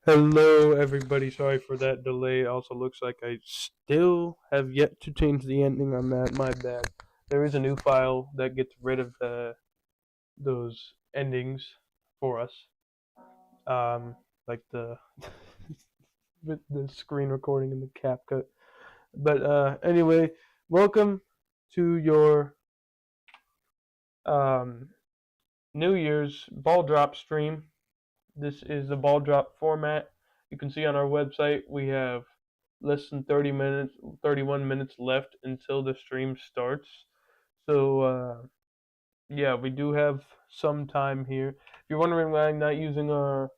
Hello, everybody. Sorry for that delay. Also, looks like I still have yet to change the ending on that. My bad. There is a new file that gets rid of those endings for us, like the with the screen recording and the CapCut. But anyway, welcome to your um, New Year's ball drop stream. This is the ball drop format. You can see on our website we have less than 30 minutes, 31 minutes left until the stream starts. So, yeah, we do have some time here. If you're wondering why I'm not using our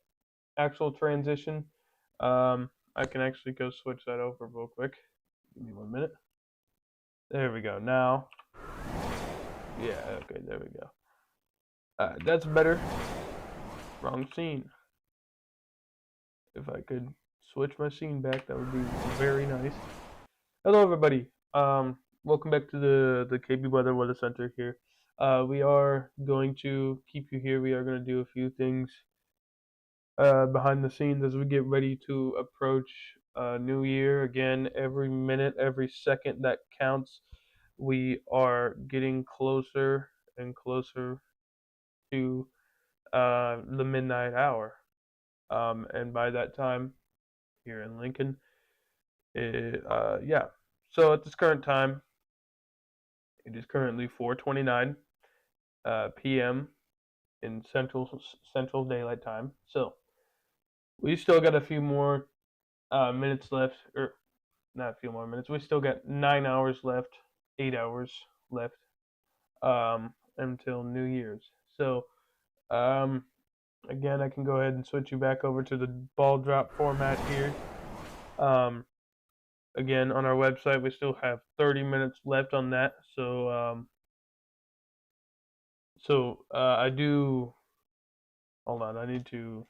actual transition, I can actually go switch that over real quick. Give me 1 minute. There we go. Now, yeah, okay, there we go. That's better. Wrong scene. If I could switch my scene back, that would be very nice. Hello, everybody. Welcome back to the KB Weather Center here. We are going to keep you here. We are going to do a few things behind the scenes as we get ready to approach New Year. Again, every minute, every second that counts. We are getting closer and closer to the midnight hour. And by that time, here in Lincoln, yeah. So at this current time, it is currently 4:29 p.m. in Central Daylight Time. So we still got a few more minutes left, or not a few more minutes. We still got 9 hours left, 8 hours left until New Year's. So um, again, I can go ahead and switch you back over to the ball drop format here. Um, Again, on our website, we still have 30 minutes left on that. So I do. Hold on, I need to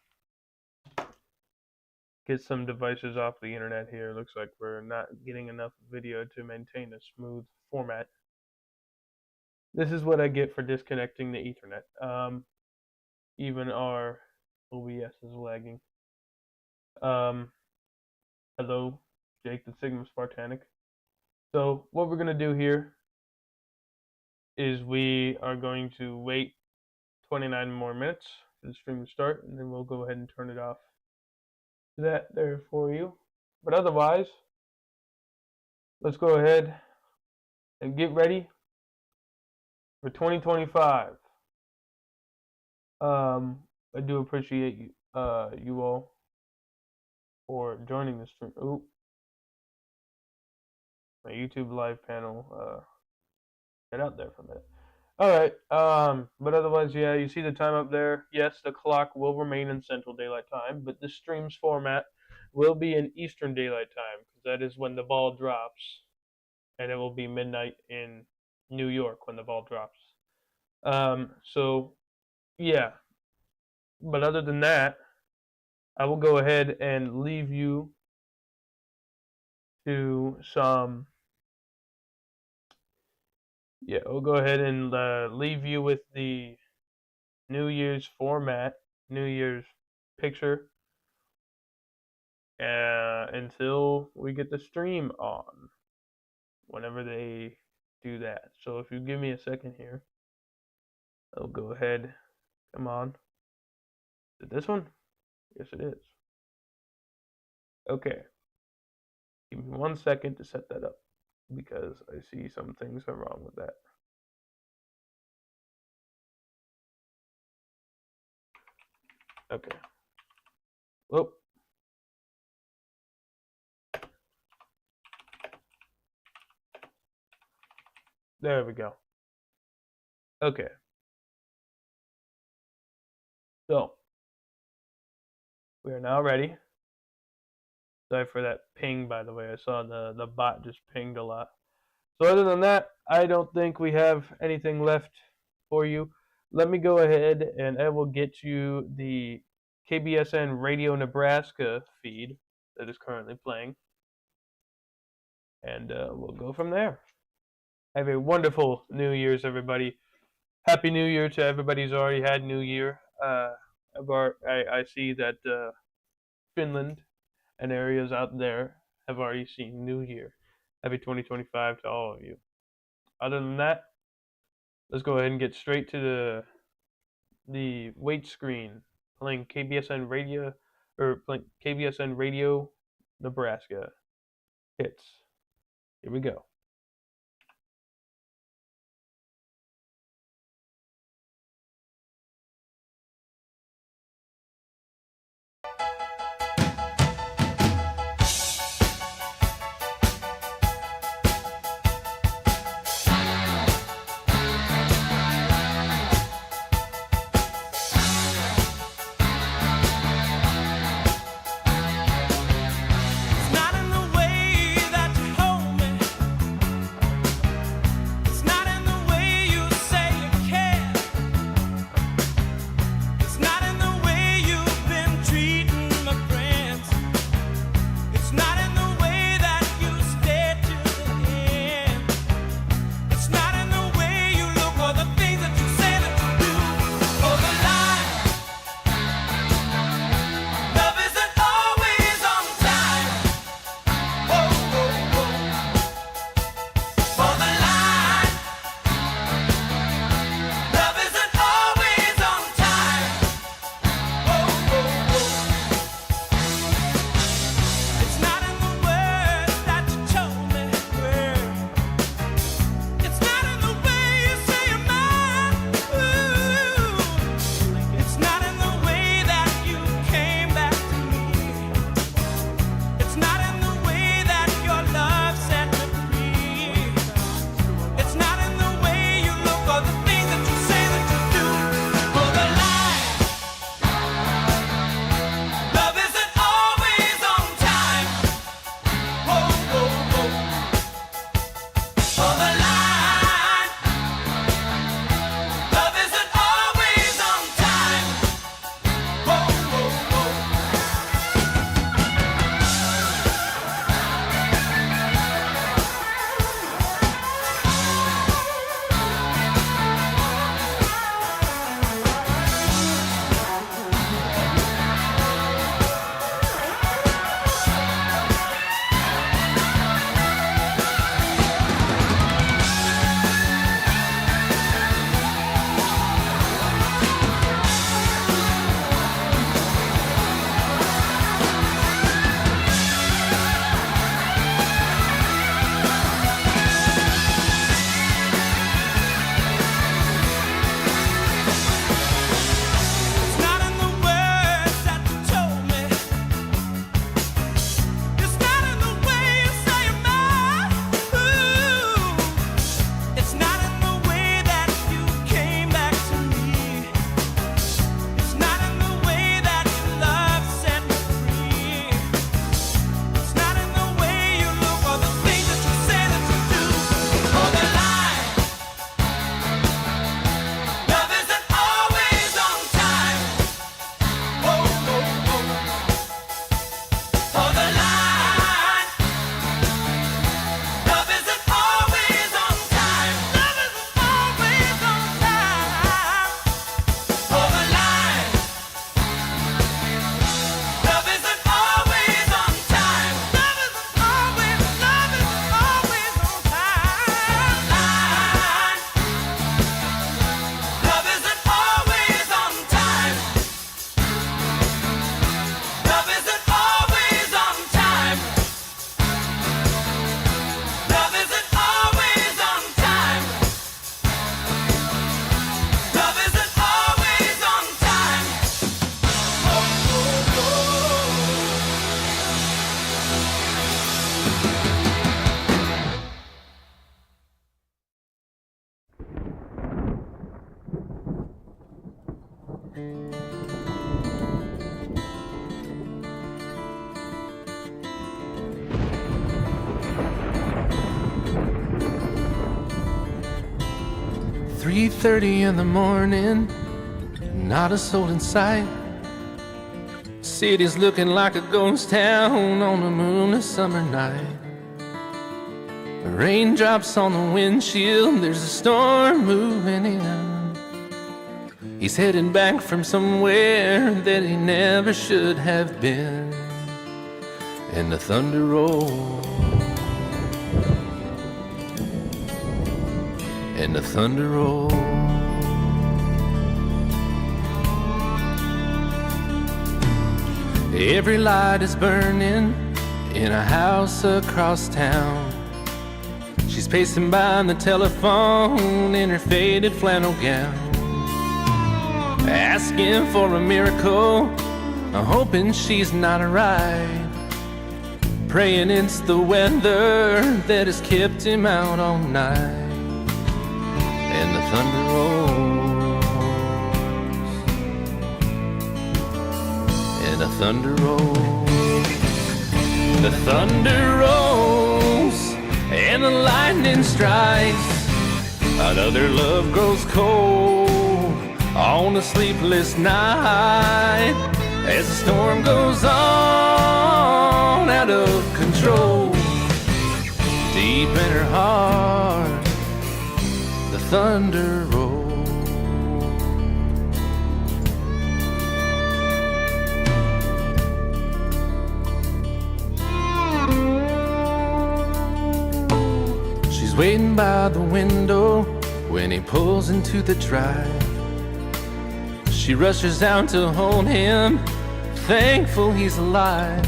get some devices off the internet here. Looks like we're not getting enough video to maintain a smooth format. This is what I get for disconnecting the Ethernet. Even our OBS is lagging. Um, Hello, Jake the Sigma Spartanic. So what we're gonna do here is we are going to wait 29 more minutes for the stream to start, and then we'll go ahead and turn it off. That there for you. But otherwise, let's go ahead and get ready for 2025. I do appreciate you all for joining the stream. Ooh, my YouTube live panel get out there for a minute. All right. But otherwise, yeah, you see the time up there. Yes, the clock will remain in Central Daylight Time, but the stream's format will be in Eastern Daylight Time because that is when the ball drops, and it will be midnight in New York when the ball drops. So yeah. But other than that, I will go ahead and leave you to some. Yeah, we'll go ahead and leave you with the New Year's format, New Year's picture, until we get the stream on, whenever they do that. So if you give me a second here, I'll go ahead. Come on. Is it this one? Yes, it is. Okay. Give me 1 second to set that up because I see some things are wrong with that. Okay. Whoop. There we go. Okay. So we are now ready. Sorry for that ping, by the way. I saw the bot just pinged a lot. So other than that, I don't think we have anything left for you. Let me go ahead and I will get you the KBSN Radio Nebraska feed that is currently playing, and we'll go from there. Have a wonderful New Year's, everybody. Happy New Year to everybody who's already had New Year. I see that Finland, and areas out there have already seen New Year. Happy 2025 to all of you. Other than that, let's go ahead and get straight to the wait screen, playing KBSN Radio Nebraska hits. Here we go. "3:30 in the morning, not a soul in sight. City's looking like a ghost town on a moonless summer night. Raindrops on the windshield, there's a storm moving in. He's heading back from somewhere that he never should have been. and the thunder rolls, and the thunder rolls. Every light is burning in a house across town. She's pacing by the telephone in her faded flannel gown, asking for a miracle, hoping she's not alright, praying it's the weather that has kept him out all night. And the thunder rolls, and the thunder rolls, the thunder rolls, and the lightning strikes. Another love grows cold on a sleepless night, as the storm goes on out of control. Deep in her heart, the thunder rolls. She's waiting by the window when he pulls into the drive. She rushes out to hold him, thankful he's alive.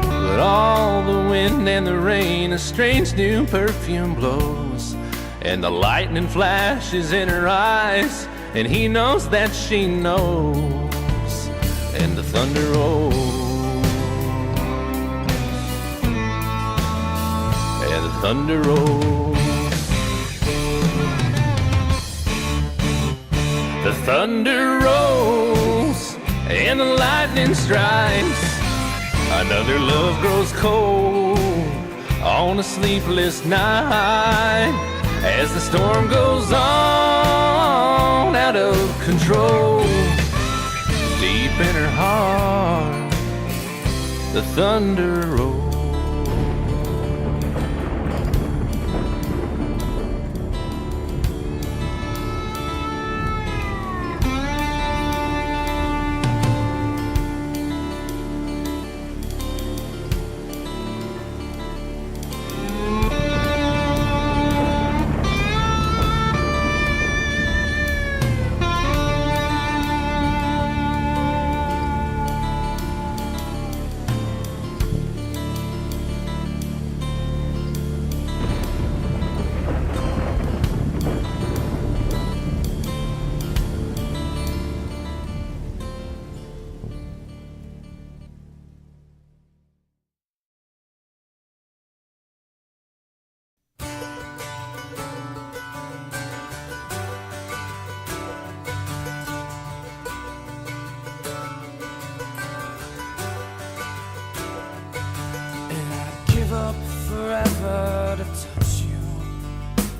But all the wind and the rain, a strange new perfume blows, and the lightning flashes in her eyes, and he knows that she knows. And the thunder rolls, and the thunder rolls. The thunder rolls, and the lightning strikes. Another love grows cold on a sleepless night, as the storm goes on out of control. Deep in her heart, the thunder rolls. Up forever to touch you,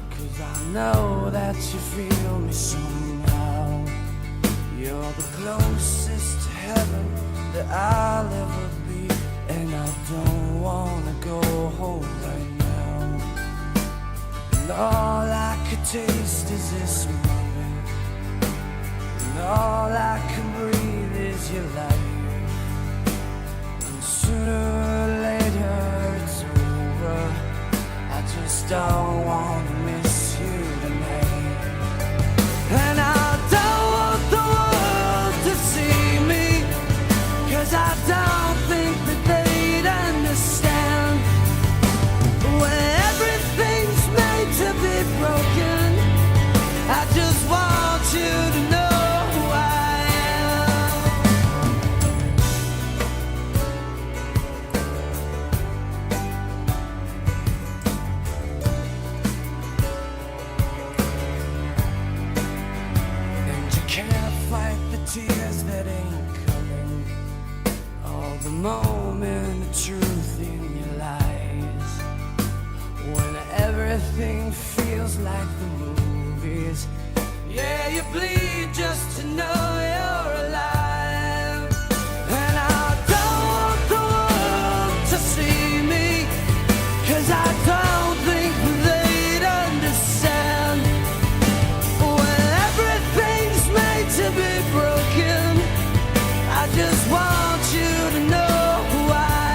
'cause I know that you feel me somehow. You're the closest to heaven that I'll ever be, and I don't wanna go home right now. And all I could taste is this moment, and all I can breathe is your life. And sooner or later I just don't wanna miss you tonight. And I don't want the world to see me, 'cause I don't think that they'd understand. When everything's made to be broken, I just want you to know who I am. Tears that ain't coming, all the moment of truth in your lies. When everything feels like the movies, yeah, you bleed just to know you're alive. And I don't want the world to see me, 'cause I don't think they'd understand. When everything's made to be broken, I just want you to know who I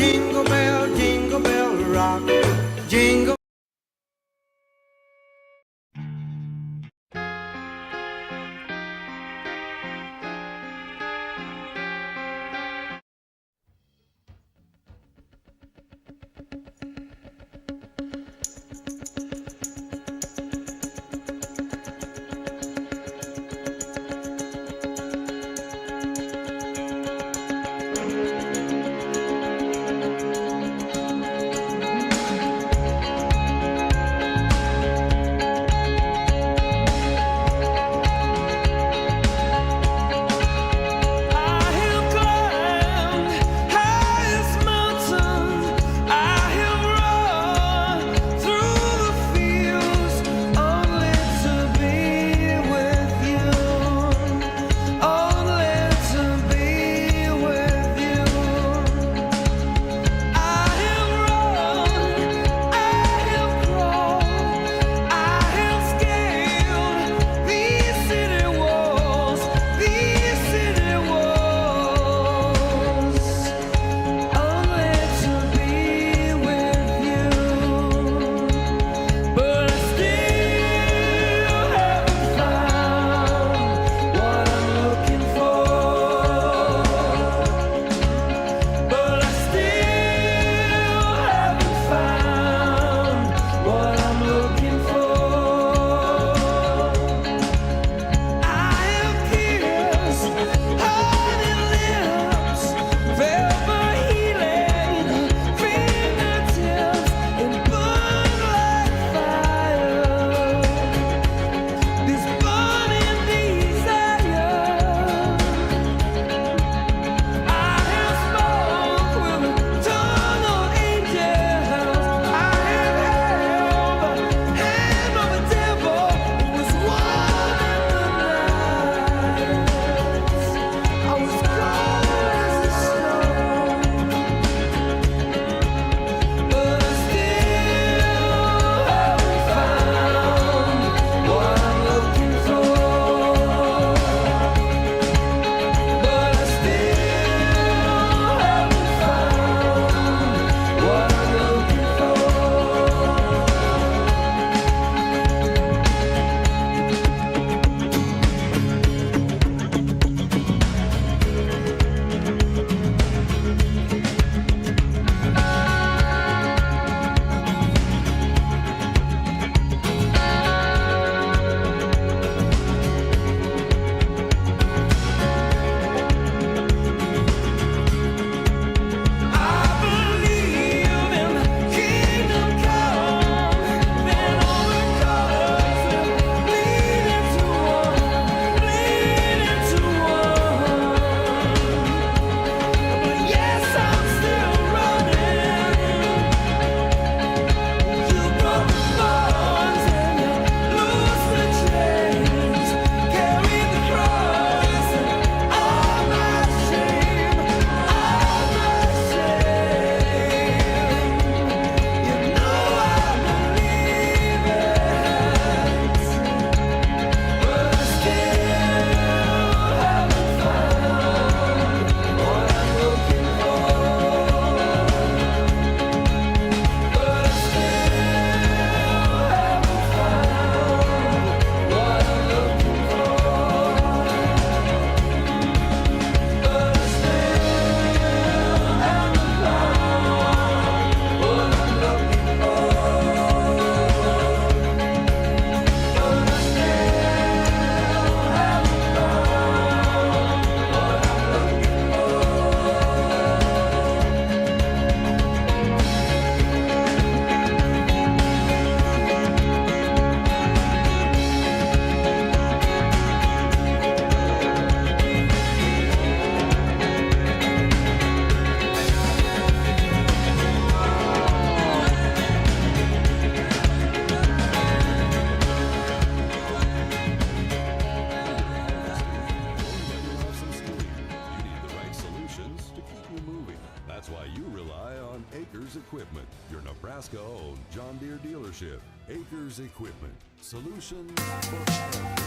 jingle bell rock. Jingle. Equipment, your Nebraska-owned John Deere dealership. Acres Equipment, solutions for everything.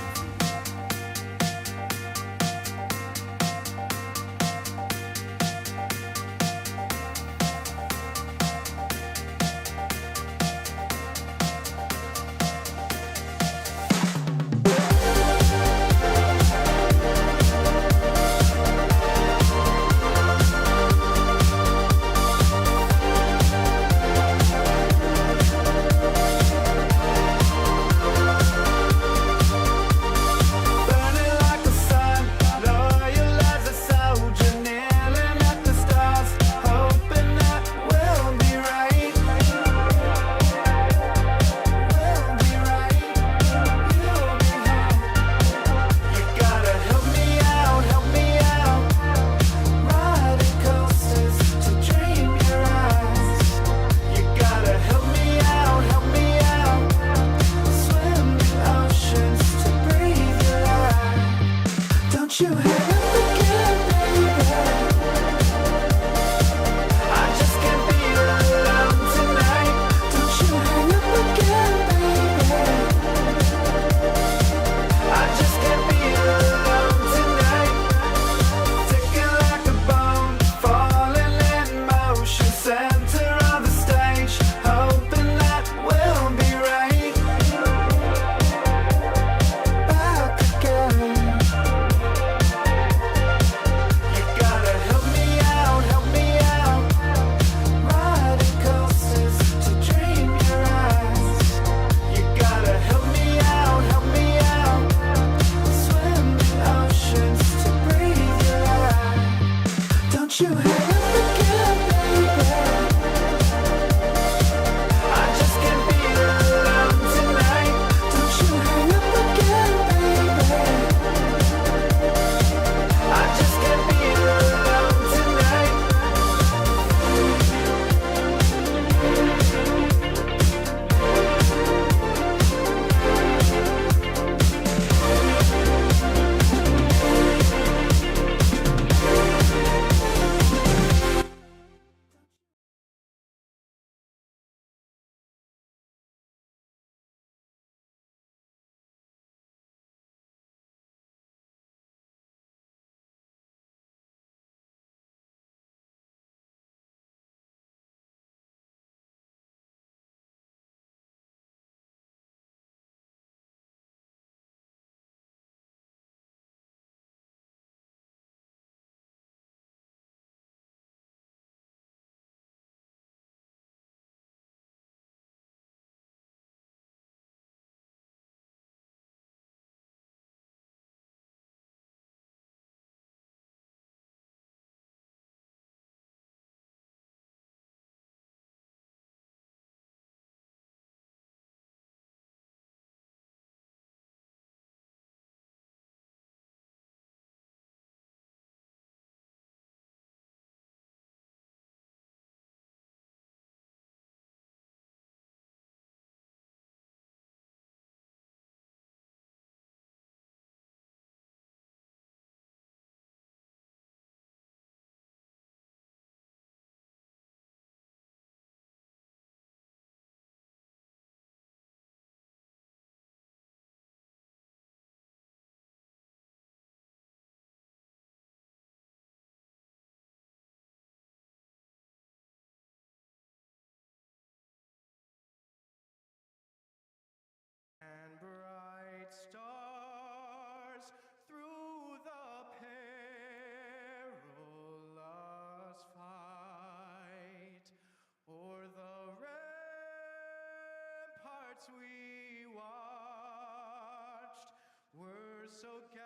so gallantly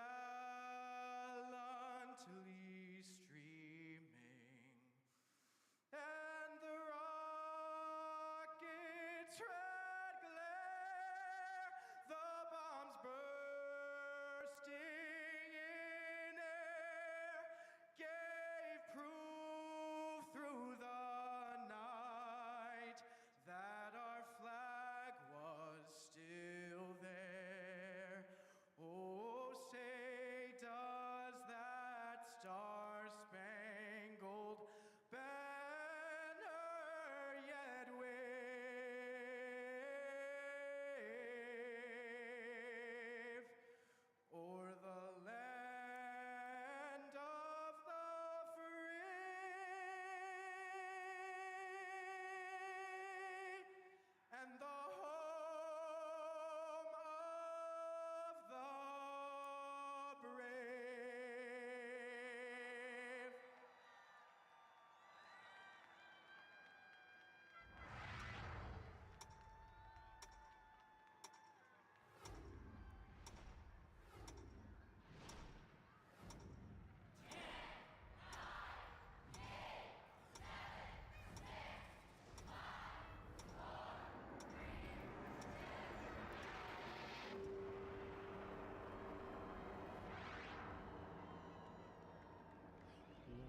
streaming, and the rocket's red glare, the bombs bursting in air, gave proof through the night that our flag was still there. Oh, say does that star-spangled banner yet wave o'er the land of the free and the home of the brave.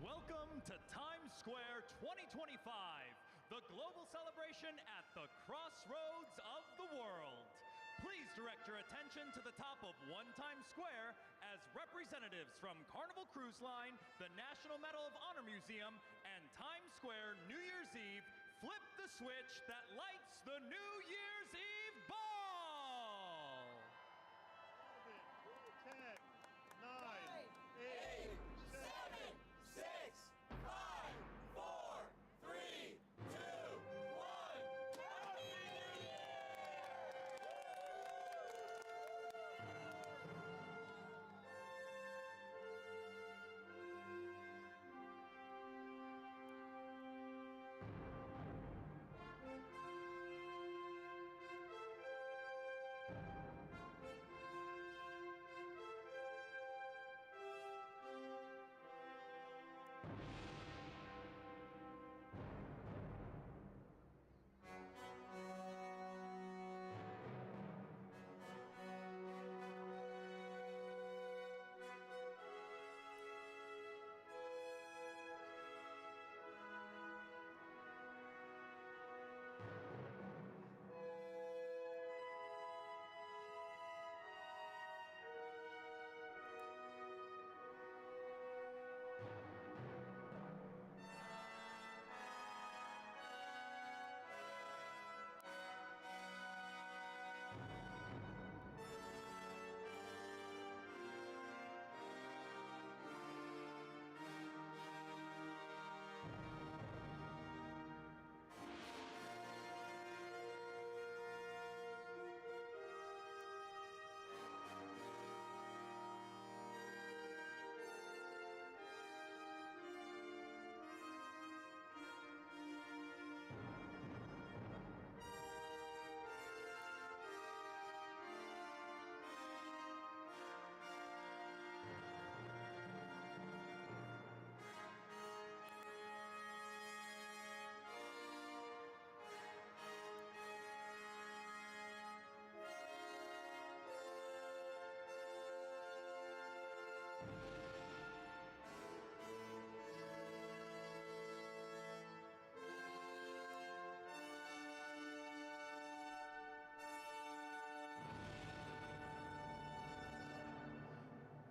Welcome to Times Square 2025, the global celebration at the crossroads of the world. Please direct your attention to the top of One Times Square as representatives from Carnival Cruise Line, the National Medal of Honor Museum, and Times Square New Year's Eve flip the switch that lights the New Year's Eve ball. 10, 9, 8, 7, 6, 5, 4, 3, 2, 1. Happy New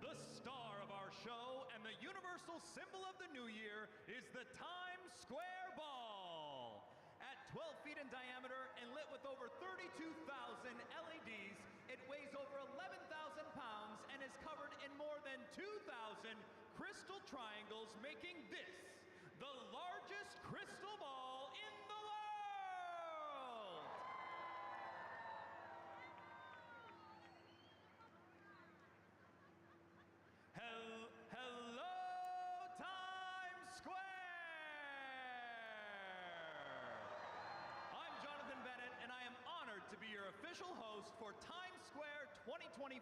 The star of our show and the universal symbol of the new year is the Times Square Ball. At 12 feet in diameter and lit with over 32,000 LEDs, it weighs over 11,000 pounds and is covered in more than 2,000 crystal triangles, making this the largest crystal ball in the world. Hello, Times Square! I'm Jonathan Bennett, and I am honored to be your official host for Times Square 2025,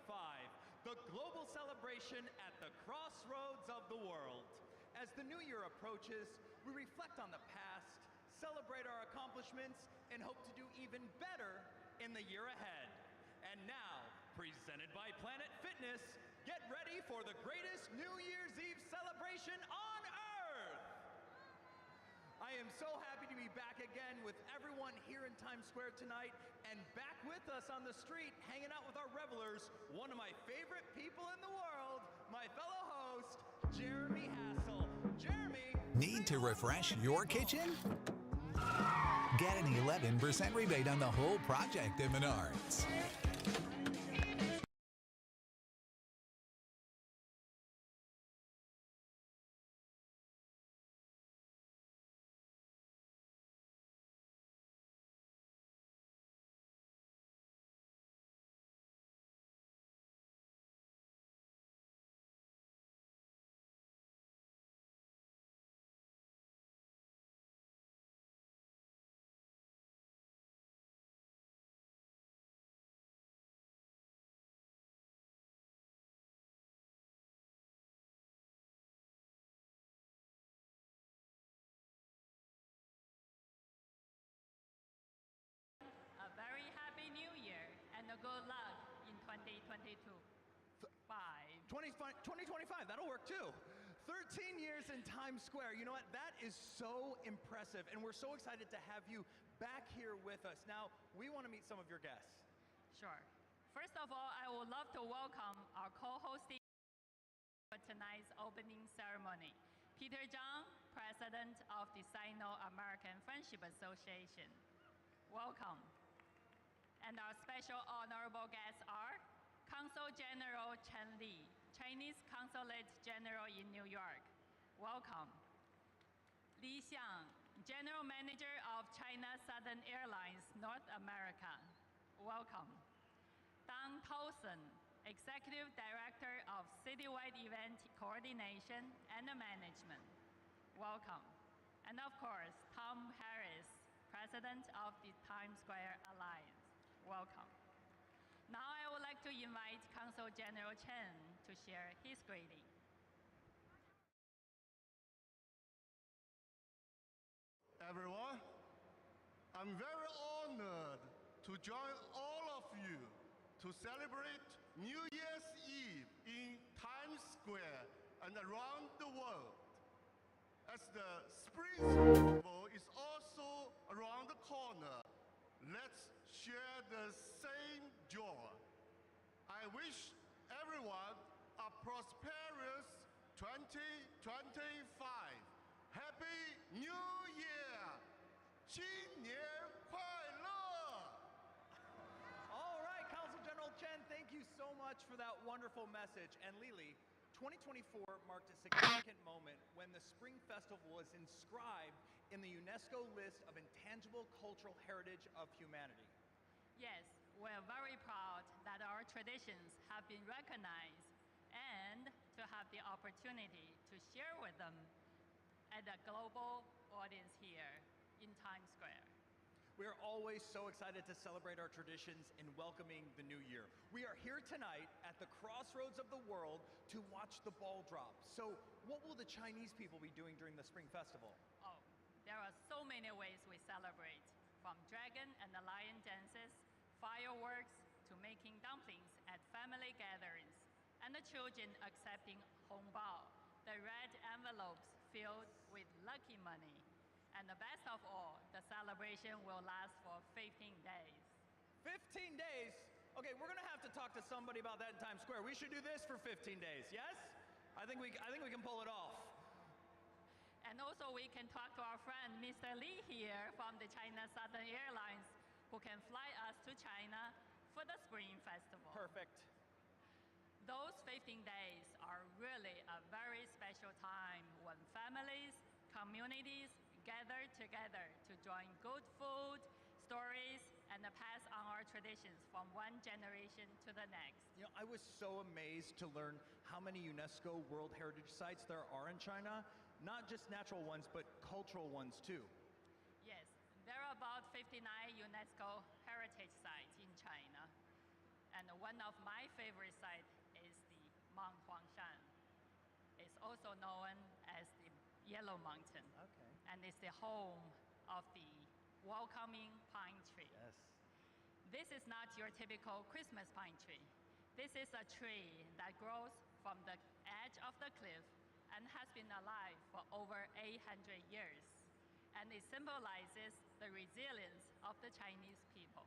the global celebration at the crossroads of the world. As the new year approaches, we reflect on the past, celebrate our accomplishments, and hope to do even better in the year ahead. And now, presented by Planet Fitness, get ready for the greatest New Year's Eve celebration on Earth! I am so happy to be back again with everyone here in Times Square tonight, and back with us on the street, hanging out with our revelers, one of my favorite people in the world, my fellow host, Jeremy Hassel. Jeremy! Need to refresh your kitchen? Get an 11% rebate on the whole project at Menards. A very happy new year and a good luck in 2022. 2025, that'll work too. 13 years in Times Square. You know what? That is so impressive, and we're so excited to have you back here with us. Now, we want to meet some of your guests. Sure. First of all, I would love to welcome our co-hosting for tonight's opening ceremony, Peter Zhang, President of the Sino-American Friendship Association. Welcome. And our special honorable guests are Consul General Chen Li, Chinese Consulate General in New York. Welcome. Li Xiang, General Manager of China Southern Airlines North America. Welcome. Don Tolson, Executive Director of Citywide Event Coordination and Management. Welcome. And of course, Tom Harris, President of the Times Square Alliance. Welcome. Now I would like to invite Consul General Chen to share his greeting. Everyone, I'm very honored to join all of you to celebrate New Year's Eve in Times Square and around the world. As the Spring Festival is also around the corner, let's share the same joy. I wish everyone a prosperous 2025. Happy New Year! 新年快乐! All right, Consul General Chen, thank you so much for that wonderful message. And Lili, 2024 marked a significant moment when the Spring Festival was inscribed in the UNESCO list of intangible cultural heritage of humanity. Yes, we're very proud that our traditions have been recognized and to have the opportunity to share with them at a global audience here in Times Square. We are always so excited to celebrate our traditions in welcoming the new year. We are here tonight at the crossroads of the world to watch the ball drop. So what will the Chinese people be doing during the Spring Festival? Oh, there are so many ways we celebrate, from dragon and the lion dances, fireworks, to making dumplings at family gatherings, and the children accepting hongbao, the red envelopes filled with lucky money. And the best of all, the celebration will last for 15 days. 15 days? Okay, we're gonna have to talk to somebody about that in Times Square. We should do this for 15 days, yes? I think we can pull it off. And also we can talk to our friend Mr. Li here from the China Southern Airlines, who can fly us to China for the Spring Festival. Perfect. Those 15 days are really a very special time when families, communities gather together to join good food, stories, and pass on our traditions from one generation to the next. You know, I was so amazed to learn how many UNESCO World Heritage Sites there are in China. Not just natural ones, but cultural ones too. Yes, there are about 59 UNESCO heritage sites in China. And one of my favorite sites is Mount Huangshan. It's also known as the Yellow Mountain. Okay. And it's the home of the welcoming pine tree. Yes. This is not your typical Christmas pine tree. This is a tree that grows from the edge of the cliff and has been alive for over 800 years. And it symbolizes the resilience of the Chinese people.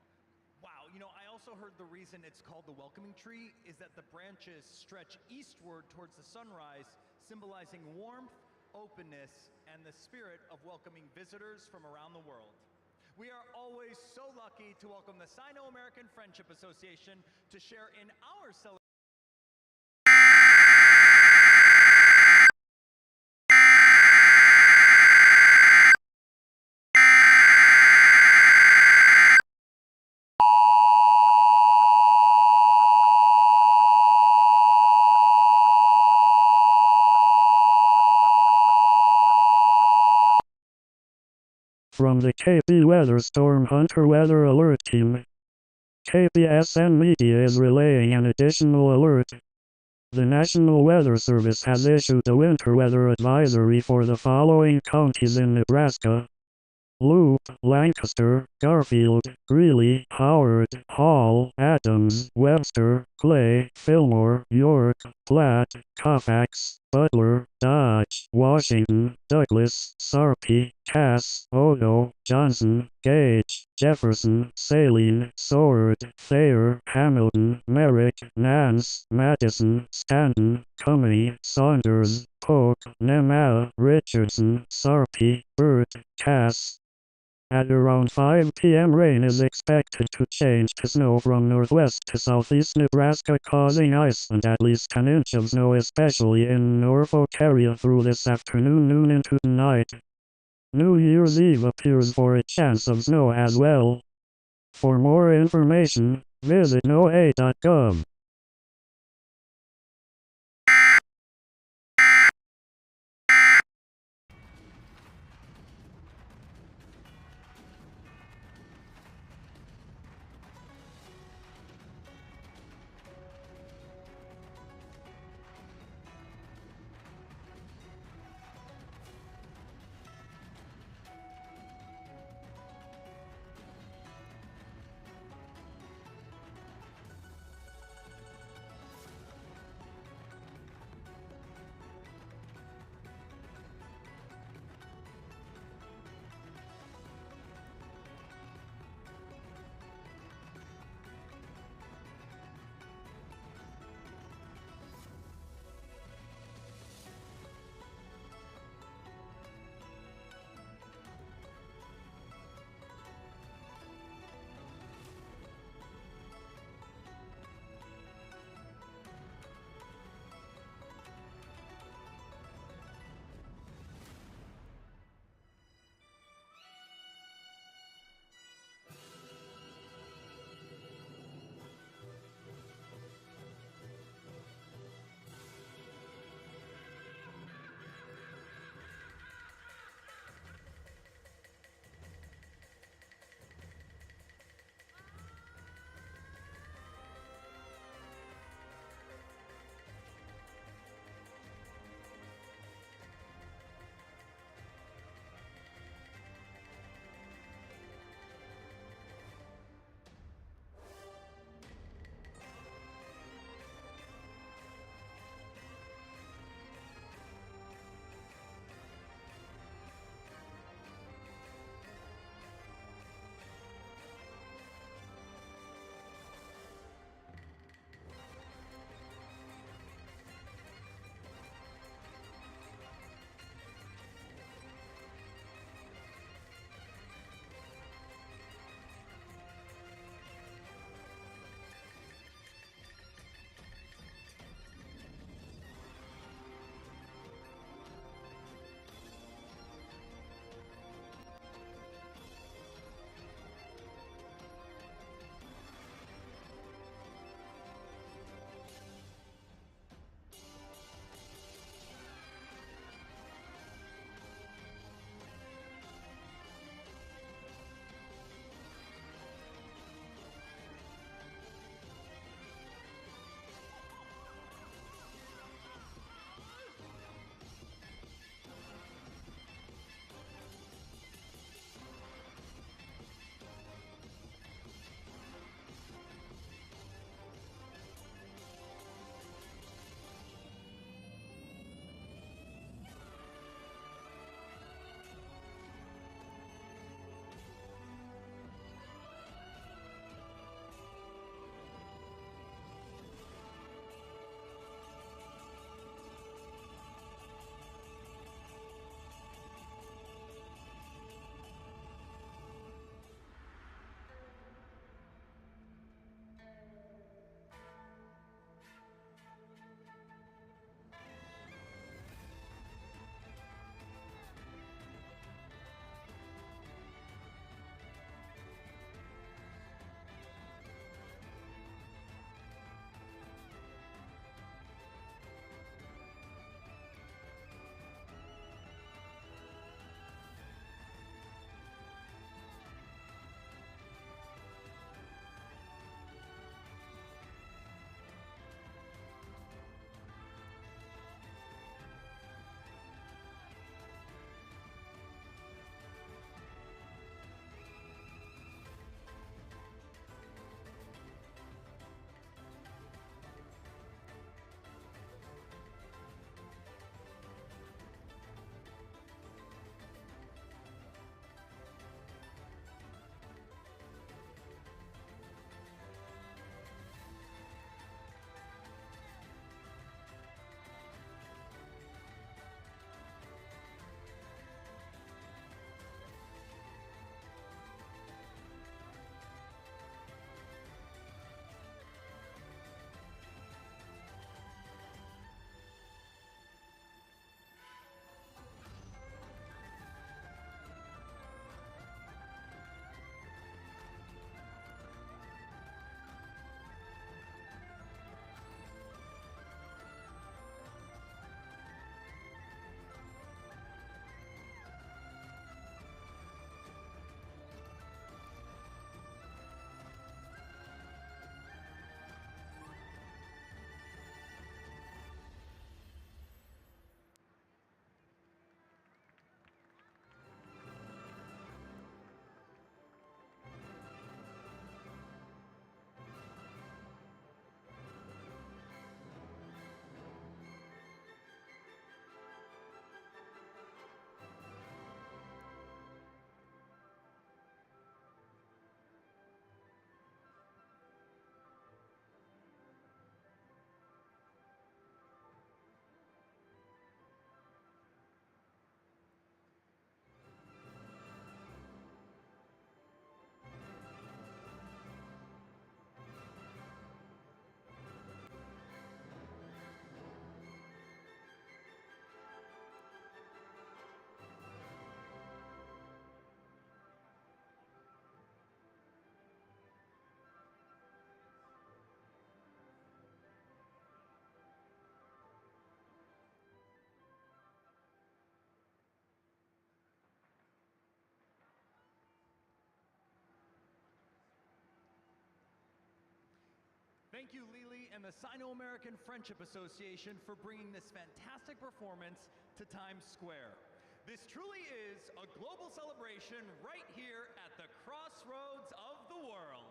Wow, you know, I also heard the reason it's called the welcoming tree is that the branches stretch eastward towards the sunrise, symbolizing warmth, openness, and the spirit of welcoming visitors from around the world. We are always so lucky to welcome the Sino-American Friendship Association to share in our celebration. From the KP Weather Storm Hunter Weather Alert Team, KPSN Media is relaying an additional alert. The National Weather Service has issued a winter weather advisory for the following counties in Nebraska: Loup, Lancaster, Garfield, Greeley, Howard, Hall, Adams, Webster, Clay, Fillmore, York, Platte, Colfax, Butler, Dodge, Washington, Douglas, Sarpy, Cass, Odo, Johnson, Gage, Jefferson, Saline, Seward, Thayer, Hamilton, Merrick, Nance, Madison, Stanton, Cummey, Saunders, Polk, Nemaha, Richardson, Sarpy, Burt, Cass. At around 5 p.m. rain is expected to change to snow from northwest to southeast Nebraska, causing ice and at least 10 inches of snow, especially in Norfolk area through this afternoon, noon into night. New Year's Eve appears for a chance of snow as well. For more information, visit noaa.gov. Thank you, Lily and the Sino-American Friendship Association for bringing this fantastic performance to Times Square. This truly is a global celebration right here at the crossroads of the world.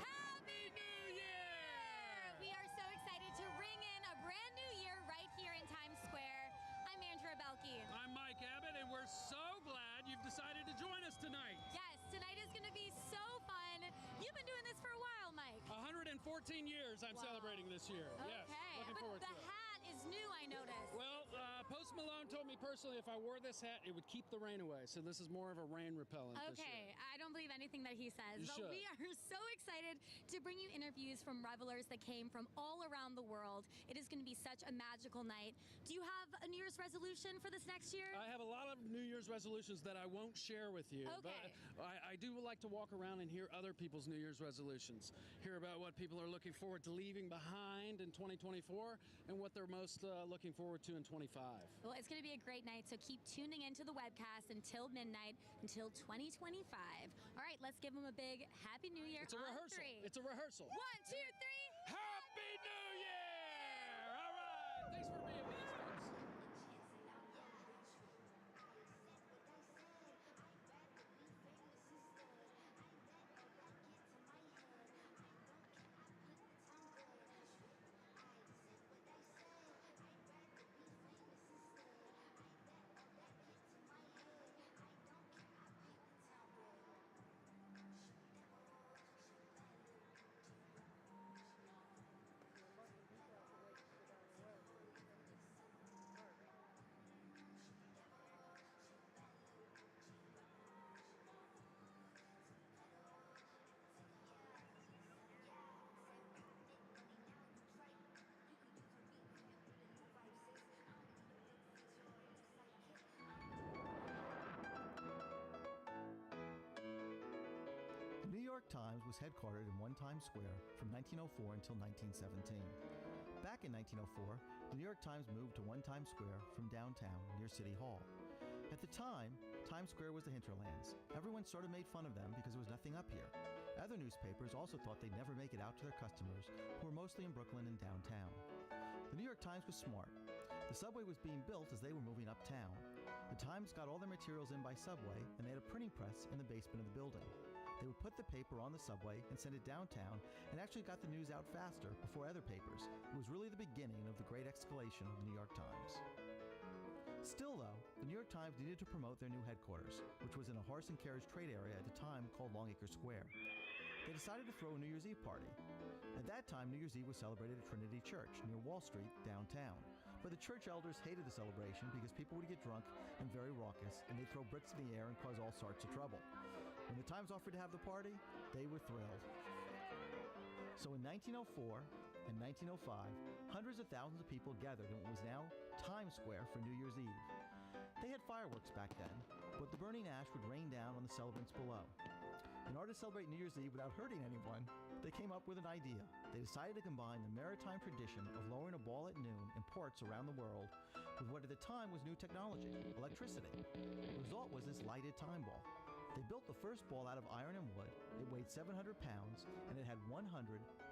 Happy New Year! We are so excited to ring in a brand new year right here in Times Square. I'm Andrea Belke. I'm Mike Abbott, and we're so glad you've decided to join us tonight. Yes, tonight is going to be so fun. You've been doing this for a while, Mike. 114 years I'm celebrating this year. Okay, Yes, looking but forward the to it. hat is new, I noticed. Well, Post Malone told me personally if I wore this hat, it would keep the rain away. So this is more of a rain repellent this year. Okay, I don't believe anything that he says, You but should. we are so excited to bring you interviews from revelers that came from all around the world. It is going to be such a magical night. Do you have a New Year's resolution for this next year? I have a lot of New Year's resolutions that I won't share with you. Okay. But I do like to walk around and hear other people's New Year's resolutions. Hear about what people are looking forward to leaving behind in 2024 and what they're most looking forward to in 25. Well, it's going to be a great night, so keep tuning into the webcast until midnight, until 2025. All right, let's give them a big Happy New Year. It's a on rehearsal. 3. It's a rehearsal. 1, 2, 3. Happy New Year! All right. Thanks for being with us, folks. The New York Times was headquartered in One Times Square from 1904 until 1917. Back in 1904, the New York Times moved to One Times Square from downtown near City Hall. At the time, Times Square was the hinterlands. Everyone sort of made fun of them because there was nothing up here. Other newspapers also thought they'd never make it out to their customers, who were mostly in Brooklyn and downtown. The New York Times was smart. The subway was being built as they were moving uptown. The Times got all their materials in by subway, and they had a printing press in the basement of the building. They would put the paper on the subway and send it downtown, and actually got the news out faster before other papers. It was really the beginning of the great escalation of the New York Times. Still though, the New York Times needed to promote their new headquarters, which was in a horse and carriage trade area at the time called Longacre Square. They decided to throw a New Year's Eve party. At that time, New Year's Eve was celebrated at Trinity Church near Wall Street, downtown. But the church elders hated the celebration because people would get drunk and very raucous, and they'd throw bricks in the air and cause all sorts of trouble. When the Times offered to have the party, they were thrilled. So in 1904 and 1905, hundreds of thousands of people gathered in what was now Times Square for New Year's Eve. They had fireworks back then, but the burning ash would rain down on the celebrants below. In order to celebrate New Year's Eve without hurting anyone, they came up with an idea. They decided to combine the maritime tradition of lowering a ball at noon in ports around the world with what at the time was new technology, electricity. The result was this lighted time ball. They built the first ball out of iron and wood. It weighed 700 pounds, and it had 100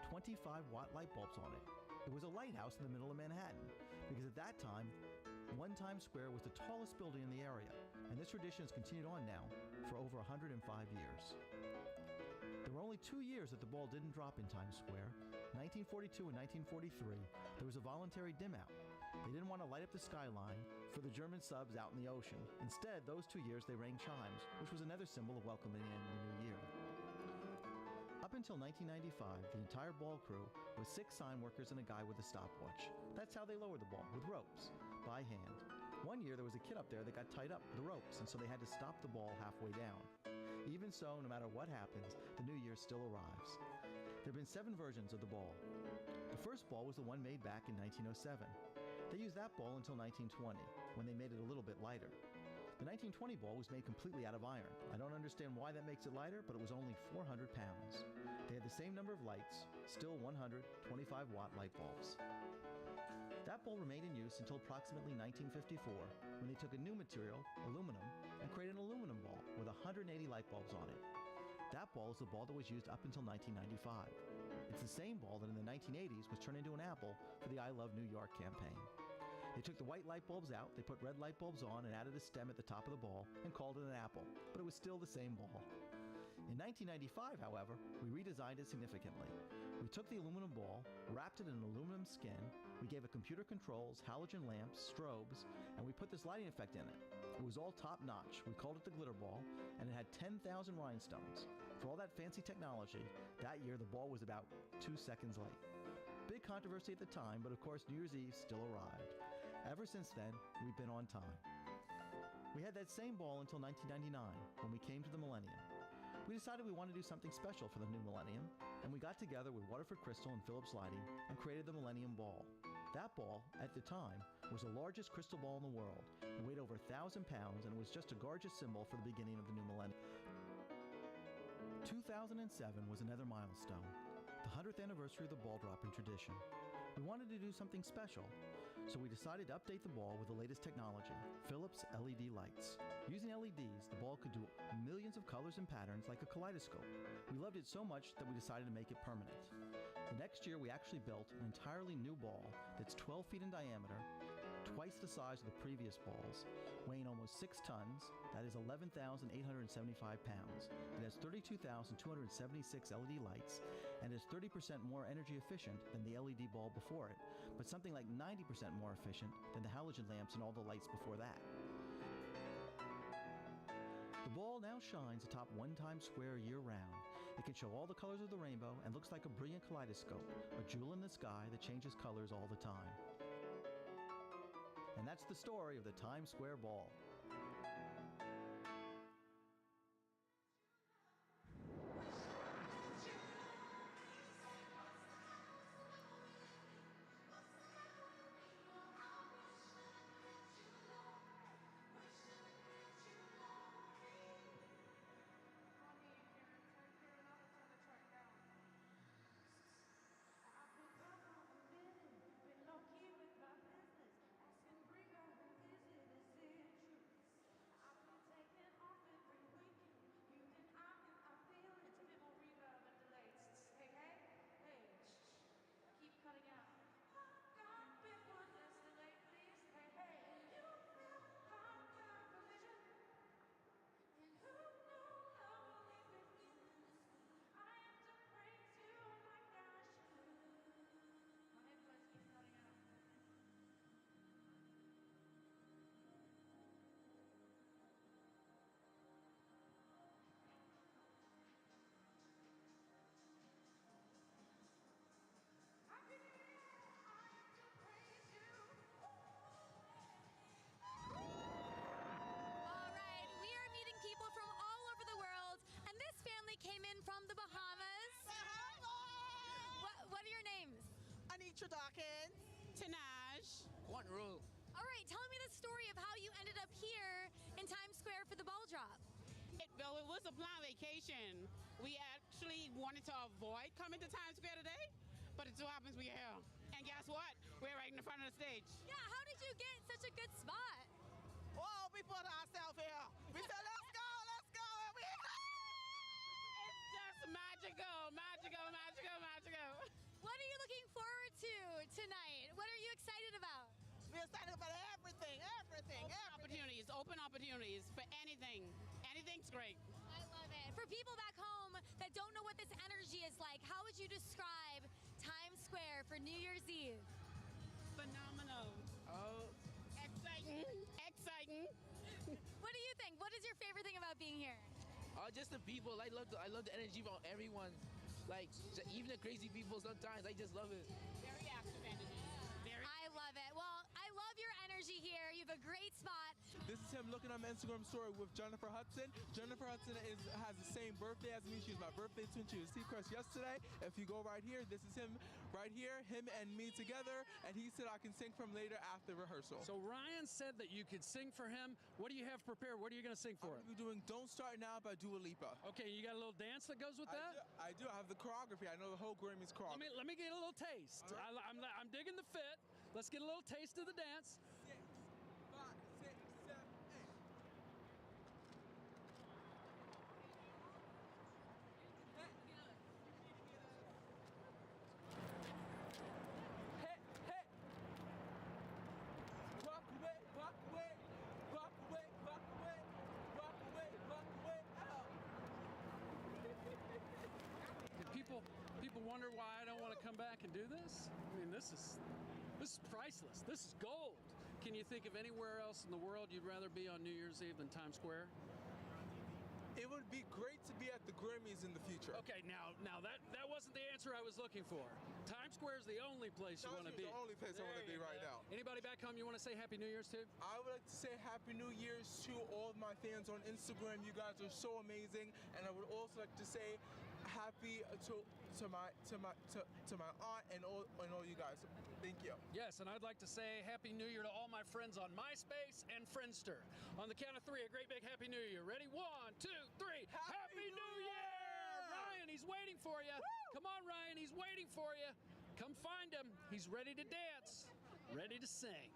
25-watt light bulbs on it. It was a lighthouse in the middle of Manhattan, because at that time, One Times Square was the tallest building in the area, and this tradition has continued on now for over 105 years. There were only 2 years that the ball didn't drop in Times Square. 1942 and 1943, there was a voluntary dim out. They didn't want to light up the skyline for the German subs out in the ocean. Instead, those 2 years they rang chimes, which was another symbol of welcoming in the new year. Up until 1995, the entire ball crew was 6 sign workers and a guy with a stopwatch. That's how they lowered the ball, with ropes, by hand. One year there was a kid up there that got tied up with the ropes, and so they had to stop the ball halfway down. Even so, no matter what happens, the new year still arrives. There have been 7 versions of the ball. The first ball was the one made back in 1907. They used that ball until 1920, when they made it a little bit lighter. The 1920 ball was made completely out of iron. I don't understand why that makes it lighter, but it was only 400 pounds. They had the same number of lights, still 100 25-watt light bulbs. That ball remained in use until approximately 1954, when they took a new material, aluminum, and created an aluminum ball with 180 light bulbs on it. That ball is the ball that was used up until 1995. It's the same ball that in the 1980s was turned into an apple for the I Love New York campaign. They took the white light bulbs out, they put red light bulbs on, and added a stem at the top of the ball and called it an apple, but it was still the same ball. In 1995, however, we redesigned it significantly. We took the aluminum ball, wrapped it in an aluminum skin, we gave it computer controls, halogen lamps, strobes, and we put this lighting effect in it. It was all top-notch. We called it the glitter ball, and it had 10,000 rhinestones. For all that fancy technology, that year the ball was about 2 seconds late. Big controversy at the time, but of course New Year's Eve still arrived. Ever since then, we've been on time. We had that same ball until 1999, when we came to the millennium. We decided we wanted to do something special for the new millennium, and we got together with Waterford Crystal and Phillips Lighting and created the Millennium Ball. That ball, at the time, was the largest crystal ball in the world. It weighed over 1,000 pounds, and it was just a gorgeous symbol for the beginning of the new millennium. 2007 was another milestone, the 100th anniversary of the ball dropping tradition. We wanted to do something special, so we decided to update the ball with the latest technology, Philips LED lights. Using LEDs, the ball could do millions of colors and patterns like a kaleidoscope. We loved it so much that we decided to make it permanent. The next year, we actually built an entirely new ball that's 12 feet in diameter, twice the size of the previous balls, weighing almost 6 tons, that is 11,875 pounds. It has 32,276 LED lights and is 30% more energy efficient than the LED ball before it, but something like 90% more efficient than the halogen lamps and all the lights before that. The ball now shines atop 1 Times Square year-round. It can show all the colors of the rainbow and looks like a brilliant kaleidoscope, a jewel in the sky that changes colors all the time. And that's the story of the Times Square Ball. Dawkins. Tanaj. One rule. All right, tell me the story of how you ended up here in Times Square for the ball drop. It was a planned vacation. We actually wanted to avoid coming to Times Square today, but it so happens we're here. And guess what? We're right in the front of the stage. Yeah, how did you get such a good spot? Well, we put ourselves here. We said, let's go, and we It's just magical, magical, magical, magical. What are you looking forward to tonight? What are you excited about? We're excited about everything. Open opportunities for anything. Anything's great. I love it. For people back home that don't know what this energy is like, how would you describe Times Square for New Year's Eve? Phenomenal. Oh. Exciting. What do you think? What is your favorite thing about being here? Just the people. I love the energy from everyone. Like, even the crazy people sometimes, I just love it. Very active energy. I love it. Well, I love your energy here. You've a great spot. This is him looking on my Instagram story with Jennifer Hudson. Jennifer Hudson has the same birthday as me. She was my birthday twin. She was Seacrest yesterday. If you go right here, this is him right here, him and me together. And he said I can sing for him later after rehearsal. So Ryan said that you could sing for him. What do you have prepared? What are you going to sing for him? We're doing Don't Start Now by Dua Lipa. Okay, you got a little dance that goes with that? I do. I have the choreography. I know the whole Grammys choreography. Let me get a little taste. Right. I'm digging the fit. Let's get a little taste of the dance. 6, 5, 6, 7, 8. Hey, hey. Walk away, walk away, walk away, walk away, walk away, walk away, out. People wonder why I don't want to come back and do this. I mean, this is priceless. This is gold. Can you think of anywhere else in the world you'd rather be on New Year's Eve than Times Square? It would be great to be at the Grammys in the future. Okay, now that wasn't the answer I was looking for. Times Square is the only place you want to be. The only place I want to be right now. Anybody back home you want to say Happy New Year's to? I would like to say Happy New Year's to all of my fans on Instagram. You guys are so amazing, and I would also like to say happy to my aunt and all you guys. Thank you. Yes, and I'd like to say Happy New Year to all my friends on MySpace and Friendster. On the count of 3, a great big Happy New Year. Ready? 1, 2, 3. Happy New Year! Ryan, he's waiting for you. Woo! Come on, Ryan, he's waiting for you. Come find him. He's ready to dance, ready to sing.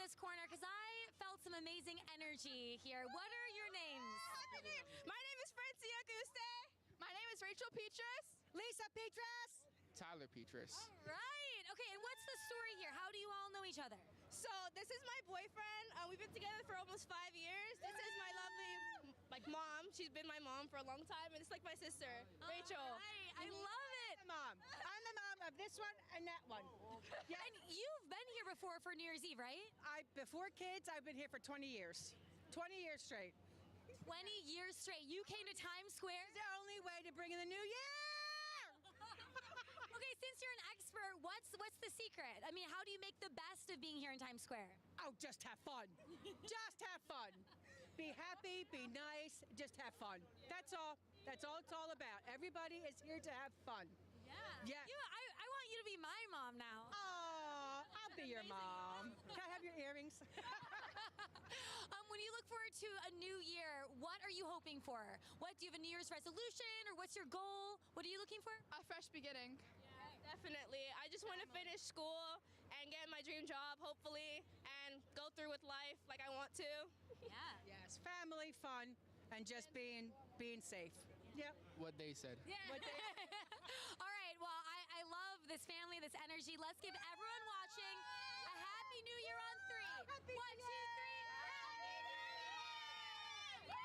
this corner because I felt some amazing energy here. What are your names? My name is Francia Auguste. My name is Rachel Petrus. Lisa Petrus. Tyler Petrus. All right. Okay, and what's the story here? How do you all know each other? So this is my boyfriend. We've been together for almost 5 years. This is my lovely mom. She's been my mom for a long time, and it's like my sister, Rachel. Right. I love it. Mom. I'm the mom of this one and that one. Yeah. And you've been here before for New Year's Eve, right? Before kids, I've been here for 20 years. 20 years straight. 20 years straight. You came to Times Square? It's the only way to bring in the new year! Okay, since you're an expert, what's the secret? I mean, how do you make the best of being here in Times Square? Oh, just have fun. Just have fun. Be happy, be nice, just have fun. That's all. That's all it's all about. Everybody is here to have fun. Yeah. Yeah. I want you to be my mom now. Oh, I'll be your mom. Can I have your earrings? When you look forward to a new year, what are you hoping for? What do you have a New Year's resolution, or what's your goal? What are you looking for? A fresh beginning. Yeah, definitely. I just want to finish school and get my dream job, hopefully, and go through with life like I want to. Yeah. Yes, family, fun, and just being safe. Yep. What they said. Yeah. All right. Well, I love this family, this energy. Let's give everyone watching a happy new year on 3. 1, 2, 3. Happy New Year! Yeah!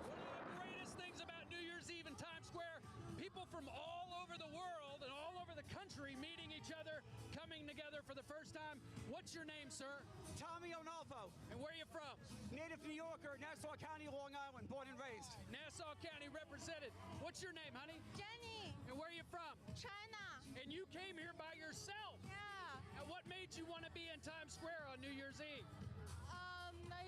One of the greatest things about New Year's Eve in Times Square, people from all over the world and all over the country meeting each other, coming together for the first time. What's your name, sir? Tommy Onalvo. And where are you from? Native New Yorker, Nassau County, Long Island, born and raised. Nassau County represented. What's your name, honey? Jenny. And where are you from? China. And you came here by yourself. Yeah. And what made you want to be in Times Square on New Year's Eve?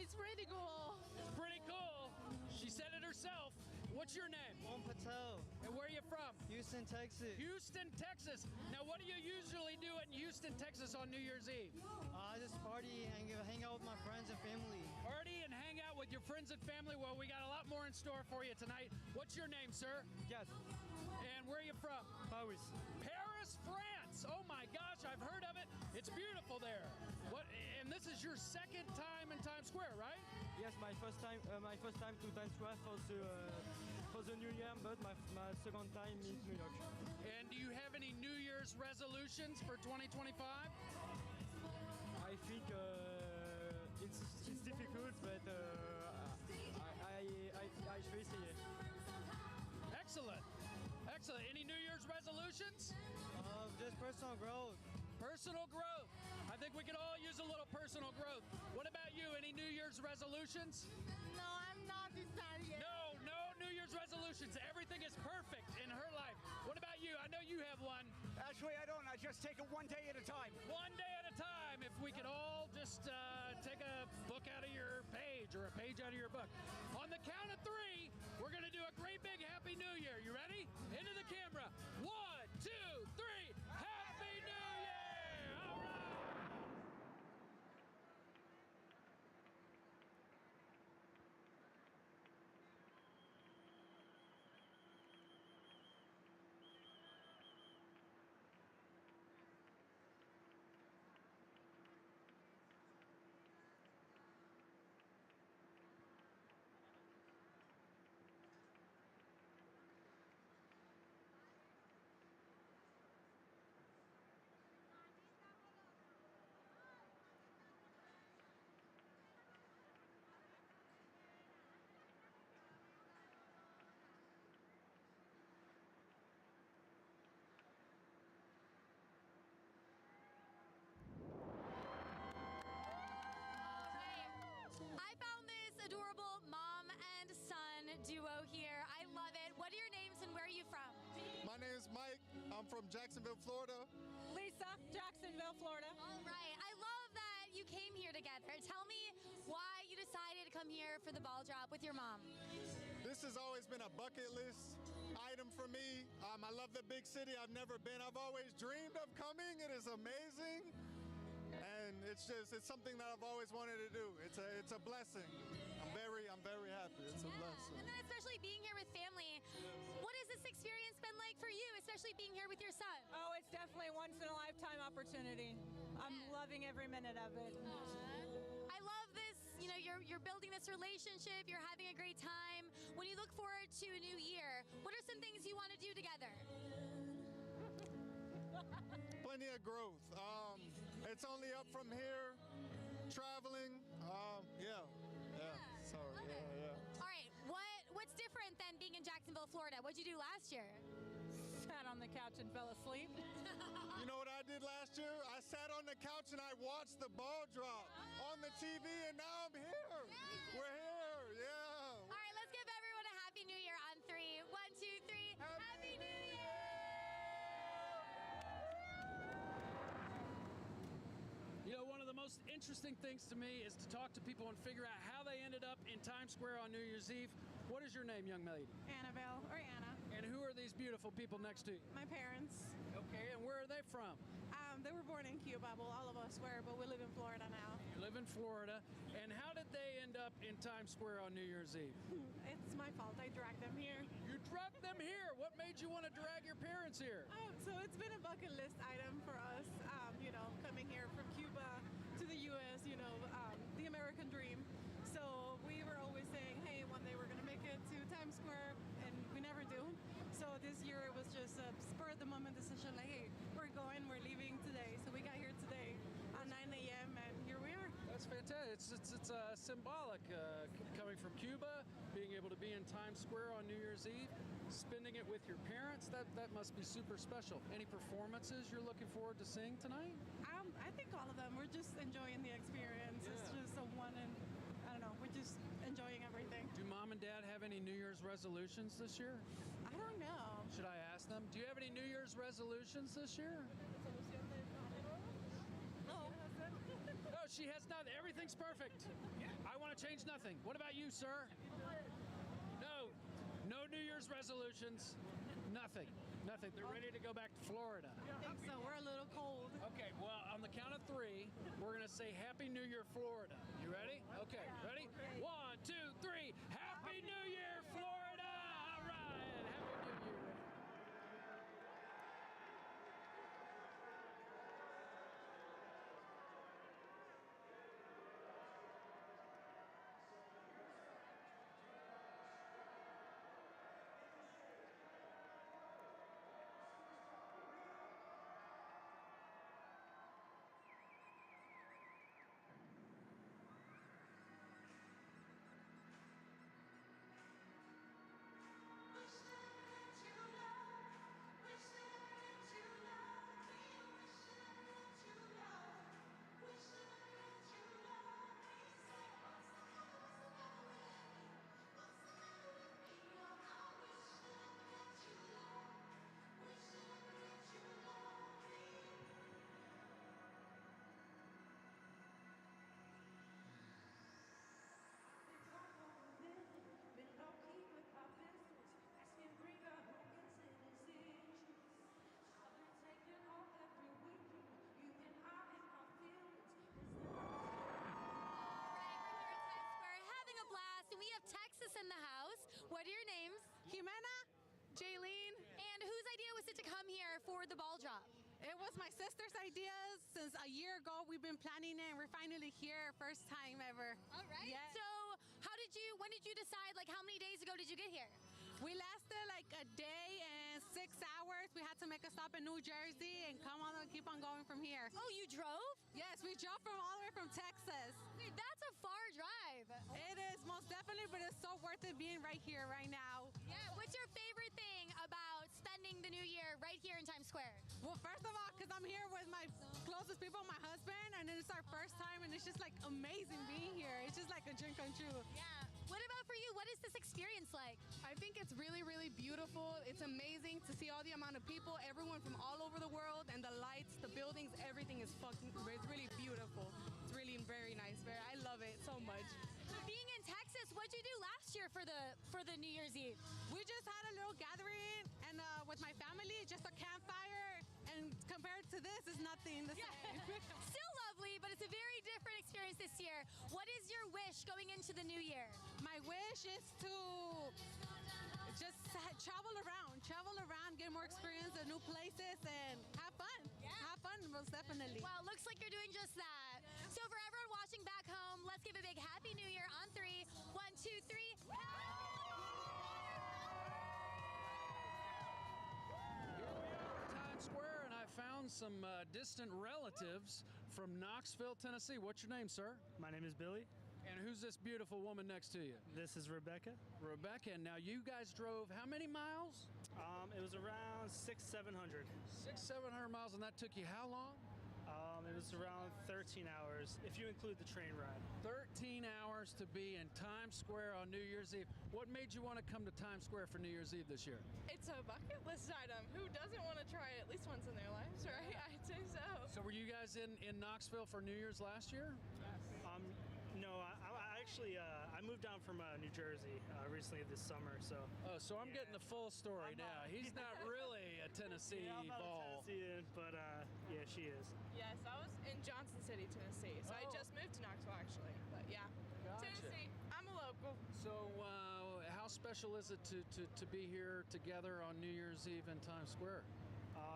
It's pretty cool. It's pretty cool. She said it herself. What's your name? Om Patel. And where are you from? Houston, Texas. Houston, Texas. Now, what do you usually do in Houston, Texas on New Year's Eve? I just party and hang out with my friends and family. Party and hang out with your friends and family. Well, we got a lot more in store for you tonight. What's your name, sir? Yes. And where are you from? Paris. Paris, France. Oh my gosh, I've heard of it. It's beautiful there. What? And this is your second time in Times Square, right? Yes, my first time to Times Square for the New Year, but my second time in New York. And do you have any New Year's resolutions for 2025? I think it's difficult, but I face it. Excellent. Excellent. Any New Year's resolutions? Just personal growth. Personal growth. I think we could all use a little personal growth. What about you? Any New Year's resolutions? No, I'm not decided yet. No New Year's resolutions. Everything is perfect in her life. What about you? I know you have one. Actually, I don't. I just take it one day at a time. One day at a time. If we could all just take a book out of your page or a page out of your book. On the count of 3, we're going to do a great big Happy New Year. You ready? Into the camera. 1, 2, 3. Happy New Year! All right. I found this adorable mom and son duo here. I love it. What are your names and where are you from? My name is Mike. I'm from Jacksonville, Florida. Lisa, Jacksonville, Florida. All right. I love that you came here together. Tell me why you decided to come here for the ball drop with your mom. This has always been a bucket list item for me. I love the big city. I've never been. I've always dreamed of coming. It is amazing. And it's something that I've always wanted to do. It's a blessing. I'm very happy. It's a blessing. And then especially being here with family. What has this experience been like for you, especially being here with your son? Oh, it's definitely a once-in-a-lifetime opportunity. I'm loving every minute of it. I love this. You know, you're building this relationship. You're having a great time. When you look forward to a new year, what are some things you want to do together? Plenty of growth. It's only up from here. Traveling. Yeah. So yeah. All right, what's different than being in Jacksonville, Florida? What'd you do last year? Sat on the couch and fell asleep. You know what I did last year? I sat on the couch and I watched the ball drop on the TV, and now I'm here. We're here. Yeah. All right, let's give everyone a Happy New Year on 3. 1, 2, 3. Happy New Year! You know, one of the most interesting things to me is to talk to people and figure out how they ended up in Times Square on New Year's Eve. What is your name, young lady? Annabelle, or Anna. And who are these beautiful people next to you? My parents. Okay, and where are they from? They were born in Cuba, well, all of us were, but we live in Florida now. You live in Florida. And how did they end up in Times Square on New Year's Eve? It's my fault. I dragged them here. You dragged them here. What made you want to drag your parents here? So it's been a bucket list item for us, coming here from Cuba to the U.S., the American dream. So we were always saying, hey, one day we're going to make it to Times Square, and we never do. So this year it was just a spur-of-the-moment decision, like, hey, we're going, we're leaving today. So we got here today at 9 a.m., and here we are. That's fantastic. It's symbolic, coming from Cuba, being able to be in Times Square on New Year's Eve, spending it with your parents. That must be super special. Any performances you're looking forward to seeing tonight? I think all of them. We're just enjoying the experience. Yeah. It's just a one, and I don't know, we're just enjoying everything. Do mom and dad have any New Year's resolutions this year? I don't know. Should I ask them? Do you have any New Year's resolutions this year? No, she has not. Everything's perfect. I want to change nothing. What about you, sir? No New Year's resolutions. Nothing. They're ready to go back to Florida. I think so. We're a little cold. Okay, well, on the count of 3, we're going to say Happy New Year, Florida. You ready? Okay, ready? 1, 2, 3. Happy New Year, Florida! All right, Happy New Year. In the house. What are your names? Jimena, Jaylene. And whose idea was it to come here for the ball drop? It was my sister's idea. Since a year ago, we've been planning it, and we're finally here, first time ever. All right. Yeah. So when did you decide, how many days ago did you get here? We lasted like a day and 6 hours. We had to make a stop in New Jersey and keep on going from here. Oh, you drove? Yes, we drove from all the way from Texas. Wait, that's a far drive. It is, most definitely, but it's so worth it being right here, right now. Yeah, what's your favorite thing about spending the new year right here in Times Square? Well, first of all, because I'm here with my closest people, my husband, and it's our first time, and it's just amazing being here. It's just like a dream come true. Yeah. What about for you? What is this experience like? I think it's really, really beautiful. It's amazing to see all the amount of people, everyone from all over the world, and the lights, the buildings, everything is it's really beautiful. It's really very nice. I love it so much. Being in Texas, what'd you do last year for the New Year's Eve? We just had a little gathering and with my family, just a campfire, and compared to this, it's nothing the same. Still lovely, but it's a very different experience this year. What is your wish going into the new year? My wish is to just travel around, get more experience at new places, and have fun. Yeah. Have fun, most definitely. Well, looks like you're doing just that. So for everyone watching back home, let's give a big Happy New Year on 3. 1, 2, 3. Here we are at Times Square, and I found some distant relatives from Knoxville, Tennessee. What's your name, sir? My name is Billy. And who's this beautiful woman next to you? This is Rebecca. Rebecca. And now you guys drove how many miles? It was around 600-700. 600-700 miles, and that took you how long? It was around 13 hours, if you include the train ride. 13 hours to be in Times Square on New Year's Eve. What made you want to come to Times Square for New Year's Eve this year? It's a bucket list item. Who doesn't want to try it at least once in their lives, right? I'd say so. So were you guys in Knoxville for New Year's last year? No, I actually I moved down from New Jersey recently this summer, so. Oh, so I'm getting the full story now. He's not really a Tennessee I'm not ball. a Tennessean, but yeah, she is. Yes, I was in Johnson City, Tennessee. So I just moved to Knoxville, actually. But yeah, Gotcha. Tennessee. I'm a local. So how special is it to be here together on New Year's Eve in Times Square?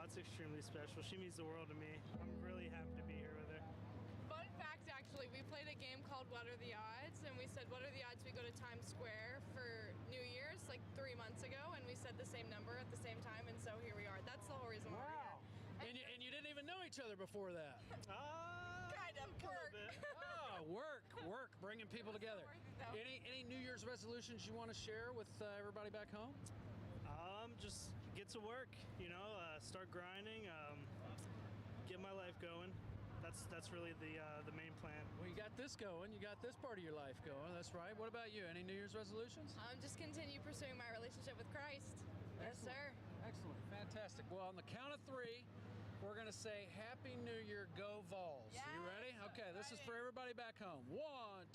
It's extremely special. She means the world to me. I'm really happy to be here with her. Fun fact, actually, we played a game called What Are the Odds? And we said, what are the odds we go to Times Square for New Year's, like 3 months ago? And we said the same number at the same time, and so here we are. That's the whole reason why we're here. And you didn't even know each other before that? Kind of work. Work, bringing people together. Any New Year's resolutions you want to share with everybody back home? Just get to work, start grinding, get my life going. That's really the main plan. Well, you got this going. You got this part of your life going. That's right. What about you? Any New Year's resolutions? Just continue pursuing my relationship with Christ. Yes, sir. Excellent. Fantastic. Well, on the count of 3, we're going to say Happy New Year, go Vols. Yes. You ready? Okay, this is for everybody back home. 1,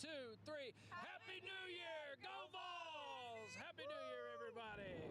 2, 3. Happy New Year, go Vols! Happy New Year, everybody.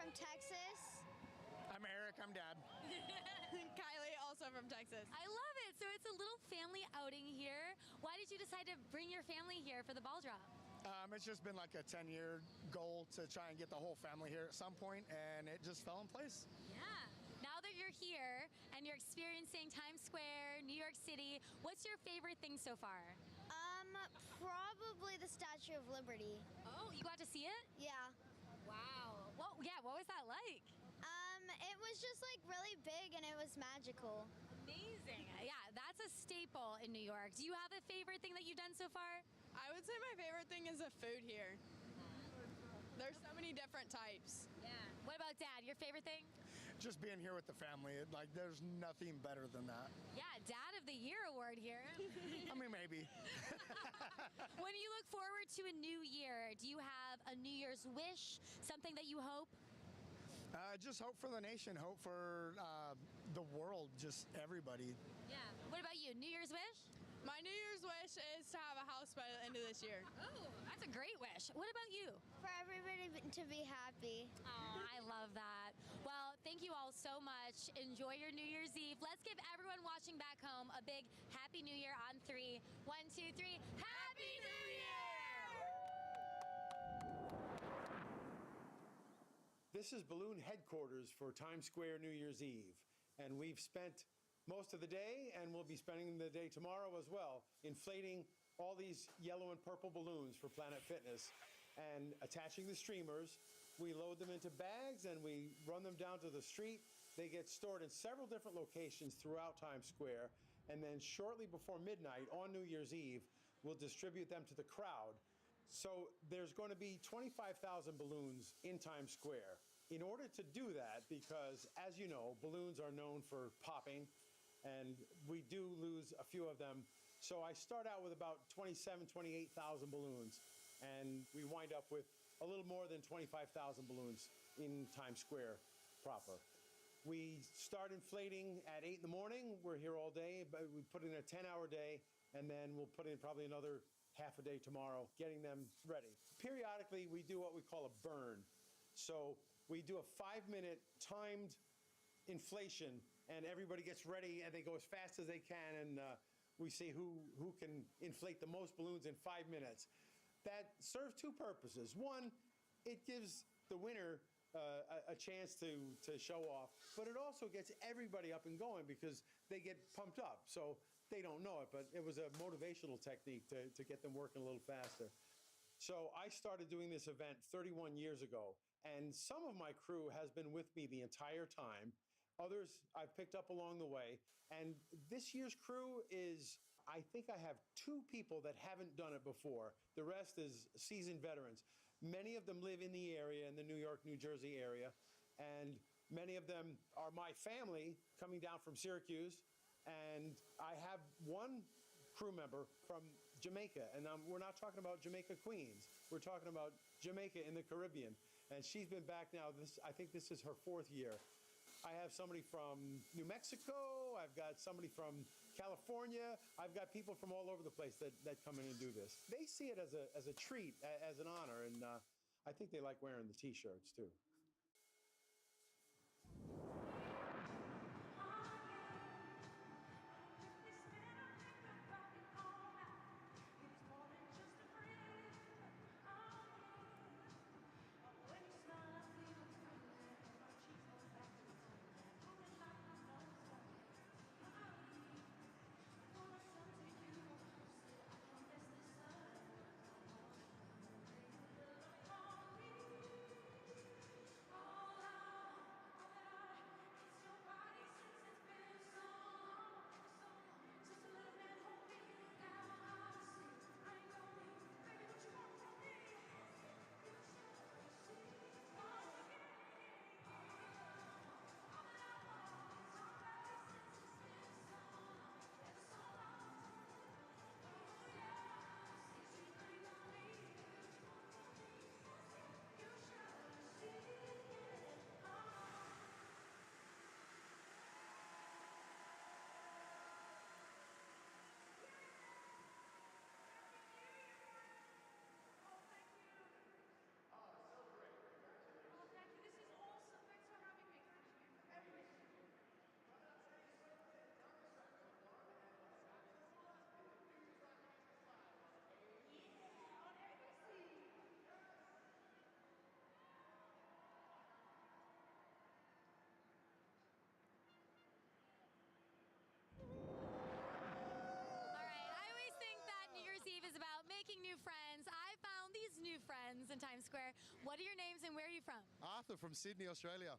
from Texas. I'm Eric, I'm Dad. Kylie, also from Texas. I love it. So it's a little family outing here. Why did you decide to bring your family here for the ball drop? It's just been like a 10-year goal to try and get the whole family here at some point, and it just fell in place. Yeah. Now that you're here and you're experiencing Times Square, New York City, what's your favorite thing so far? Probably the Statue of Liberty. Oh, you got to see it? Yeah. Wow. Well, yeah, what was that like? It was just like really big and it was magical. Amazing. Yeah, that's a staple in New York. Do you have a favorite thing that you've done so far? I would say my favorite thing is the food here. There's so many different types. Yeah. What about Dad? Your favorite thing? Just being here with the family, there's nothing better than that. Yeah, Dad of the Year award here. I mean, maybe. When you look forward to a new year, do you have a New Year's wish? Something that you hope? Just hope for the nation, hope for the world, just everybody. Yeah. What about you? New Year's wish? My New Year's wish is to have a house by the end of this year. Oh, that's a great wish. What about you? For everybody to be happy. Oh, I love that. Well, thank you all so much. Enjoy your New Year's Eve. Let's give everyone watching back home a big Happy New Year on 3. 1, 2, 3. Happy New Year! This is balloon headquarters for Times Square New Year's Eve, and we've spent most of the day, and we'll be spending the day tomorrow as well, inflating all these yellow and purple balloons for Planet Fitness and attaching the streamers. We load them into bags and we run them down to the street. They get stored in several different locations throughout Times Square, and then shortly before midnight on New Year's Eve, we'll distribute them to the crowd. So there's going to be 25,000 balloons in Times Square. In order to do that, because as you know, balloons are known for popping, and we do lose a few of them. So I start out with about 27,000, 28,000 balloons, and we wind up with a little more than 25,000 balloons in Times Square proper. We start inflating at 8 in the morning. We're here all day, but we put in a 10-hour day, and then we'll put in probably another half a day tomorrow, getting them ready. Periodically, we do what we call a burn. So we do a 5-minute timed inflation, and everybody gets ready and they go as fast as they can, and we see who can inflate the most balloons in 5 minutes. That serves two purposes. One, it gives the winner a chance to show off, but it also gets everybody up and going because they get pumped up. So they don't know it, but it was a motivational technique to get them working a little faster. So I started doing this event 31 years ago, and some of my crew has been with me the entire time. Others I've picked up along the way. And this year's crew is, I think I have 2 people that haven't done it before. The rest is seasoned veterans. Many of them live in the area, in the New York, New Jersey area. And many of them are my family coming down from Syracuse. And I have one crew member from Jamaica. And we're not talking about Jamaica, Queens. We're talking about Jamaica in the Caribbean. And she's been back now, I think this is her 4th year. I have somebody from New Mexico. I've got somebody from California. I've got people from all over the place that come in and do this. They see it as a treat, as an honor, and I think they like wearing the T-shirts too. new friends. I found these new friends in Times Square. What are your names and where are you from? Arthur from Sydney, Australia.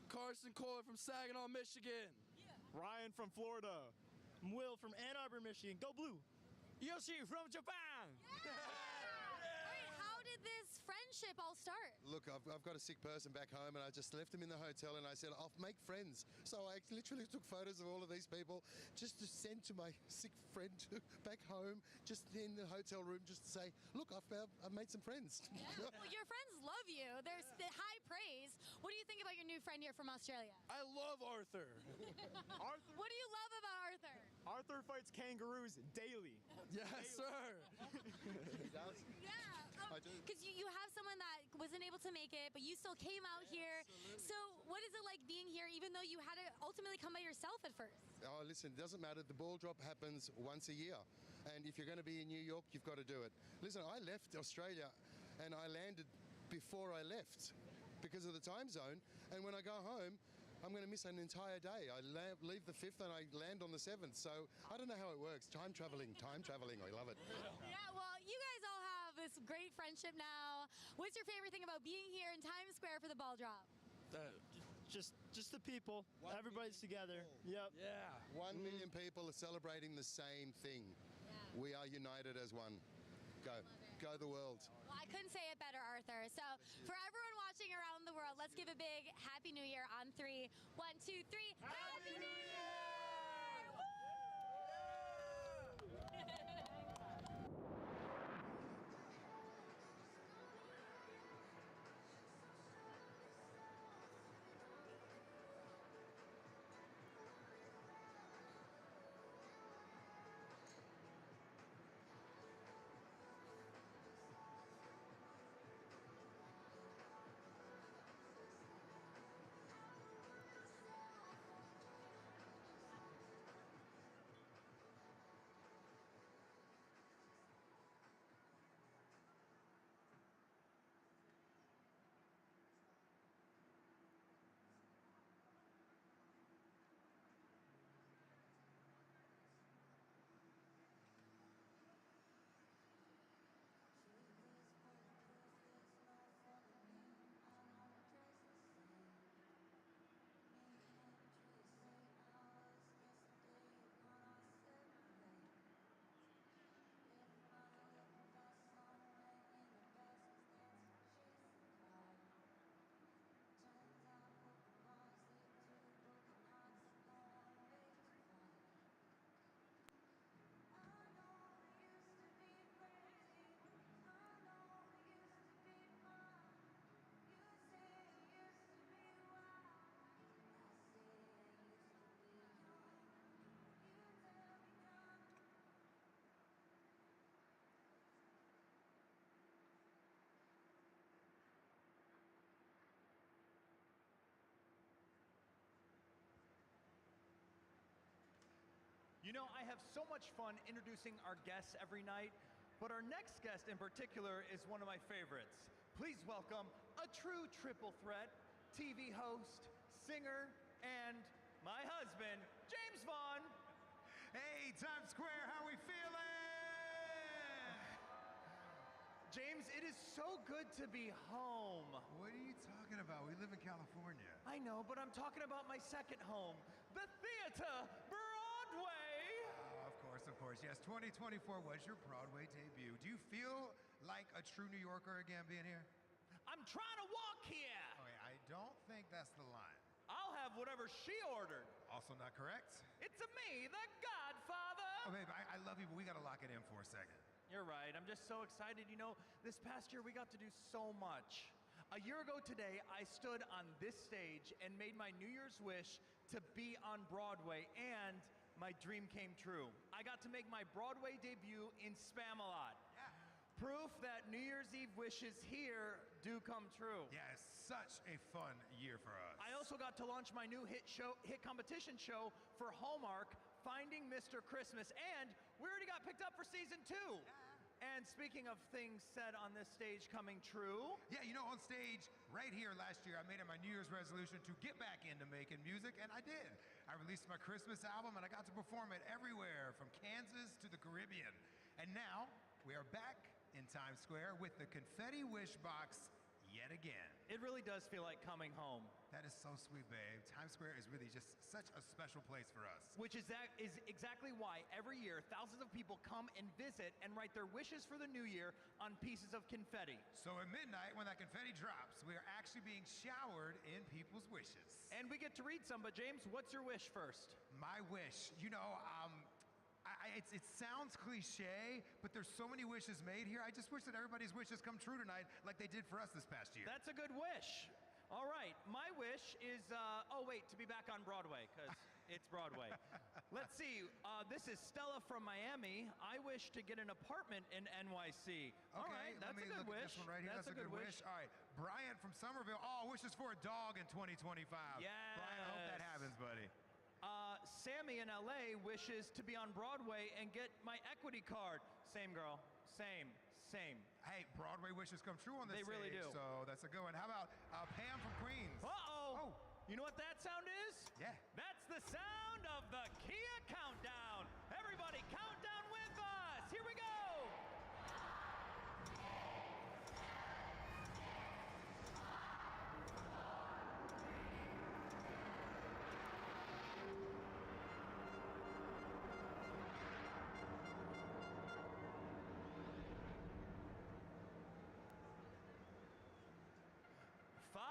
Carson Coyle from Saginaw, Michigan. Ryan from Florida. I'm Will from Ann Arbor, Michigan. Go Blue. Yoshi from Japan. All right, how did this friendship all start? Look, I've got a sick person back home and I just left him in the hotel and I said, I'll make friends. So I literally took photos of all of these people just to send to my sick friend back home, just in the hotel room, just to say, look, I've made some friends. Yeah, well, your friends love you. There's the high praise. What do you think about your new friend here from Australia? I love Arthur. What do you love about Arthur? Arthur fights kangaroos daily. Yes, sir. He does. Yeah, I do. because you have someone that wasn't able to make it, but you still came out here. So what is it like being here, even though you had to ultimately come by yourself at first? Oh, listen, it doesn't matter. The ball drop happens once a year. And if you're going to be in New York, you've got to do it. Listen, I left Australia and I landed before I left because of the time zone. And when I go home, I'm going to miss an entire day. I leave the 5th and I land on the 7th. So I don't know how it works. Time traveling. I love it. Yeah, well, you guys all have this great friendship now. What's your favorite thing about being here in Times Square for the ball drop? Just the people. Everybody's together. Yep. Yeah. 1 million people are celebrating the same thing. Yeah. We are united as one. Go the world. Well, I couldn't say it better, Arthur. So for everyone watching around the world, let's give a big Happy New Year on 3. 1, 2, 3. Happy New Year! You know, I have so much fun introducing our guests every night, but our next guest in particular is one of my favorites. Please welcome a true triple threat, TV host, singer, and my husband, James Vaughn. Hey, Times Square, how we feeling? James, it is so good to be home. What are you talking about? We live in California. I know, but I'm talking about my second home, the theater, Broadway. Of course, yes. 2024 was your Broadway debut. Do you feel like a true New Yorker again being here? I'm trying to walk here. Okay, I don't think that's the line. I'll have whatever she ordered. Also not correct? It's me, the Godfather. Oh, babe, I love you, but we gotta lock it in for a second. You're right. I'm just so excited. You know, this past year we got to do so much. A year ago today, I stood on this stage and made my New Year's wish to be on Broadway, and my dream came true. I got to make my Broadway debut in Spamalot. Yeah. Proof that New Year's Eve wishes here do come true. Yeah, it's such a fun year for us. I also got to launch my new hit competition show for Hallmark, Finding Mr. Christmas, and we already got picked up for season 2. Yeah. And speaking of things said on this stage coming true. Yeah, you know, on stage right here last year, I made it my New Year's resolution to get back into making music, and I did. I released my Christmas album, and I got to perform it everywhere, from Kansas to the Caribbean. And now, we are back in Times Square with the confetti wish box yet again. It really does feel like coming home. That is so sweet, babe. Times Square is really just such a special place for us. Which is exactly why every year thousands of people come and visit and write their wishes for the new year on pieces of confetti. So at midnight, when that confetti drops, we are actually being showered in people's wishes. And we get to read some, but James, what's your wish first? My wish, it sounds cliche, but there's so many wishes made here. I just wish that everybody's wishes come true tonight like they did for us this past year. That's a good wish. All right, my wish is, to be back on Broadway, because it's Broadway. Let's see, this is Stella from Miami. I wish to get an apartment in NYC. All right, that's a good wish. This one right here. That's a good wish. All right, Brian from Somerville. Oh, wishes for a dog in 2025. Yes. Brian, I hope that happens, buddy. Sammy in LA wishes to be on Broadway and get my equity card. Same girl, same. Hey, Broadway wishes come true on this They really stage, do. so that's a good one. How about Pam from Queens? Uh-oh. You know what that sound is? Yeah. That's the sound of the Kia Countdown. Everybody count down with us. Here we go. 5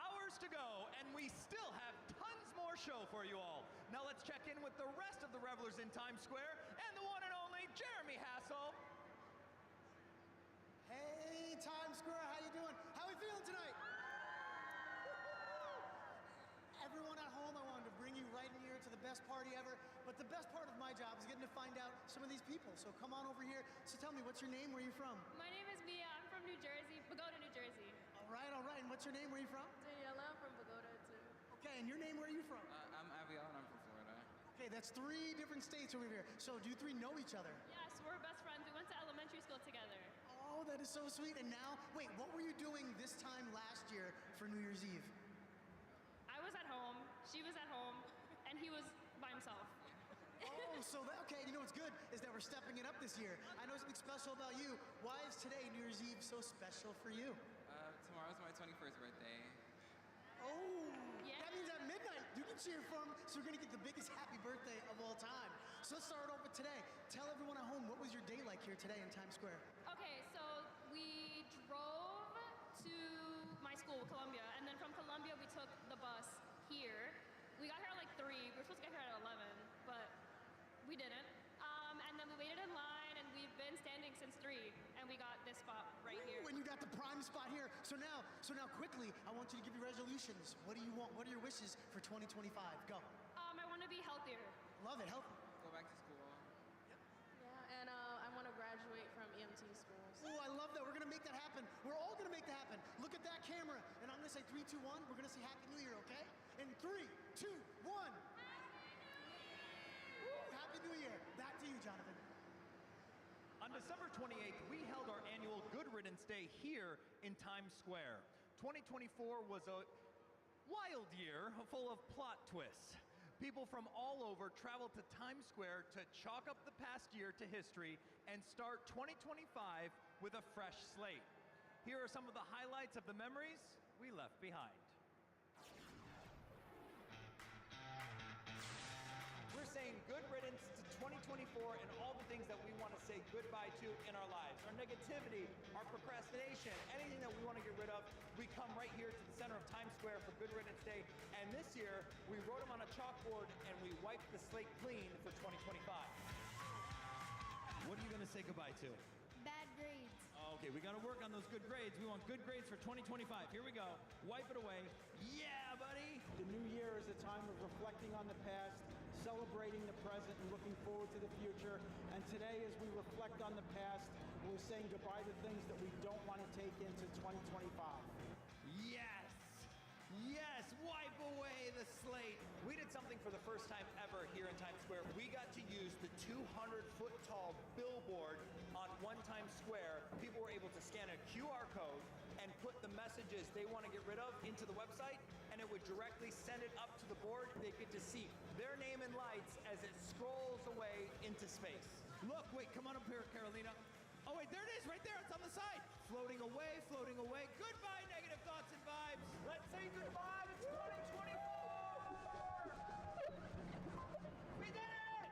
hours to go, and we still have tons more show for you all. Now let's check in with the rest of the revelers in Times Square and the one and only Jeremy Hassel. Hey, Times Square, how you doing? How we feeling tonight? Everyone at home, I wanted to bring you right in here to the best party ever, but the best part of my job is getting to find out some of these people. So come on over here. So tell me, what's your name? Where are you from? My name is Mia. I'm from New Jersey, Pagoda, New Jersey. All right. And what's your name? Where are you from? Daniela from Pagoda, too. Okay, and your name, where are you from? I'm Abiel, and I'm from Florida. Okay, that's 3 different states over here. So do you 3 know each other? Yes, we're best friends. We went to elementary school together. Oh, that is so sweet. And now, wait, what were you doing this time last year for New Year's Eve? I was at home, she was at home, and he was by himself. Oh, so okay, you know what's good is that we're stepping it up this year. I know something special about you. Why is today, New Year's Eve, so special for you? Tomorrow's my 21st birthday. Oh, yeah. That means at midnight you can cheer for him, so we're gonna get the biggest happy birthday of all time. So let's start off with today. Tell everyone at home, what was your day like here today in Times Square? Okay, so we drove to my school, Columbia, and then from Columbia we took the bus here. We got here at like 3. We were supposed to get here at 11, but we didn't. And then we waited in line, and we've been standing since 3, and we got this spot right here. When you got the prime spot here. So now quickly, I want you to give your resolutions. What do you want? What are your wishes for 2025? Go. I want to be healthier. Love it, healthy. Go back to school. Yeah, and I want to graduate from EMT schools. Oh, I love that. We're going to make that happen. We're all going to make that happen. Look at that camera. And I'm going to say 3, 2, 1. We're going to say Happy New Year, okay? In 3, 2, 1. Happy New Year. Back to you, Jonathan. On December 28th, we held our annual Good Riddance Day here in Times Square. 2024 was a wild year full of plot twists. People from all over traveled to Times Square to chalk up the past year to history and start 2025 with a fresh slate. Here are some of the highlights of the memories we left behind. We're saying good riddance to 2024 and all the things that we want to say goodbye to in our lives. Our negativity, our procrastination, anything that we want to get rid of, we come right here to the center of Times Square for Good Riddance Day. And this year, we wrote them on a chalkboard and we wiped the slate clean for 2025. What are you going to say goodbye to? Bad grades. Okay, we got to work on those good grades. We want good grades for 2025. Here we go. Wipe it away. Yeah, buddy. The new year is a time of reflecting on the past, celebrating the present, and looking forward to the future. And today, as we reflect on the past, we're saying goodbye to things that we don't want to take into 2025. Yes! Yes! Wipe away the slate! We did something for the first time ever here in Times Square. We got to use the 200-foot tall billboard on Times Square. People were able to scan a QR code and put the messages they want to get rid of into the website, and it would directly send it up to the board. They get to see their name in lights as it scrolls away into space. Look, wait, come on up here, Carolina. Oh, wait, right, there it is, right there. It's on the side. Floating away, floating away. Goodbye, negative thoughts and vibes. Let's say goodbye to 2024. We did it!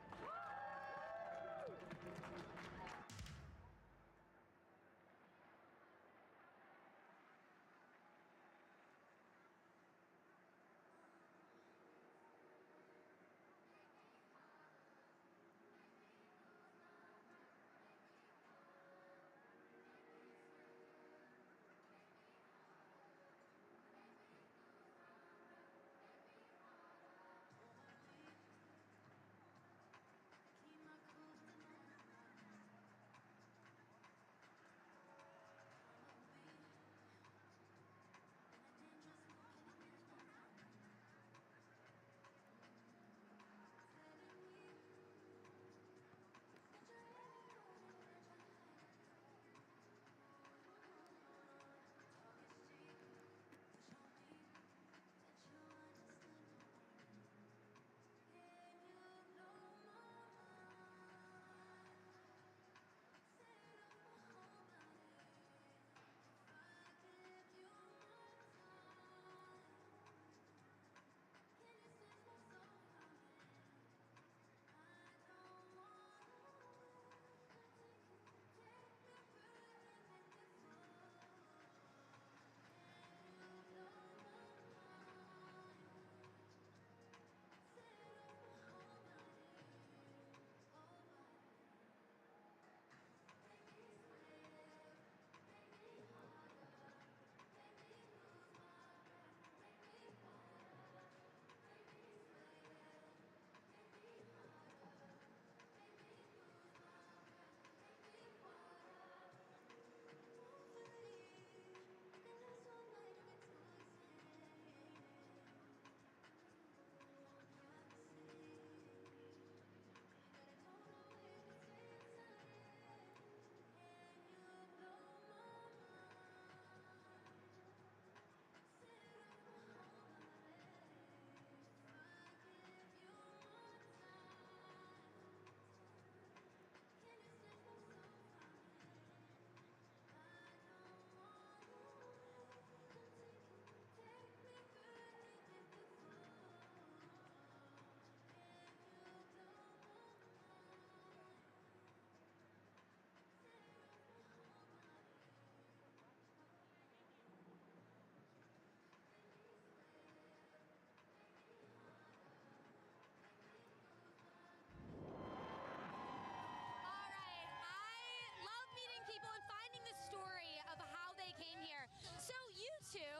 All right. I love meeting people and finding the story of how they came here. So you two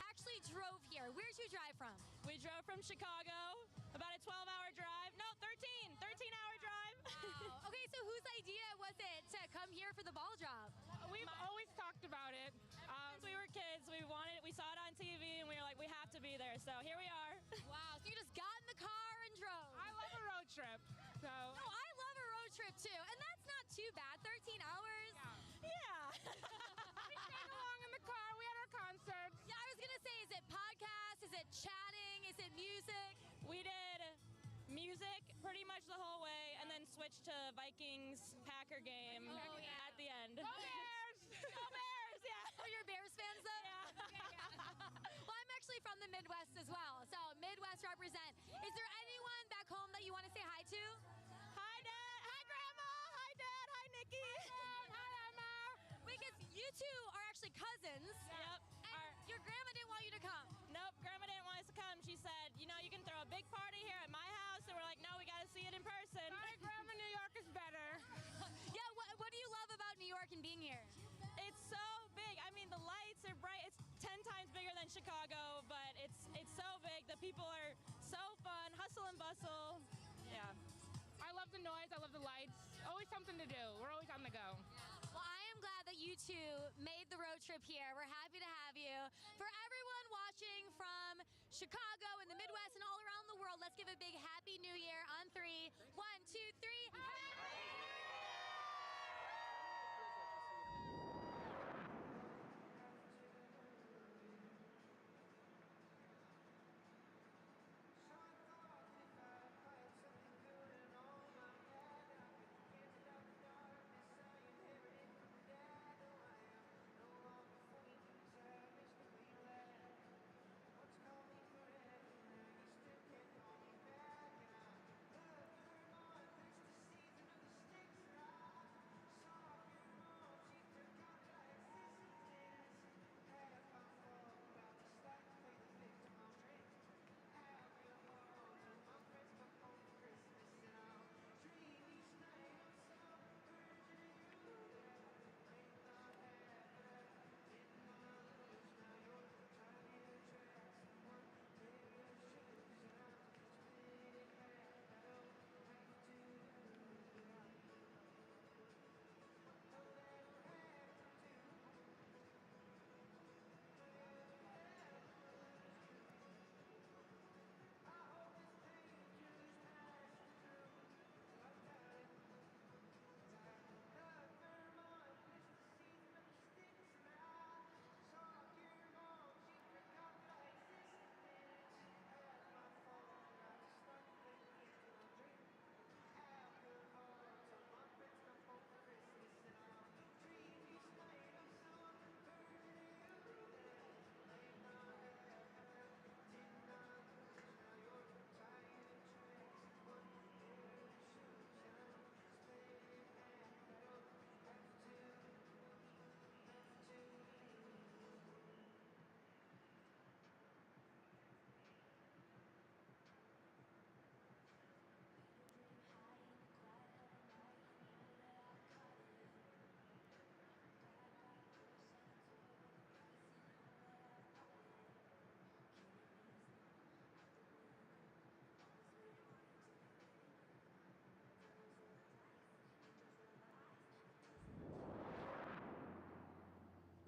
actually drove here. Where'd you drive from? We drove from Chicago, about a 12-hour drive. No, 13-hour drive. Wow. Okay, so whose idea was it to come here for the ball drop? We've always talked about it. Since we were kids, we saw it on TV, and we were like, we have to be there. So here we are. Wow, so you just got in the car and drove. I love a road trip. So No, I love a road trip too, and that's not too bad. 13 hours. yeah. We sang along in the car. We had our concert. Yeah, I was gonna say, is it podcast? Is it chatting? Is it music? We did music pretty much the whole way, and then switched to Vikings-Packer game at the end. Go Bears! Go Bears! Yeah. Are you Bears fans though? Yeah. Okay, yeah. Well, I'm actually from the Midwest as well, so Midwest represent. Is there anyone back home that you want to say hi to? Hi, Dad. Hi, Grandma. Hi, Dad. Hi, Nikki. Hi, Emma. Because you two are actually cousins. Yep. And your grandma didn't want you to come. Nope, Grandma didn't want us to come. She said, you know, you can throw a big party here at my house. And we're like, no, we got to see it in person. Sorry, Grandma, New York is better. Yeah, what do you love about New York and being here? It's so big. I mean, the lights are bright. It's 10 times bigger than Chicago, but it's so big. The people are so fun, hustle and bustle. Yeah. I love the noise. I love the lights. Always something to do. We're always on the go. Well, I am glad that you two made the road trip here. We're happy to have you. For everyone watching from Chicago and the Midwest and all around the world, let's give a big Happy New Year on 3. 1, 2, 3.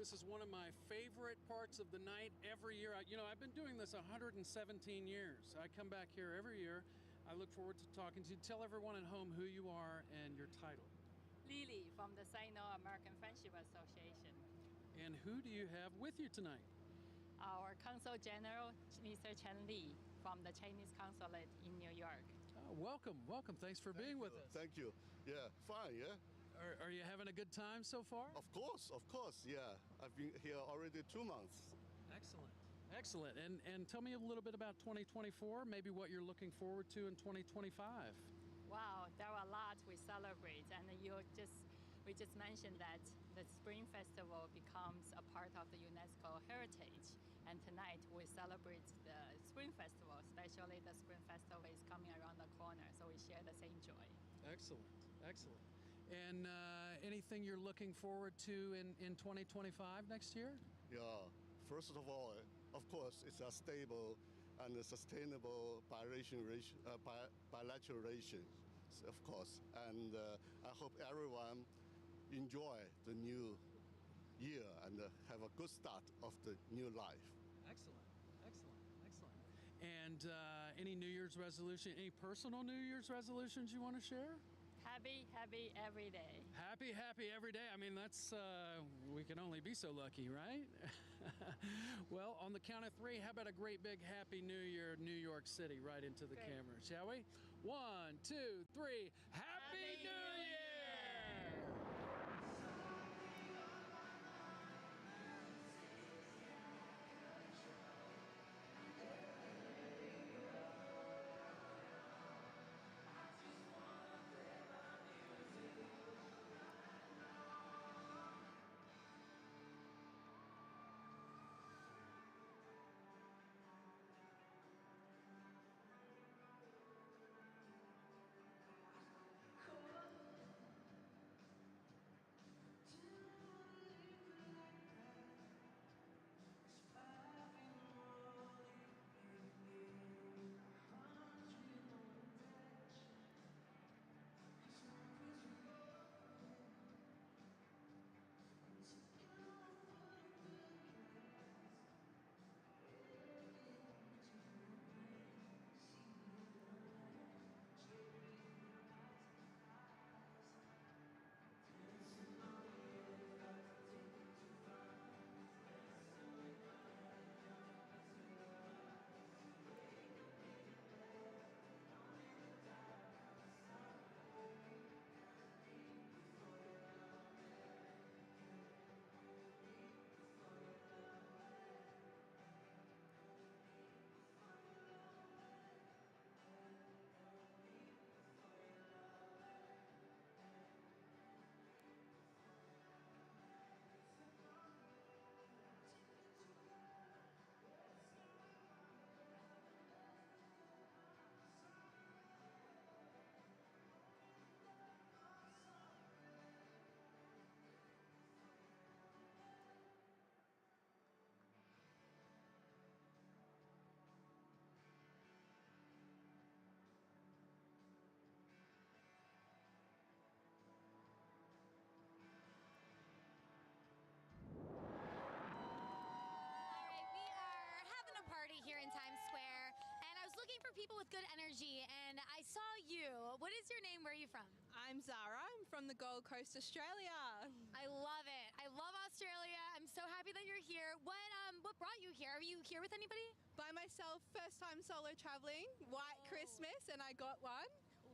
This is one of my favorite parts of the night every year. I've been doing this 117 years. I come back here every year. I look forward to talking to you. Tell everyone at home who you are and your title. Lily from the Sino-American Friendship Association. And who do you have with you tonight? Our Consul General, Mr. Chen Li from the Chinese Consulate in New York. Welcome. Thanks for being with us. Thank you. Yeah, fine, yeah. Are you having a good time so far? Of course, yeah. I've been here already 2 months. Excellent. And tell me a little bit about 2024, maybe what you're looking forward to in 2025. Wow, there are a lot we celebrate, and we just mentioned that the Spring Festival becomes a part of the UNESCO heritage, and tonight we celebrate the Spring Festival, especially the Spring Festival is coming around the corner, so we share the same joy. Excellent. And anything you're looking forward to in 2025 next year? Yeah, first of all, of course, it's a stable and a sustainable bilateral relations, of course. And I hope everyone enjoy the new year and have a good start of the new life. Excellent. And any New Year's resolution, any personal New Year's resolutions you want to share? Happy every day. Happy every day. I mean, that's, we can only be so lucky, right? Well, on the count of 3, how about a great big Happy New Year, New York City, right into the camera, shall we? 1, 2, 3. Happy New Year! People with good energy, and I saw you. What is your name? Where are you from? I'm Zara. I'm from the Gold Coast, Australia. I love it. I love Australia. I'm so happy that you're here. What brought you here? Are you here with anybody? By myself, first time solo traveling. White Christmas, and I got one.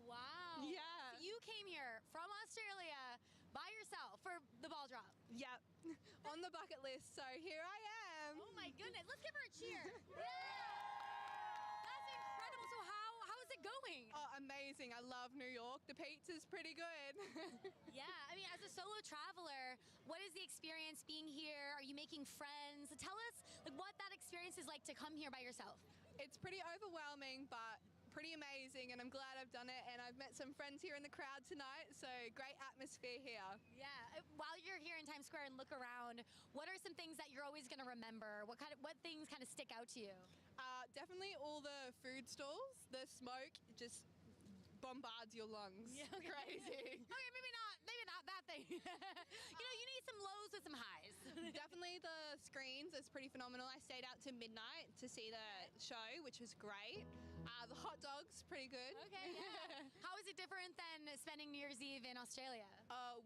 Wow. Yeah. So you came here from Australia by yourself for the ball drop. Yep. On the bucket list. So here I am. Oh my goodness. Let's give her a cheer. Yeah. Going? Oh, amazing. I love New York. The pizza's pretty good. Yeah, I mean, as a solo traveler, what is the experience being here? Are you making friends? Tell us what that experience is like to come here by yourself. It's pretty overwhelming, but pretty amazing, and I'm glad I've done it, and I've met some friends here in the crowd tonight, so great atmosphere here. Yeah, while you're here in Times Square and look around, what are some things that you're always going to remember? What things kind of stick out to you? Definitely all the food stalls, the smoke, just bombards your lungs. Yeah, okay. Crazy. Okay, maybe not that thing. You need some lows with some highs. Definitely the screens is pretty phenomenal. I stayed out to midnight to see the show, which was great. The hot dogs, pretty good. Okay, yeah. How is it different than spending New Year's Eve in Australia?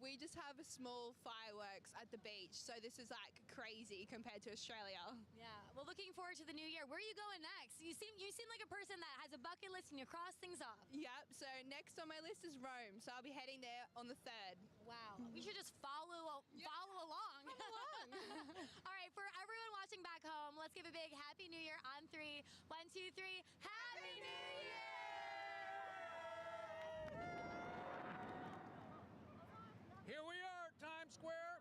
We just have a small fireworks at the beach, so this is like crazy compared to Australia. Yeah. Well, looking forward to the new year. Where are you going next? You seem like a person that has a bucket list and you cross things off. Yep. So next on my list is Rome. So I'll be heading there on the 3rd. Wow. We should just follow along. Come along. All right. For everyone watching back home, let's give a big Happy New Year on 3. 1, 2, 3. Happy New Year! Here we are, Times Square.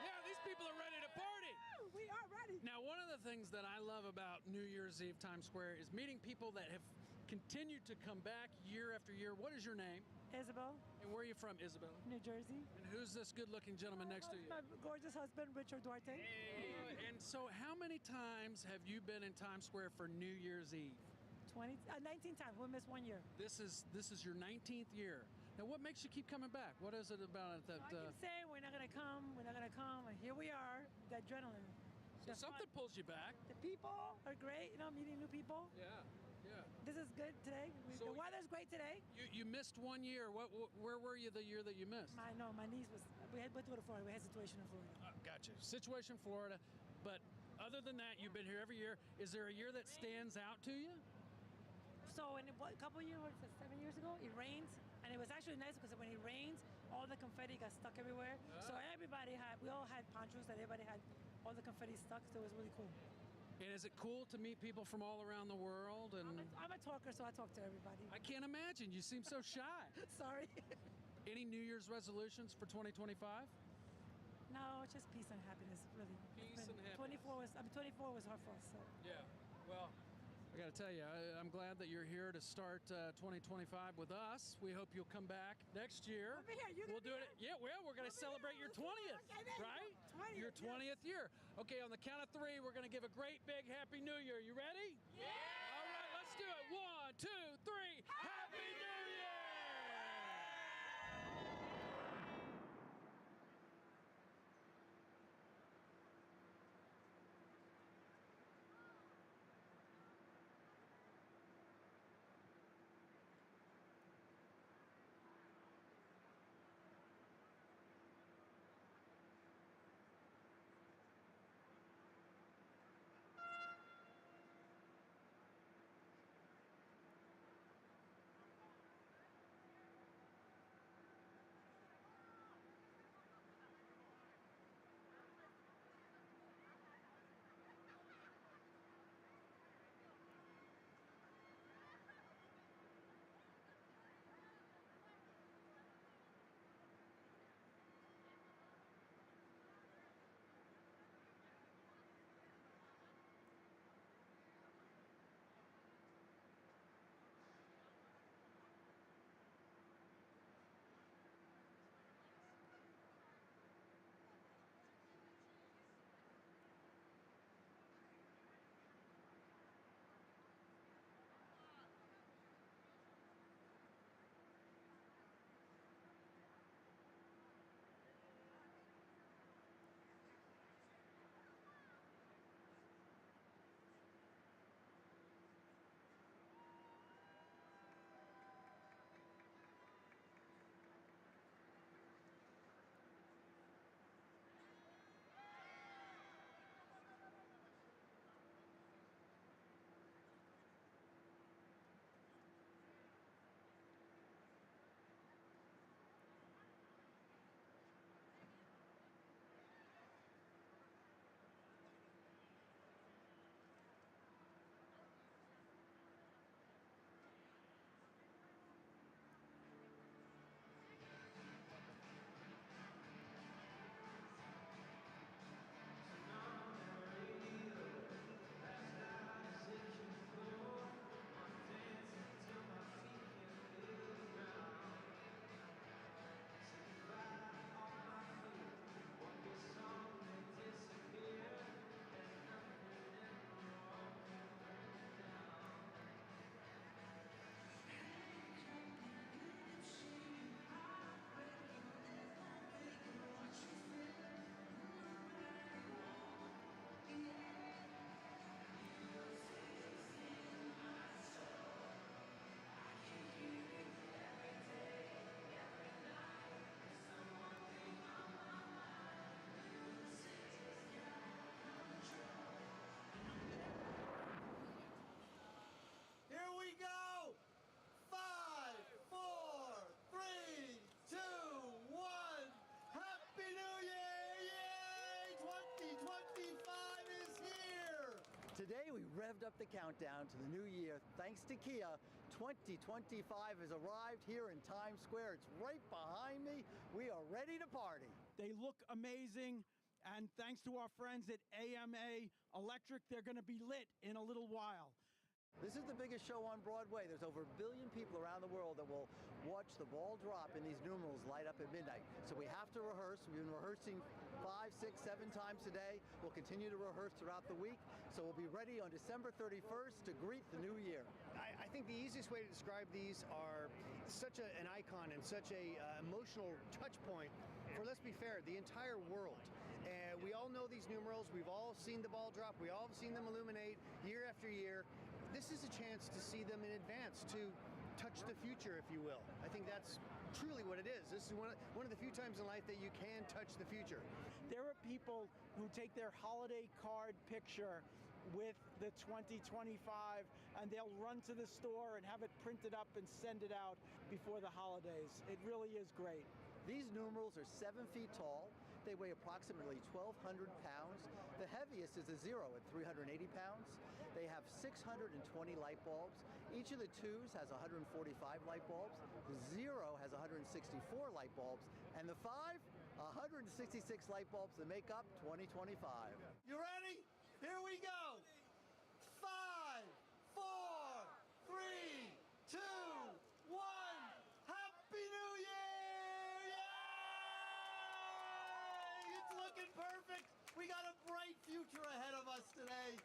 Yeah, these people are ready to party. We are ready. Now, one of the things that I love about New Year's Eve Times Square is meeting people that have continued to come back year after year. What is your name? Isabel. And where are you from, Isabel? New Jersey. And who's this good-looking gentleman next to you? My gorgeous husband, Richard Duarte. And so how many times have you been in Times Square for New Year's Eve? 19 times. We missed 1 year. This is your 19th year. Now, what makes you keep coming back? What is it about it that... I keep saying we're not going to come, and here we are, the adrenaline. So something pulls you back. The people are great, meeting new people. Yeah. This is good today. The weather's great today. You missed 1 year. Where were you the year that you missed? I know, my niece was, we had to go to Florida. We had a situation in Florida. Gotcha. Situation in Florida. But other than that, you've been here every year. Is there a year that stands out to you? So a couple of years, 7 years ago, it rained. And it was actually nice because when it rains, all the confetti got stuck everywhere. So we all had ponchos that everybody had all the confetti stuck. So it was really cool. And is it cool to meet people from all around the world? And I'm a talker, so I talk to everybody. I can't imagine. You seem so shy. Sorry. Any New Year's resolutions for 2025? No, it's just peace and happiness, really. Peace and happiness. 24 was hard for us. So. Yeah. Well, I got to tell you, I'm glad that you're here to start 2025 with us. We hope you'll come back next year. We'll do it. Yeah, well, we're going to celebrate your 20th, right? Your 20th year. Okay, on the count of 3, we're going to give a great big Happy New Year. You ready? Yeah! All right, let's do it. 1, 2, 3. Happy New Year! Today we revved up the countdown to the new year. Thanks to Kia, 2025 has arrived here in Times Square. It's right behind me. We are ready to party. They look amazing, and thanks to our friends at AMA Electric, they're going to be lit in a little while. This is the biggest show on Broadway. There's over 1 billion people around the world that will watch the ball drop and these numerals light up at midnight. So we have to rehearse. We've been rehearsing 5, 6, 7 times a day. We'll continue to rehearse throughout the week. So we'll be ready on December 31st to greet the new year. I think the easiest way to describe these are such an icon and such a emotional touch point for, let's be fair, the entire world. And we all know these numerals. We've all seen the ball drop. We all have seen them illuminate year after year. This is a chance to see them in advance, to touch the future, if you will. I think that's truly what it is. This is one of the few times in life that you can touch the future. There are people who take their holiday card picture with the 2025 and they'll run to the store and have it printed up and send it out before the holidays. It really is great. These numerals are 7 feet tall. They weigh approximately 1,200 pounds. The heaviest is a 0 at 380 pounds. They have 620 light bulbs. Each of the 2s has 145 light bulbs. The 0 has 164 light bulbs. And the 5, 166 light bulbs that make up 2025. You ready? Here we go. 5, 4, 3, 2, 1. Happy New Year! Yay! It's looking perfect. We got a bright future ahead of us today.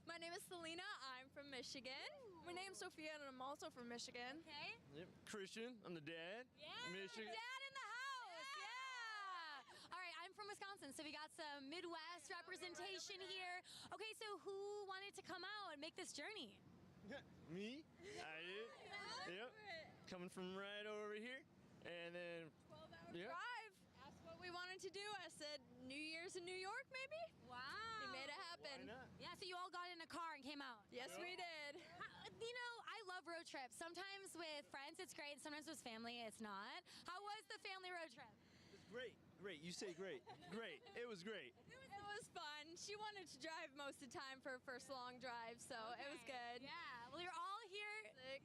My name is Selena. I'm from Michigan. My name's Sophia, and I'm also from Michigan. Okay. Yep. Christian, I'm the dad. Yeah. Michigan. Dad in the house. Yeah. All right, I'm from Wisconsin, so we got some Midwest representation here. Okay, so who wanted to come out and make this journey? Me? I did. Yep. Coming from right over here. And then 12-hour drive. That's what we wanted to do. I said New Year's in New York, maybe? Wow. We made it happen. Why not? Yeah, so you all got in a car and came out. Yes, we did. You know, I love road trips. Sometimes with friends it's great, sometimes with family it's not. How was the family road trip? It's great. Great. You say great. Great. It was great. It was fun. She wanted to drive most of the time for her first long drive, so it was good. Yeah. Well, you're all here.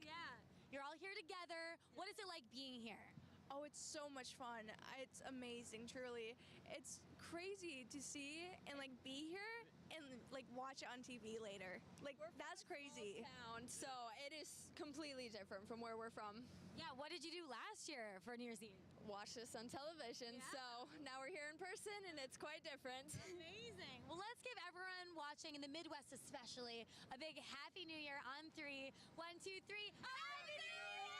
Yeah. You're all here together. What is it like being here? Oh, it's so much fun. It's amazing, truly. It's crazy to see and like be here and like watch it on TV later. Like that's crazy. Town, so it is completely different from where we're from. Yeah, what did you do last year for New Year's Eve? Watch this on television. Yeah. So now we're here in person and it's quite different. Amazing. Well, let's give everyone watching in the Midwest especially a big Happy New Year on 3. 1, 2, 3. Happy New Year!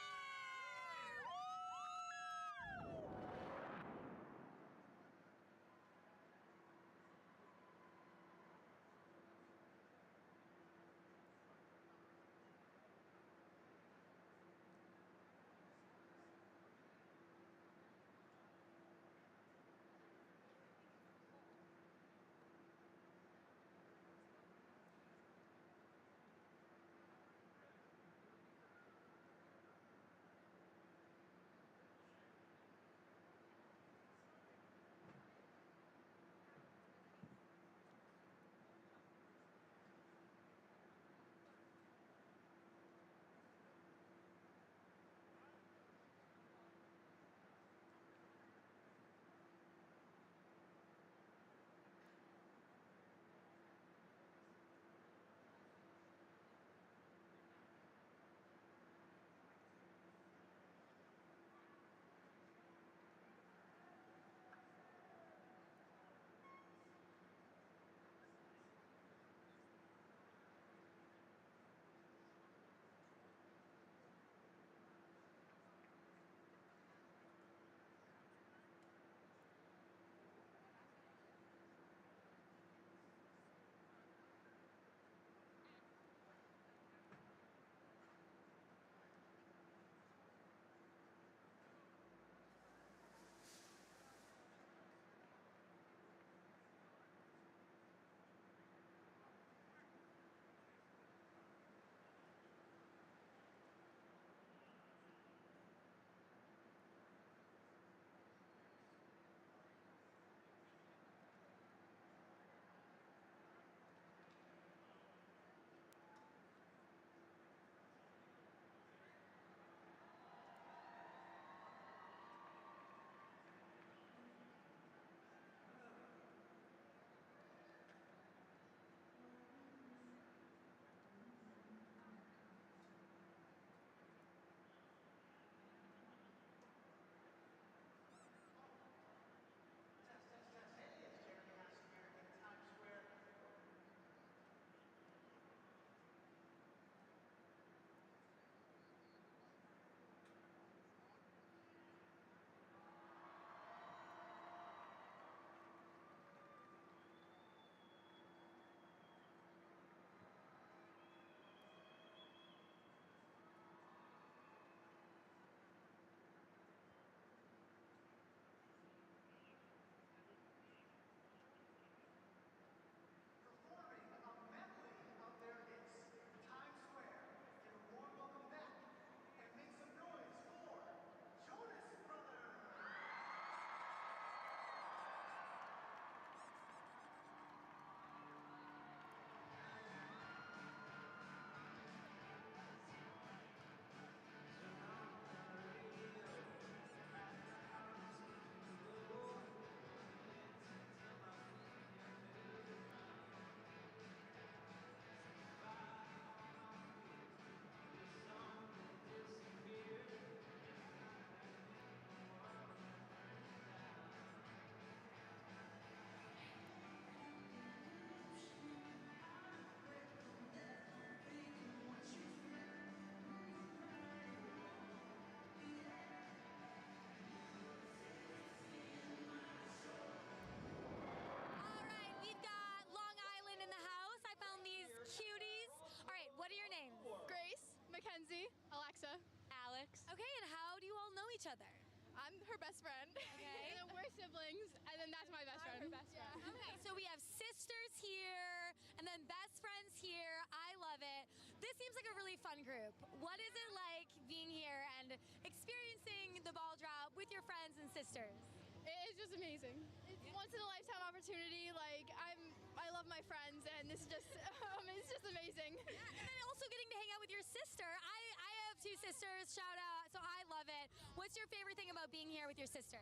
each other? I'm her best friend. Okay. And then we're siblings, and then that's my best friend. Her best friend. Okay, so we have sisters here, and then best friends here. I love it. This seems like a really fun group. What is it like being here and experiencing the ball drop with your friends and sisters? It is just amazing. It's once in a lifetime opportunity. Like I love my friends, and this is just it's just amazing. Yeah, and then also getting to hang out with your sister. I have two sisters. Shout out. So I love it. What's your favorite thing about being here with your sister?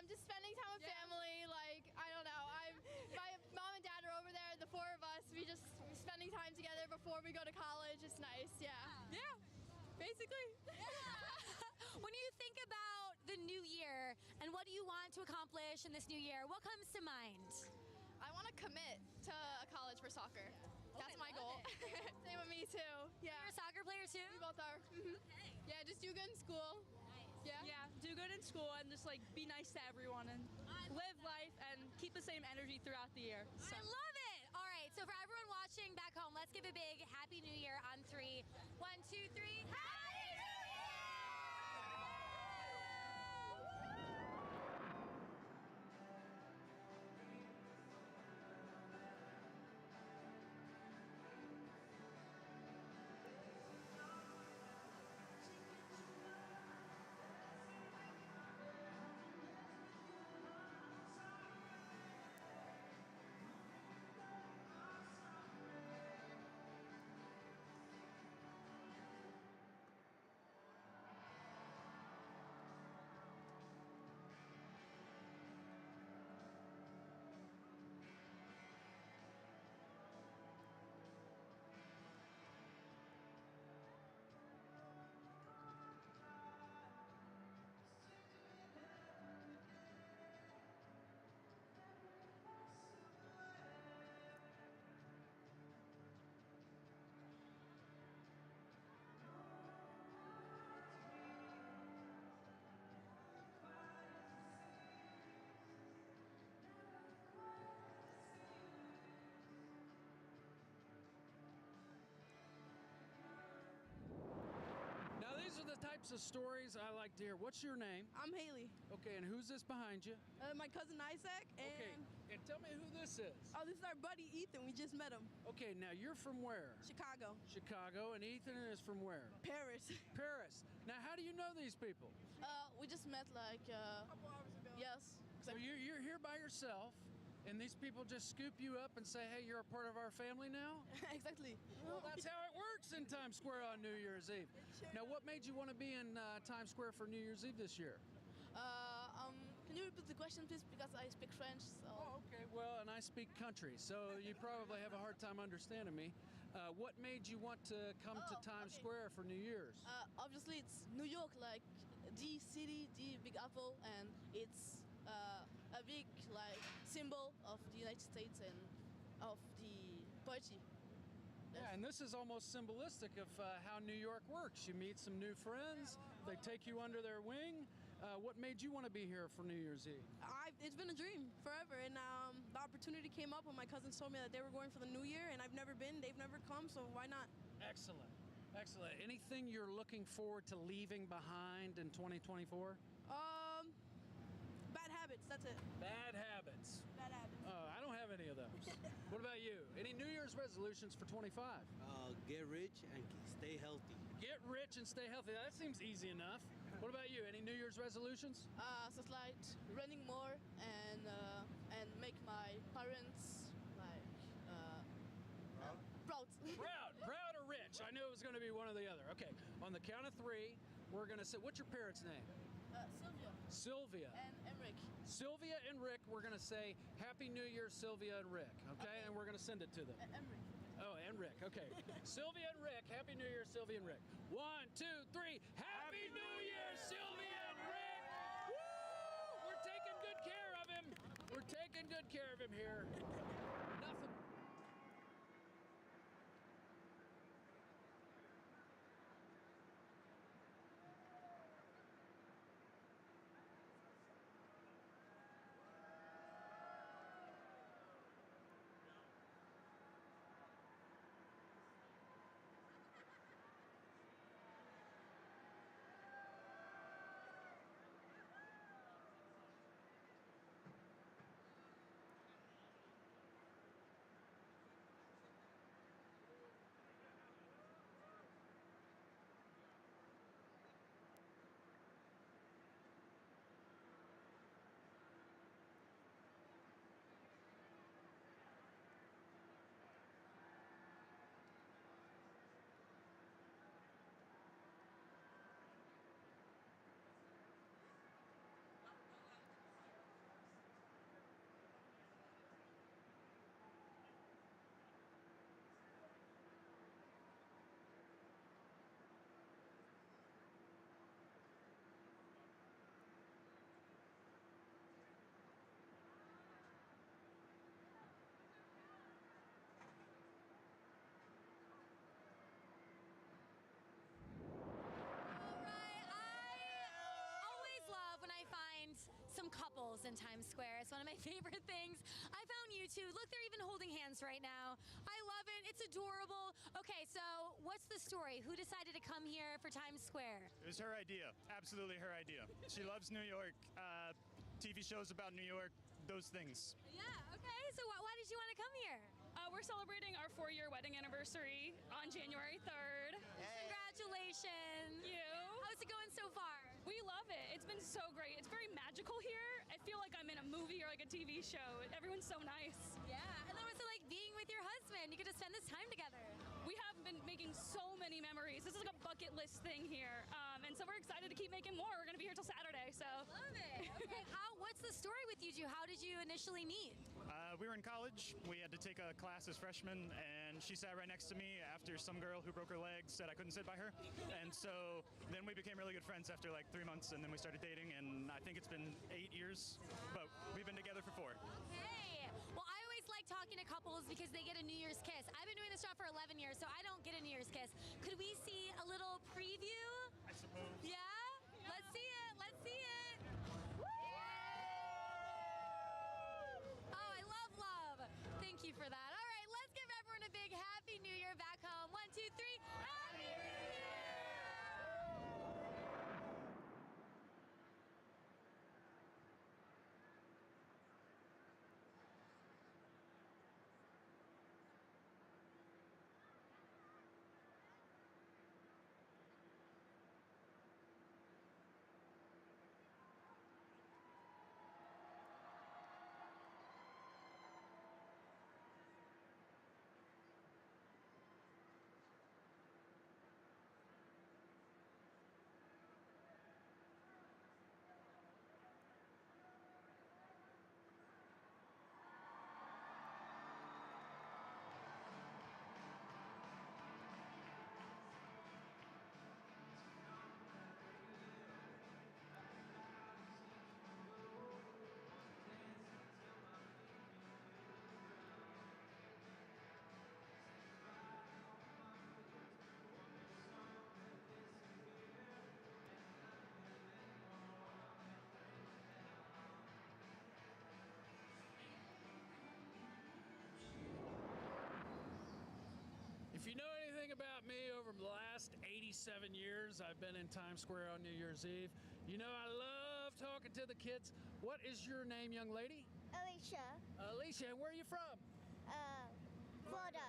Just spending time with family. Like I don't know. My mom and dad are over there. The four of us. We just spending time together before we go to college. It's nice. Yeah. Yeah. Basically. When you think about the new year and what do you want to accomplish in this new year, what comes to mind? I want to commit to a college for soccer. That's my goal. Same with me too. Yeah. You're a soccer player too? We both are. Okay. Yeah, just do good in school. Yeah, do good in school and just like be nice to everyone and live life and keep the same energy throughout the year. I love it. All right, so for everyone watching back home, let's give a big Happy New Year on 3. 1, 2, 3. Happy New Year! Now, these are the types of stories I like to hear. What's your name? I'm Haley. Okay, and who's this behind you? My cousin Isaac. And Okay, and tell me who this is. Oh, this is our buddy Ethan. We just met him. Okay, now you're from where? Chicago. Chicago, and Ethan is from where? Paris. Paris. Now, how do you know these people? We just met like a couple hours ago. Yes. So you're here by yourself, and these people just scoop you up and say, hey, you're a part of our family now? Exactly. Well, that's how it works in Times Square on New Year's Eve. Now, what made you want to be in Times Square for New Year's Eve this year? Can you repeat the question, please? Because I speak French. So. Oh, okay. Well, and I speak country, so you probably have a hard time understanding me. What made you want to come to Times Square for New Year's? Obviously, it's New York, like the city, the Big Apple, and it's a big like symbol of the United States and of the party. Yeah, and this is almost symbolistic of how New York works. You meet some new friends, they take you under their wing. What made you want to be here for New Year's Eve? It's been a dream forever, and the opportunity came up when my cousins told me that they were going for the New Year, and I've never been, they've never come, so why not? Excellent, excellent. Anything you're looking forward to leaving behind in 2024? Bad habits, that's it. Bad habits. Bad habits. I don't have any of those. What about you? Any New Year's resolutions for 25? Get rich and stay healthy. Get rich and stay healthy. That seems easy enough. What about you? Any New Year's resolutions? Just like running more and make my parents like proud. Proud or rich? I knew it was going to be one or the other. Okay, on the count of 3, we're going to say, what's your parents' name? Sylvia. Sylvia. And Rick. Sylvia and Rick, we're going to say Happy New Year, Sylvia and Rick, okay? And we're going to send it to them. And Rick. Oh, and Rick, okay. Sylvia and Rick, Happy New Year, Sylvia and Rick. 1, 2, 3, Happy New Year, Sylvia and Rick! Woo! We're taking good care of him. We're taking good care of him here. Nothing. some couples in Times Square. It's one of my favorite things. I found you two. Look, they're even holding hands right now. I love it. It's adorable. Okay, so what's the story? Who decided to come here for Times Square? It was her idea. Absolutely her idea. She loves New York. TV shows about New York, those things. Yeah, okay. So why did you want to come here? We're celebrating our 4-year wedding anniversary on January 3rd. Congratulations. Thank you. How's it going so far? We love it. It's been so great. It's very magical here. I feel like I'm in a movie or like a TV show. Everyone's so nice. Yeah. And then what's it like being with your husband? You get to spend this time together. We have been making so many memories. This is like a bucket list thing here. And so we're excited to keep making more. We're going to be here till Saturday, so. Love it. Okay. What's the story with you two? How did you initially meet? We were in college. We had to take a class as freshmen, and she sat right next to me after some girl who broke her leg said I couldn't sit by her. And so then we became really good friends after like 3 months, and then we started dating, and I think it's been 8 years, but we've been together for 4. Okay. Well, I always like talking to couples because they get a New Year's kiss. I've been doing this job for 11 years, so I don't get a New Year's kiss. Could we see a little preview? I suppose. Yeah? Let's see it. Let's see it. Oh, I love love. Thank you for that. All right, let's give everyone a big Happy New Year back home. 1, 2, 3. Happy New Year! If you know anything about me, over the last 87 years I've been in Times Square on New Year's Eve. You know I love talking to the kids. What is your name, young lady? Alicia. Alicia, and where are you from? Florida.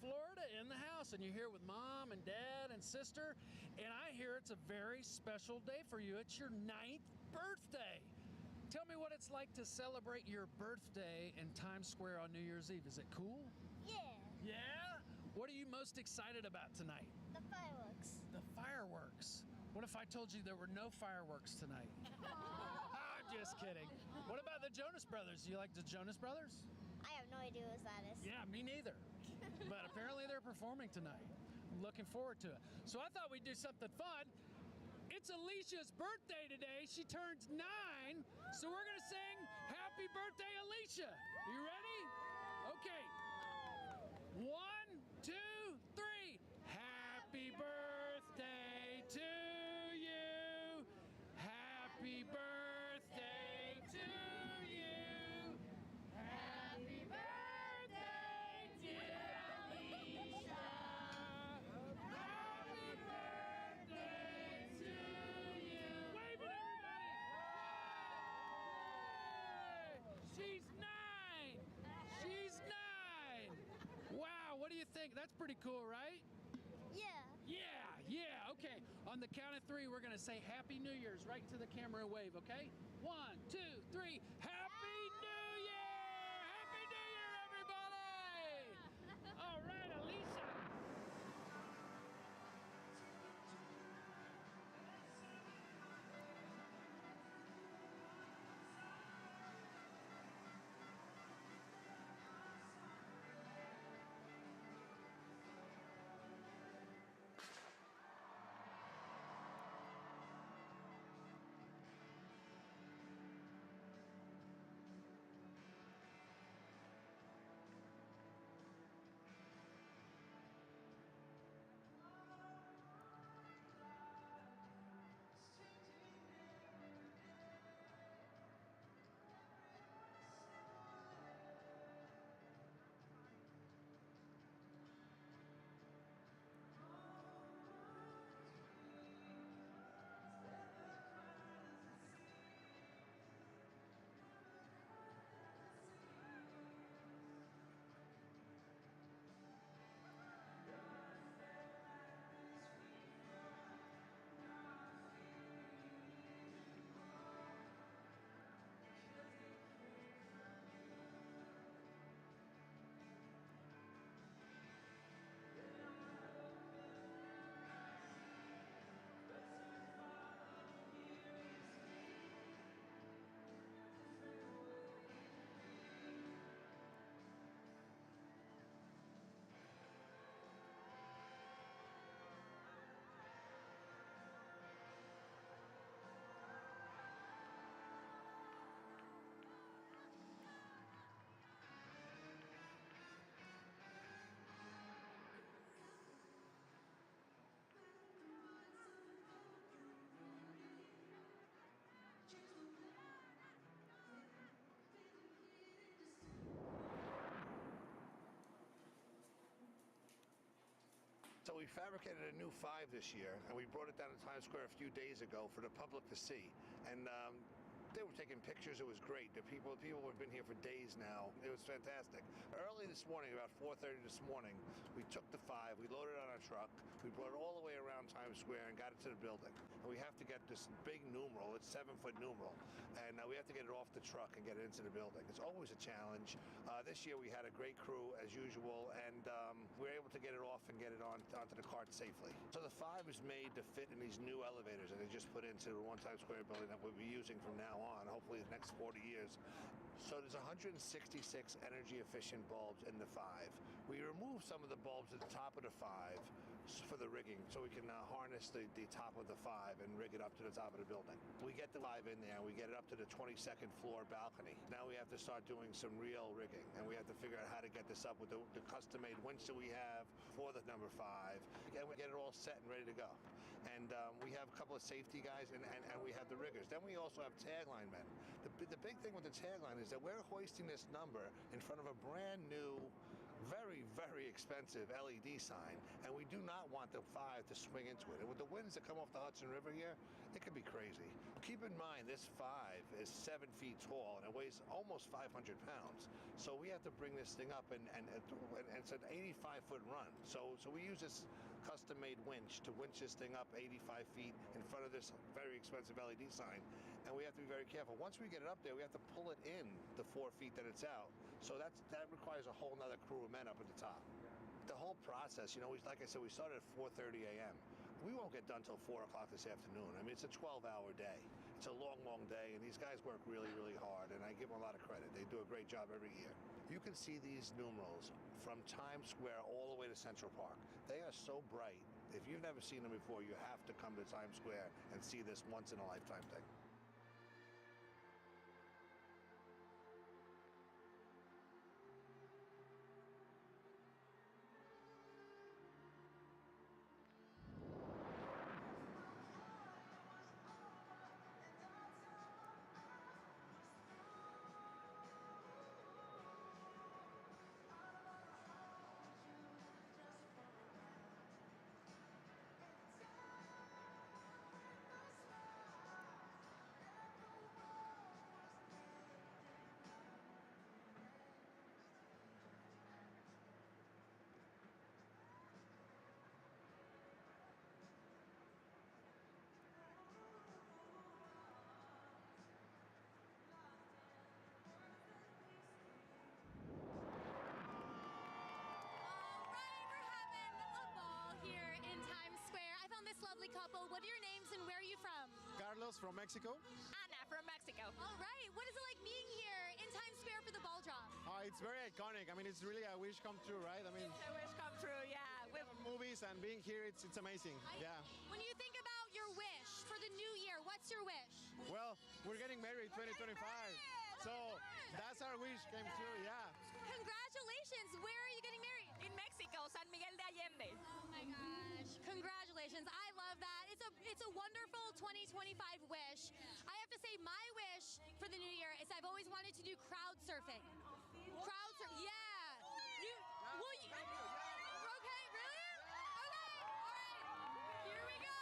Florida in the house, and you're here with mom and dad and sister, and I hear it's a very special day for you. It's your 9th birthday. Tell me what it's like to celebrate your birthday in Times Square on New Year's Eve. Is it cool? Yeah. Yeah? What are you most excited about tonight? The fireworks. The fireworks. What if I told you there were no fireworks tonight? I'm just kidding. What about the Jonas Brothers? Do you like the Jonas Brothers? I have no idea what that is. Yeah, me neither. But apparently they're performing tonight. I'm looking forward to it. So I thought we'd do something fun. It's Alicia's birthday today. She turns 9. So we're going to sing Happy Birthday, Alicia. You ready? Okay. 1, 2, 3. Happy birthday to you. Happy birthday to you. Happy birthday, dear Alicia. Happy birthday to you. Wave it, everybody. She's 9. She's 9. Wow, what do you think? That's pretty cool, right? Yeah, okay. On the count of 3, we're going to say Happy New Year's right to the camera and wave, okay? 1, 2, 3. Happy New Year! Happy New Year, everybody! All right, Alicia. So we fabricated a new 5 this year, and we brought it down to Times Square a few days ago for the public to see. And they were taking pictures. It was great. The people have been here for days now. It was fantastic. Early this morning, about 4:30 this morning, we took the 5, we loaded it on our truck, we brought it all the way around Times Square and got it to the building. And we have to get this big numeral. It's 7-foot numeral, and we have to get it off the truck and get it into the building. It's always a challenge. This year we had a great crew as usual, and we were able to get it off and get it onto the cart safely. So the 5 is made to fit in these new elevators that they just put into the One Times Square building that we'll be using from now on, hopefully the next 40 years. So there's 166 energy efficient bulbs in the 5. We remove some of the bulbs at the top of the 5 for the rigging, so we can harness the top of the 5 and rig it up to the top of the building. We get the 5 in there, we get it up to the 22nd floor balcony. Now we have to start doing some real rigging, and we have to figure out how to get this up with the custom-made winch that we have for the number 5, and we get it all set and ready to go. And we have a couple of safety guys, and we have the riggers. Then we also have tagline men. The big thing with the tagline is that we're hoisting this number in front of a brand new, very, very expensive LED sign, and we do not want the 5 to swing into it. And with the winds that come off the Hudson River here, it could be crazy. Keep in mind, this 5 is 7 feet tall, and it weighs almost 500 pounds. So we have to bring this thing up, and it's an 85-foot run. So we use this custom-made winch to winch this thing up 85 feet in front of this very expensive LED sign, and we have to be very careful. Once we get it up there, we have to pull it in the 4 feet that it's out. So that requires a whole nother crew of men up at the top. The whole process, like I said, we started at 4:30 a.m. We won't get done till 4 o'clock this afternoon. I mean, it's a 12-hour day. It's a long, long day, and these guys work really, really hard, and I give them a lot of credit. They do a great job every year. You can see these numerals from Times Square all the way to Central Park. They are so bright. If you've never seen them before, you have to come to Times Square and see this once-in-a-lifetime thing. Lovely couple. What are your names and where are you from? Carlos from Mexico. Anna from Mexico. All right. What is it like being here in Times Square for the ball drop? It's very iconic. I mean, it's really a wish come true, right? I mean, it's a wish come true, yeah. With movies and being here, it's amazing. Yeah. When you think about your wish for the new year, what's your wish? Well, we're getting married 2025. So that's our wish came true, yeah. Congratulations. Where are you getting married? In Mexico, San Miguel de Allende. Oh my gosh. Congratulations. I love that. It's a wonderful 2025 wish. I have to say my wish for the new year is I've always wanted to do crowd surfing. Crowd surfing. Yeah. Okay, really? Okay. All right. Here we go.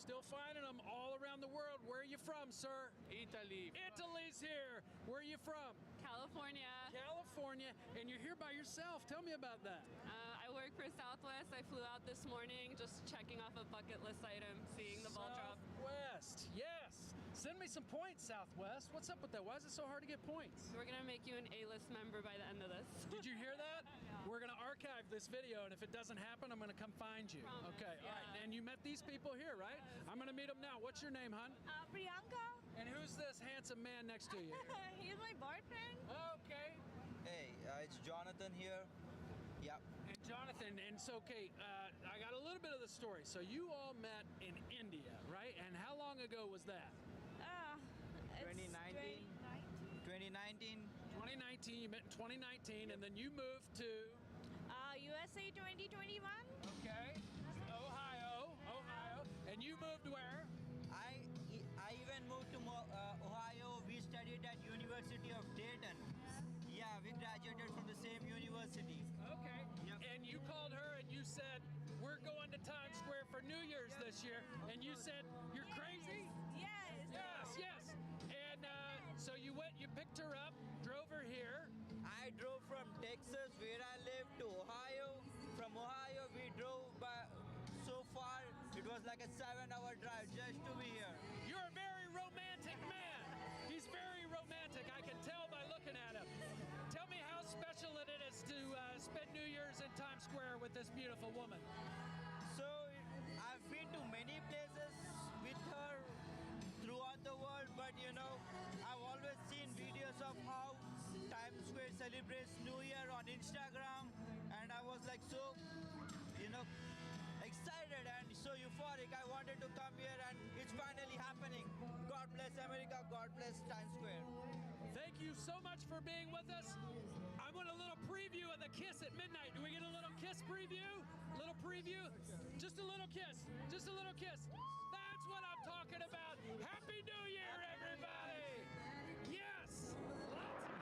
still finding them all around the world. Where are you from, sir? Italy. Italy's here. Where are you from? California. California. And you're here by yourself. Tell me about that. I work for Southwest. I flew out this morning just checking off a bucket list item, seeing the ball drop. Southwest, yes. Send me some points, Southwest. What's up with that? Why is it so hard to get points? We're going to make you an A-list member by the end of this. Did you hear that? We're going to archive this video, and if it doesn't happen, I'm going to come find you. Promise, okay, all right. And you met these people here, right? I'm going to meet them now. What's your name, hon? Priyanka. And who's this handsome man next to you? He's my boyfriend. Okay. Hey, it's Jonathan here. Yep. And Jonathan, and so, okay, I got a little bit of the story. So you all met in India, right? And how long ago was that? 2019. 2019. 2019, you met in 2019, and then you moved to? USA 2021. Okay. Ohio. And you moved where? I even moved to Ohio. We studied at University of Dayton. Yeah, we graduated from the same university. Okay. Yep. And you called her and you said, we're going to Times Square for New Year's this year. And you said, you're crazy? Yes. And so you went, you picked her up, drove her here. I drove from Texas, where I live, to Ohio. From Ohio, we drove by so far. It was like a 7-hour drive just to be here. You're a very romantic man. He's very romantic. I can tell by looking at him. Tell me how special it is to spend New Year's in Times Square with this beautiful woman. So, I've been to many places with her throughout the world, but I've always seen videos of how Times Square celebrates New Year on Instagram, and I was like so, excited and so euphoric. I wanted to come here, and it's finally happening. God bless America, God bless Times Square. Thank you so much for being with us. I want a little preview of the kiss at midnight. Do we get a little kiss preview? A little preview? Just a little kiss. Just a little kiss. That's what I'm talking about. Happy New Year, everybody. Yes. Lots of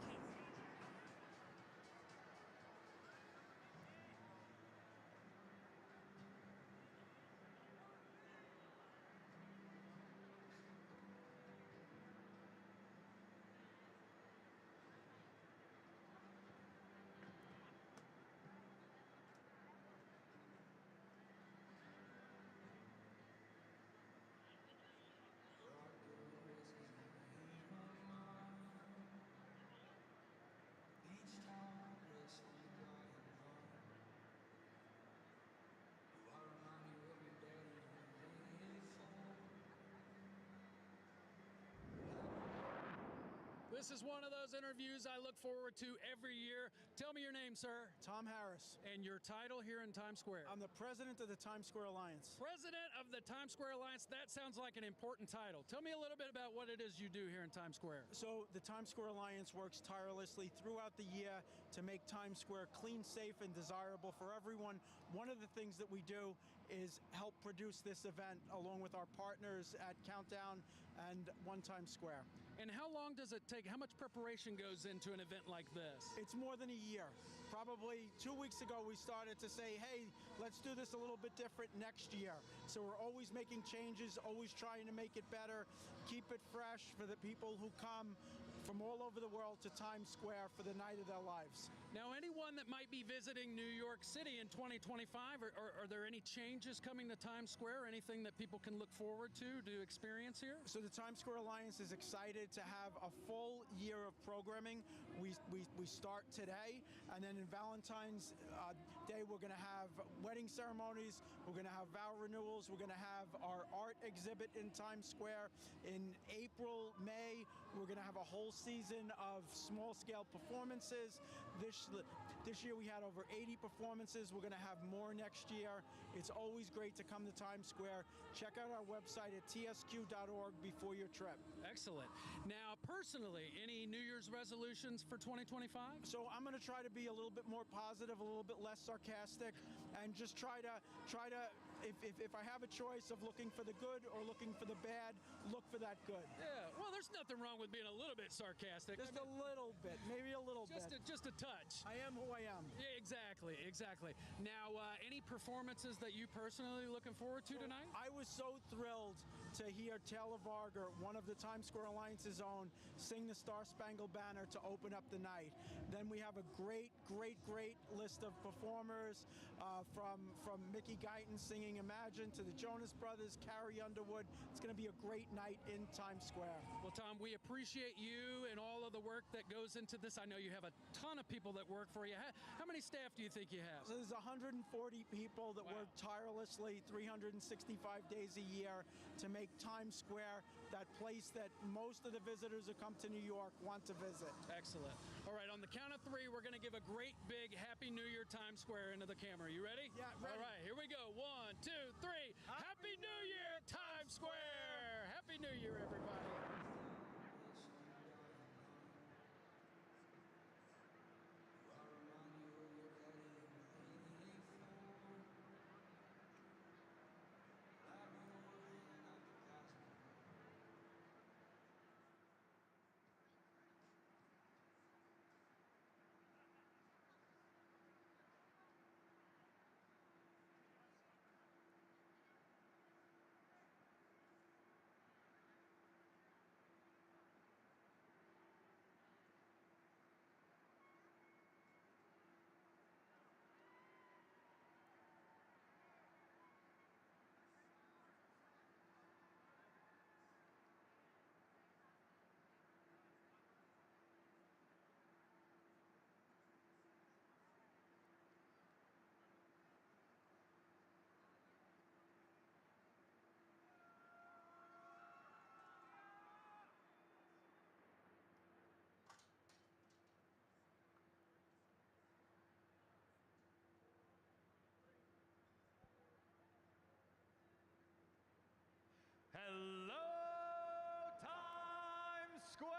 kisses. This is one of those interviews I look forward to every year. Tell me your name, sir. Tom Harris. And your title here in Times Square. I'm the president of the Times Square Alliance. President of the Times Square Alliance. That sounds like an important title. Tell me a little bit about what it is you do here in Times Square. So the Times Square Alliance works tirelessly throughout the year to make Times Square clean, safe, and desirable for everyone. One of the things that we do is help produce this event along with our partners at Countdown and One Times Square. And how long does it take? How much preparation goes into an event like this? It's more than a year. Probably 2 weeks ago, we started to say, hey, let's do this a little bit different next year. So we're always making changes, always trying to make it better, keep it fresh for the people who come from all over the world to Times Square for the night of their lives. Now, anyone that might be visiting New York City in 2025, are there any changes coming to Times Square? Anything that people can look forward to experience here? So the Times Square Alliance is excited to have a full year of programming. We start today, and then in Valentine's Day, we're going to have wedding ceremonies, we're going to have vow renewals, we're going to have our art exhibit in Times Square. In April, May, we're going to have a whole season of small-scale performances. This year we had over 80 performances. We're going to have more next year. It's always great to come to Times Square. Check out our website at tsq.org before your trip. Excellent. Now, personally, any New Year's resolutions for 2025? So I'm going to try to be a little bit more positive, a little bit less sarcastic, and just try to if I have a choice of looking for the good or looking for the bad, look for that good. Yeah, well, there's nothing wrong with being a little bit sarcastic. Just a little bit, maybe a little bit. Just a touch. I am who I am. Yeah, exactly, exactly. Now, any performances that you personally looking forward to tonight? I was so thrilled to hear Taylor Varga, one of the Times Square Alliance's own, sing the Star Spangled Banner to open up the night. Then we have a great list of performers from Mickey Guyton singing Imagine to the Jonas Brothers, Carrie Underwood. It's going to be a great night in Times Square. Well, Tom, we appreciate you and all of the work that goes into this. I know you have a ton of people that work for you. How many staff do you think you have? So there's 140 people that work tirelessly 365 days a year to make Times Square that place that most of the visitors who come to New York want to visit. Excellent. All right, on the count of three, we're going to give a great big Happy New Year Times Square into the camera. You ready? Yeah, ready. All right, here we go. 1, 2, 3. Happy New Year, Times Square! Happy New Year, everybody. Hello, Times Square!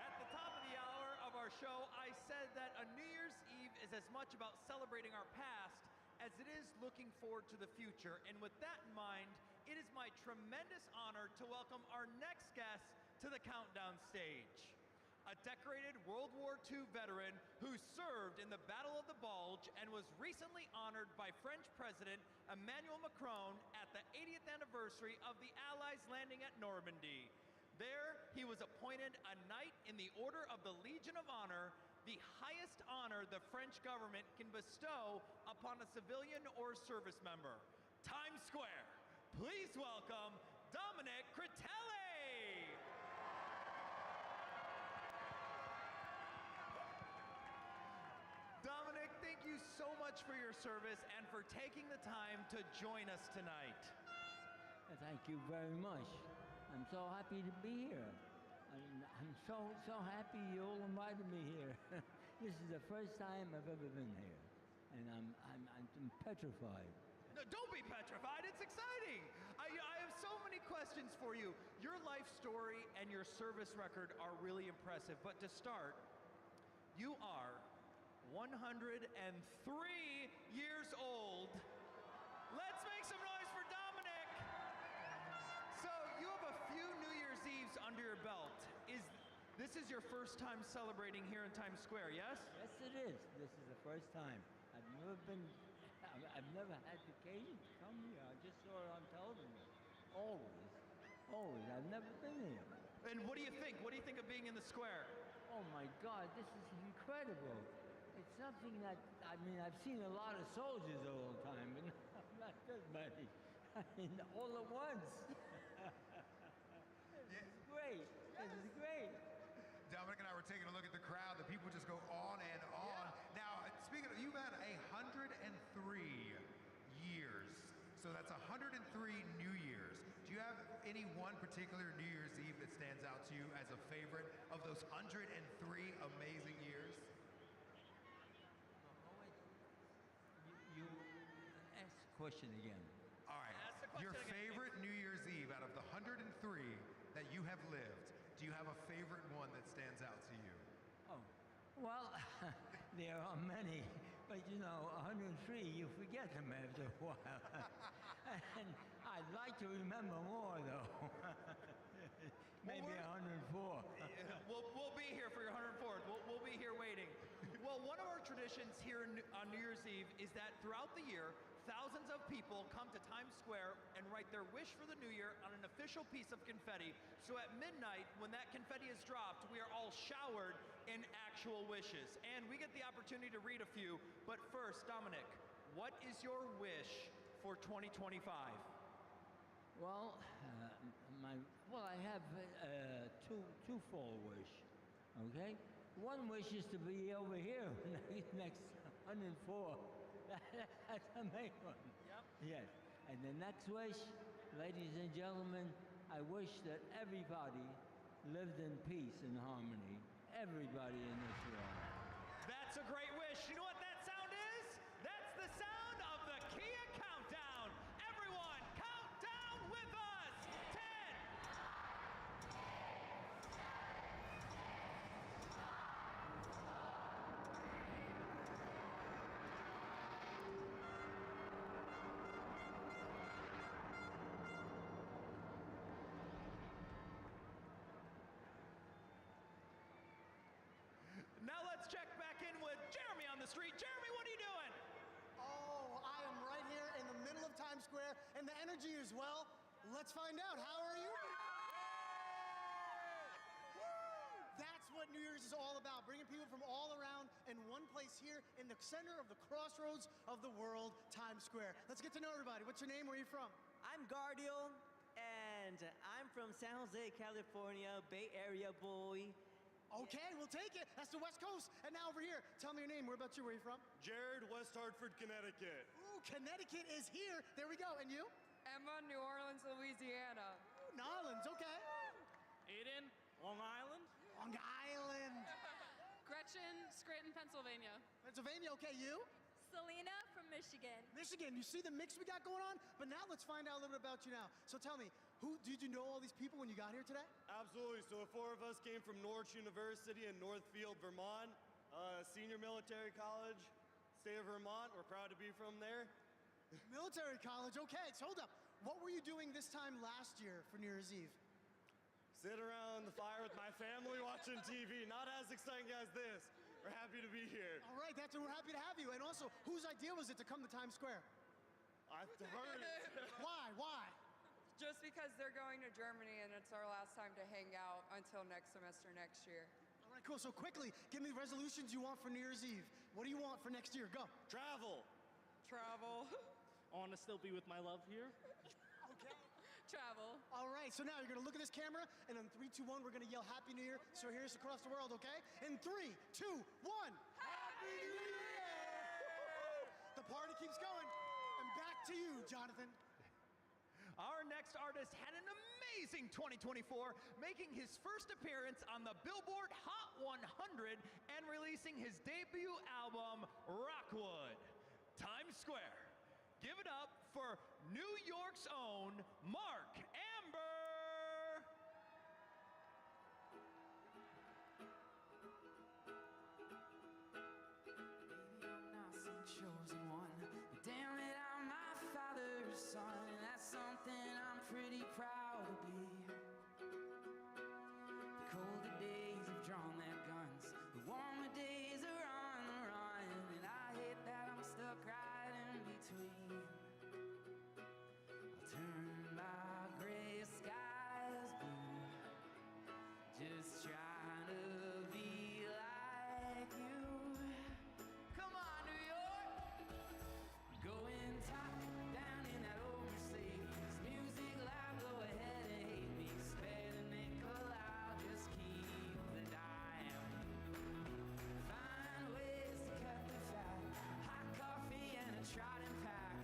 At the top of the hour of our show, I said that a New Year's Eve is as much about celebrating our past as it is looking forward to the future. And with that in mind, it is my tremendous honor to welcome our next guest to the countdown stage. A decorated World War II veteran who served in the Battle of the Bulge and was recently honored by French President Emmanuel Macron at the 80th anniversary of the Allies landing at Normandy. There, he was appointed a Knight in the Order of the Legion of Honor, the highest honor the French government can bestow upon a civilian or service member. Times Square, please welcome Dominic Critelli! Dominic, thank you so much for your service and for taking the time to join us tonight. Thank you very much. I'm so happy to be here. I'm so happy you all invited me here. This is the first time I've ever been here, and I'm petrified. No, don't be petrified. It's exciting. I have so many questions for you. Your life story and your service record are really impressive. But to start, you are 103 years old. Let's make some noise for Dominic. So you have a few New Year's Eves under your belt. This is your first time celebrating here in Times Square, yes? Yes, it is. This is the first time. I've never had the occasion to come here. I just saw it on television. Always. I've never been here. And what do you think? What do you think of being in the square? Oh my God, this is incredible. It's something that, I've seen a lot of soldiers all the time, but not this many. All at once. This is great. This is great. Dominic and I were taking a look at the crowd. The people just go on and on. Yeah. Now, speaking of, you've had 103 years. So that's 103 New Years. Do you have any one particular New Year's Eve that stands out to you as a favorite of those 103 amazing years? You ask the question again. All right. Ask the question Your again. favorite New Year's Eve out of the 103 that you have lived, do you have a favorite one that stands out to you? Oh, well, there are many, but 103, you forget them after a while. And I'd like to remember more, though. maybe 104. We'll be here for your 104th. We'll be here waiting. Well, one of our traditions here on New Year's Eve is that throughout the year, thousands of people come to Times Square and write their wish for the new year on an official piece of confetti. So at midnight, when that confetti is dropped, we are all showered in actual wishes. And we get the opportunity to read a few. But first, Dominic, what is your wish for 2025? Well, I have twofold wish. Okay, one wish is to be over here next 104. That's the main one. Yep. Yes. And the next wish, ladies and gentlemen, I wish that everybody lived in peace and harmony. Everybody in this world. That's a great wish. You know what that sound is? That's the sound of the Kia Countdown. Everyone, count down with us. 10. Now let's check back in with Jeremy on the street. Jeremy, what are you doing? Oh, I am right here in the middle of Times Square, and the energy is well. Let's find out. How are you? That's what New Year's is all about, bringing people from all around in one place here in the center of the crossroads of the world, Times Square. Let's get to know everybody. What's your name? Where are you from? I'm Guardial, and I'm from San Jose, California, Bay Area boy. Okay, we'll take it. That's the West Coast. And now over here, tell me your name. Where about you? Where are you from? Jared, West Hartford, Connecticut. Ooh, Connecticut is here. There we go. And you? Emma, New Orleans, Louisiana. Ooh, New Orleans, okay. Aiden, Long Island. Long Island. Gretchen, Scranton, Pennsylvania. Pennsylvania, okay. You? Selena from Michigan. Michigan. You see the mix we got going on? But now let's find out a little bit about you now. So tell me, did you know all these people when you got here today? Absolutely. So the four of us came from Norwich University in Northfield, Vermont, senior military college, state of Vermont. We're proud to be from there. Military college, okay. So hold up. What were you doing this time last year for New Year's Eve? Sit around the fire with my family watching TV. Not as exciting as this. We're happy to be here. All right, we're happy to have you. And also, whose idea was it to come to Times Square? I've heard it. Why? Just because they're going to Germany and it's our last time to hang out until next semester next year. All right, cool. So quickly, give me the resolutions you want for New Year's Eve. What do you want for next year? Go. Travel. I want to still be with my love here. Okay. Travel. All right, so now you're going to look at this camera, and on 3, 2, 1, we're going to yell Happy New Year. So here's across the world, okay? In 3, 2, 1. Happy New Year! The party keeps going. And back to you, Jonathan. Our next artist had an amazing 2024, making his first appearance on the Billboard Hot 100 and releasing his debut album, Rockwood. Times Square. Give it up for New York's own Mark Amber. Maybe I'm not some chosen one, but damn it, I'm my father's son, and that's something I'm pretty proud to be. The colder days have drawn their guns, the warmer days are on the run, and I hate that I'm stuck right in between. I'll turn my gray skies blue, just trying to be like you. Come on, New York! Going top down in that old Mercedes. Music loud, go ahead and hate me. Spare the nickel, I'll just keep the dime. Find ways to cut the fat. Hot coffee and a trodden pack.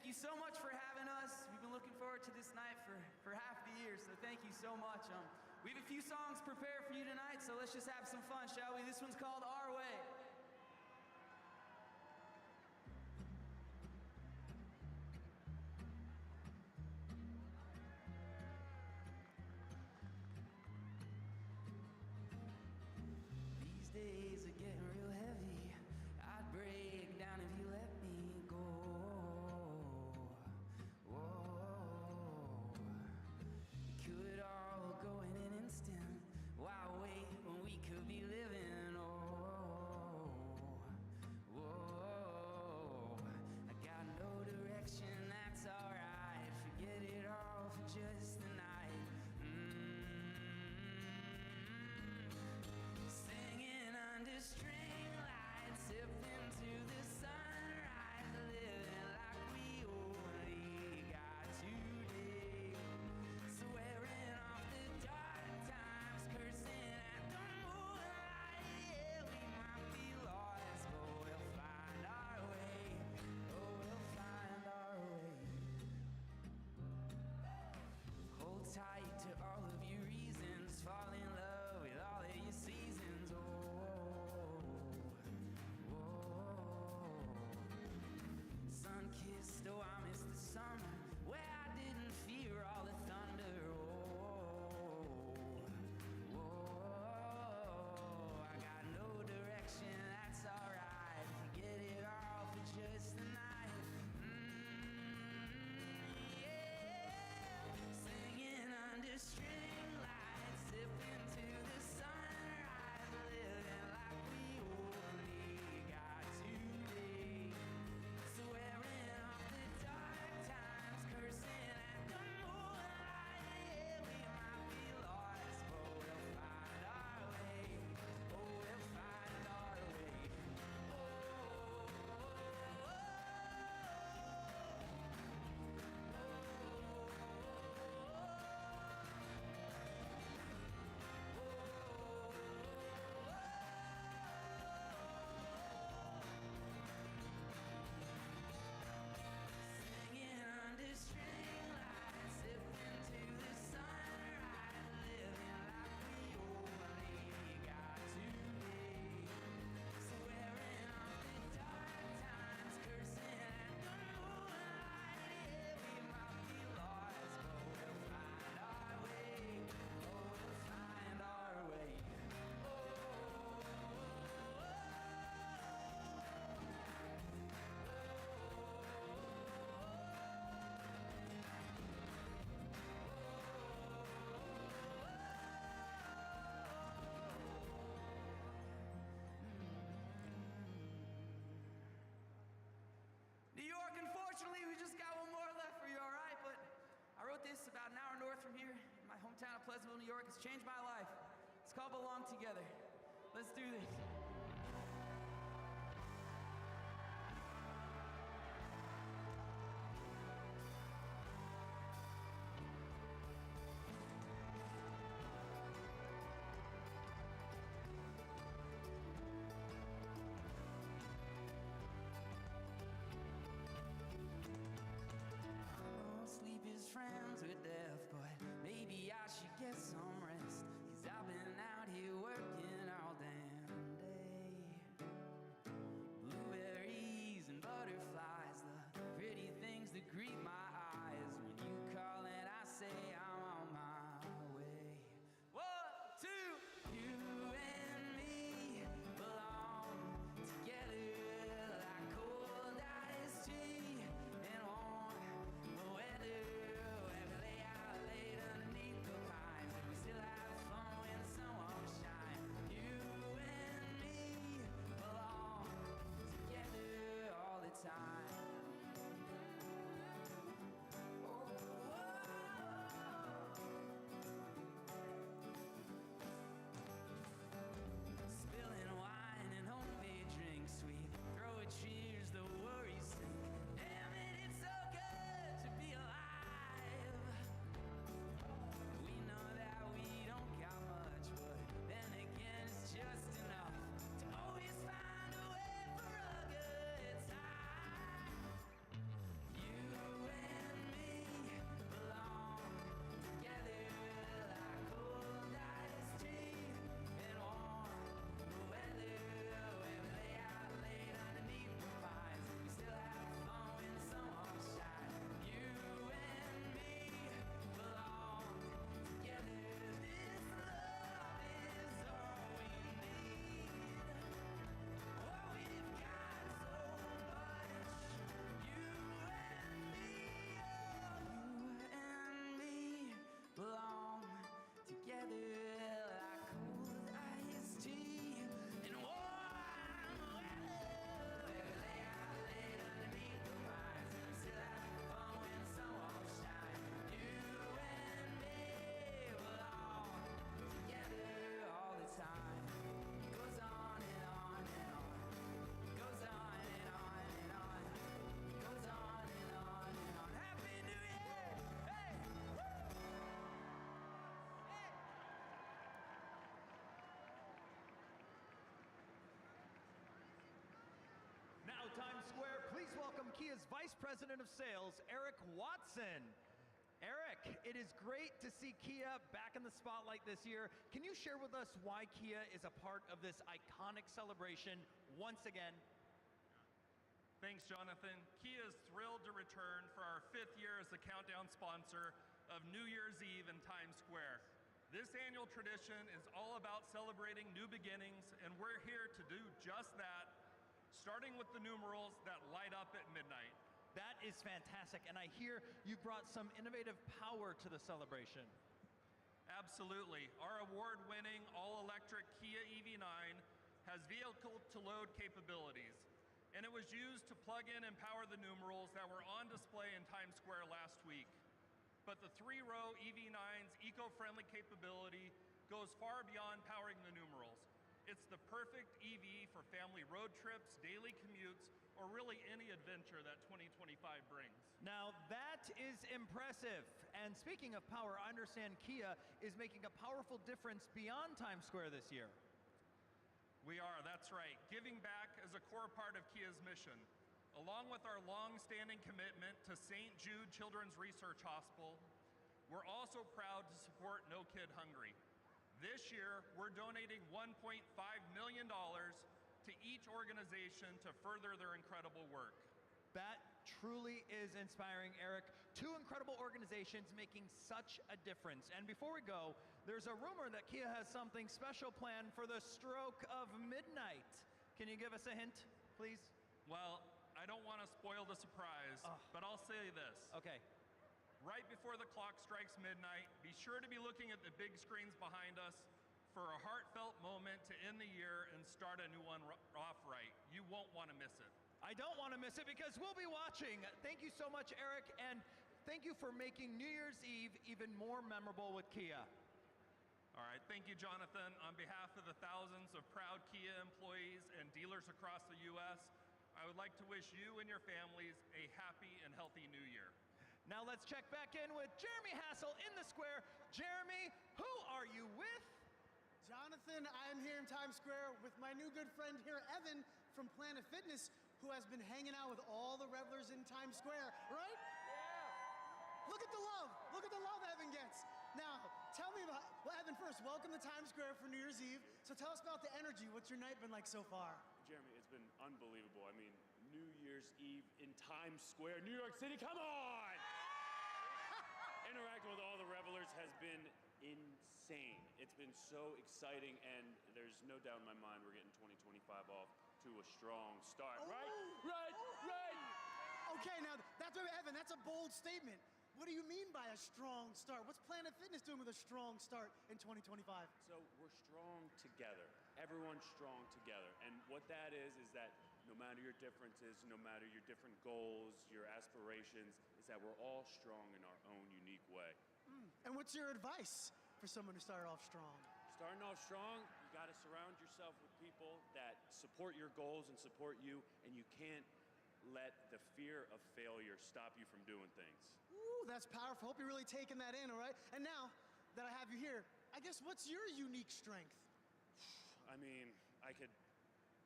thank you so much for having us. We've been looking forward to this night for half the year, so thank you so much. We have a few songs prepared for you tonight, so let's just have some fun, shall we? This one's called Our Way. These days are getting real heavy. I'd break down if you let me go. Whoa. Could all go in an instant. Why wait when we could be living? Oh, whoa. I got no direction, that's alright. Forget it all for just the night. Singing under string lights, sipping to the sunrise, living like we only got today. Swearing off the dark times, cursing at the moonlight. Yeah, we might be lost, but we'll find our way. Oh, we'll find our way. Hold tight to all of your reasons, fall in love with all of your seasons. Oh, sun-kissed, oh, I miss the summer where I didn't fear all the thunder. I got no direction, that's alright. Forget it all for just the night. Yeah. Singing under string lights, sipping to the sunrise, living like we only got today. Swearing off the dark times, cursing at the moonlight. Yeah, we might be lost, but we'll find our way. Oh, we'll find our way. Singing under string lights, sipping to the sunrise, living like we only got today. Swearing off the dark times, cursing at the moonlight. Yeah, we might be lost, but we'll find our way. Oh, we'll find our way. New York, unfortunately, we just got one more left for you, all right? But I wrote this about an hour north from here, in my hometown of Pleasantville, New York. It's changed my life. It's called Belong Together. Let's do this. Sleep is friends with death, but maybe I should get some rest. 'Cause I've been out here working all damn day. Blueberries and butterflies, the pretty things that greet my eyes. When you call and I say I'm on my way. 1, 2, you and me belong together like cold iced tea and warm weather. Wherever Kia's Vice President of Sales, Eric Watson. Eric, it is great to see Kia back in the spotlight this year. Can you share with us why Kia is a part of this iconic celebration once again? Thanks, Jonathan. Kia is thrilled to return for our 5th year as the countdown sponsor of New Year's Eve in Times Square. This annual tradition is all about celebrating new beginnings, and we're here to do just that, starting with the numerals that light up at midnight. That is fantastic, and I hear you brought some innovative power to the celebration. Absolutely. Our award-winning all-electric Kia EV9 has vehicle-to-load capabilities, and it was used to plug in and power the numerals that were on display in Times Square last week. But the 3-row EV9's eco-friendly capability goes far beyond powering the numerals. It's the perfect EV for family road trips, daily commutes, or really any adventure that 2025 brings. Now that is impressive. And speaking of power, I understand Kia is making a powerful difference beyond Times Square this year. We are, that's right. Giving back is a core part of Kia's mission. Along with our long-standing commitment to St. Jude Children's Research Hospital, we're also proud to support No Kid Hungry. This year, we're donating $1.5 million to each organization to further their incredible work. That truly is inspiring, Eric. 2 incredible organizations making such a difference. And before we go, there's a rumor that Kia has something special planned for the stroke of midnight. Can you give us a hint, please? Well, I don't want to spoil the surprise, but I'll say this. Okay. Right before the clock strikes midnight, be sure to be looking at the big screens behind us for a heartfelt moment to end the year and start a new one off right. You won't want to miss it. I don't want to miss it because we'll be watching. Thank you so much, Eric, and thank you for making New Year's Eve even more memorable with Kia. All right, thank you, Jonathan. On behalf of the thousands of proud Kia employees and dealers across the U.S., I would like to wish you and your families a happy and healthy new year. Now let's check back in with Jeremy Hassel in the square. Jeremy, who are you with? Jonathan, I am here in Times Square with my new good friend here, Evan from Planet Fitness, who has been hanging out with all the revelers in Times Square, right? Yeah. Look at the love. Look at the love Evan gets. Now, tell me about, well, Evan, first, welcome to Times Square for New Year's Eve. So tell us about the energy. What's your night been like so far? Jeremy, it's been unbelievable. I mean, New Year's Eve in Times Square, New York City, come on! Interacting with all the revelers has been insane. It's been so exciting, and there's no doubt in my mind we're getting 2025 off to a strong start, right? Right! Okay, now, Evan, that's a bold statement. What do you mean by a strong start? What's Planet Fitness doing with a strong start in 2025? So we're strong together. Everyone's strong together. And what that is that no matter your differences, no matter your different goals, your aspirations, is that we're all strong in our own unique way. And what's your advice for someone to start off strong? Starting off strong, you got to surround yourself with people that support your goals and support you, and you can't let the fear of failure stop you from doing things. Ooh, that's powerful. Hope you're really taking that in, all right? And now that I have you here, I guess what's your unique strength? I mean, I could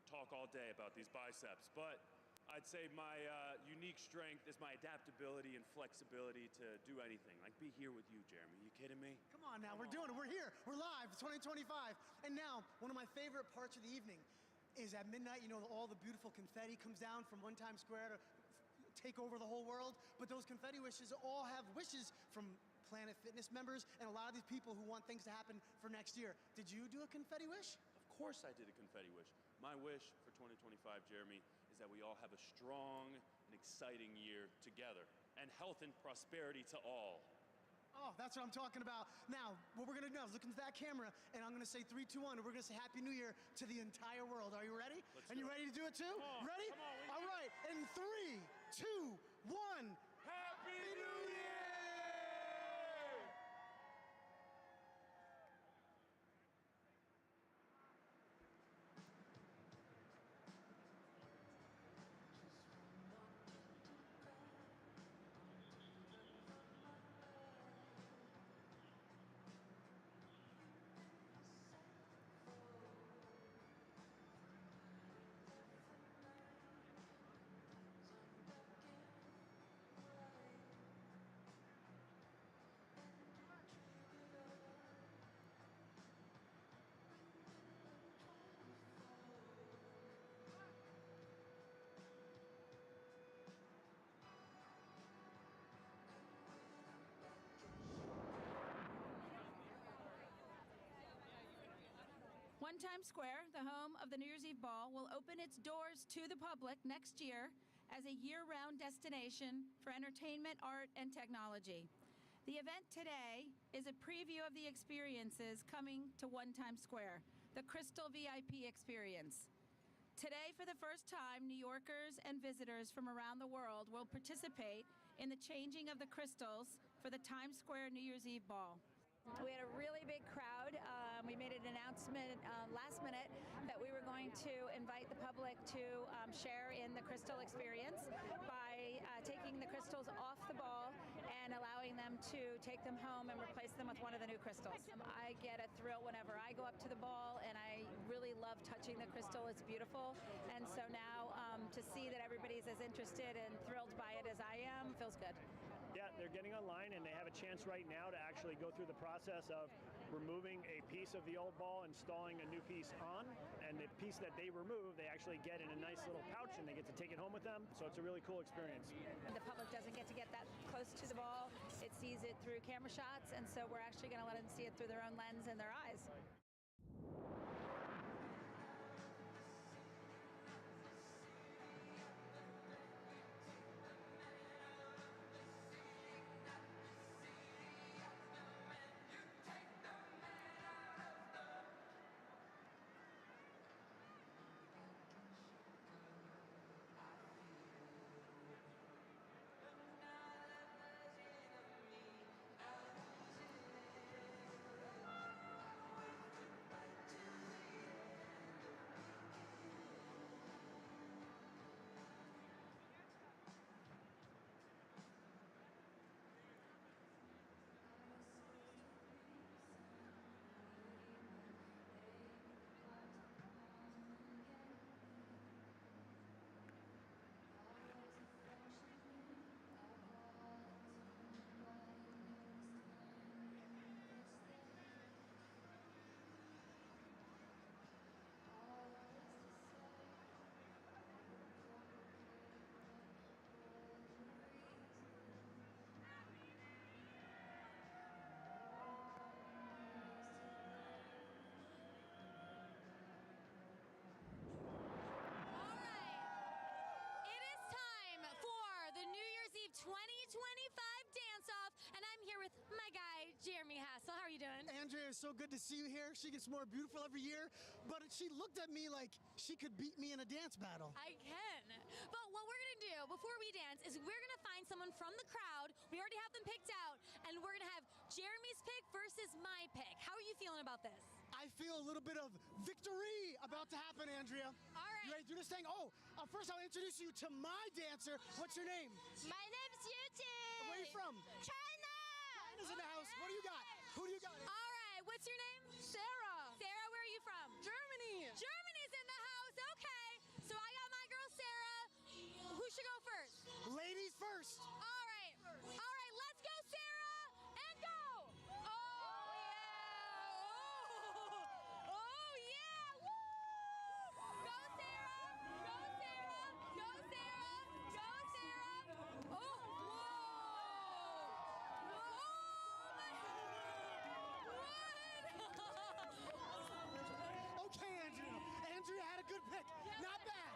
talk all day about these biceps, but I'd say my unique strength is my adaptability and flexibility to do anything. Like be here with you, Jeremy. You kidding me? Come on now, we're doing it. We're here. We're live. It's 2025. And now, one of my favorite parts of the evening is at midnight, you know, all the beautiful confetti comes down from one Times Square to take over the whole world. But those confetti wishes all have wishes from Planet Fitness members and a lot of these people who want things to happen for next year. Did you do a confetti wish? Of course I did a confetti wish. My wish for 2025, Jeremy, is that we all have a strong and exciting year together, and health and prosperity to all. Oh, that's what I'm talking about. Now, what we're gonna do is look into that camera, and I'm gonna say 3, 2, 1, and we're gonna say Happy New Year to the entire world. Are you ready? And you ready to do it too? Come on, ready? come on, all right, in 3, 2, 1. Happy New Year! One Times Square, the home of the New Year's Eve Ball, will open its doors to the public next year as a year-round destination for entertainment, art, and technology. The event today is a preview of the experiences coming to One Times Square, the Crystal VIP experience. Today, for the first time, New Yorkers and visitors from around the world will participate in the changing of the crystals for the Times Square New Year's Eve Ball. We had a really big crowd. We made an announcement last minute that we were going to invite the public to share in the crystal experience by taking the crystals off the ball and allowing them to take them home and replace them with one of the new crystals. I get a thrill whenever I go up to the ball, and I really love touching the crystal. It's beautiful. And so now to see that everybody's as interested and thrilled by it as I am feels good. Yeah, they're getting online, and they have a chance right now to actually go through the process of removing a piece of the old ball, installing a new piece on, and the piece that they remove, they actually get in a nice little pouch, and they get to take it home with them. So it's a really cool experience. The public doesn't get to get that close to the ball. It sees it through camera shots, and so we're actually going to let them see it through their own lens and their eyes. It is time for the New Year's Eve 2025 dance-off, and I'm here with my guy, Jeremy Hassel. How are you doing? Andrea, it's so good to see you here. She gets more beautiful every year, but she looked at me like she could beat me in a dance battle. I can. But what we're going to do before we dance is we're going to find someone from the crowd. We already have them picked out, and we're going to have Jeremy's pick versus my pick. How are you feeling about this? I feel a little bit of victory about to happen, Andrea. All right. You ready to do this thing? Oh, first I'll introduce you to my dancer. What's your name? My name's Yuji. Where are you from? China. China's in the house. What do you got? Who do you got? All right. What's your name? Sarah. Sarah, where are you from? Germany. Germany's in the house. Okay. So I got my girl Sarah. Who should go first? Ladies first. All right. All right. Let's go, Sarah. And go. Oh, yeah. Oh, yeah. Woo. Go, Sarah. Go, Sarah. Go, Sarah. Go, Sarah. Oh, Okay, Andrea. Andrea had a good pick. Not bad.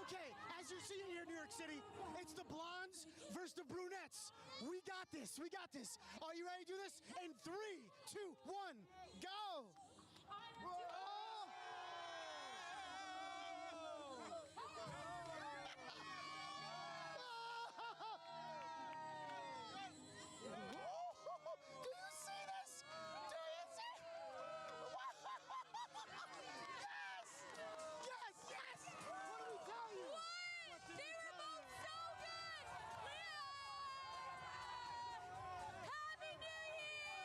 Okay, as you're seeing here in New York City, it's the blondes versus the brunettes. We got this. We got this. Are you ready to do this? In 3, 2, 1, go. Do you see this? Do you see? Yes! Yes, yes! What did we tell you? They were both so good! Happy New Year!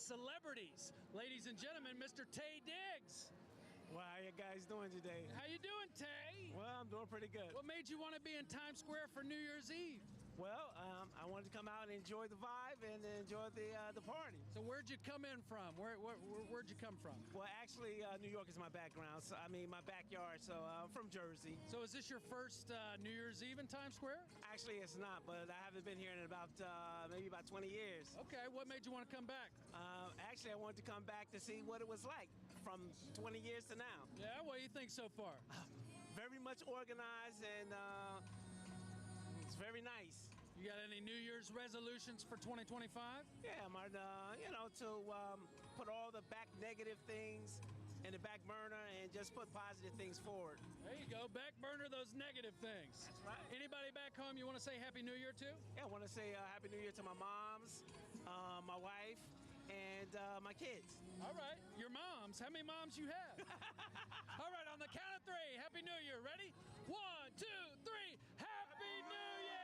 celebrities. Ladies and gentlemen, Mr. Tay Diggs. Well, how you guys doing today? How you doing, Tay? Well, I'm doing pretty good. What made you want to be in Times Square for New Year's Eve? Well, I wanted to come out and enjoy the vibe and enjoy the party. So where'd you come in from? Where'd you come from? Well, actually, New York is my background. So, I mean, my backyard. So I'm from Jersey. So is this your first New Year's Eve in Times Square? Actually, it's not, but I haven't been here in about maybe about 20 years. Okay, what made you want to come back? Actually, I wanted to come back to see what it was like from 20 years to now. Yeah, what do you think so far? Very much organized and it's very nice. You got any New Year's resolutions for 2025? Yeah, Martin, to put all the back negative things in the back burner and just put positive things forward. There you go, back burner those negative things. That's right. Anybody back home you want to say Happy New Year to? Yeah, I want to say Happy New Year to my moms, my wife, and my kids. All right, your moms. How many moms you have? All right, on the count of three, Happy New Year. Ready? 1, 2, 3, Happy New Year!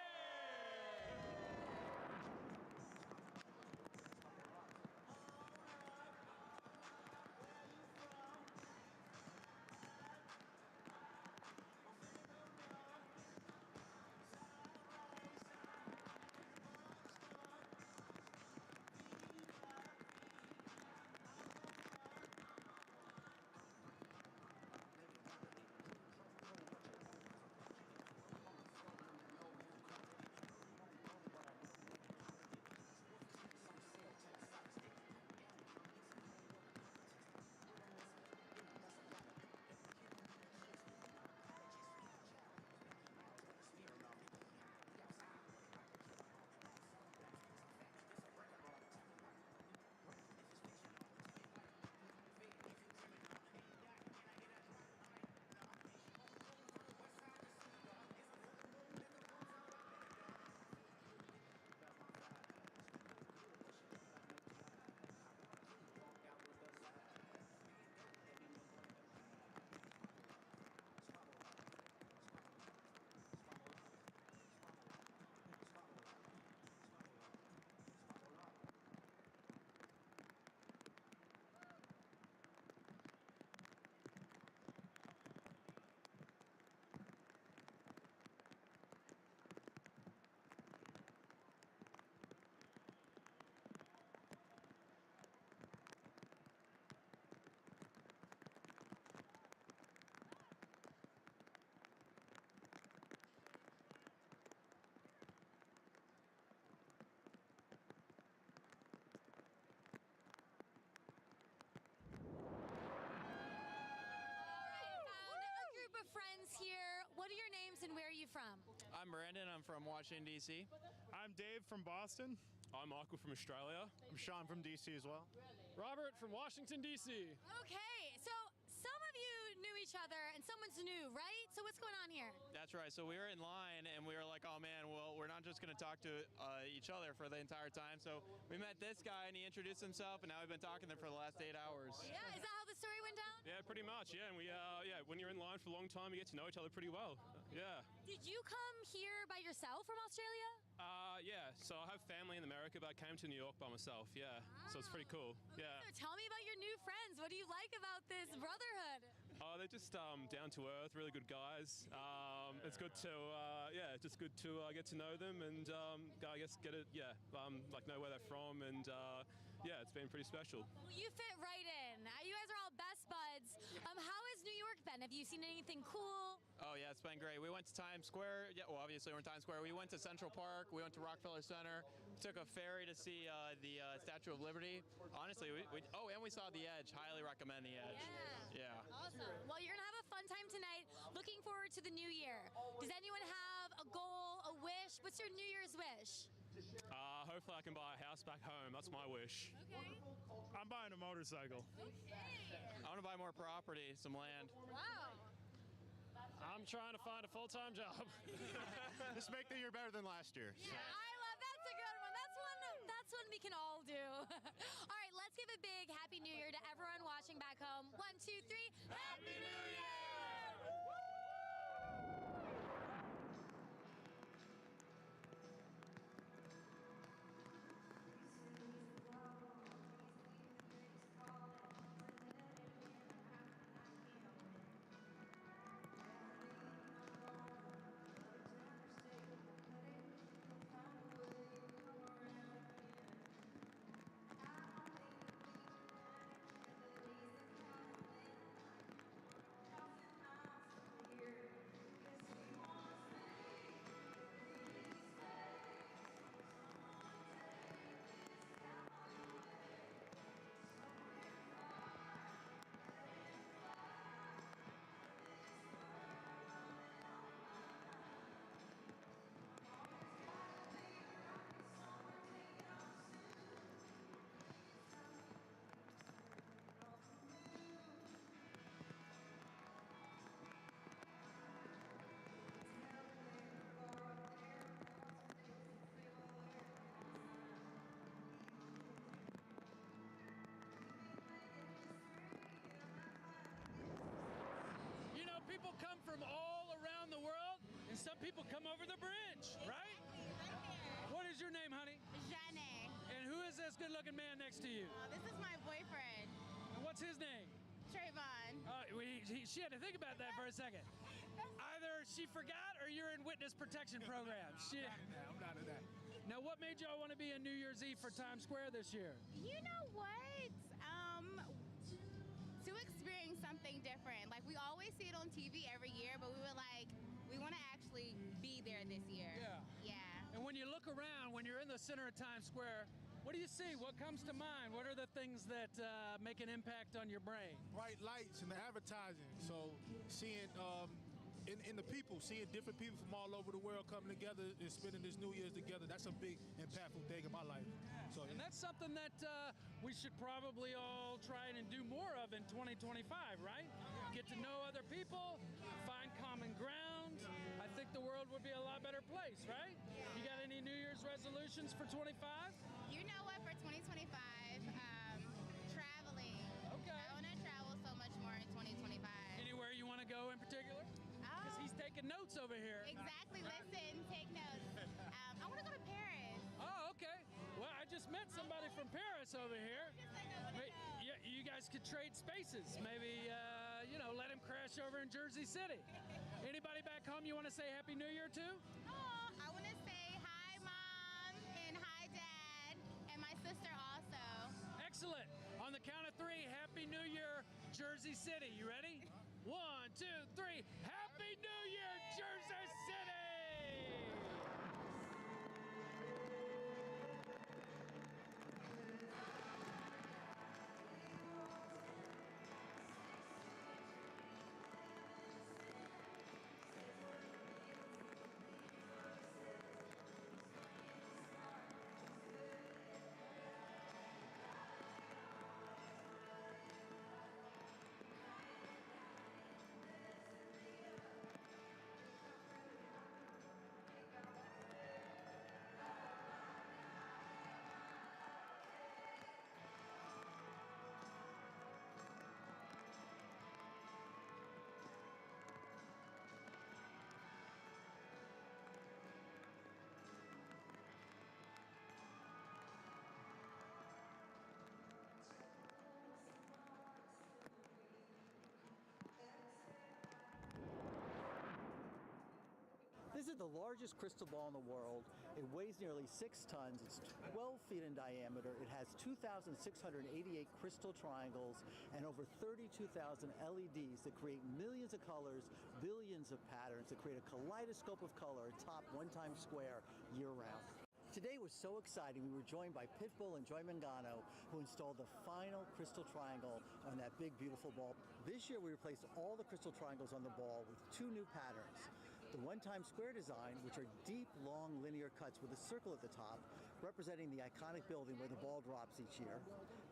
What are your names and where are you from? I'm Brandon. I'm from Washington, D.C. I'm Dave from Boston. I'm Michael from Australia. I'm Sean from D.C. as well. Robert from Washington, D.C. Okay, so some of you knew each other and someone's new, right? So what's going on here? That's right. So we were in line and we were like, oh man, well, we're not just going to talk to each other for the entire time. So we met this guy and he introduced himself and now we've been talking to him for the last 8 hours. Yeah, is that how the story went down? Yeah, pretty much. Yeah, and when you're in line for a long time, you get to know each other pretty well. Yeah. Did you come here by yourself from Australia? Yeah. So I have family in America, but I came to New York by myself. Yeah. So it's pretty cool. Yeah. So tell me about your new friends. What do you like about this brotherhood? They're just down to earth, really good guys. It's good to just good to get to know them and I guess get it. Yeah. Like know where they're from and yeah, it's been pretty special. Well, you fit right in. You guys are all best buds. How has New York been? Have you seen anything cool? Oh yeah, it's been great. We went to Times Square. Yeah, well obviously we're in Times Square. We went to Central Park. We went to Rockefeller Center. We took a ferry to see the Statue of Liberty. Honestly, and we saw The Edge. Highly recommend The Edge. Yeah. Awesome. Well, you're gonna have a fun time tonight. Looking forward to the new year. Does anyone have a goal, a wish? What's your New Year's wish? Hopefully I can buy a house back home. That's my wish. Okay. I'm buying a motorcycle. Okay. I want to buy more property, some land. Wow. I'm trying to find a full-time job. Just make the year better than last year. Yeah, I love that's a good one. That's one we can all do. All right, let's give a big Happy New Year to everyone watching back home. 1, 2, 3. Happy New Year! people come from all around the world, and some people come over the bridge, right? What is your name, honey? Janae. And who is this good-looking man next to you? This is my boyfriend. And what's his name? Trayvon. She had to think about that for a second. Either she forgot or you're in witness protection program. I'm not in that. Now, what made y'all want to be in New Year's Eve for Times Square this year? You know what? To experience something different. Like, we always see it on TV every year, but we were like, we want to actually be there this year. Yeah. Yeah. And when you look around, when you're in the center of Times Square, what do you see? What comes to mind? What are the things that make an impact on your brain? Bright lights and the advertising. So seeing in the people, seeing different people from all over the world coming together and spending this New Year's together, that's a big impactful thing in my life. So, and that's something that we should probably all try and do more of in 2025, right? Get to know other people, find common ground. I think the world would be a lot better place, right? You got any New Year's resolutions for 25? You know what? For 2025, traveling. Okay. I want to travel so much more in 2025. Anywhere you want to go in particular? Because he's taking notes over here. Exactly. Listen, take notes. I want to go to Paris. Oh, okay. Well, I just met somebody from Paris over here. You guys could trade spaces. Maybe, let him crash over in Jersey City. Anybody back home you want to say Happy New Year to? Oh, I want to say hi, Mom, and hi, Dad, and my sister also. Excellent. On the count of three, Happy New Year, Jersey City. You ready? 1, 2, 3. Happy New Year, Jersey City! This is the largest crystal ball in the world. It weighs nearly 6 tons. It's 12 feet in diameter. It has 2,688 crystal triangles and over 32,000 LEDs that create millions of colors, billions of patterns that create a kaleidoscope of color atop One Times Square year-round. Today was so exciting. We were joined by Pitbull and Joy Mangano, who installed the final crystal triangle on that big, beautiful ball. This year, we replaced all the crystal triangles on the ball with 2 new patterns. The One Times Square design, which are deep, long, linear cuts with a circle at the top, representing the iconic building where the ball drops each year,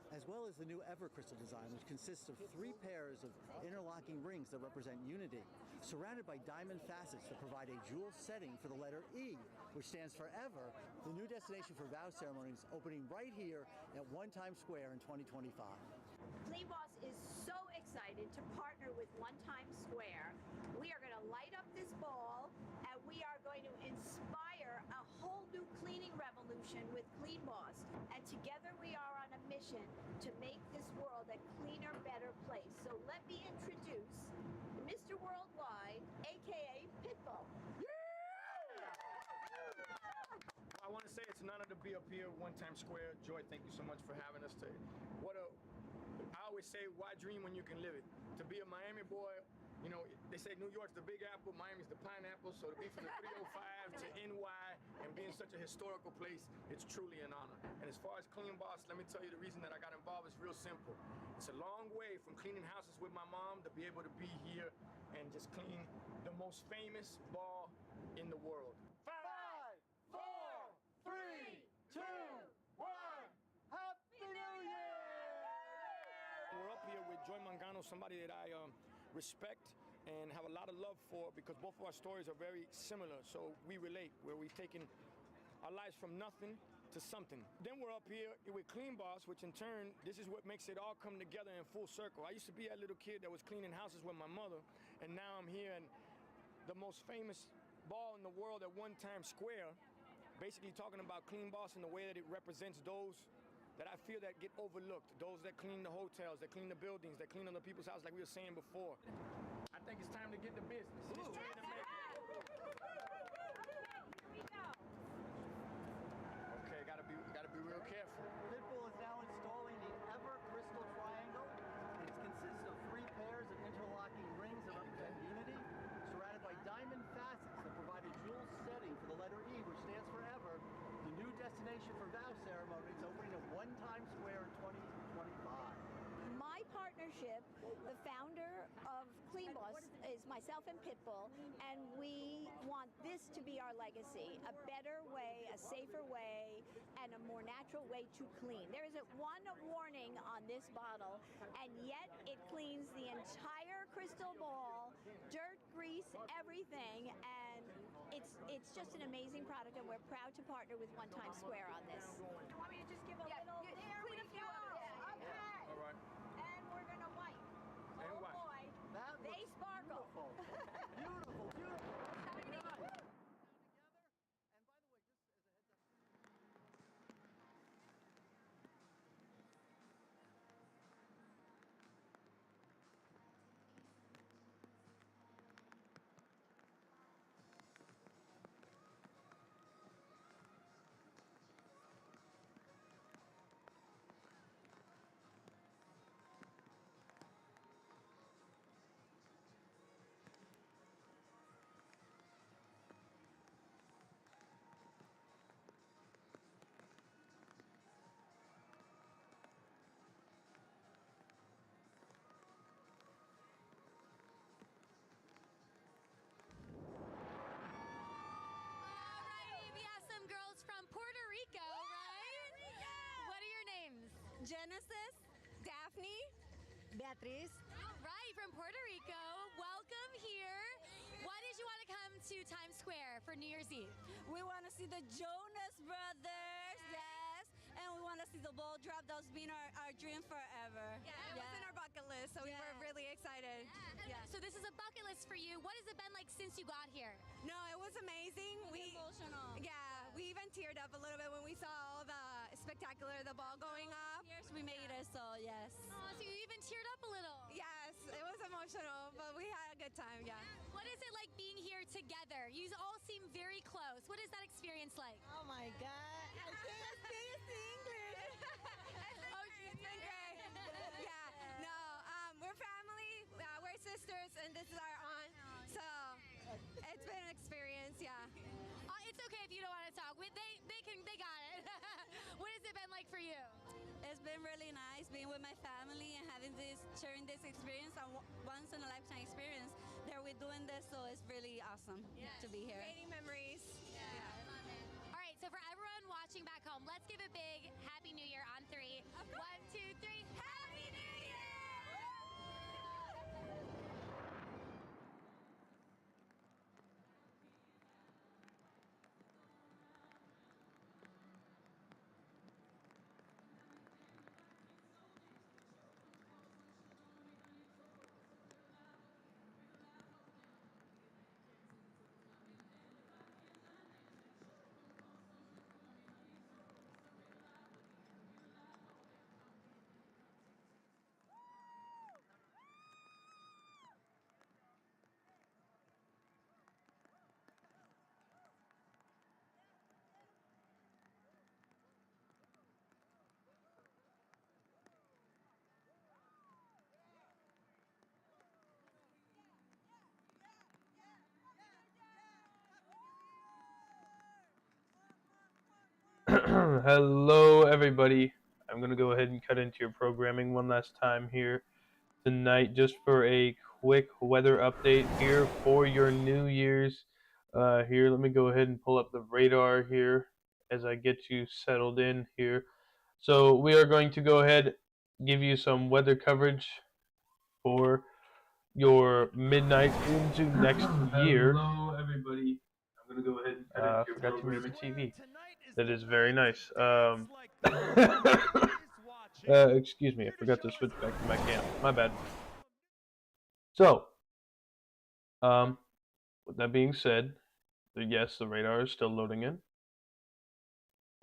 as well as the new Ever Crystal design, which consists of 3 pairs of interlocking rings that represent unity, surrounded by diamond facets that provide a jewel setting for the letter E, which stands for Ever, the new destination for vow ceremonies opening right here at One Times Square in 2025. Clean Boss is so excited to partner with One Times Square. We are going to light up this ball, and we are going to inspire a whole new cleaning revolution with Clean Boss. And together we are on a mission to make this world a cleaner, better place. So let me introduce Mr. Worldwide, aka Pitbull. I want to say it's an honor to be up here at One Times Square. Joy, thank you so much for having us today. I always say, why dream when you can live it? To be a Miami boy, they say New York's the Big Apple, Miami's the Pineapple, so to be from the 305 to NY and be in such a historical place, it's truly an honor. And as far as Clean Boss, let me tell you the reason that I got involved is real simple. It's a long way from cleaning houses with my mom to be able to be here and just clean the most famous ball in the world. 5, 4, 3, 2, 1. Happy New Year! We're up here with Joy Mangano, somebody that I respect and have a lot of love for because both of our stories are very similar. So we relate, where we've taken our lives from nothing to something. Then we're up here with Clean Boss, which in turn, this is what makes it all come together in full circle. I used to be that little kid that was cleaning houses with my mother, and now I'm here in the most famous ball in the world at One Times Square, basically talking about Clean Boss and the way that it represents those that I feel that get overlooked, those that clean the hotels, that clean the buildings, that clean other people's houses, like we were saying before. I think it's time to get to business. It's ready to make. Okay, gotta be real careful. Pitbull is now installing the Ever Crystal Triangle. It consists of 3 pairs of interlocking rings that represent unity, surrounded by diamond facets that provide a dual setting for the letter E, which stands for Ever. The new destination for vow ceremonies opening at One Times Square in 2025. My partnership, the founder of Clean Boss, is myself and Pitbull, and we want this to be our legacy, a better way, a safer way, and a more natural way to clean. There isn't one warning on this bottle, and yet it cleans the entire crystal ball, dirt, grease, everything, and it's just an amazing product, and we're proud to partner with One Times Square on this. You want me to just give a little? There we go. Okay. All right. And we're gonna wipe. And Oh wipe. boy, they sparkle. Beautiful, beautiful. Nice. Alrighty, we have some girls from Puerto Rico, right? What are your names? Genesis, Daphne, Beatriz. All right, from Puerto Rico. Welcome here. Why did you want to come to Times Square for New Year's Eve? We want to see the Jonas Brothers, yes, and we want to see the ball drop. That's been our dream forever. Yeah, it was in our bucket list, so we were really excited. Yeah. So this is a bucket list for you. What has it been like since you got here? No, it was amazing. Emotional. Yeah, we even teared up a little bit when we saw all the spectacular, the ball going up. Years we made it, so yes. Oh, so you even teared up a little. Yes, it was emotional, but we had a good time, yeah. What is it like being here together? You all seem very close. What is that experience like? Oh my God. I can't speak English. Oh, it's been great. Yeah, no, we're family, we're sisters, and this is our aunt. So it's been an experience, yeah. It's okay if you don't want to talk. They got it. What has it been like for you? It's been really nice being with my family and sharing this experience, a once in a lifetime experience that we're doing this, so it's really awesome to be here. Creating memories. Yeah. All right, so for everyone watching back home, let's give a big Happy New Year on 3. 1, 2, 3. Happy New Year! Hello, everybody. I'm going to go ahead and cut into your programming one last time here tonight just for a quick weather update here for your New Year's. Here, let me go ahead and pull up the radar here as I get you settled in here. So we are going to go ahead give you some weather coverage for your midnight into next year. Hello, everybody. I'm going to go ahead and cut into your programming. TV. That is very nice. Excuse me, I forgot to switch back to my cam. My bad. So, with that being said, yes, the radar is still loading in.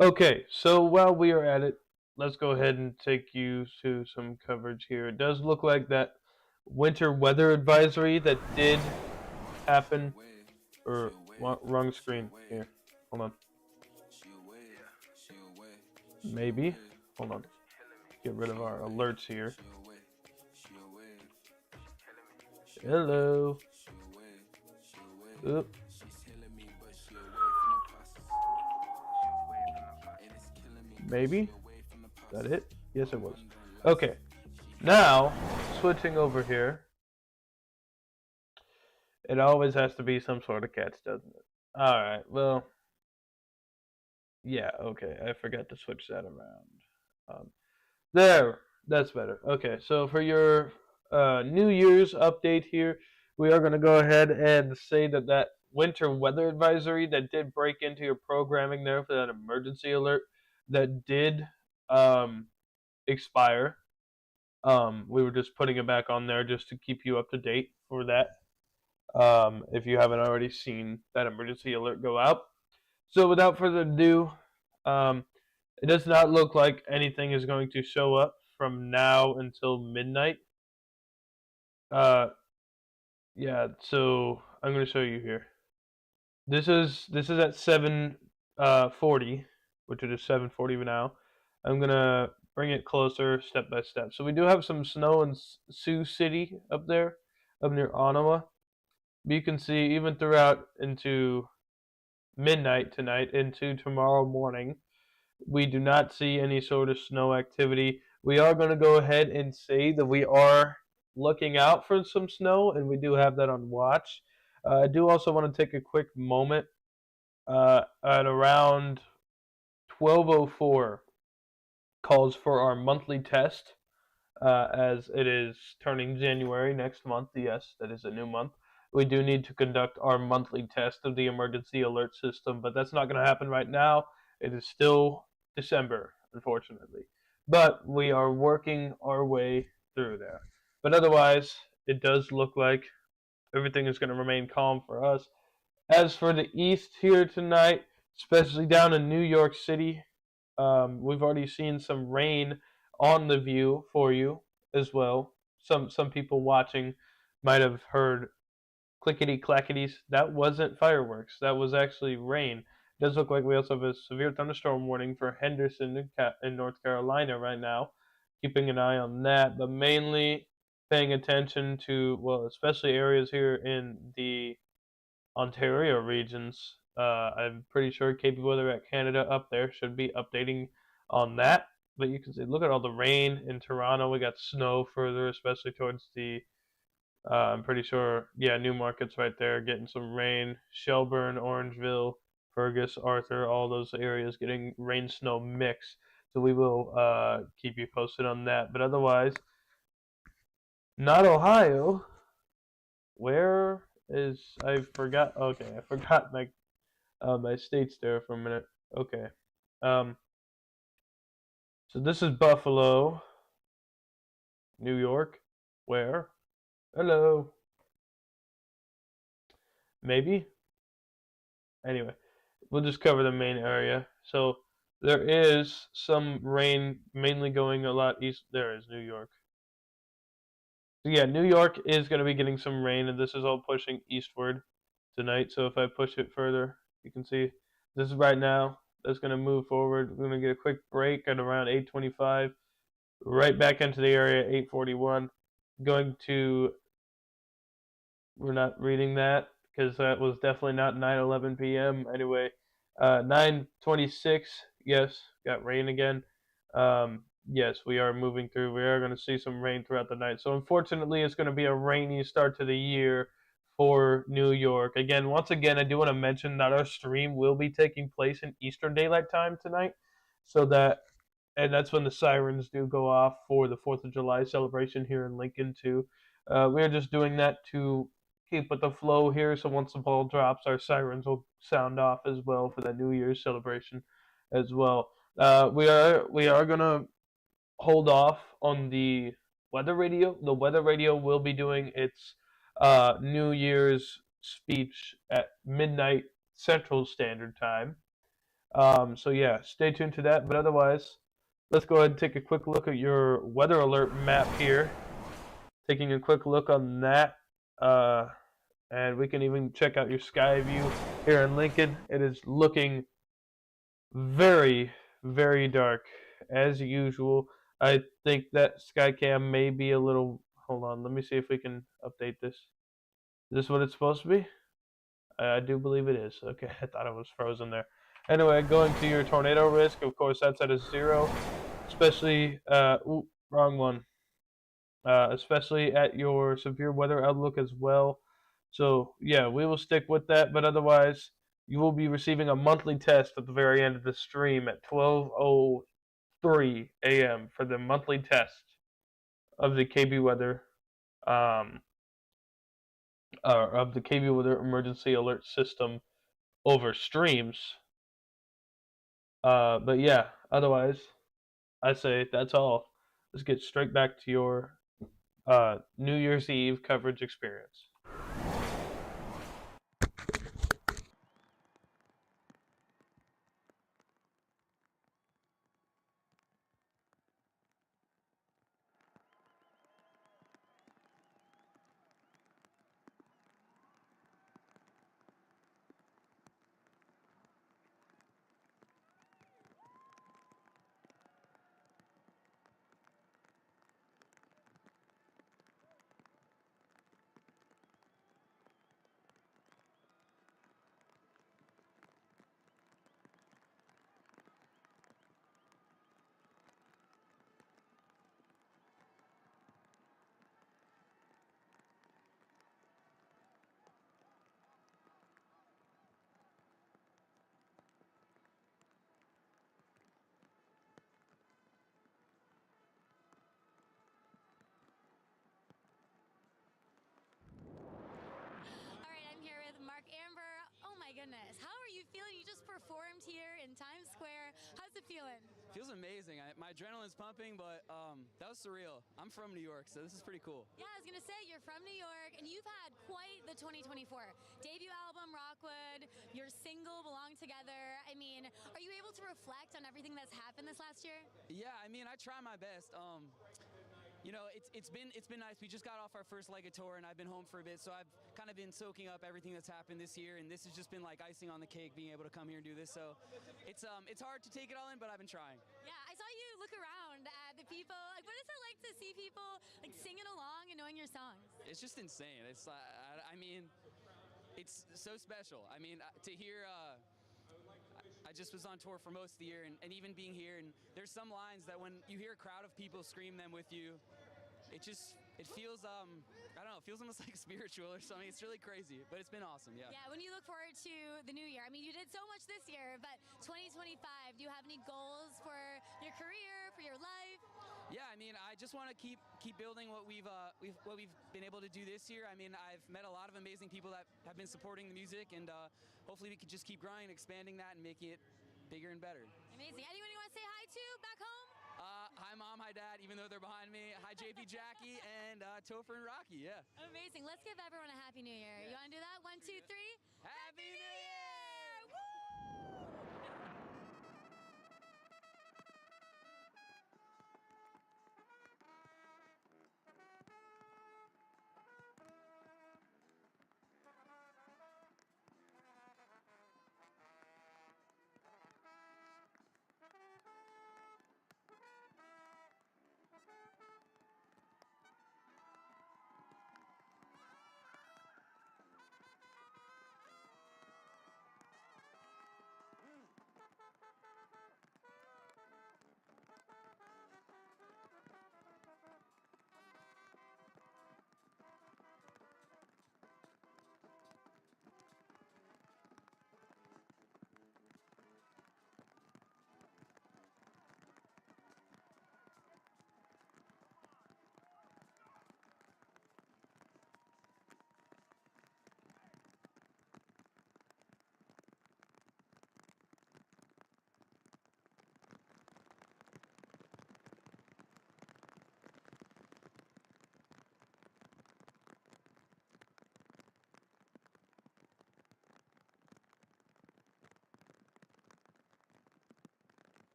Okay, so while we are at it, let's go ahead and take you to some coverage here. It does look like that winter weather advisory that did happen, or wrong screen here. Hold on. Maybe. Hold on. Get rid of our alerts here. Hello. Oop. Maybe? Is that it? Yes, it was. Okay. Now, switching over here. It always has to be some sort of catch, doesn't it? Alright, well. Yeah, okay. I forgot to switch that around. There. That's better. Okay, so for your New Year's update here, we are going to go ahead and say that winter weather advisory that did break into your programming there for that emergency alert that did expire. We were just putting it back on there just to keep you up to date for that. If you haven't already seen that emergency alert go out. So without further ado, it does not look like anything is going to show up from now until midnight. Yeah, so I'm going to show you here. This is at 7:40, which it is 7:40 now. I'm going to bring it closer step by step. So we do have some snow in Sioux City up there, up near Ottawa. But you can see even throughout into midnight tonight into tomorrow morning, we do not see any sort of snow activity. We are going to go ahead and say that we are looking out for some snow, and we do have that on watch. I do also want to take a quick moment at around 12:04 calls for our monthly test as it is turning January next month. Yes, that is a new month. We do need to conduct our monthly test of the emergency alert system, but that's not going to happen right now. It is still December, unfortunately. But we are working our way through there. But otherwise, it does look like everything is going to remain calm for us. As for the East here tonight, especially down in New York City, we've already seen some rain on the view for you as well. Some people watching might have heard clickety clackities. That wasn't fireworks. That was actually rain. It does look like we also have a severe thunderstorm warning for Henderson in North Carolina right now. Keeping an eye on that, but mainly paying attention to, well, especially areas here in the Ontario regions. I'm pretty sure KP Weather at Canada up there should be updating on that. But you can see, look at all the rain in Toronto. We got snow further, especially towards the I'm pretty sure, yeah, Newmarket's right there, getting some rain. Shelburne, Orangeville, Fergus, Arthur, all those areas getting rain snow mix. So we will keep you posted on that. But otherwise, not Ohio. Where is I forgot? Okay, I forgot my states there for a minute. Okay, so this is Buffalo, New York. Where? Hello. Maybe. Anyway, we'll just cover the main area. So there is some rain, mainly going a lot east. There is New York. So yeah, New York is going to be getting some rain, and this is all pushing eastward tonight. So if I push it further, you can see this is right now. That's going to move forward. We're going to get a quick break at around 8:25. Right back into the area at 8:41. Going to. We're not reading that because that was definitely not 9:11 p.m. Anyway, 9:26. Yes, got rain again. Yes, we are moving through. We are going to see some rain throughout the night. So unfortunately, it's going to be a rainy start to the year for New York. Once again, I do want to mention that our stream will be taking place in Eastern Daylight Time tonight, and that's when the sirens do go off for the 4th of July celebration here in Lincoln too. We're just doing that to keep with the flow here, so once the ball drops, our sirens will sound off as well for the New Year's celebration. as well. We are gonna hold off on the weather radio. The weather radio will be doing its New Year's speech at midnight Central Standard Time. So yeah, stay tuned to that. But otherwise, let's go ahead and take a quick look at your weather alert map here. Taking a quick look on that, and we can even check out your sky view here in Lincoln. It is looking very, very dark as usual. I think that Skycam may be a little. Hold on, let me see if we can update this. Is this what it's supposed to be? I do believe it is. Okay, I thought it was frozen there. Anyway, going to your tornado risk, of course, that's at a 0. Especially, wrong one. Especially at your severe weather outlook as well. So, yeah, we will stick with that, but otherwise, you will be receiving a monthly test at the very end of the stream at 12:03 a.m. for the monthly test of the KB weather, of the KB weather emergency alert system over streams. But yeah, otherwise, I say that's all. Let's get straight back to your New Year's Eve coverage experience. All right, I'm here with Mark Amber. Oh my goodness, how are you feeling? You just performed here in Times Square. How's it feeling? Feels amazing. My adrenaline's pumping, but that was surreal. I'm from New York, so this is pretty cool. Yeah, I was gonna say, you're from New York, and you've had quite the 2024. Debut album, Rockwood, your single, Belong Together. I mean, are you able to reflect on everything that's happened this last year? Yeah, I mean, I try my best. You know, it's been nice. We just got off our first leg of tour, and I've been home for a bit, so I've kind of been soaking up everything that's happened this year, and this has just been like icing on the cake, being able to come here and do this. So it's hard to take it all in, but I've been trying. Yeah, I saw you look around at the people. Like, what is it like to see people like singing along and knowing your songs? It's just insane. It's I mean, it's so special. I mean, to hear. I just was on tour for most of the year, and even being here, and there's some lines that when you hear a crowd of people scream them with you, it feels I don't know, it feels almost like spiritual or something. It's really crazy, but it's been awesome. Yeah. Yeah, when you look forward to the new year, I mean, you did so much this year, but 2025, do you have any goals for your career, for your life? Yeah, I mean, I just want to keep building what we've been able to do this year. I mean, I've met a lot of amazing people that have been supporting the music, and hopefully we can just keep growing, expanding that, and making it bigger and better. Amazing. Anyone you want to say hi to back home? Hi, Mom. Hi, Dad, even though they're behind me. Hi, JP, Jackie, and Topher and Rocky, yeah. Amazing. Let's give everyone a Happy New Year. Yeah. You want to do that? 1, 2, 3. Happy New Year! Woo!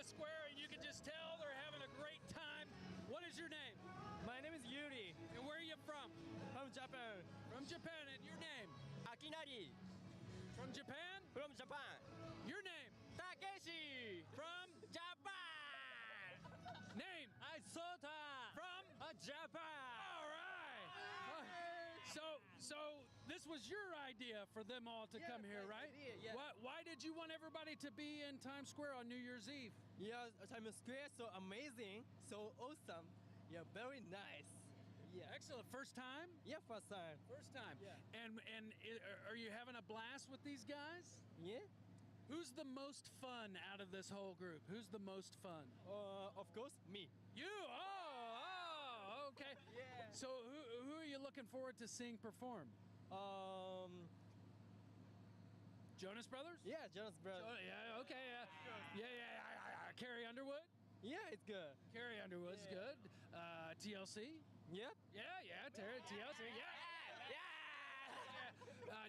the square and you can just tell they're having a great time. What is your name? My name is Yuri. And where are you from? From Japan. From Japan. And your name? Akinari. From Japan? From Japan. Your name? Takeshi. From Japan. Name? Sota. From Japan. All right. So this was your idea for them all to come here, right? Idea, yeah. Why did you want everybody to be in Times Square on New Year's Eve? Yeah, Times Square so amazing, so awesome. Yeah, very nice. Yeah. Excellent. First time? Yeah, first time. First time. Yeah. And are you having a blast with these guys? Yeah. Who's the most fun out of this whole group? Who's the most fun? Of course, me. You? Oh, okay. Yeah. So who are you looking forward to seeing perform? Jonas Brothers? Yeah, Jonas Brothers. Yeah, okay. Carrie Underwood? Yeah, it's good. Carrie Underwood's good. TLC? Yep. Yeah, TLC.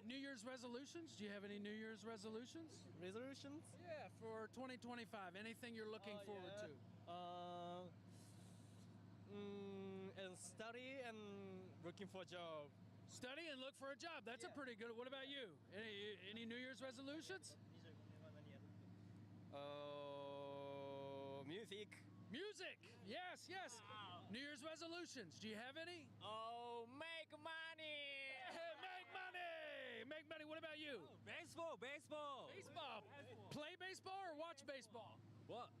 New Year's resolutions? Do you have any New Year's resolutions? Resolutions? Yeah, for 2025. Anything you're looking forward to? And study and looking for a job. Study and look for a job. That's a pretty good. What about you? Any New Year's resolutions? Music. Music. Yes. New Year's resolutions. Do you have any? Make money. Make money. Make money. What about you? Baseball. Baseball. Play baseball or watch baseball? What?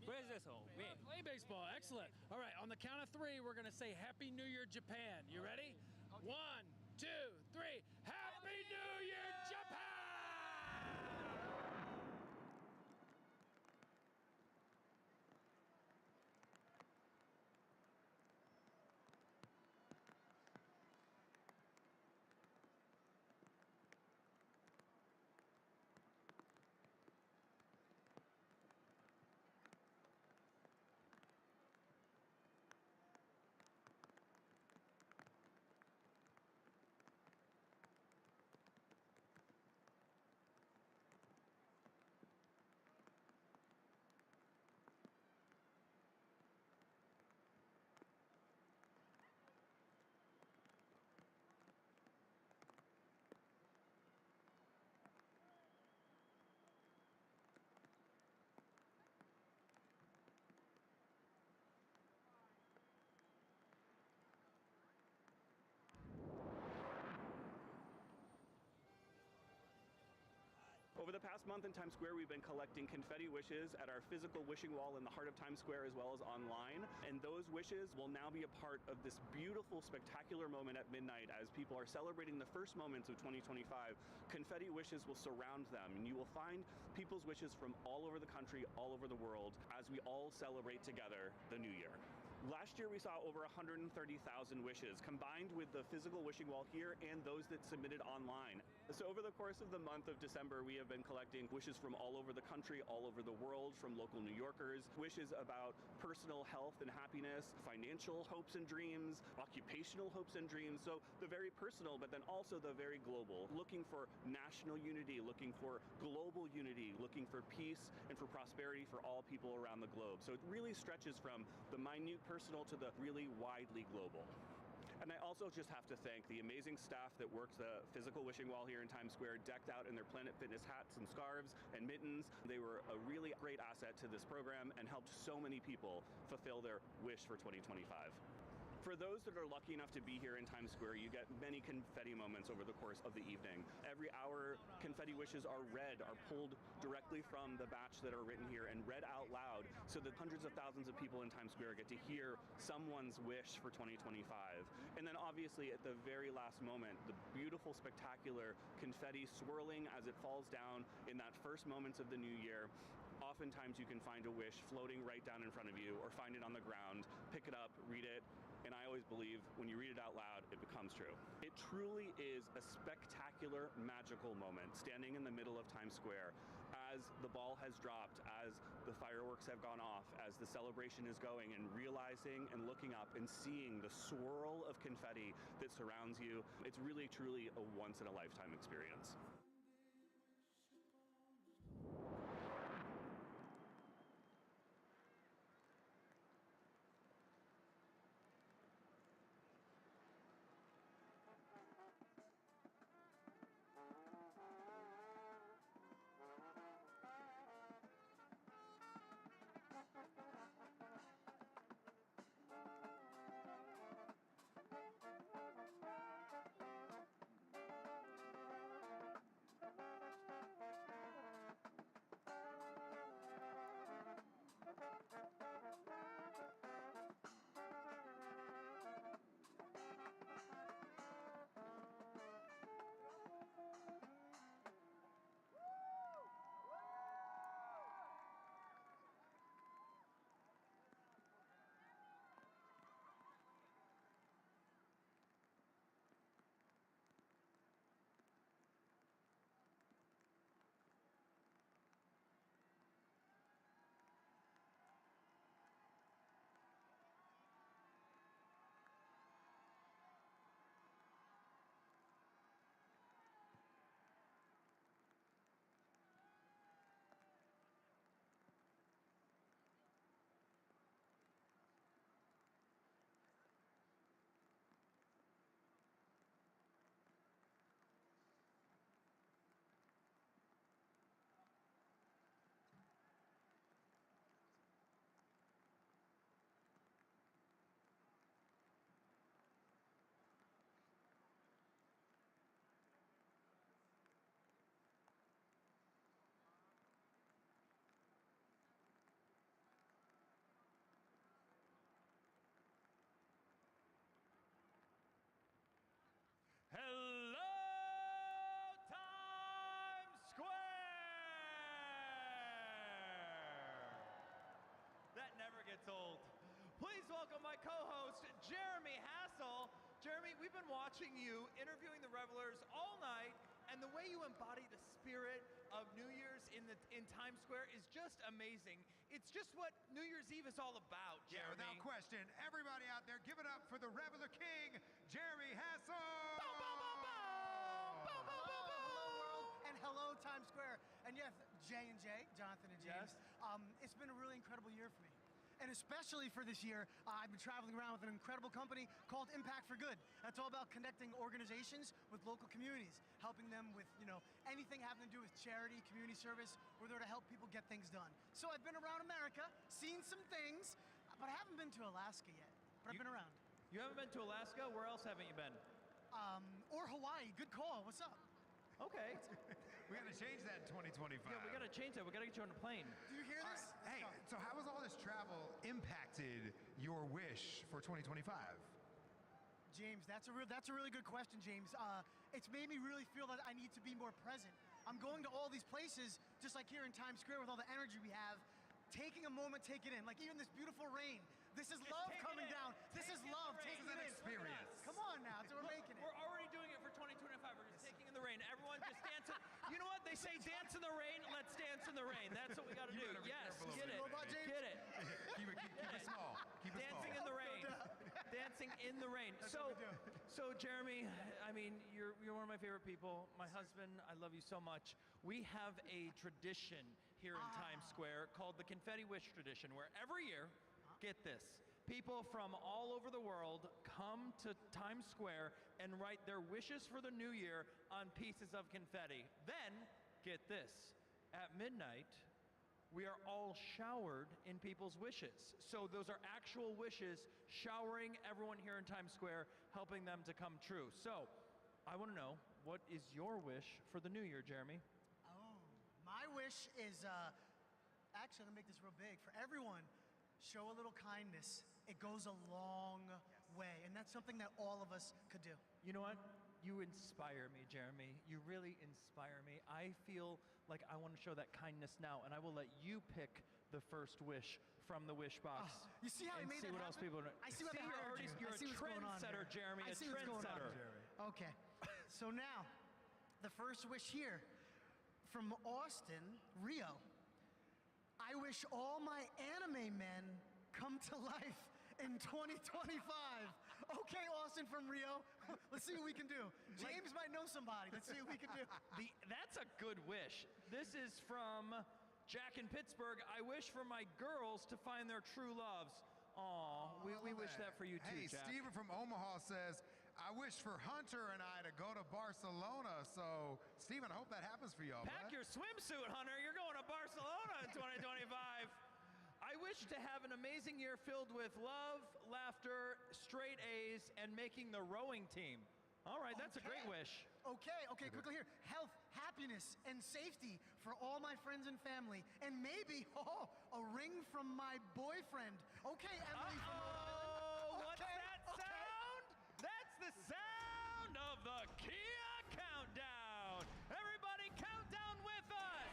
Play baseball. Play baseball. Excellent. All right. On the count of three, we're going to say Happy New Year, Japan. You ready? 1, 2, 3. Happy New Year, Japan! Over the past month in Times Square, we've been collecting confetti wishes at our physical wishing wall in the heart of Times Square as well as online. And those wishes will now be a part of this beautiful, spectacular moment at midnight as people are celebrating the first moments of 2025. Confetti wishes will surround them, and you will find people's wishes from all over the country, all over the world, as we all celebrate together the new year. Last year we saw over 130,000 wishes combined with the physical wishing wall here and those that submitted online. So over the course of the month of December, we have been collecting wishes from all over the country, all over the world, from local New Yorkers, wishes about personal health and happiness, financial hopes and dreams, occupational hopes and dreams. So the very personal, but then also the very global, looking for national unity, looking for global unity, looking for peace and for prosperity for all people around the globe. So it really stretches from the minute personal to the really widely global. And I also just have to thank the amazing staff that worked the physical wishing wall here in Times Square, decked out in their Planet Fitness hats and scarves and mittens. They were a really great asset to this program and helped so many people fulfill their wish for 2025. For those that are lucky enough to be here in Times Square, you get many confetti moments over the course of the evening. Every hour, confetti wishes are read, are pulled directly from the batch that are written here and read out loud so that hundreds of thousands of people in Times Square get to hear someone's wish for 2025. And then obviously at the very last moment, the beautiful, spectacular confetti swirling as it falls down in that first moments of the new year. Oftentimes you can find a wish floating right down in front of you or find it on the ground, pick it up, read it, and I always believe when you read it out loud, it becomes true. It truly is a spectacular, magical moment standing in the middle of Times Square as the ball has dropped, as the fireworks have gone off, as the celebration is going, and realizing and looking up and seeing the swirl of confetti that surrounds you. It's really, truly a once-in-a-lifetime experience. welcome my co-host, Jeremy Hassel. Jeremy, we've been watching you interviewing the revelers all night, and the way you embody the spirit of New Year's in Times Square is just amazing. It's just what New Year's Eve is all about, Jeremy. Yeah, without question. Everybody out there, give it up for the Reveler King, Jeremy Hassel! Hello, world, and hello, Times Square. And yes, J&J, Jonathan and James. It's been a really incredible year for me. And especially for this year, I've been traveling around with an incredible company called Impact for Good. That's all about connecting organizations with local communities, helping them with, anything having to do with charity, community service. We're there to help people get things done. So I've been around America, seen some things, but I haven't been to Alaska yet. But I've been around. You haven't been to Alaska? Where else haven't you been? Or Hawaii. Good call. What's up? Okay. We got to change that in 2025. Yeah, we got to change that. We got to get you on a plane. Do you hear this? Hey, so how has all this travel impacted your wish for 2025? James, that's a really good question, James. It's made me really feel that I need to be more present. I'm going to all these places, just like here in Times Square with all the energy we have, taking a moment, take it in. Like even this beautiful rain. This is love coming down. This is love taking it in. Experience. Come on now, so we're making it. We're already doing it for 2025. We're just taking in the rain. Everyone just dance. You know what? They say dance in the rain. Let's dance in the rain. That's what we got to do. Yes, get it. Get it. Keep it small. Keep it Dancing small. in the rain. Dancing in the rain. So Jeremy, I mean, you're one of my favorite people. My husband, I love you so much. We have a tradition here in Times Square called the Confetti Wish Tradition, where every year, get this, people from all over the world come to Times Square and write their wishes for the new year on pieces of confetti. Then, get this, at midnight, we are all showered in people's wishes. So those are actual wishes showering everyone here in Times Square, helping them to come true. So, I want to know, what is your wish for the new year, Jeremy? My wish is, actually, I'm gonna make this real big. For everyone, show a little kindness. It goes a long way, and that's something that all of us could do. You know what? You inspire me, Jeremy. You really inspire me. I feel like I want to show that kindness now, and I will let you pick the first wish from the wish box. You see how I made see that what else happen? people. I see what you're happened. you're I see a what's going on trendsetter, here. Jeremy. I see what's going on. Trendsetter. Okay, so now, the first wish here, from Austin, Rio. I wish all my anime men come to life in 2025. Okay, Austin from Rio, let's see what we can do. James might know somebody. Let's see what we can do. That's a good wish. This is from Jack in Pittsburgh. I wish for my girls to find their true loves. Aw, we wish that for you too, Hey, Jack. Steven from Omaha says, I wish for Hunter and I to go to Barcelona. So, Steven, I hope that happens for y'all. Pack your swimsuit, Hunter. You're going to Barcelona in 2025. I wish to have an amazing year filled with love, laughter, straight A's, and making the rowing team. All right, that's a great wish. Okay, quickly here. Health, happiness, and safety for all my friends and family. And maybe, a ring from my boyfriend. Okay, Emily from Rhode Island. What's that sound? That's the sound of the Kia Countdown. Everybody count down with us.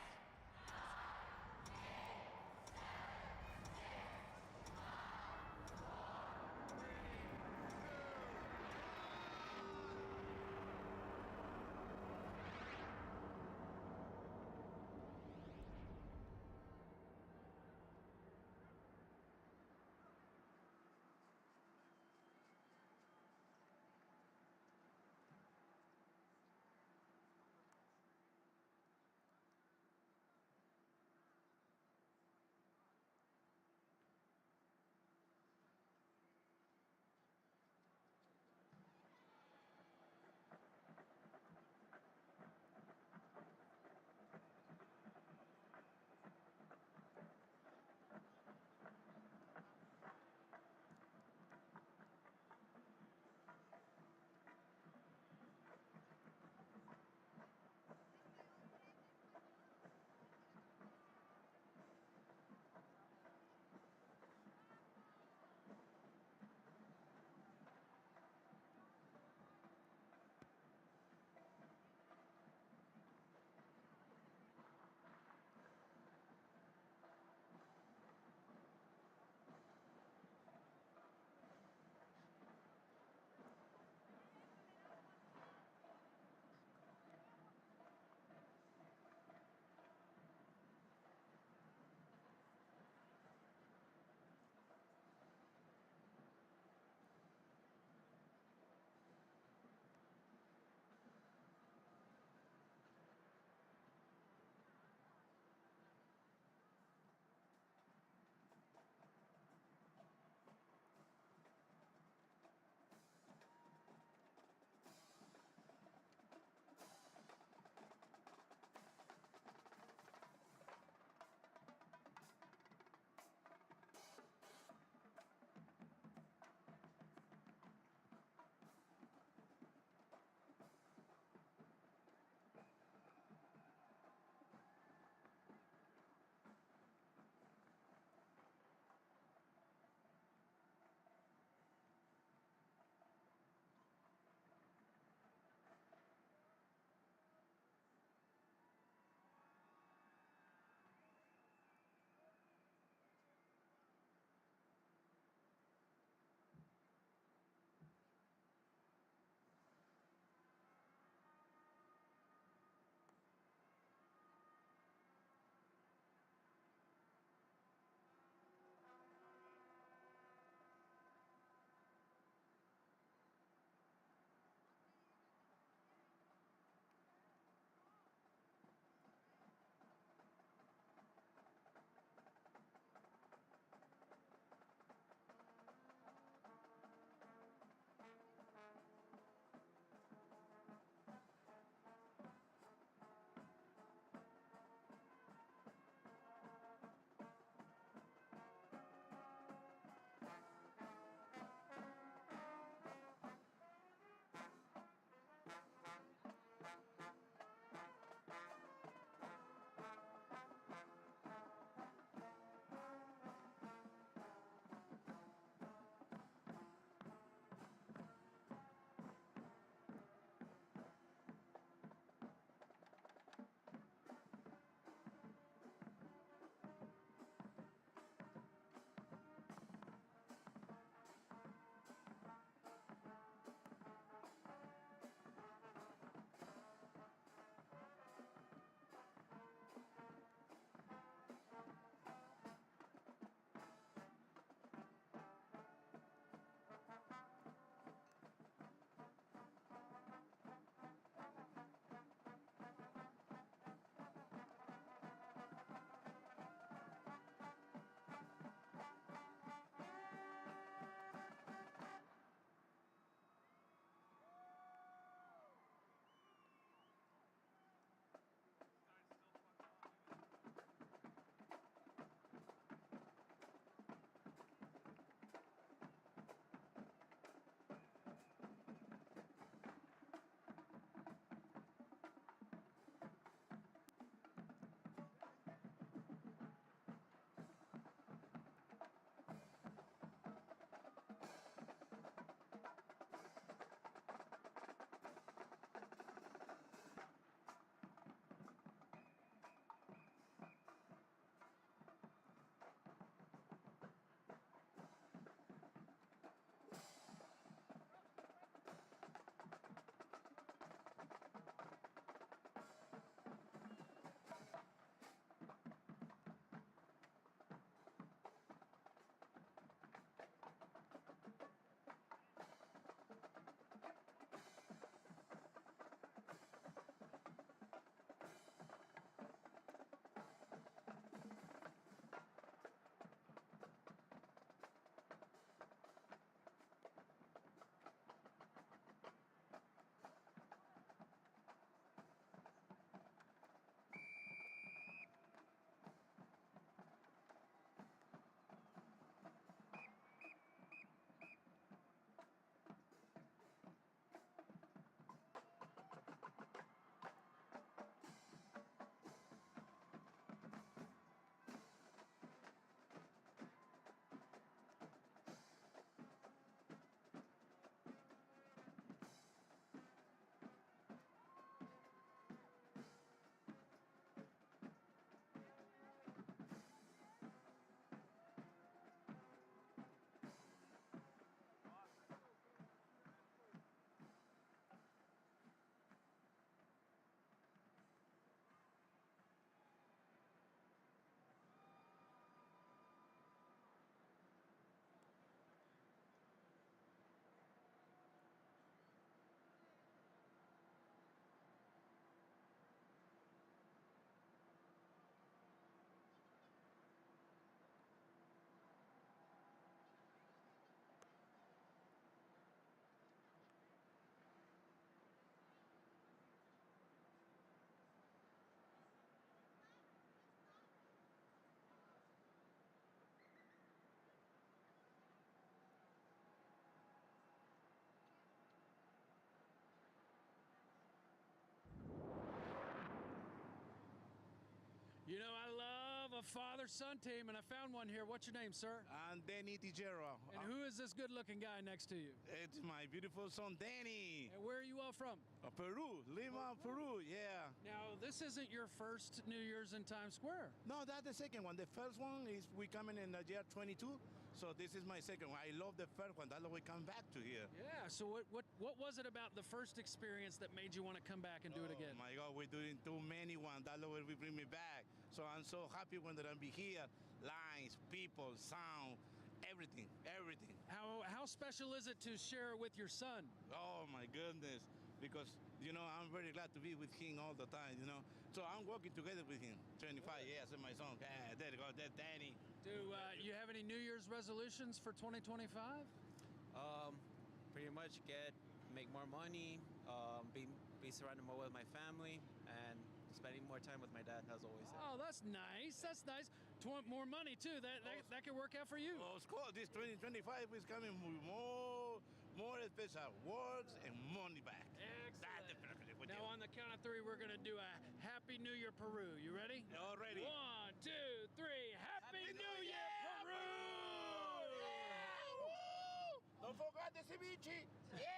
a father-son team, and I found one here. What's your name, sir? I'm Danny Tijero. And who is this good-looking guy next to you? It's my beautiful son, Danny. And where are you all from? Peru, Lima, Peru, yeah. Now, this isn't your first New Year's in Times Square. No, that's the second one. The first one is we coming in the year 22, so this is my second one. I love the first one. That's why we come back to here. Yeah, so what was it about the first experience that made you want to come back and do it again? Oh my God, we're doing too many ones. That's why we bring me back. So I'm so happy when that I'm be here. Lines, people, sound, everything, everything. How special is it to share it with your son? Oh my goodness, because you know I'm very glad to be with him all the time. You know, so I'm working together with him. 25 years, and my son. Yeah, there you go, that's Danny. Do you have any New Year's resolutions for 2025? Pretty much make more money, be surrounded more with my family, and spending more time with my dad, as always. Oh, that's nice. That's nice. More money too. That could work out for you. Of course, this 2025 is coming with more special words and money back. Excellent. Now on the count of three, we're gonna do a Happy New Year, Peru. You ready? Already. 1, 2, 3. Happy New Year, Peru! Yeah! Don't forget the ceviche. Yeah!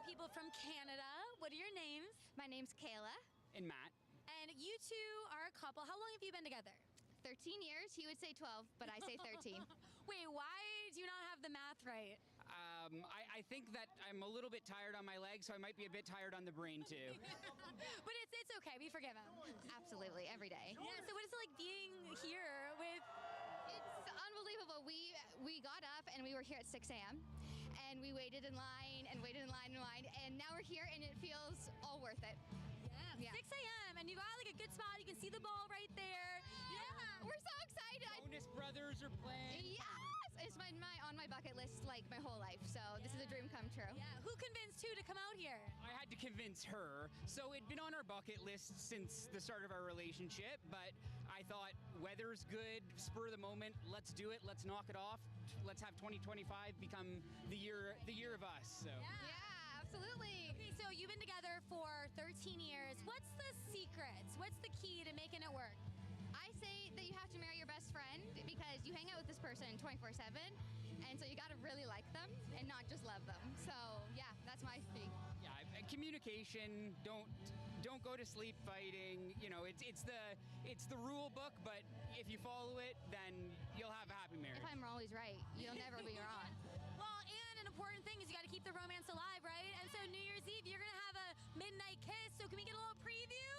People from Canada. What are your names? My name's Kayla. And Matt. And you two are a couple. How long have you been together? 13 years. He would say 12, but I say 13. Wait, why do you not have the math right? I think that I'm a little bit tired on my legs, so I might be a bit tired on the brain too. But it's okay. We forgive him. Absolutely, every day. Yeah. So what is it like being here with? It's unbelievable. We got up and we were here at 6 a.m. and we waited in line and waited in line and line, and now we're here and it feels all worth it. Yeah. 6 a.m. and you got like a good spot. You can see the ball right there. Yeah, we're so excited. Bonus Brothers are playing. Yes, it's on my bucket list like my whole life. So this is a dream come true. Yeah. Who convinced who to come out here? I had to convince her. So it'd been on our bucket list since the start of our relationship, but I thought weather's good, spur of the moment. Let's do it. Let's knock it off. Let's have 2025 become the year of us. So. Yeah, absolutely. Okay, so you've been together for 13 years. What's the secrets? What's the key to making it work? I say that you have to marry your best friend because you hang out with this person 24/7, and so you got to really like them and not just love them. So yeah, that's my thing. Yeah, communication. Don't go to sleep fighting. You know, it's the rule book, but if you follow it, then you'll have a happy marriage. If I'm always right, you'll never be wrong. Well, and an important thing is you got to keep the romance alive, right? And so New Year's Eve, you're gonna have a midnight kiss. So can we get a little preview?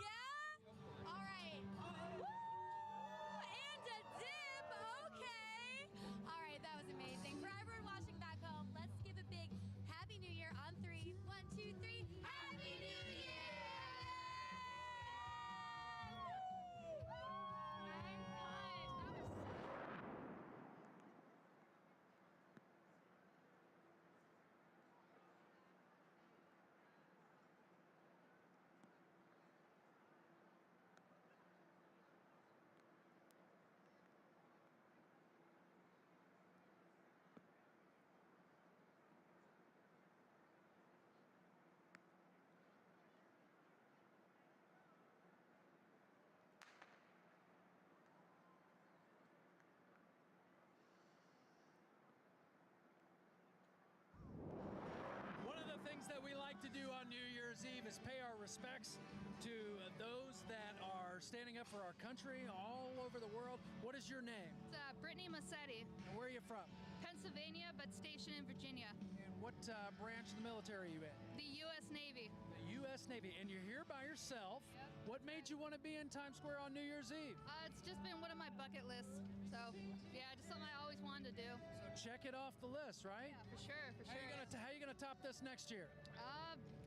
Yeah. All right. Woo! And a dip. Okay. All right, that was amazing. For everyone watching back home, let's give a big Happy New Year on 3. 1, 2, 3. Happy New Year! Things that we like to do on New Year's Eve is pay our respects to those that are standing up for our country all over the world. What is your name? It's Brittany Massetti. And where are you from? Pennsylvania, but stationed in Virginia. And what branch of the military are you in? The U.S. Navy. The U.S. Navy. And you're here by yourself. Yep. What made you want to be in Times Square on New Year's Eve? It's just been one of my bucket lists. So, yeah, just something I always wanted to do. So check it off the list, right? Yeah, for sure, for sure. How are you gonna top this next year?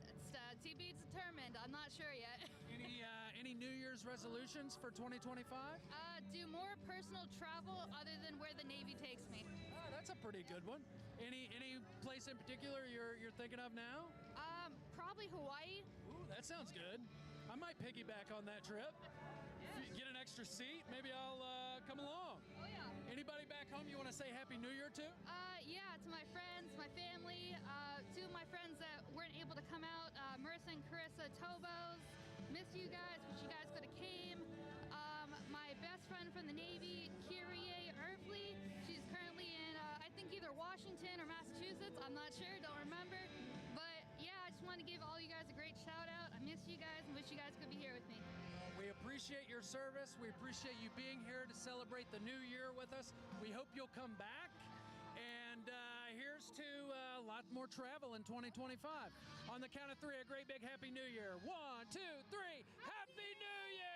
It's TB's determined. I'm not sure yet. Any New Year's resolutions for 2025? Do more personal travel other than where the Navy takes me. Oh, that's a pretty good one. Any place in particular you're thinking of now? Probably Hawaii. Ooh, that sounds good. I might piggyback on that trip. If you get an extra seat, maybe I'll come along. Oh yeah. Anybody back home you want to say Happy New Year to? Yeah, to my friends, my family, two of my friends that weren't able to come out, Marissa and Carissa Tobos. Miss you guys, wish you guys could have came. My best friend from the Navy, Kyrie Irvley. She's currently in, I think either Washington or Massachusetts. I'm not sure, don't remember. But yeah, I just want to give all you guys a great shout out. I miss you guys and wish you guys could be here with me. We appreciate your service. We appreciate you being here to celebrate the new year with us. We hope you'll come back. And here's to a lot more travel in 2025. On the count of three, a great big Happy New Year. 1, 2, 3, Happy New Year!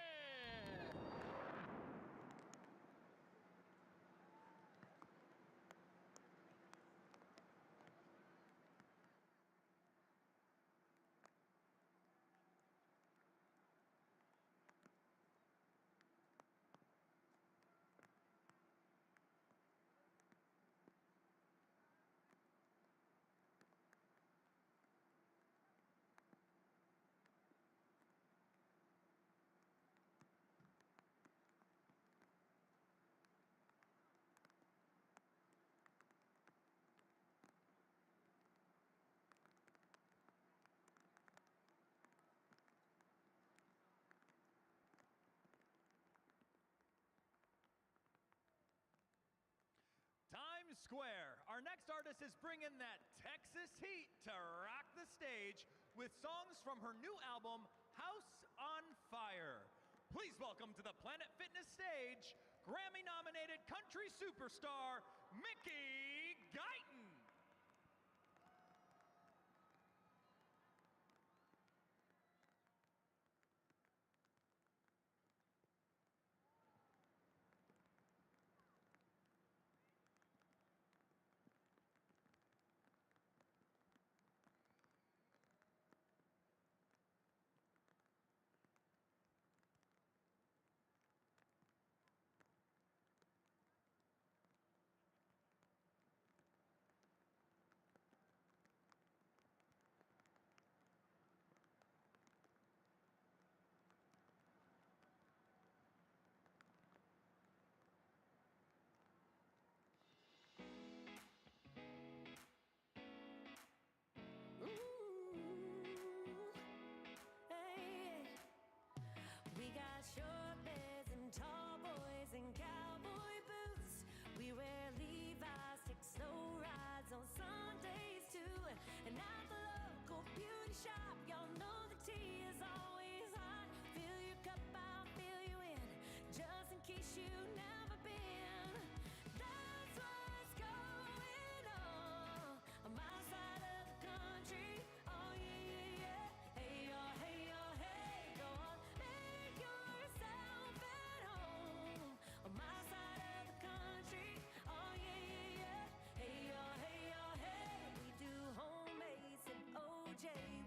Times Square. Our next artist is bringing that Texas heat to rock the stage with songs from her new album, House on Fire. Please welcome to the Planet Fitness stage, Grammy-nominated country superstar, Mickey Guyton.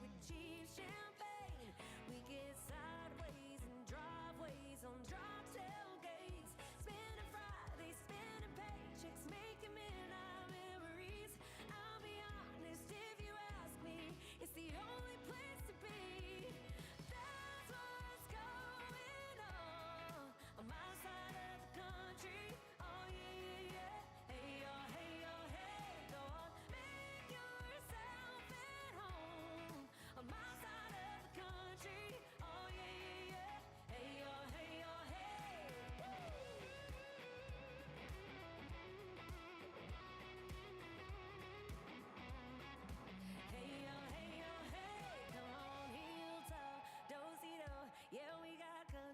With G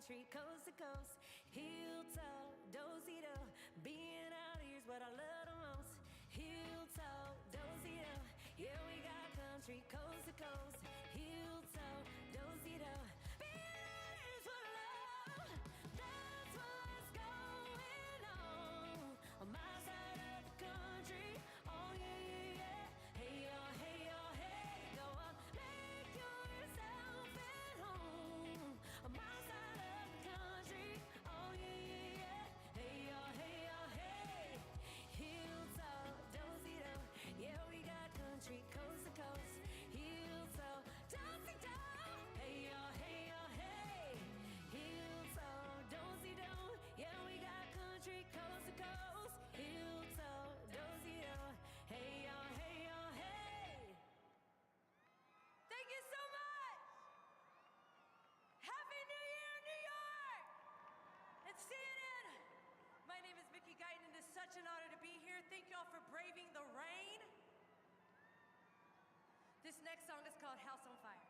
country coast to coast, heel toe, do-si-do. Being out here's what I love the most. Heel toe, do-si-do. Yeah, we got country coast to coast, heel toe, do-si-do. Being out here's what I love. That's what's going on my side of the country. Oh yeah, yeah, yeah. Hey y'all, hey y'all, hey. Go on, make yourself at home on my side of the country. Oh yeah, yeah, yeah. Hey y'all, hey y'all, hey. Heel toe, do-si-do. Yeah, we got country coast to coast. Heel toe, do-si-do. Hey y'all, hey y'all, hey. Heel toe, do-si-do. Yeah, we got country coast to coast. Heel toe, do-si-do. Hey y'all, hey y'all, hey. Thank you so much. Happy New Year, New York! And CNN. My name is Mickey Guyton, and it's such an honor to be here. Thank y'all for braving the rain. This next song is called House on Fire.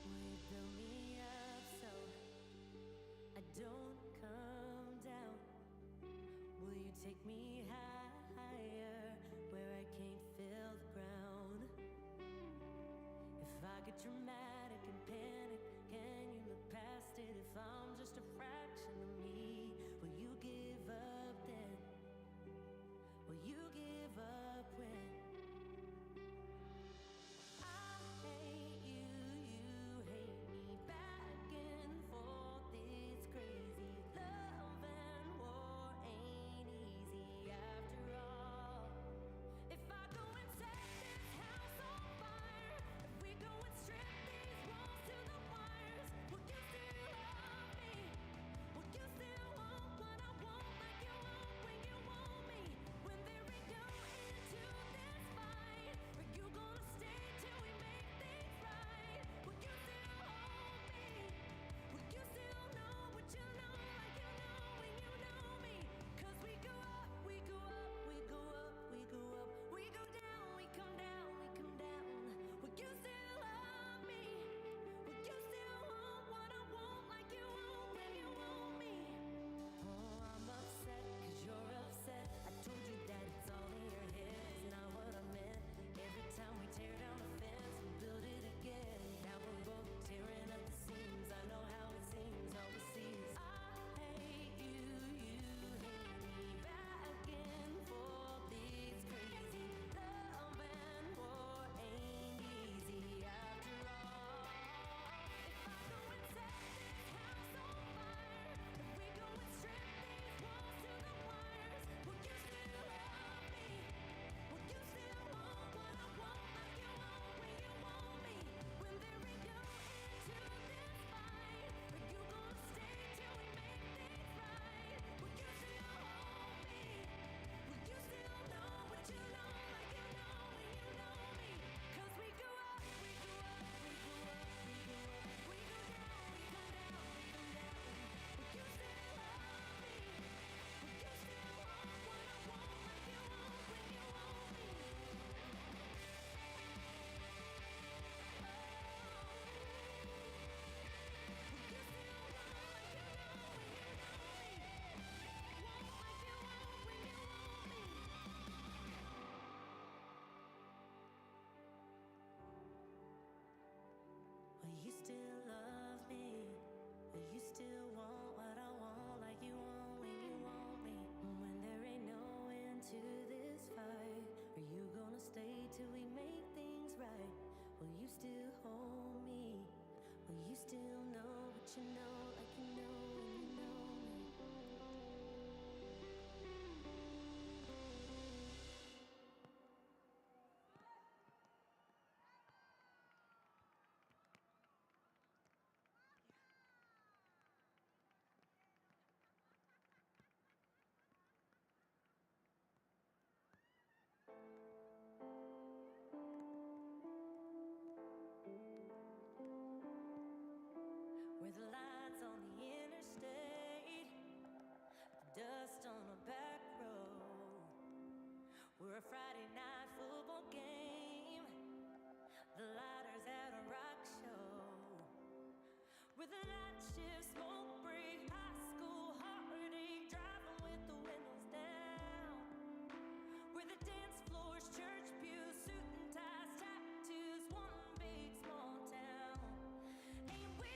Will you build me up so I don't come down? Will you take me higher where I can't feel the ground? If I get dramatic and panic, can you look past it? If I'm just a fraction of me, will you give up then? Will you give up when? I hate you, you hate me, back and forth, it's crazy. Love and war ain't easy after all. If I go and set this house on fire, if we go and strip these With a night shift, smoke break, high school heartache, driving with the windows down. Where the dance floors, church pews, suit and ties, tattoos, one big small town. Ain't we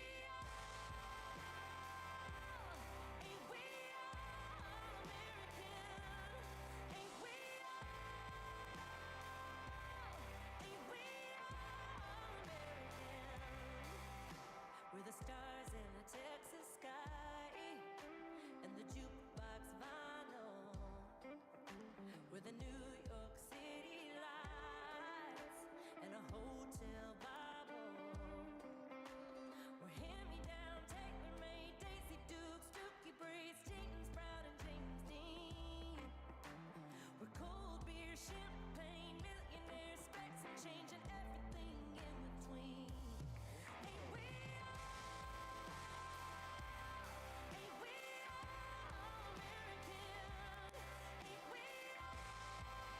we're the stars in a Texas sky and the jukebox vinyl. We're the New York City lights and a hotel Bible. We're hand-me-down, tailor-made, Daisy Dukes, Dookie braids, James Brown and James Dean. We're cold beer, champagne, millionaires, specs and change and everything in between. Ain't we all American? Ain't we all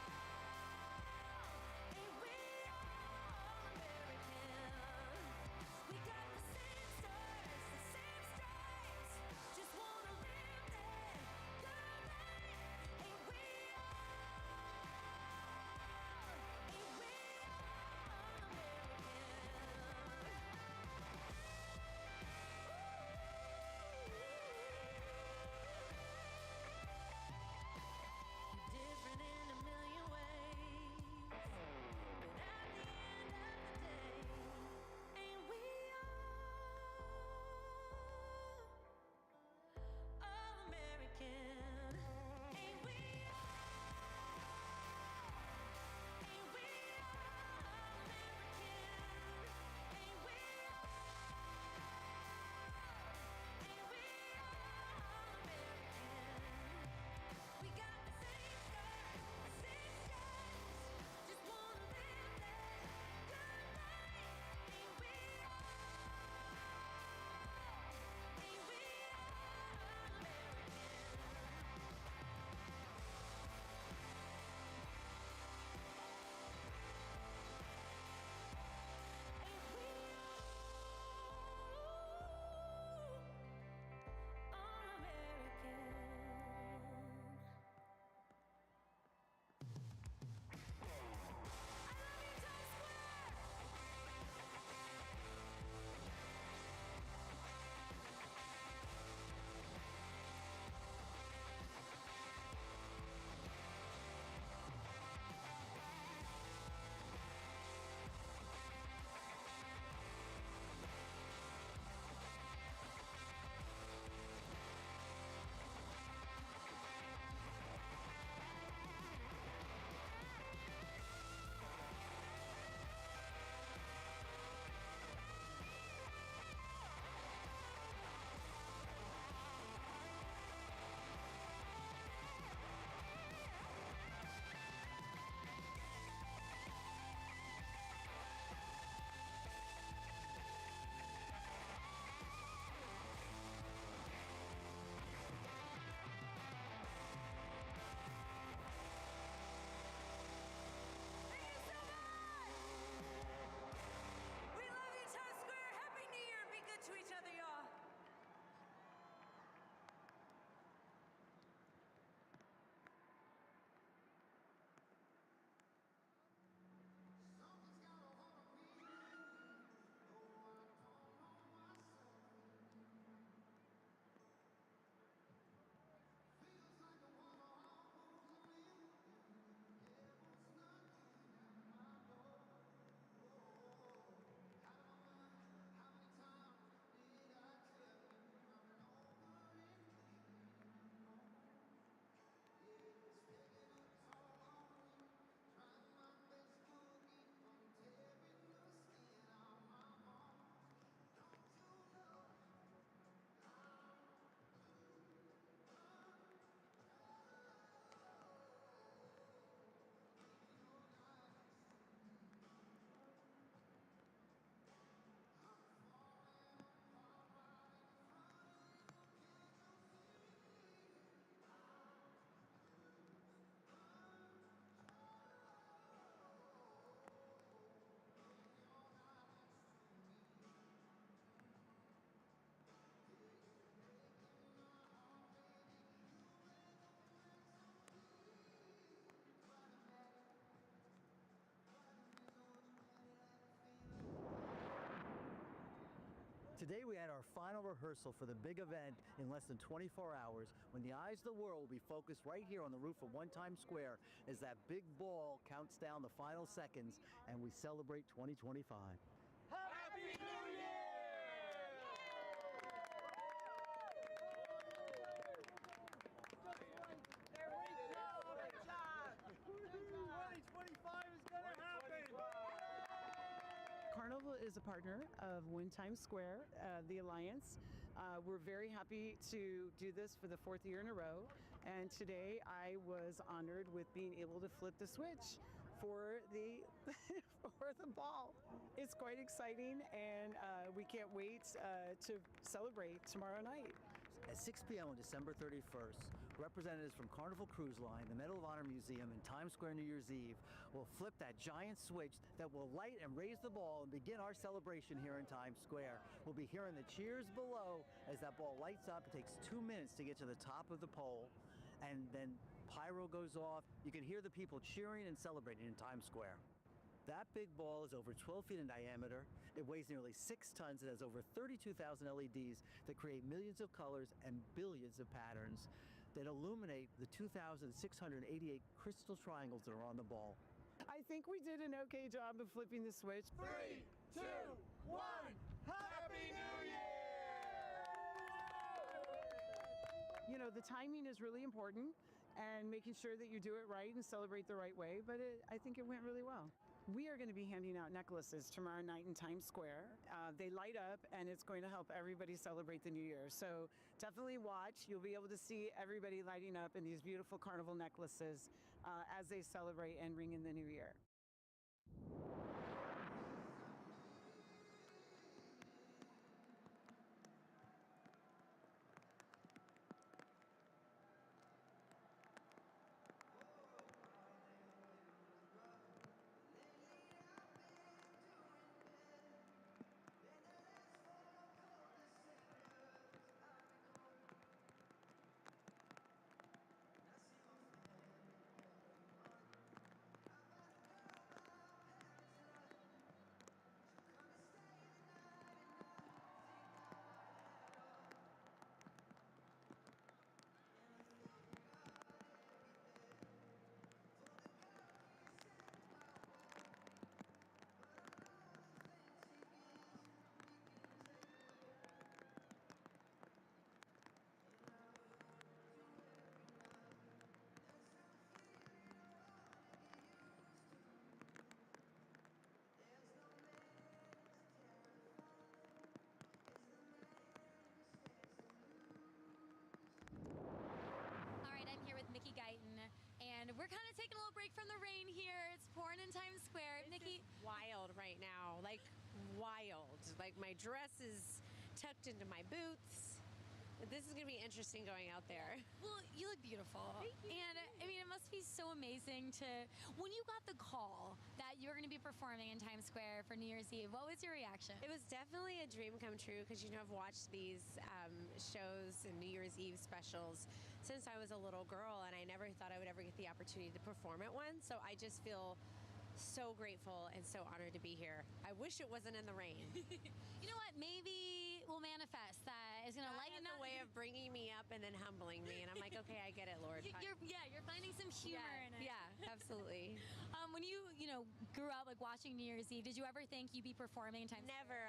Today we had our final rehearsal for the big event in less than 24 hours when the eyes of the world will be focused right here on the roof of One Times Square as that big ball counts down the final seconds and we celebrate 2025. Happy New Year! There we go! Good job! 2025 is gonna happen! Carnival is a partner of One Times Square, the Alliance. We're very happy to do this for the 4th year in a row. And today I was honored with being able to flip the switch for the for the ball. It's quite exciting, and we can't wait to celebrate tomorrow night. At 6 p.m. on December 31st, representatives from Carnival Cruise Line, the Medal of Honor Museum, and Times Square New Year's Eve will flip that giant switch that will light and raise the ball and begin our celebration here in Times Square. We'll be hearing the cheers below as that ball lights up. It takes 2 minutes to get to the top of the pole, and then pyro goes off. You can hear the people cheering and celebrating in Times Square. That big ball is over 12 feet in diameter. It weighs nearly 6 tons. It has over 32,000 LEDs that create millions of colors and billions of patterns that illuminate the 2,688 crystal triangles that are on the ball. I think we did an okay job of flipping the switch. 3, 2, 1, Happy New Year! You know, the timing is really important and making sure that you do it right and celebrate the right way, but I think it went really well. We are going to be handing out necklaces tomorrow night in Times Square. They light up, and it's going to help everybody celebrate the New Year. So definitely watch. You'll be able to see everybody lighting up in these beautiful carnival necklaces as they celebrate and ring in the New Year. Mickey Guyton, and we're kind of taking a little break from the rain here. It's pouring in Times Square. Mickey, wild right now, like wild. Like my dress is tucked into my boots. This is gonna be interesting going out there. well, you look beautiful. Thank you. And I mean, it must be so amazing to, when you got the call that you were going to be performing in Times Square for New Year's Eve, what was your reaction? It was definitely a dream come true because, you know, I've watched these shows and New Year's Eve specials since I was a little girl, and I never thought I would ever get the opportunity to perform at one. So I just feel so grateful and so honored to be here. I wish it wasn't in the rain. You know what? Maybe we'll manifest that is going to lighten up. A way of bringing me up and then humbling me, and I'm like, okay, I get it, Lord. You're finding some humor in it. Yeah, absolutely. When you grew up like watching New Year's Eve, did you ever think you'd be performing in Times Square? Never.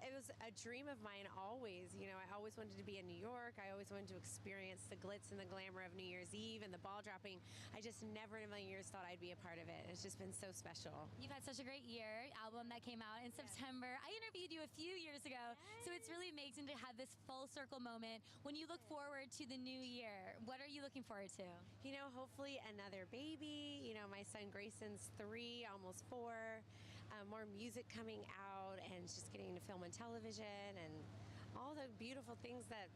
It was a dream of mine always. You know, I always wanted to be in New York. I always wanted to experience the glitz and the glamour of New Year's Eve and the ball dropping. I just never in a million years thought I'd be a part of it. It's just been so special. You've had such a great year. Album that came out in September. I interviewed you a few years ago, so it's really amazing to have this full circle moment. When you look forward to the new year, what are you looking forward to? You know, hopefully another baby. You know, my son Grayson's 3, almost 4. More music coming out and just getting to film on television and all the beautiful things that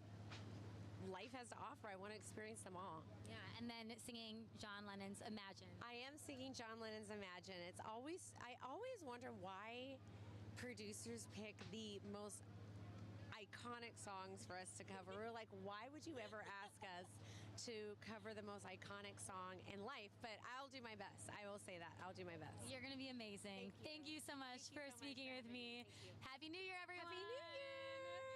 life has to offer. I want to experience them all. Yeah, and then singing John Lennon's Imagine. I am singing John Lennon's Imagine. I always wonder why producers pick the most iconic songs for us to cover. We're like, why would you ever ask us to cover the most iconic song in life? But I'll do my best. I will say that. I'll do my best. You're going to be amazing. Thank you so much for speaking with me. Happy New Year, everyone. Happy New Year.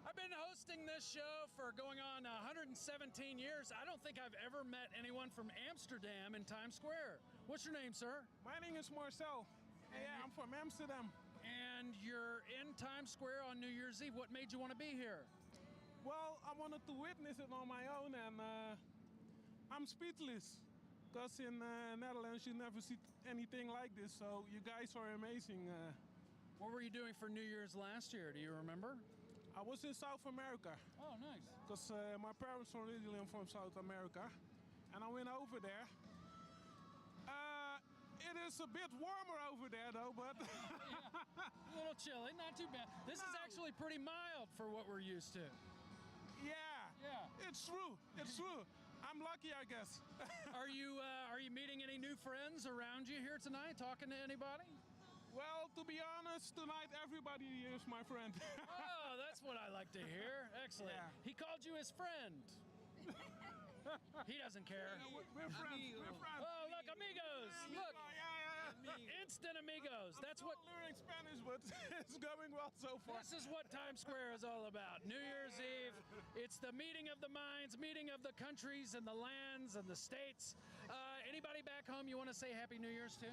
I've been hosting this show for going on 117 years. I don't think I've ever met anyone from Amsterdam in Times Square. What's your name, sir? My name is Marcel. Yeah, I'm from Amsterdam. And you're in Times Square on New Year's Eve. What made you want to be here? Well, I wanted to witness it on my own, and I'm speechless. Because in Netherlands, you never see anything like this, so you guys are amazing. What were you doing for New Year's last year? Do you remember? I was in South America. Oh, nice. Because my parents are originally from South America, and I went over there. It is a bit warmer over there, though, but... A little chilly, not too bad. This is actually pretty mild for what we're used to. Yeah. It's true. It's true. I'm lucky, I guess. Are you meeting any new friends around you here tonight? Talking to anybody? Well, to be honest, tonight everybody is my friend. Oh, that's what I like to hear. Excellent. Yeah. He called you his friend. He doesn't care. Yeah, we're friends. We're friends. Oh, look, amigos. Look. Instant amigos. That's what. Learning Spanish, but it's going well so far. This is what Times Square is all about. New Year's Eve. It's the meeting of the minds, meeting of the countries and the lands and the states. Anybody back home you want to say Happy New Year's to?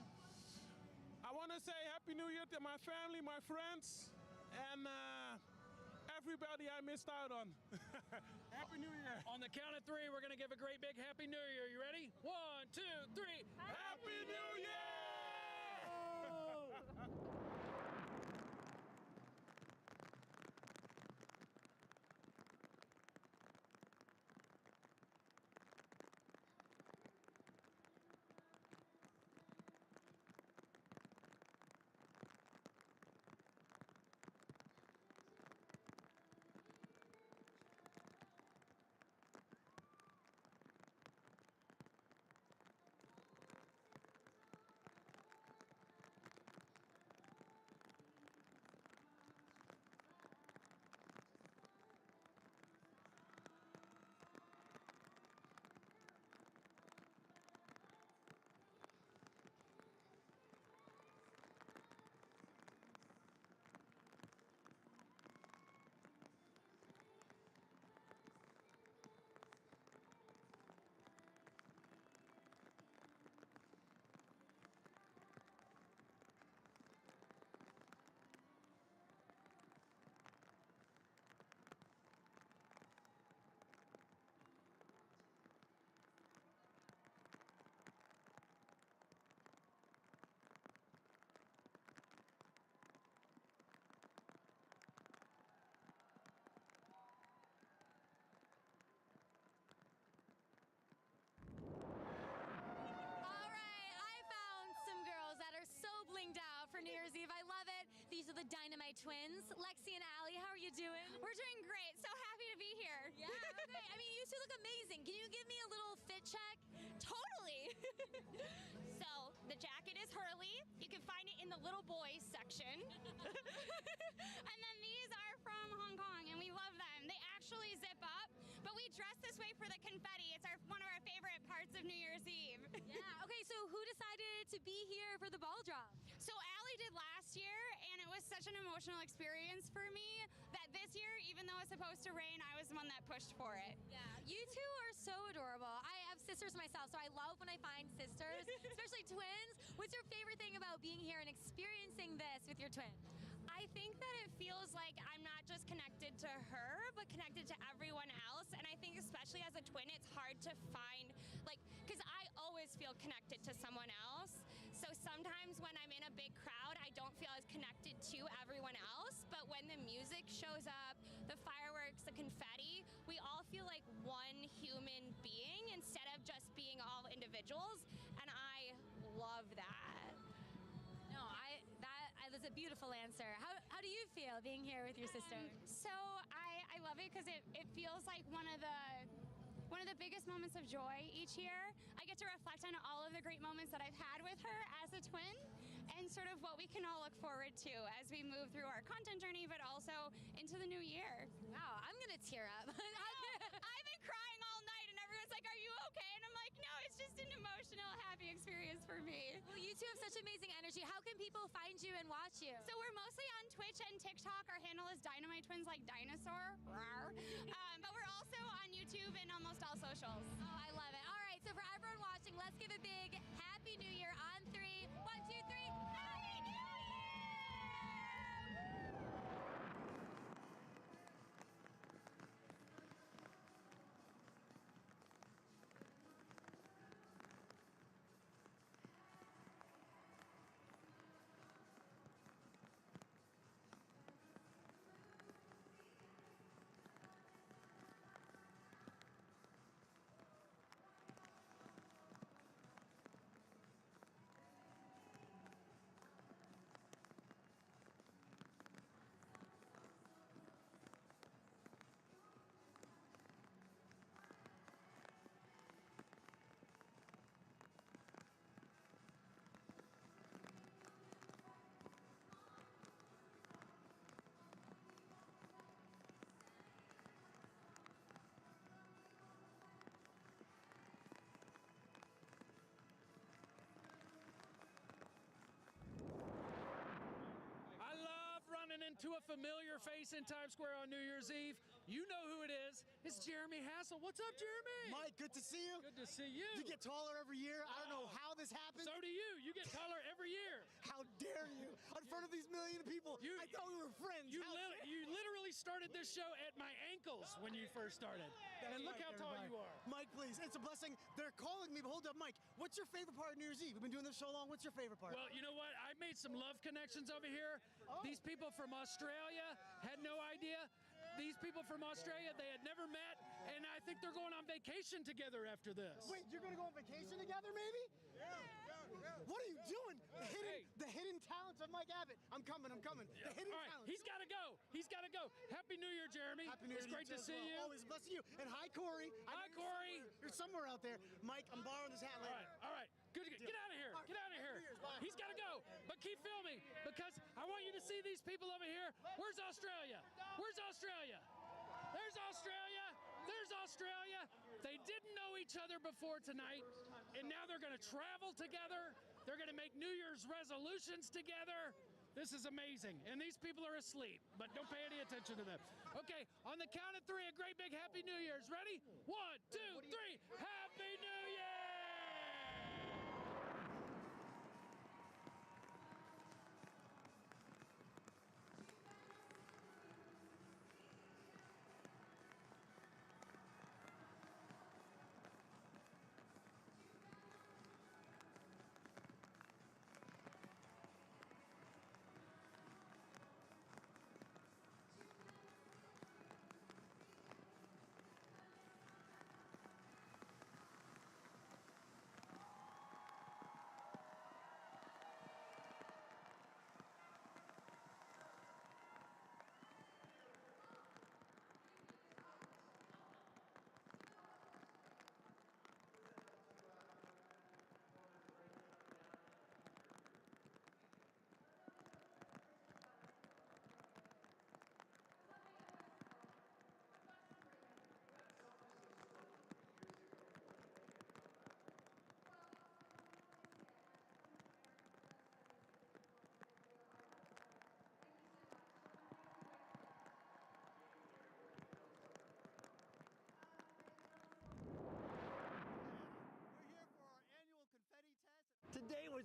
I want to say Happy New Year to my family, my friends, and everybody I missed out on. Happy New Year. On the count of three, we're going to give a great big Happy New Year. You ready? 1, 2, 3. Happy New Year! For New Year's Eve. I love it. These are the Dynamite Twins. Lexi and Allie, how are you doing? We're doing great. So happy to be here. Yeah, okay. I mean, you two look amazing. Can you give me a little fit check? Totally. So the jacket is Hurley. You can find it in the little boys section. And then these are from Hong Kong, and we love them. They actually zip up, but we dress this way for the confetti. It's one of our favorite parts of New Year's Eve. Yeah. Okay, so who decided to be here for the ball drop? So Allie did last year, and it was such an emotional experience for me that this year, even though it's supposed to rain, I was the one that pushed for it. Yeah, you two are so adorable. I have sisters myself, so I love when I find sisters, especially twins. What's your favorite thing about being here and experiencing this with your twin? I think that it feels like I'm not just connected to her, but connected to everyone else. And I think especially as a twin, it's hard to find, like, because I always feel connected to someone else. So sometimes when I'm in a big crowd, I don't feel as connected to everyone else. But when the music shows up, the fireworks, the confetti, we all feel like one human being instead of just being all individuals. And I love that. No, that's a beautiful answer. How do you feel being here with your sister? So I love it because it feels like one of the biggest moments of joy each year. I get to reflect on all of the great moments that I've had with her as a twin and sort of what we can all look forward to as we move through our content journey, but also into the new year. Wow, I'm gonna tear up. I've been crying all night and everyone's like, are you okay? And I'm like, no, it's just an emotional, happy experience for me. Well, you two have such amazing energy. How can people find you and watch you? So we're mostly on Twitch and TikTok. Our handle is Dynamite Twins, like dinosaur. But we're also on YouTube and almost all socials. Oh, I love it. All right, so for everyone watching, let's give a big Happy New Year on 3. 1, 2, 3. Happy New Year! Into a familiar face in Times Square on New Year's Eve. You know who it is. It's Jeremy Hassel. What's up, Jeremy? Mike, good to see you. Good to see you. You get taller every year. I don't know how this happens. So do you. You get taller every year. How dare you? In front of these million people. I thought we were friends. You literally started this show at my ankles when you first started. And look how tall you are. Mike, please. It's a blessing. They're calling me, but hold up, Mike. What's your favorite part of New Year's Eve? We've been doing this so long. What's your favorite part? Well, you know what? I made some love connections over here. These people from Australia had no idea. These people from Australia, they had never met, and I think they're going on vacation together after this. Wait, you're going to go on vacation together, maybe? Yeah. What are you doing? The hidden talents of Mike Abbott. I'm coming. The hidden talents. He's got to go. Happy New Year, Jeremy. Happy New Year. It's great to see you. Always a blessing to you. And hi, Corey. Hi, Corey. You're somewhere out there. Mike, I'm borrowing this hat later. All right. Good. Get out of here. Get out of here. He's got to go. But keep filming because I want you to see these people over here. Where's Australia? Where's Australia? There's Australia. There's Australia. They didn't know each other before tonight, and now they're going to travel together. They're going to make New Year's resolutions together. This is amazing. And these people are asleep, but don't pay any attention to them. Okay, on the count of 3, a great big Happy New Year's. Ready? 1, 2, 3. Happy New Year!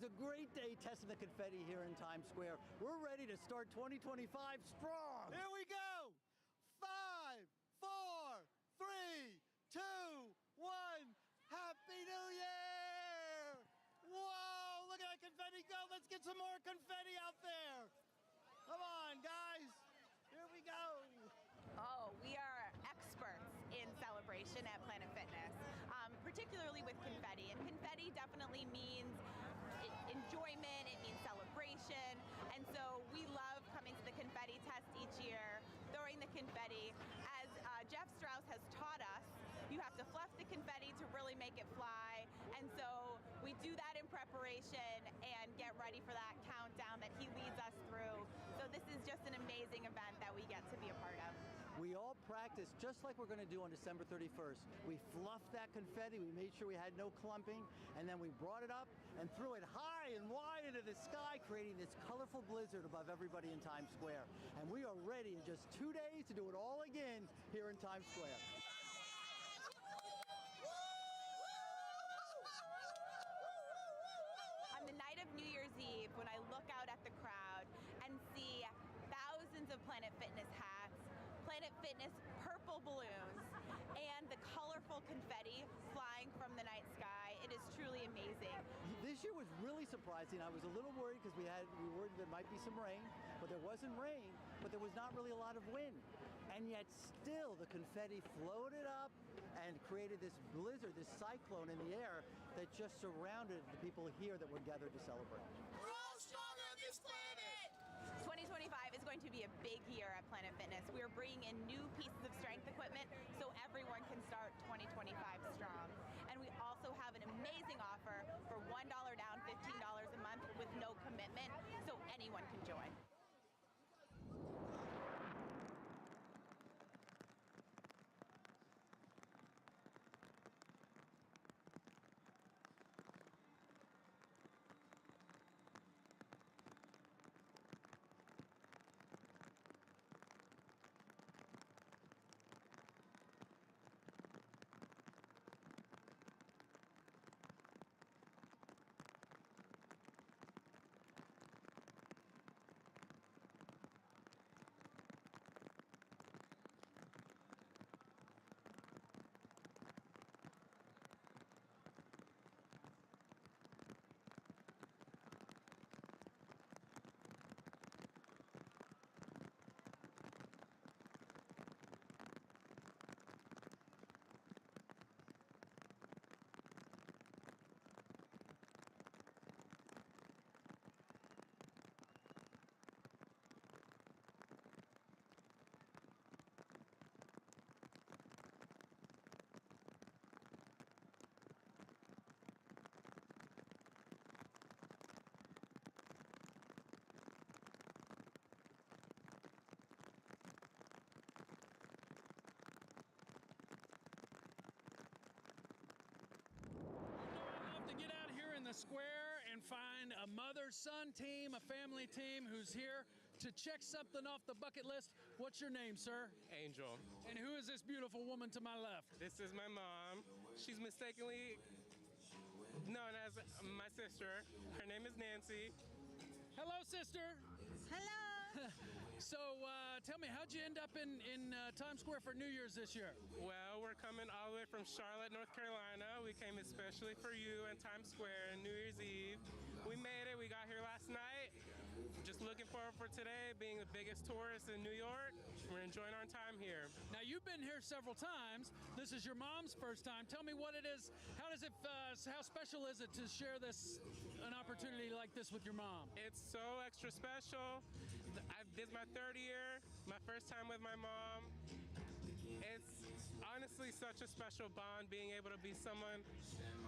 was a great day testing the confetti here in Times Square. We're ready to start 2025 strong. Here we go. 5, 4, 3, 2, 1. Happy New Year! Whoa, look at that confetti go. Let's get some more confetti out there. Come on, guys. Here we go. Oh, we are experts in celebration at Planet Fitness, particularly with confetti. And confetti definitely means enjoyment, it means celebration. And so we love coming to the confetti test each year, throwing the confetti. As Jeff Strauss has taught us, you have to fluff the confetti to really make it fly. And so we do that in preparation and get ready for that countdown that he leads us through. So this is just an amazing event that we get to be a part of. We all practiced just like we're going to do on December 31st. We fluffed that confetti, we made sure we had no clumping, and then we brought it up and threw it high and wide into the sky, creating this colorful blizzard above everybody in Times Square. And we are ready in just 2 days to do it all again here in Times Square. On the night of New Year's Eve, when I look out at the crowd and see thousands of Planet Fitness hats, Planet Fitness purple balloons, and the colorful confetti flying from the night sky, it is truly amazing. This year was really surprising. I was a little worried because we were worried there might be some rain, but there wasn't rain, but there was not really a lot of wind. And yet still the confetti floated up and created this blizzard, this cyclone in the air that just surrounded the people here that were gathered to celebrate. We're all stronger on this planet! 2025 is going to be a big year at Planet Fitness. We are bringing in new pieces of strength equipment so everyone can start 2025 strong. And we also have an amazing offer for $1 down, $15 a month with no commitment, so anyone can join. The square and find a mother-son team, a family team who's here to check something off the bucket list. What's your name, sir? Angel. And who is this beautiful woman to my left? This is my mom. She's mistakenly known as my sister. Her name is Nancy. Hello, sister. Hello. So tell me, how'd you end up in Times Square for New Year's this year? Well, we're coming all the way from Charlotte, North Carolina. We came especially for you in Times Square on New Year's Eve. We made it. We got here last night. Just looking forward for today, being the biggest tourist in New York. We're enjoying our time here. Now, you've been here several times. This is your mom's first time. Tell me what it is. How does it? How special is it to share an opportunity like this with your mom? It's so extra special. This is my third year, my first time with my mom. It's honestly such a special bond being able to be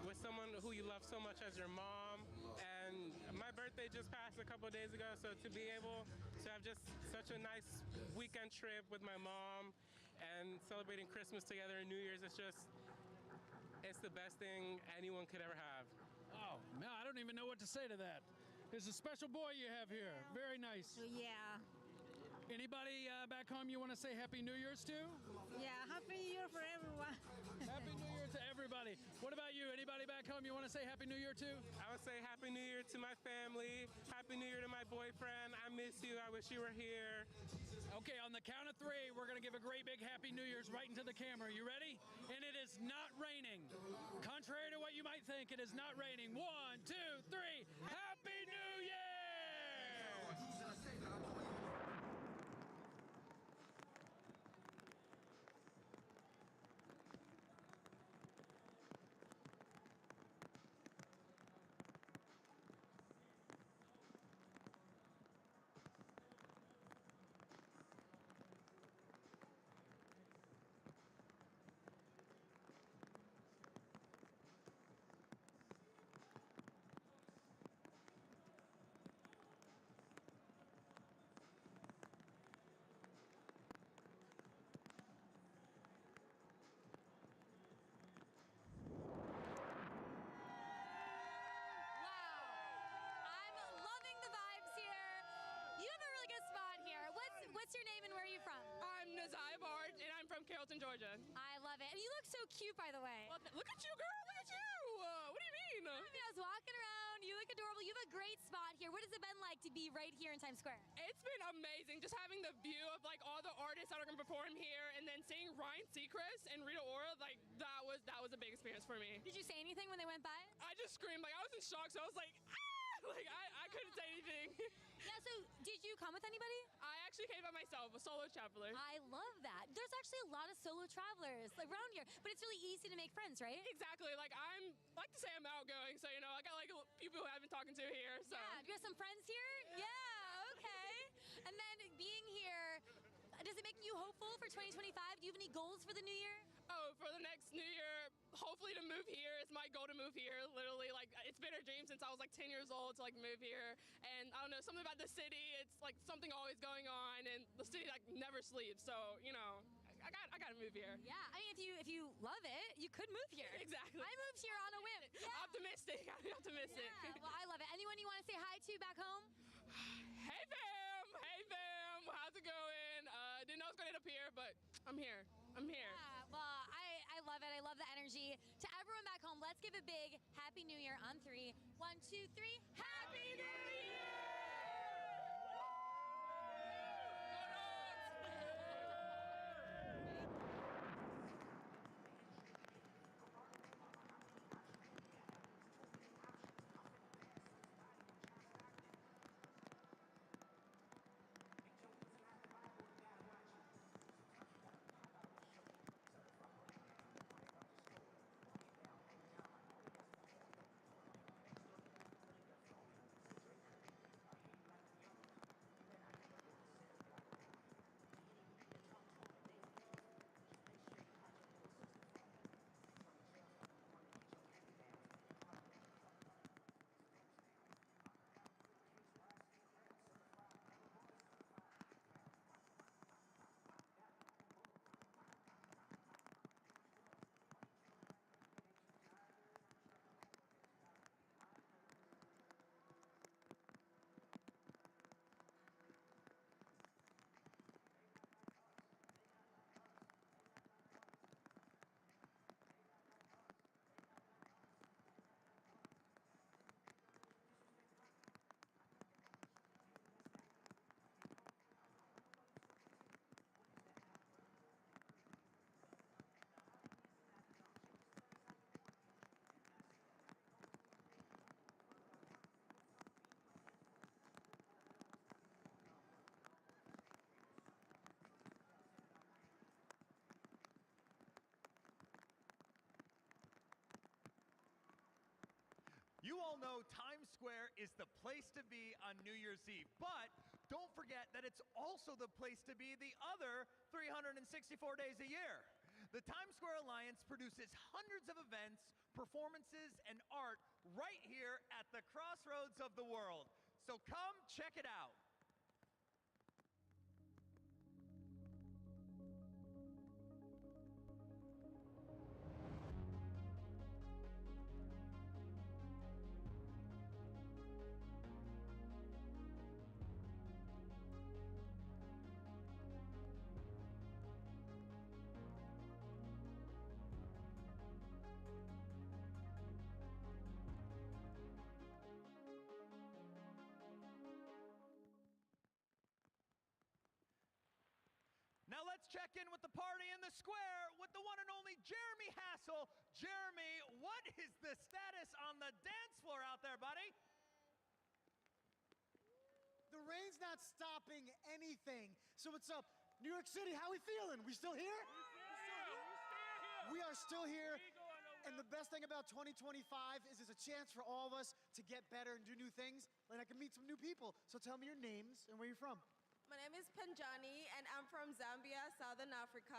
with someone who you love so much as your mom. And my birthday just passed a couple of days ago, so to be able to have just such a nice weekend trip with my mom and celebrating Christmas together and New Year's, it's the best thing anyone could ever have. Oh, man, I don't even know what to say to that. It's a special boy you have here. Very nice. Yeah. Anybody back home you want to say Happy New Year's to? Yeah, Happy New Year for everyone. Happy New Year to everybody. What about you? Anybody back back home you want to say Happy New Year to? I would say Happy New Year to my family. Happy New Year to my boyfriend. I miss you. I wish you were here. Okay, on the count of 3, we're going to give a great big Happy New Year's right into the camera. You ready? And it is not raining. Contrary to what you might think, it is not raining. 1, 2, 3. Happy New Year! I'm loving the vibes here. You have a really good spot here. What's your name and where are you from? I'm Nazai Bard, and I'm from Carrollton, Georgia. I love it. And you look so cute, by the way. Well, look at you, girl. Look at you. What do you mean? I mean, I was walking around. You look adorable. You have a great spot here. What has it been like to be right here in Times Square? It's been amazing just having the view of like all the artists that are going to perform here, and then seeing Ryan Seacrest and Rita Ora. Like that was a big experience for me. Did you say anything when they went by? I just screamed. Like I was in shock, so I was like, ah! Like I couldn't say anything. Yeah, so did you come with anybody? I actually came by myself, a solo traveler. I love that. There's actually a lot of solo travelers around here, but it's really easy to make friends, right? Exactly. Like I like to say I'm outgoing, so you know, I got like people who I've been talking to here. So Yeah, do you have some friends here? Yeah, okay. And then being here, does it make you hopeful for 2025? Do you have any goals for the new year? Oh, for the next new year, hopefully to move here. It's my goal to move here. Literally, like it's been a dream since I was like 10 years old to like move here. And I don't know, something about the city. It's like something always going on, and the city like never sleeps. So you know, I got to move here. Yeah, I mean, if you love it, you could move here. Exactly. I moved here on a whim. Yeah. Optimistic. I'm optimistic. Yeah, well, I love it. Anyone you want to say hi to back home? Hey fam! Hey fam! How's it going? Didn't know I was gonna end up here, but I'm here. I'm here. Yeah, well, I love it. I love the energy. To everyone back home, let's give a big Happy New Year on 3. 1, 2, 3. Happy New Year! You all know Times Square is the place to be on New Year's Eve, but don't forget that it's also the place to be the other 364 days a year. The Times Square Alliance produces hundreds of events, performances, and art right here at the crossroads of the world. So come check it out. check in with the party in the square with the one and only Jeremy Hassel. Jeremy, what is the status on the dance floor out there, buddy? The rain's not stopping anything. So what's up? New York City, how we feeling? We still here? We are still here. And the best thing about 2025 is it's a chance for all of us to get better and do new things. And I can meet some new people. So tell me your names and where you're from. My name is Panjani, and I'm from Zambia, Southern Africa.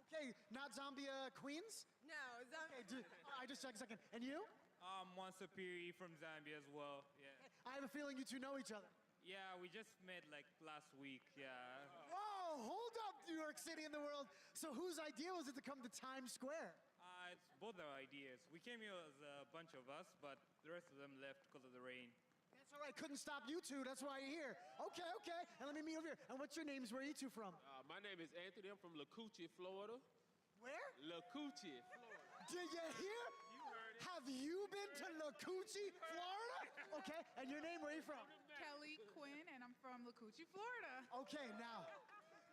Okay, not Zambia, Queens? No, Zambia. Okay, I just checked a second. And you? Wansapiri from Zambia as well. Yeah. I have a feeling you two know each other. Yeah, we just met like last week. Yeah. Whoa, hold up, New York City and the world. So whose idea was it to come to Times Square? It's both our ideas. We came here as a bunch of us, but the rest of them left because of the rain. That's all right. Couldn't stop you two. That's why you're here. Okay. And let me meet over here. And what's your names? Where are you two from? My name is Anthony. I'm from Lacoochee, Florida. Where? Lacoochee, Florida. Did you hear? Have you been to Lacoochee, Florida? Okay. And your name? Where are you from? Kelly Quinn, and I'm from Lacoochee, Florida. Okay. Now,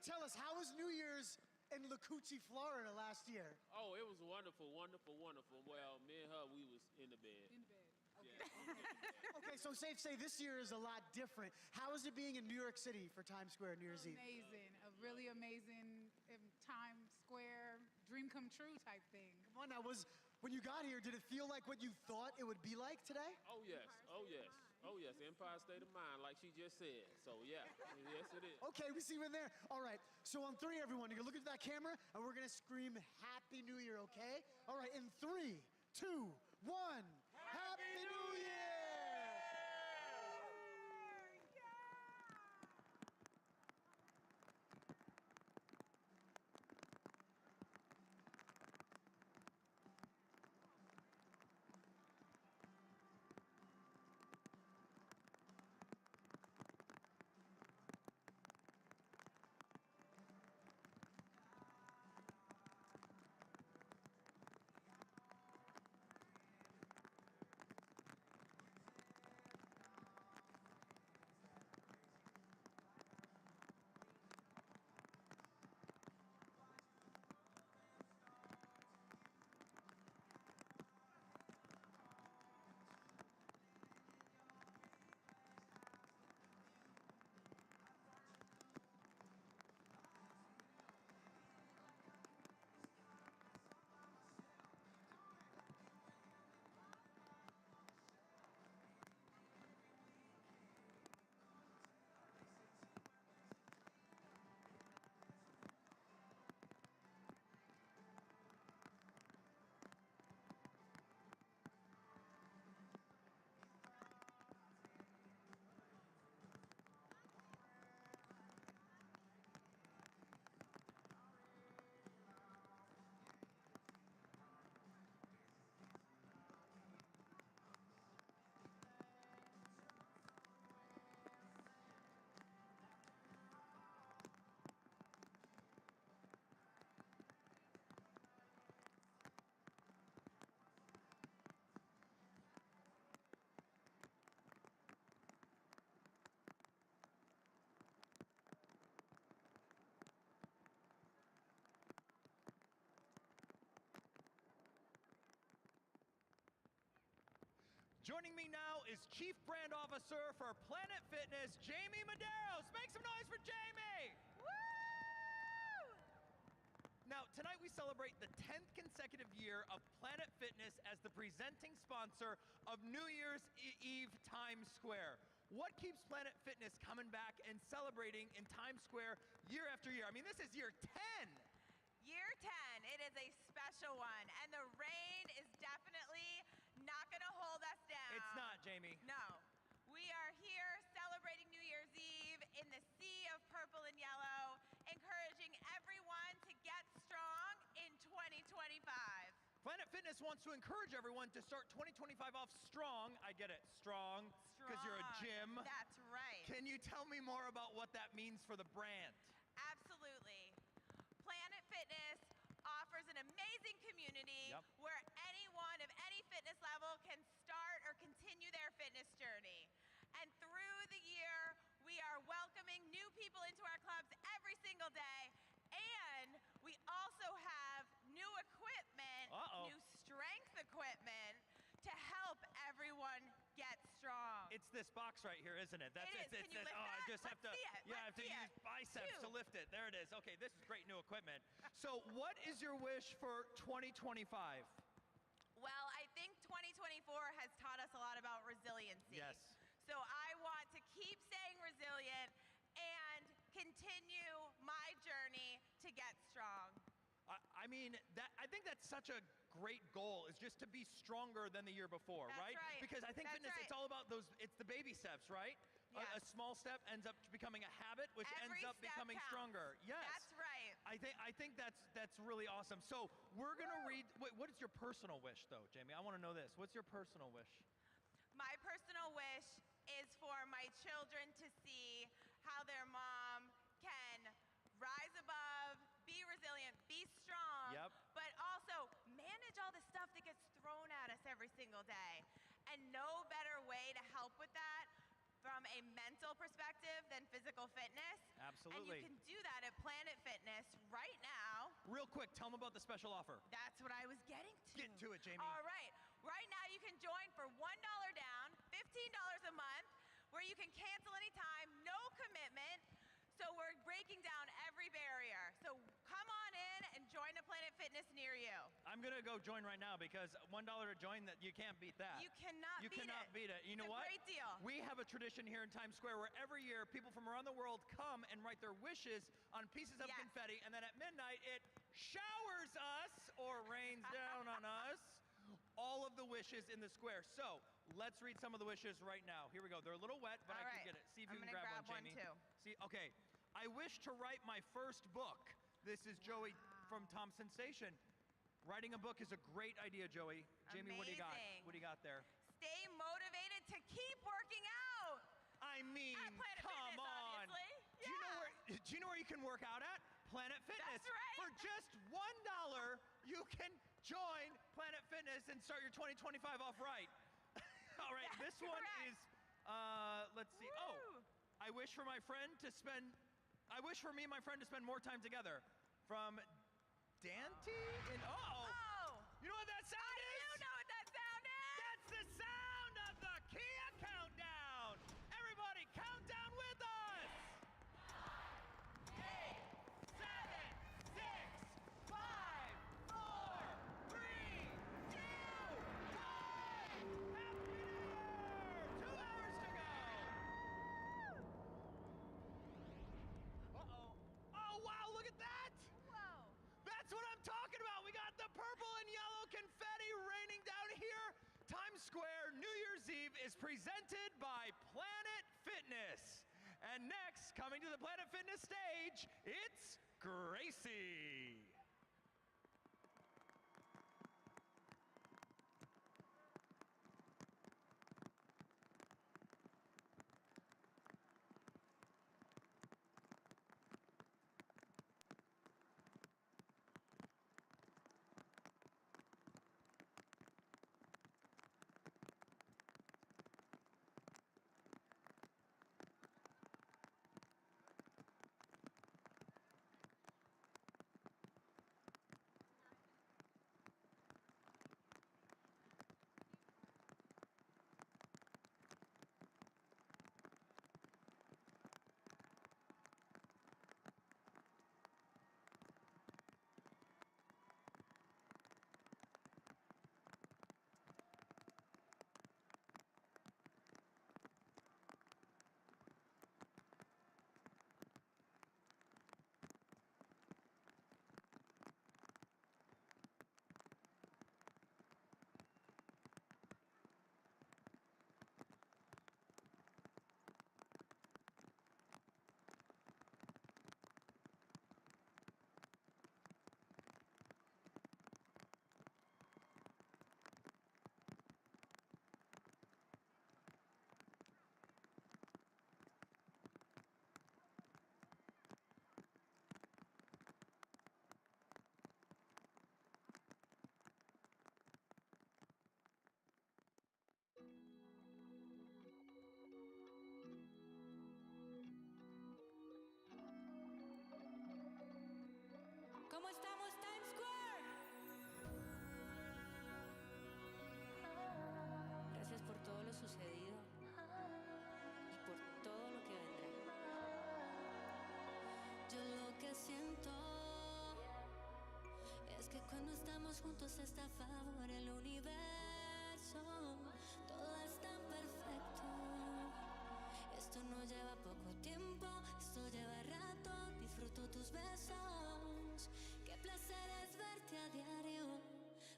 tell us, how was New Year's in Lacoochee, Florida last year? Oh, it was wonderful, wonderful, wonderful. Well, me and her, we was in the bed. In the bed. Yeah. Okay, so safe to say this year is a lot different. How is it being in New York City for Times Square New Year's Eve? Amazing. A really amazing Times Square dream come true type thing. Come on now, when you got here, did it feel like what you thought it would be like today? Oh, yes. Oh, yes. Oh, yes. Empire State of Mind, like she just said. So, yeah. Yes, it is. Okay, we see you in there. All right, so on three, everyone, you're going to look into that camera, and we're going to scream Happy New Year, okay? All right, in 3, 2, 1. Happy New Year! Joining me now is Chief Brand Officer for Planet Fitness, Jamie Medeiros. Make some noise for Jamie! Woo! Now, tonight we celebrate the 10th consecutive year of Planet Fitness as the presenting sponsor of New Year's Eve Times Square. What keeps Planet Fitness coming back and celebrating in Times Square year after year? I mean, this is year 10. Year 10, it is a special one, and the rain is definitely not going to hold us down. It's not, Jamie. No. We are here celebrating New Year's Eve in the sea of purple and yellow, encouraging everyone to get strong in 2025. Planet Fitness wants to encourage everyone to start 2025 off strong. I get it, strong, because you're a gym. That's right. Can you tell me more about what that means for the brand? Absolutely. Planet Fitness offers an amazing community where anyone of any fitness level can start or continue their fitness journey. And through the year, we are welcoming new people into our clubs every single day. And It's this box right here, isn't it? That's It is. Can you lift I that? just have Let's to. see it. Yeah, I have Let's to see use it. biceps to 2. lift it. There it is. Okay, this is great new equipment. So, what is your wish for 2025? Well, I think 2024 has taught us a lot about resiliency. Yes. So I want to keep staying resilient and continue my journey to get strong. I mean, I think that's such a great goal, is just to be stronger than the year before, That's right? right. Because I think That's fitness, it's right. all about it's the baby steps, right? Yes. A small step ends up becoming a habit, which Every ends up step becoming counts. stronger. Yes. That's right. I think that's really awesome. So we're gonna read. Wait, what is your personal wish, though, Jamie? I want to know this. What's your personal wish? My personal wish is for my children to see how their mom can rise above, be resilient, be strong, Yep. but also manage all the stuff that gets thrown at us every single day. And no better way to help with that from a mental perspective than physical fitness. Absolutely. And you can do that at Planet Fitness right now. Real quick, tell them about the special offer. That's what I was getting to. Get to it, Jamie. All right. Right now you can join for $1 down, $15 a month, where you can cancel anytime, no commitment. So we're breaking down every barrier. So come on in and join a Planet Fitness near you. I'm gonna go join right now because $1 to join, that you can't beat that. You cannot You beat cannot it. beat it. You know It's a what? great deal. We have a tradition here in Times Square where every year people from around the world come and write their wishes on pieces of Yes. confetti, and then at midnight it showers us or rains down on us all of the wishes in the square. So let's read some of the wishes right now. Here we go. They're a little wet, but All I right. can get it. See if I'm you can gonna grab grab one, one, Jamie. too. See, okay. I wish to write my first book. This is Joey from Thompson Station. Writing a book is a great idea, Joey. Jamie, what do you got? Amazing. What do you got there? Stay motivated to keep working out. I mean, At Planet come Fitness, on. obviously. Do you know where you can work out at? Planet Fitness. That's right. For just $1, you can join Planet Fitness and start your 2025 off right. All right, That's this one correct. is, let's see. Oh, I wish for me and my friend to spend more time together. From Dante in, you know what that sound is? You know what that sound is? That's the sound of the Kia countdown. Everybody, count down with us. 8, 7, 6, 5, 4, 3, 2, 1. Happy New Year! 2 hours to go. Oh, wow, look at that. Whoa. That's what I'm talking about. We got the purple and yellow confetti raining down here. Times Square New Year's Eve is presented by Planet Fitness. And next, coming to the Planet Fitness stage, it's Gracie. Cuando estamos juntos está a favor el universo. Todo es tan perfecto. Esto no lleva poco tiempo, esto lleva rato. Disfruto tus besos. Qué placer es verte a diario,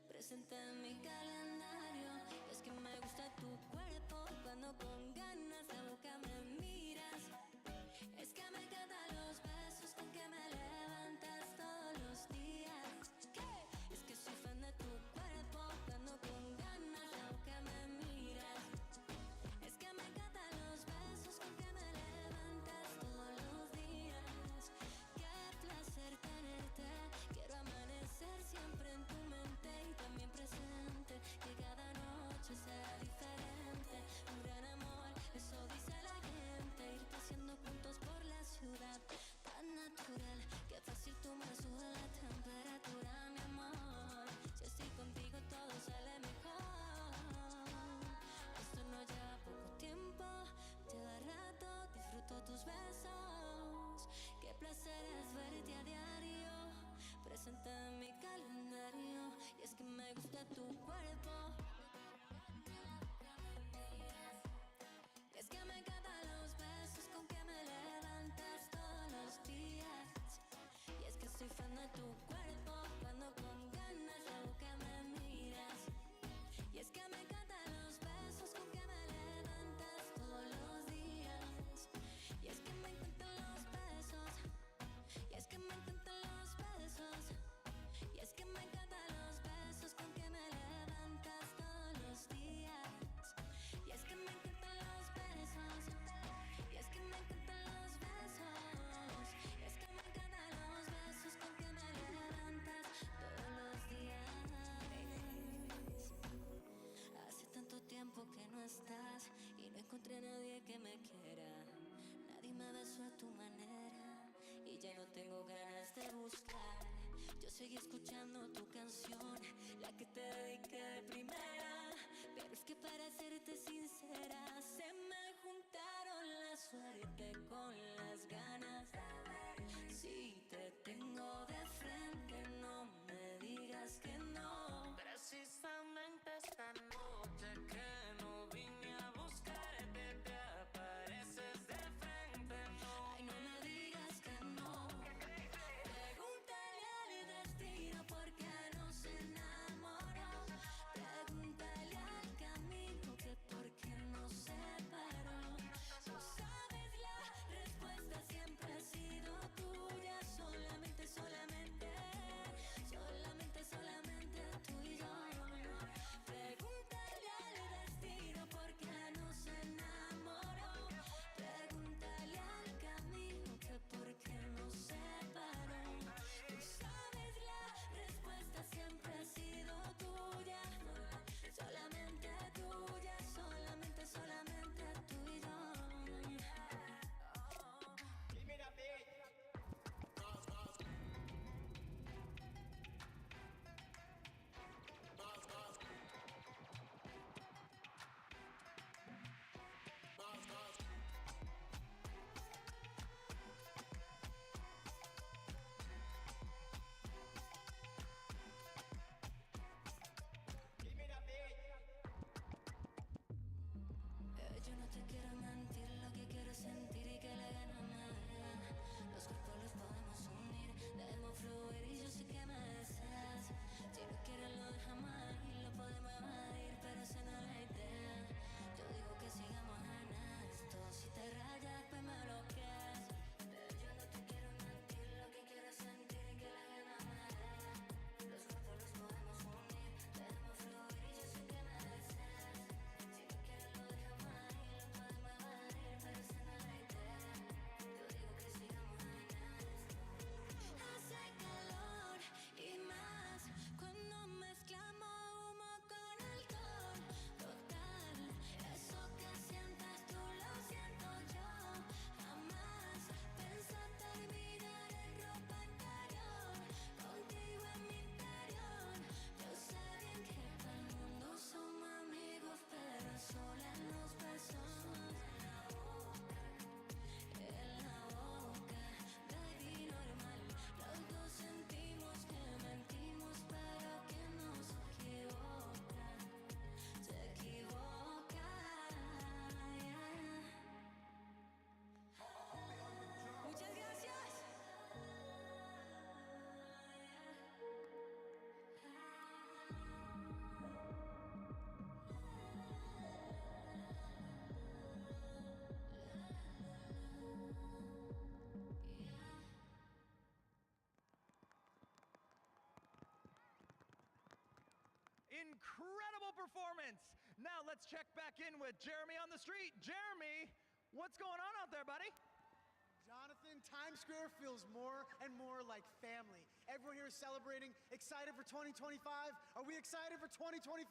presente en mi calendario. Es que me gusta tu cuerpo cuando con ganas la boca me miras. Es que me encantan los besos con que me levantas todos los días. ¿Qué? Es que soy fan de tu cuerpo cuando con ganas la boca me miras. Es que me encantan los besos con que me levantas todos los días. Qué placer tenerte. Quiero amanecer siempre en tu mente y también presente. Que cada noche sea diferente. Un gran amor, eso dice la gente. Ir paseando juntos por la ciudad, tan natural. Qué fácil tú me subes la temperatura, mi amor. Si estoy contigo todo sale mejor. Esto no lleva poco tiempo, lleva rato. Disfruto tus besos. Qué placer es verte a diario, presente en mi calendario. Y es que me gusta tu cuerpo. Es que me encantan los besos con que me levantas todos los días. Y es que soy fan de tu cuerpo cuando con ganas la boca me miras. Y es que me encantan los besos con que me levantas todos los días. Y es que me encantan los besos. Y es que me encantan los besos. Y es que me encantan los besos con que me levantas todos los días. Y es que me encantan los besos. Y es que me encantan los besos. Y es que me encantan los besos con que me levantas todos los días. Hace tanto tiempo que no estás y no encontré a nadie que me quiera. Nadie me besó a tu manera y ya no tengo ganas de buscar. Yo seguí escuchando tu canción, la que te dediqué de primera. Pero es que para serte sincera, se me juntaron la suerte con las ganas. Si te tengo de frente, no me digas que no. Precisamente esta noche que no vine a buscarte, te apareces de frente, no. Ay, no me digas que no. Pregúntale al destino por qué nos enamoró. Pregúntale al camino que por qué nos separó. Tú sabes la respuesta. incredible performance. Now let's check back in with Jeremy on the street. Jeremy, what's going on out there, buddy? Jonathan, Times Square feels more and more like family. Everyone here is celebrating, excited for 2025. Are we excited for 2025?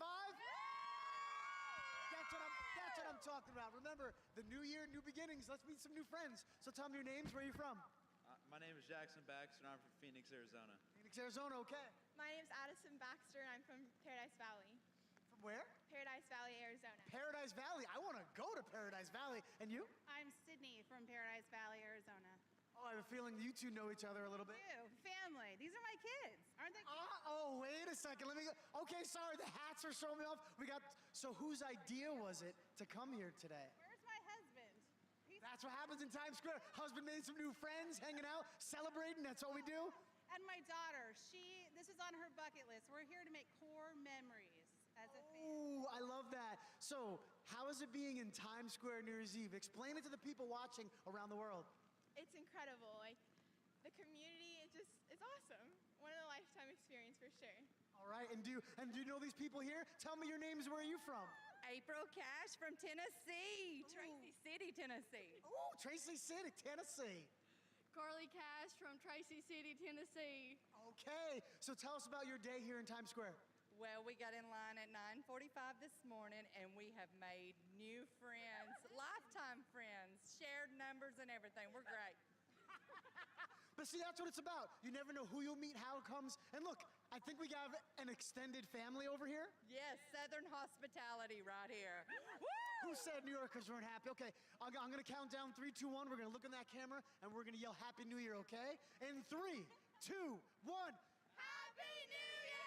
That's what I'm talking about. Remember, the new year, new beginnings. Let's meet some new friends. So tell me your names. Where are you from? My name is Jackson Baxter, and I'm from Phoenix, Arizona. Phoenix, Arizona, okay. My name's Addison Baxter, and I'm from Paradise Valley. From where? Paradise Valley, Arizona. Paradise Valley. I want to go to Paradise Valley. And you? I'm Sydney from Paradise Valley, Arizona. Oh, I have a feeling you two know each other a little bit. Family. These are my kids. Aren't they cute? Oh, wait a second. Let me go. Okay, sorry. The hats are throwing me off. So whose idea was it to come here today? Where's my husband? That's what happens in Times Square. Husband made some new friends, hanging out, celebrating. That's all we do. And my daughter, this is on her bucket list. We're here to make core memories as a family. Ooh, I love that. So, how is it being in Times Square New Year's Eve? Explain it to the people watching around the world. It's incredible. Like, the community, it's awesome. One of a lifetime experience for sure. All right, and do you know these people here? Tell me your names. Where are you from? April Cash from Tennessee, Tracy City, Tennessee. Ooh, Tracy City, Tennessee. Carly Cash from Tracy City, Tennessee. Okay, so tell us about your day here in Times Square. Well, we got in line at 9:45 this morning, and we have made new friends, lifetime friends, shared numbers and everything. We're great. But see, that's what it's about. You never know who you'll meet, how it comes. And look, I think we have an extended family over here. Yes, Southern hospitality right here. Who said New Yorkers weren't happy? Okay, I'm going to count down 3, 2, 1. We're going to look in that camera, and we're going to yell Happy New Year, okay? In 3, 2, 1. Happy New Year!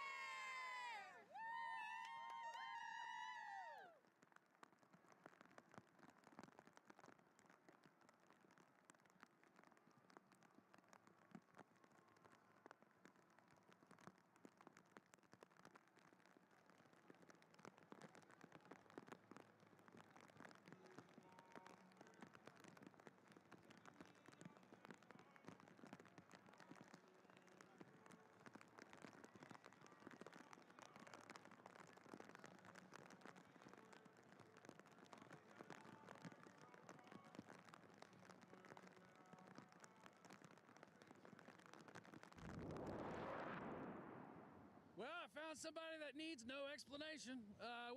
Well, I found somebody that needs no explanation.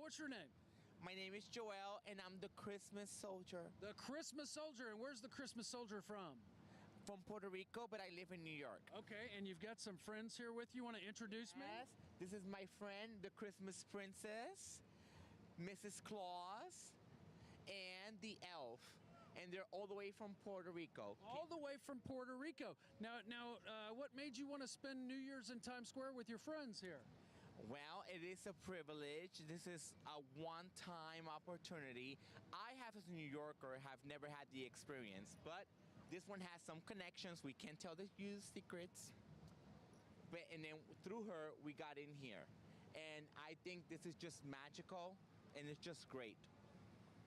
What's your name? My name is Joel, and I'm the Christmas Soldier. The Christmas Soldier, and where's the Christmas Soldier from? From Puerto Rico, but I live in New York. Okay, and you've got some friends here with you. Want to introduce me? Yes, this is my friend, the Christmas Princess, Mrs. Claus, and the Elf. And they're all the way from Puerto Rico. All the way from Puerto Rico. Now, what made you want to spend New Year's in Times Square with your friends here? Well, it is a privilege. This is a one-time opportunity. I, as a New Yorker, have never had the experience, but this one has some connections. We can't tell you secrets. And then through her, we got in here. And I think this is just magical, and it's just great.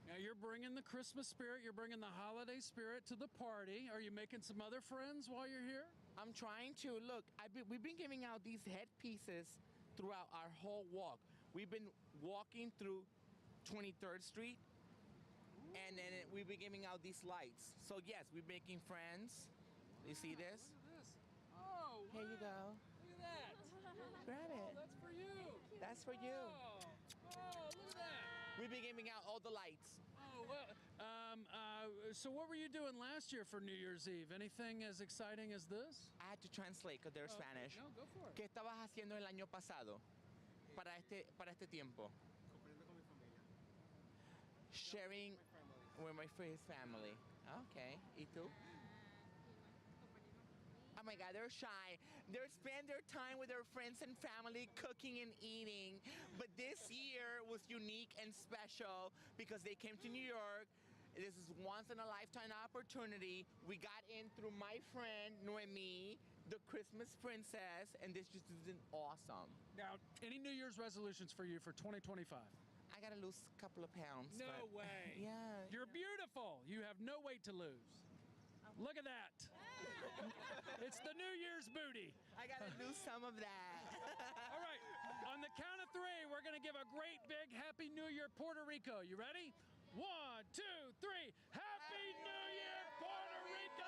Now, you're bringing the Christmas spirit, you're bringing the holiday spirit to the party. Are you making some other friends while you're here? I'm trying to. Look, we've been giving out these headpieces throughout our whole walk. We've been walking through 23rd Street, and then we've been giving out these lights. So, yes, we're making friends. You see this? Look at this. Oh, Here you go. Look at that. Grab it. Oh, that's for you. That's for you. Oh, look at that. We've been giving out all the lights. Oh, well, so what were you doing last year for New Year's Eve? Anything as exciting as this? I had to translate because they're Spanish. No, go for it. ¿Qué estabas haciendo el año pasado para este tiempo? Sharing with my family. Okay. ¿Y tú? Oh my God, they're shy. They spend their time with their friends and family cooking and eating. But this year was unique and special because they came to New York. This is once in a lifetime opportunity. We got in through my friend, Noemi, the Christmas Princess, and this just is awesome. Now, any New Year's resolutions for you for 2025? I gotta lose a couple of pounds. No way. Yeah. You're beautiful. You have no weight to lose. Look at that. It's the New Year's booty. I gotta lose some of that. All right. On the count of 3, we're going to going to give a great big Happy New Year, Puerto Rico. You ready? 1, 2, 3. Happy New Year, Puerto Rico!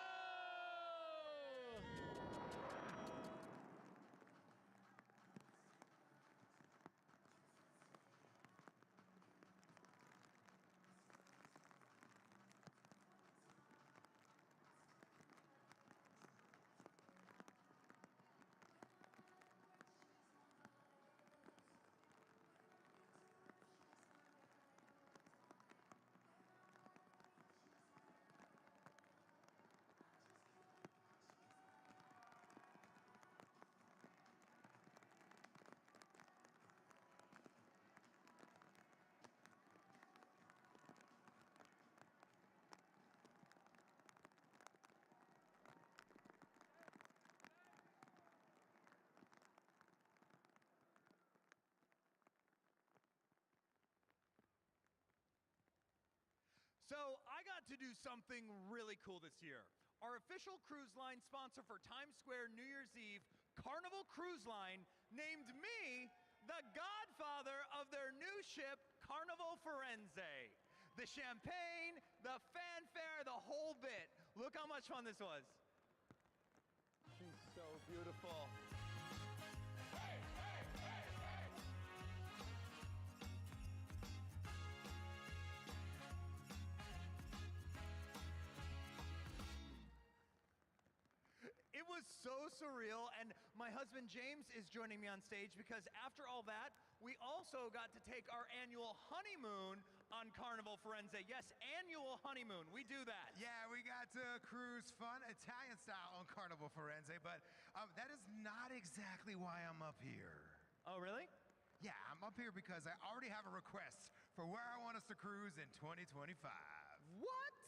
So I got to do something really cool this year. Our official cruise line sponsor for Times Square New Year's Eve, Carnival Cruise Line, named me the godfather of their new ship, Carnival Firenze. The champagne, the fanfare, the whole bit. Look how much fun this was. She's so beautiful. It was so surreal, and my husband James is joining me on stage because after all that, we also got to take our annual honeymoon on Carnival Firenze. Yes, annual honeymoon. We do that. Yeah, we got to cruise fun Italian style on Carnival Firenze, but that is not exactly why I'm up here. Oh, really? Yeah, I'm up here because I already have a request for where I want us to cruise in 2025. What?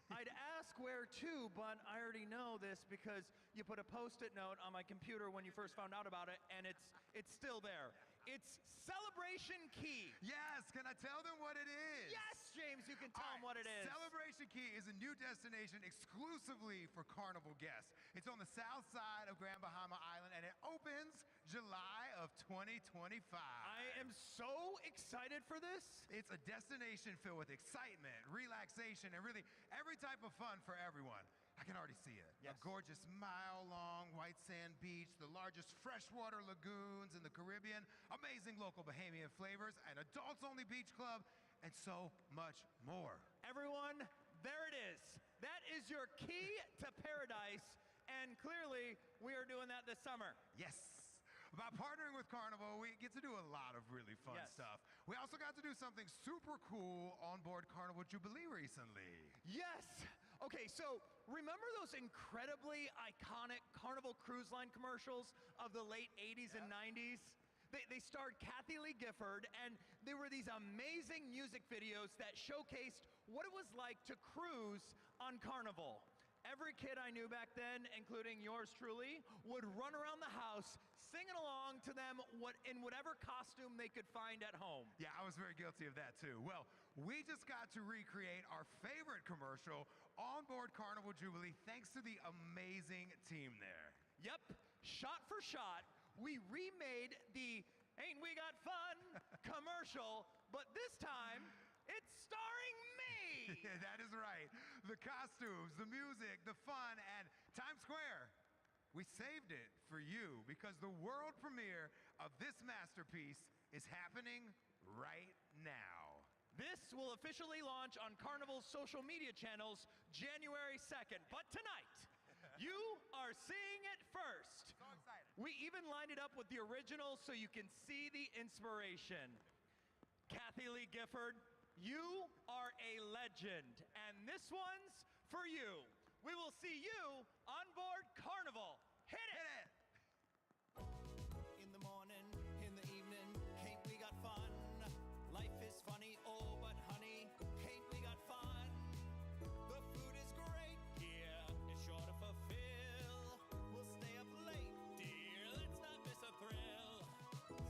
I'd ask where to, but I already know this because you put a Post-it note on my computer when you first found out about it, and it's still there. It's Celebration Key. Yes, can I tell them what it is? Yes, James, you can tell them what it is. Celebration Key is a new destination exclusively for Carnival guests. It's on the south side of Grand Bahama Island, and it opens July of 2025. I am so excited for this. It's a destination filled with excitement, relaxation, and really every type of fun for everyone. I can already see it. Yes. A gorgeous mile-long white sand beach, the largest freshwater lagoons in the Caribbean, amazing local Bahamian flavors, an adults-only beach club, and so much more. Everyone, there it is. That is your key to paradise, and clearly we are doing that this summer. Yes. By partnering with Carnival, we get to do a lot of really fun stuff. We also got to do something super cool on board Carnival Jubilee recently. Yes. Okay, so remember those incredibly iconic Carnival Cruise Line commercials of the late 80s and 90s? They starred Kathy Lee Gifford, and they were these amazing music videos that showcased what it was like to cruise on Carnival. Every kid I knew back then, including yours truly, would run around the house singing along to them in whatever costume they could find at home. Yeah, I was very guilty of that too. Well, we just got to recreate our favorite commercial on board Carnival Jubilee thanks to the amazing team there. Yep, shot for shot, we remade the Ain't We Got Fun commercial, but this time it's starring me. Yeah, that is right. The costumes, the music, the fun, and Times Square. We saved it for you because the world premiere of this masterpiece is happening right now. This will officially launch on Carnival's social media channels January 2nd. But tonight, you are seeing it first. So excited. We even lined it up with the original so you can see the inspiration. Kathy Lee Gifford, you are a legend, and this one's for you. We will see you on board Carnival. Hit it! Hit it! In the morning, in the evening, ain't we got fun? Life is funny, oh, but honey, ain't we got fun? The food is great here, it's sure to fulfill. We'll stay up late, dear, let's not miss a thrill.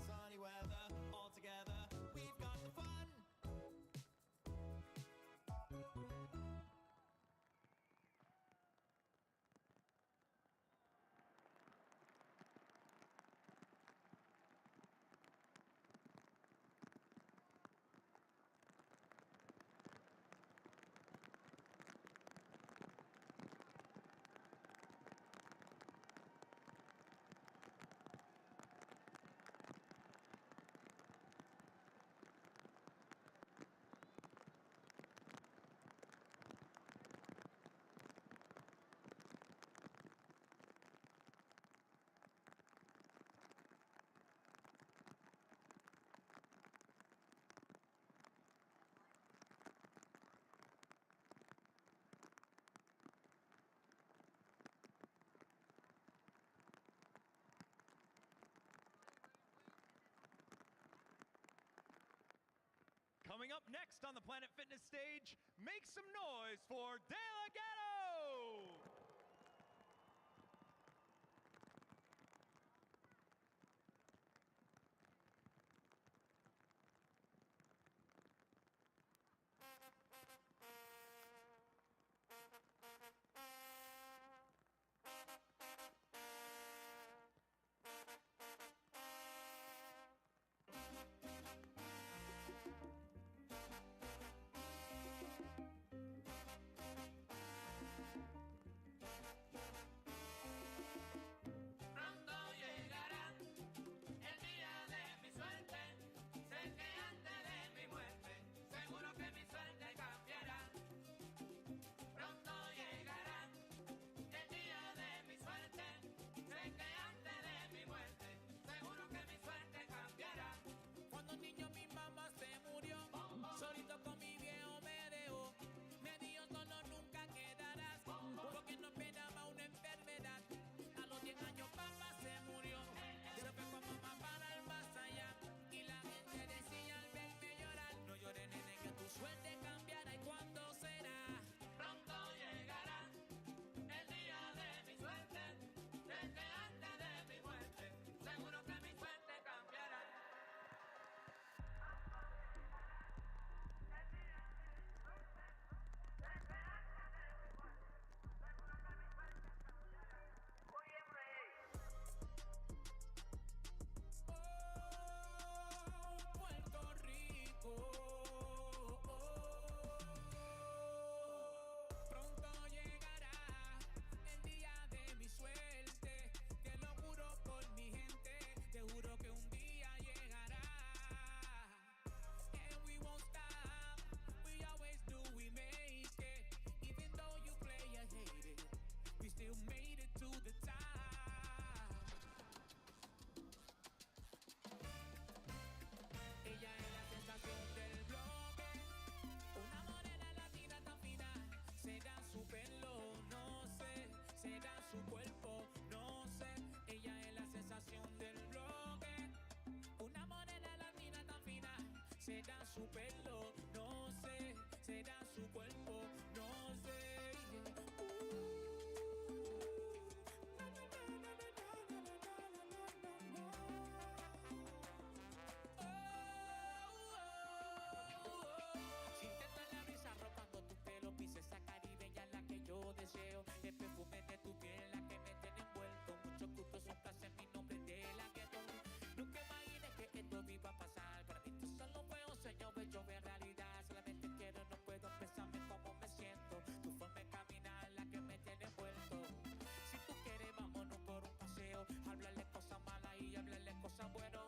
Sunny weather, all together, we've got the fun. Coming up next on the Planet Fitness stage, make some noise for Delgado! Pronto llegará el día de mi suerte. Sé que antes de mi muerte, seguro que mi suerte cambiará. Pronto llegará el día de mi suerte. Sé que antes de mi muerte, seguro que mi suerte cambiará. Cuando niño mi mamá se murió, solito con mi viejo me dejó. Me dijo solo nunca quedarás, porque no esperaba una enfermedad. A los 10 años papá se murió, se fue con mamá para el más allá. Y la gente decía al verme llorar, no llores nene que tu suerte cambiará. ¿Y cuándo será? Pronto llegará el día de mi suerte. Desde antes de mi muerte, seguro que mi suerte cambiará. Puerto Rico, pronto llegará el día de mi suerte. Te lo juro por mi gente, te juro que un día llegará. And we won't stop, we always do, we make it. Even though you play or hate it, we still made it to the top. Ella es la sensación del bloque, una morena latina tan fina. Será su pelo, no sé, será su cuerpo, no sé. Ella es la sensación del bloque, una morena latina tan fina. Será su pelo, no sé, será su cuerpo, no sé. Siente la brisa rozando tu pelo, pisa esa caribeña la que yo deseo. El perfume de tu piel la que me tiene envuelto. Mucho gusto, es un placer, mi nombre de la que nunca imaginé que esto me iba a pasar. Para mí tú solo fue un sueño hecho en realidad. Solamente quiero, no puedo expresarme cómo me siento. Tu forma de caminar la que me tiene envuelto. Si tú quieres vámonos por un paseo, hablarle cosas malas y hablarle cosas buenas.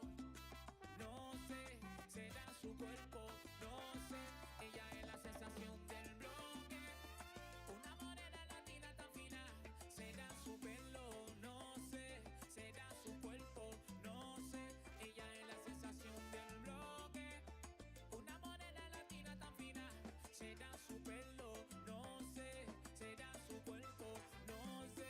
No sé, será su cuerpo, no sé. Ella es la sensación del bloque, una morena latina tan fina. Será su pelo, no sé, será su cuerpo, no sé. Ella es la sensación del bloque, una morena latina tan fina. Será su pelo, no sé, será su cuerpo, no sé.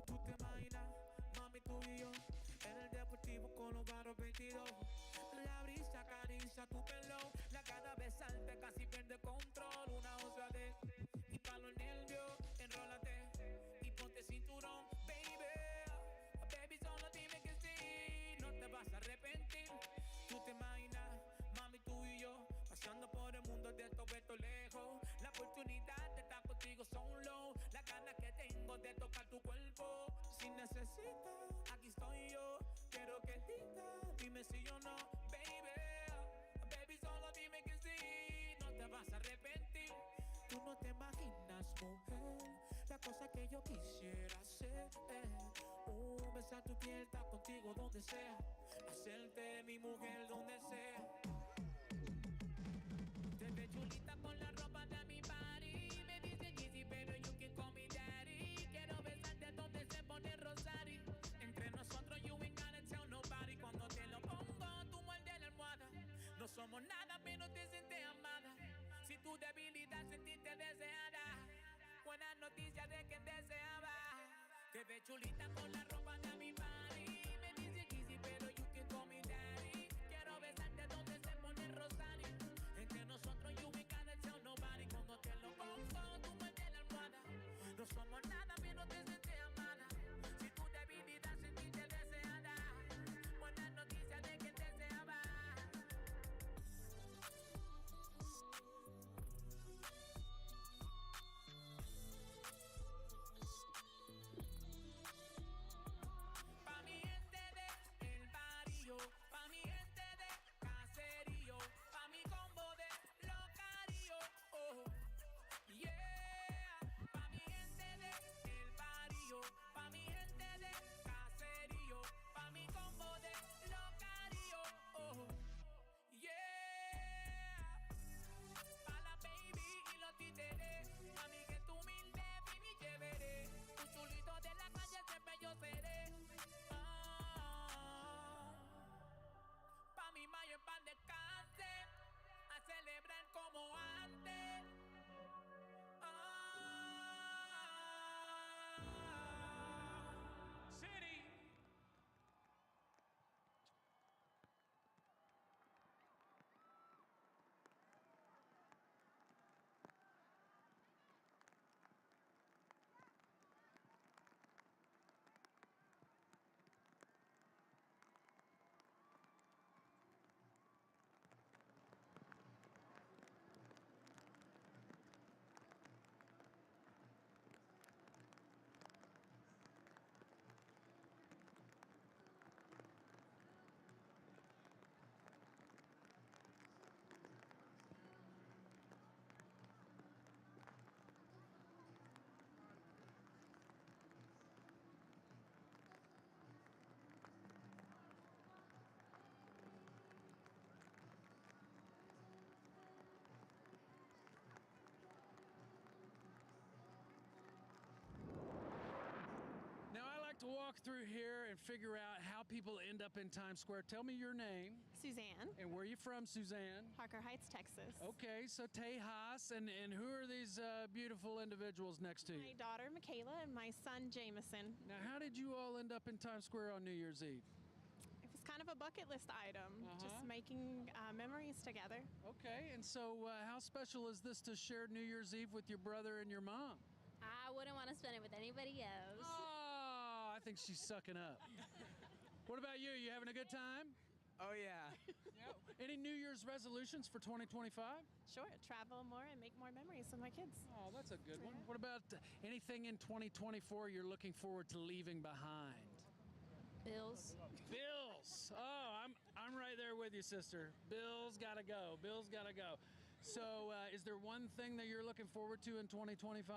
Tú te imaginas, mami, tú y yo en el deportivo con los baros 22. La brisa acaricia tu pelo, la cara besarte casi pierde control. Una otra vez y pa' los nervios, enrólate y ponte cinturón, baby. Baby, solo dime que sí, no te vas a arrepentir. Tú te imaginas, mami, tú y yo pasando por el mundo de todo esto lejos. La oportunidad de estar contigo son low, la ganas que tengo de tocar tu cuerpo. Si necesitas, aquí estoy yo. Quiero que digas, dime si o no, baby. Baby, solo dime que sí, no te vas a arrepentir. Tú no te imaginas, mujer, la cosa que yo quisiera hacer. Besar tu piel, estar contigo donde sea, hacerte mi mujer donde sea. Te ves chulita con la ropa de mi party. Me dice Yeezy, pero you can call me daddy. Quiero besarte donde se pone Rosari. Entre nosotros you ain't gonna tell nobody. Cuando te lo pongo, tú muerdes la almohada. No somos nada, pero te sientes amada. Si tu debilidad sentiste deseada, buenas noticias de quien deseaba. Te ves chulita con la ropa de mi party. Me dice Kizzy, pero you can call me daddy. Quiero besarte donde se pone el rosario. Entre nosotros you we gotta tell nobody. Cuando te lo pongo, tú muerdes la almohada. No somos nada menos de gente amada. Si tu debilidad sentiste deseada, buenas noticias de quien deseaba. Pa' mi gente del barrio, pa' mi gente de caserío, pa' mi combo de locario, oh, yeah. Pa' mi gente del barrio, pa' mi gente de caserío, pa' mi combo de locario, oh, yeah. Pa' la baby y los títeres, pa' mi que tu humilde, baby, chévere. Tu chulito de la calle siempre yo seré. Pa' mi mayo en pan descanse, a celebrar como antes. City. Now, I like to walk through here and figure out how people end up in Times Square. Tell me your name. Suzanne. And where are you from, Suzanne? Parker Heights, Texas. Okay, so Tejas, and who are these beautiful individuals next to you? My daughter, Michaela, and my son, Jameson. Now, how did you all end up in Times Square on New Year's Eve? It was kind of a bucket list item, just making memories together. Okay, and so how special is this to share New Year's Eve with your brother and your mom? I wouldn't want to spend it with anybody else. Oh, I think she's sucking up. What about you? You having a good time? Oh, yeah. Any New Year's resolutions for 2025? Sure, travel more and make more memories with my kids. Oh, that's a good one. What about anything in 2024 you're looking forward to leaving behind? Bills. Bills. Oh, I'm right there with you, sister. Bills gotta go. Bills gotta go. So, is there one thing that you're looking forward to in 2025?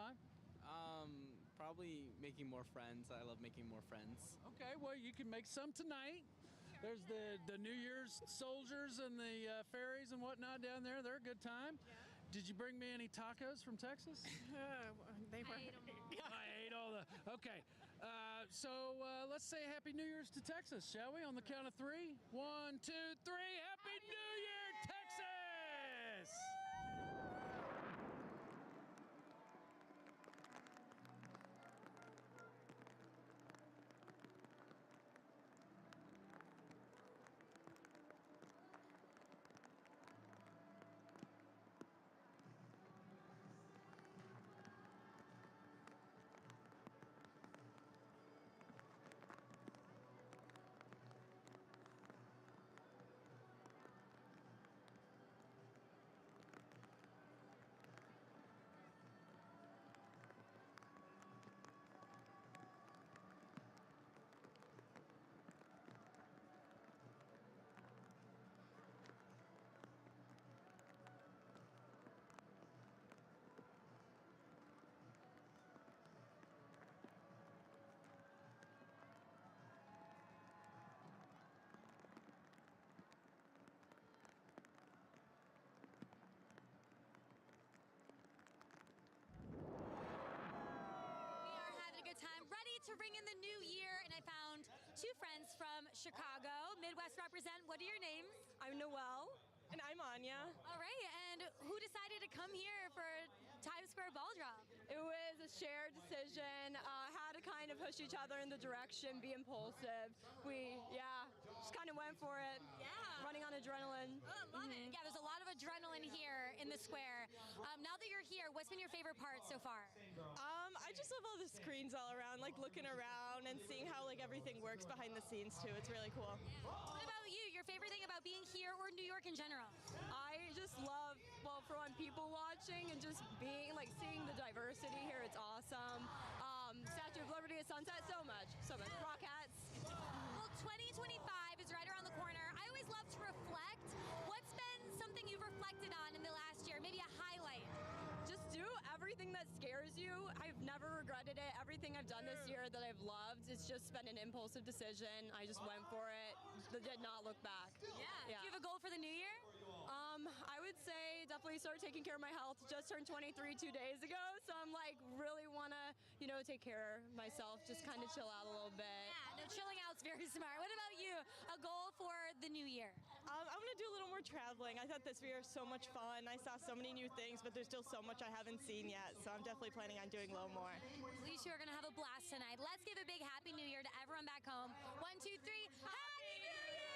Probably making more friends. I love making more friends. Okay, well, you can make some tonight. There's the New Year's soldiers and the fairies and whatnot down there. They're a good time. Yeah. Did you bring me any tacos from Texas? They were. I ate all the. Okay. So let's say Happy New Year's to Texas, shall we? On the count of three. 1, 2, 3. Happy New Year, Texas! To ring in the new year, and I found two friends from Chicago. Midwest represent. What are your names? I'm Noelle. And I'm Anya. All right, and who decided to come here for Times Square ball drop? It was a shared decision. How to kind of push each other in the direction, be impulsive. Just kind of went for it. Yeah. Running on adrenaline. Oh, I love it. Yeah, there's a lot of adrenaline here in the square. Now that you're here, what's been your favorite part so far? I just love all the screens all around, like looking around and seeing how like everything works behind the scenes too. It's really cool. What about you? Your favorite thing about being here or New York in general? I just love, well, for one, people watching and just being like seeing the diversity here. It's awesome. Statue of Liberty at sunset, so much. Rock hats. Well, 2025 is right around the corner. I always love to reflect. What's been something you've reflected on in the last year? Maybe a highlight? Just do everything that scares you. I've never regretted it. Everything I've done this year that I've loved, it's just been an impulsive decision. I just went for it. Did not look back. Yeah. Do you have a goal for the new year? I would say definitely start taking care of my health. Just turned 23 2 days ago, so I'm like really want to, take care of myself, just kind of chill out a little bit. Yeah, no, chilling out's very smart. What about you? A goal for the new year? I'm going to do a little more traveling. I thought this year was so much fun. I saw so many new things, but there's still so much I haven't seen yet, so I'm definitely planning on doing a little more. Well, you two are going to have a blast tonight. Let's give a big Happy New Year to everyone back home. 1, 2, 3, Happy New Year!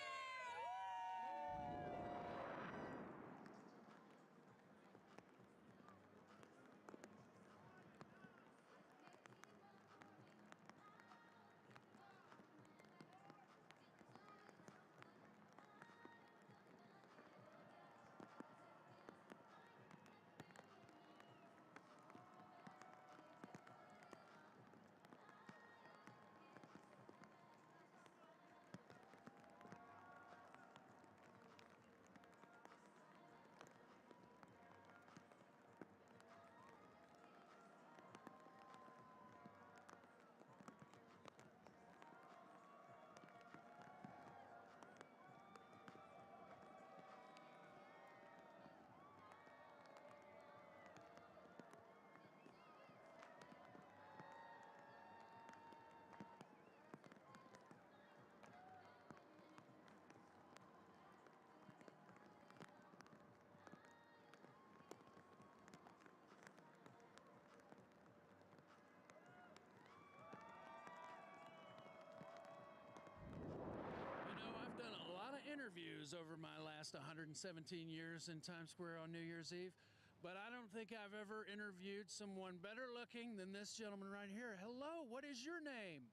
I've done a lot of interviews over my last 117 years in Times Square on New Year's Eve, but I don't think I've ever interviewed someone better looking than this gentleman right here. Hello, what is your name?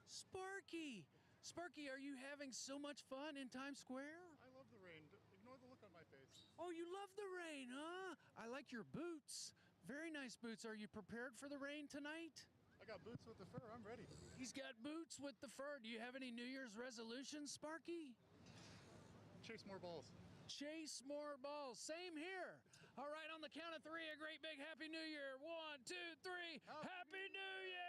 Sparky. Sparky, are you having so much fun in Times Square? I love the rain. Ignore the look on my face. Oh, you love the rain, huh? I like your boots. Very nice boots. Are you prepared for the rain tonight? I got boots with the fur. I'm ready. He's got boots with the fur. Do you have any New Year's resolutions, Sparky? Chase more balls. Chase more balls. Same here. All right, on the count of 3, a great big Happy New Year. 1, 2, 3. Happy New Year!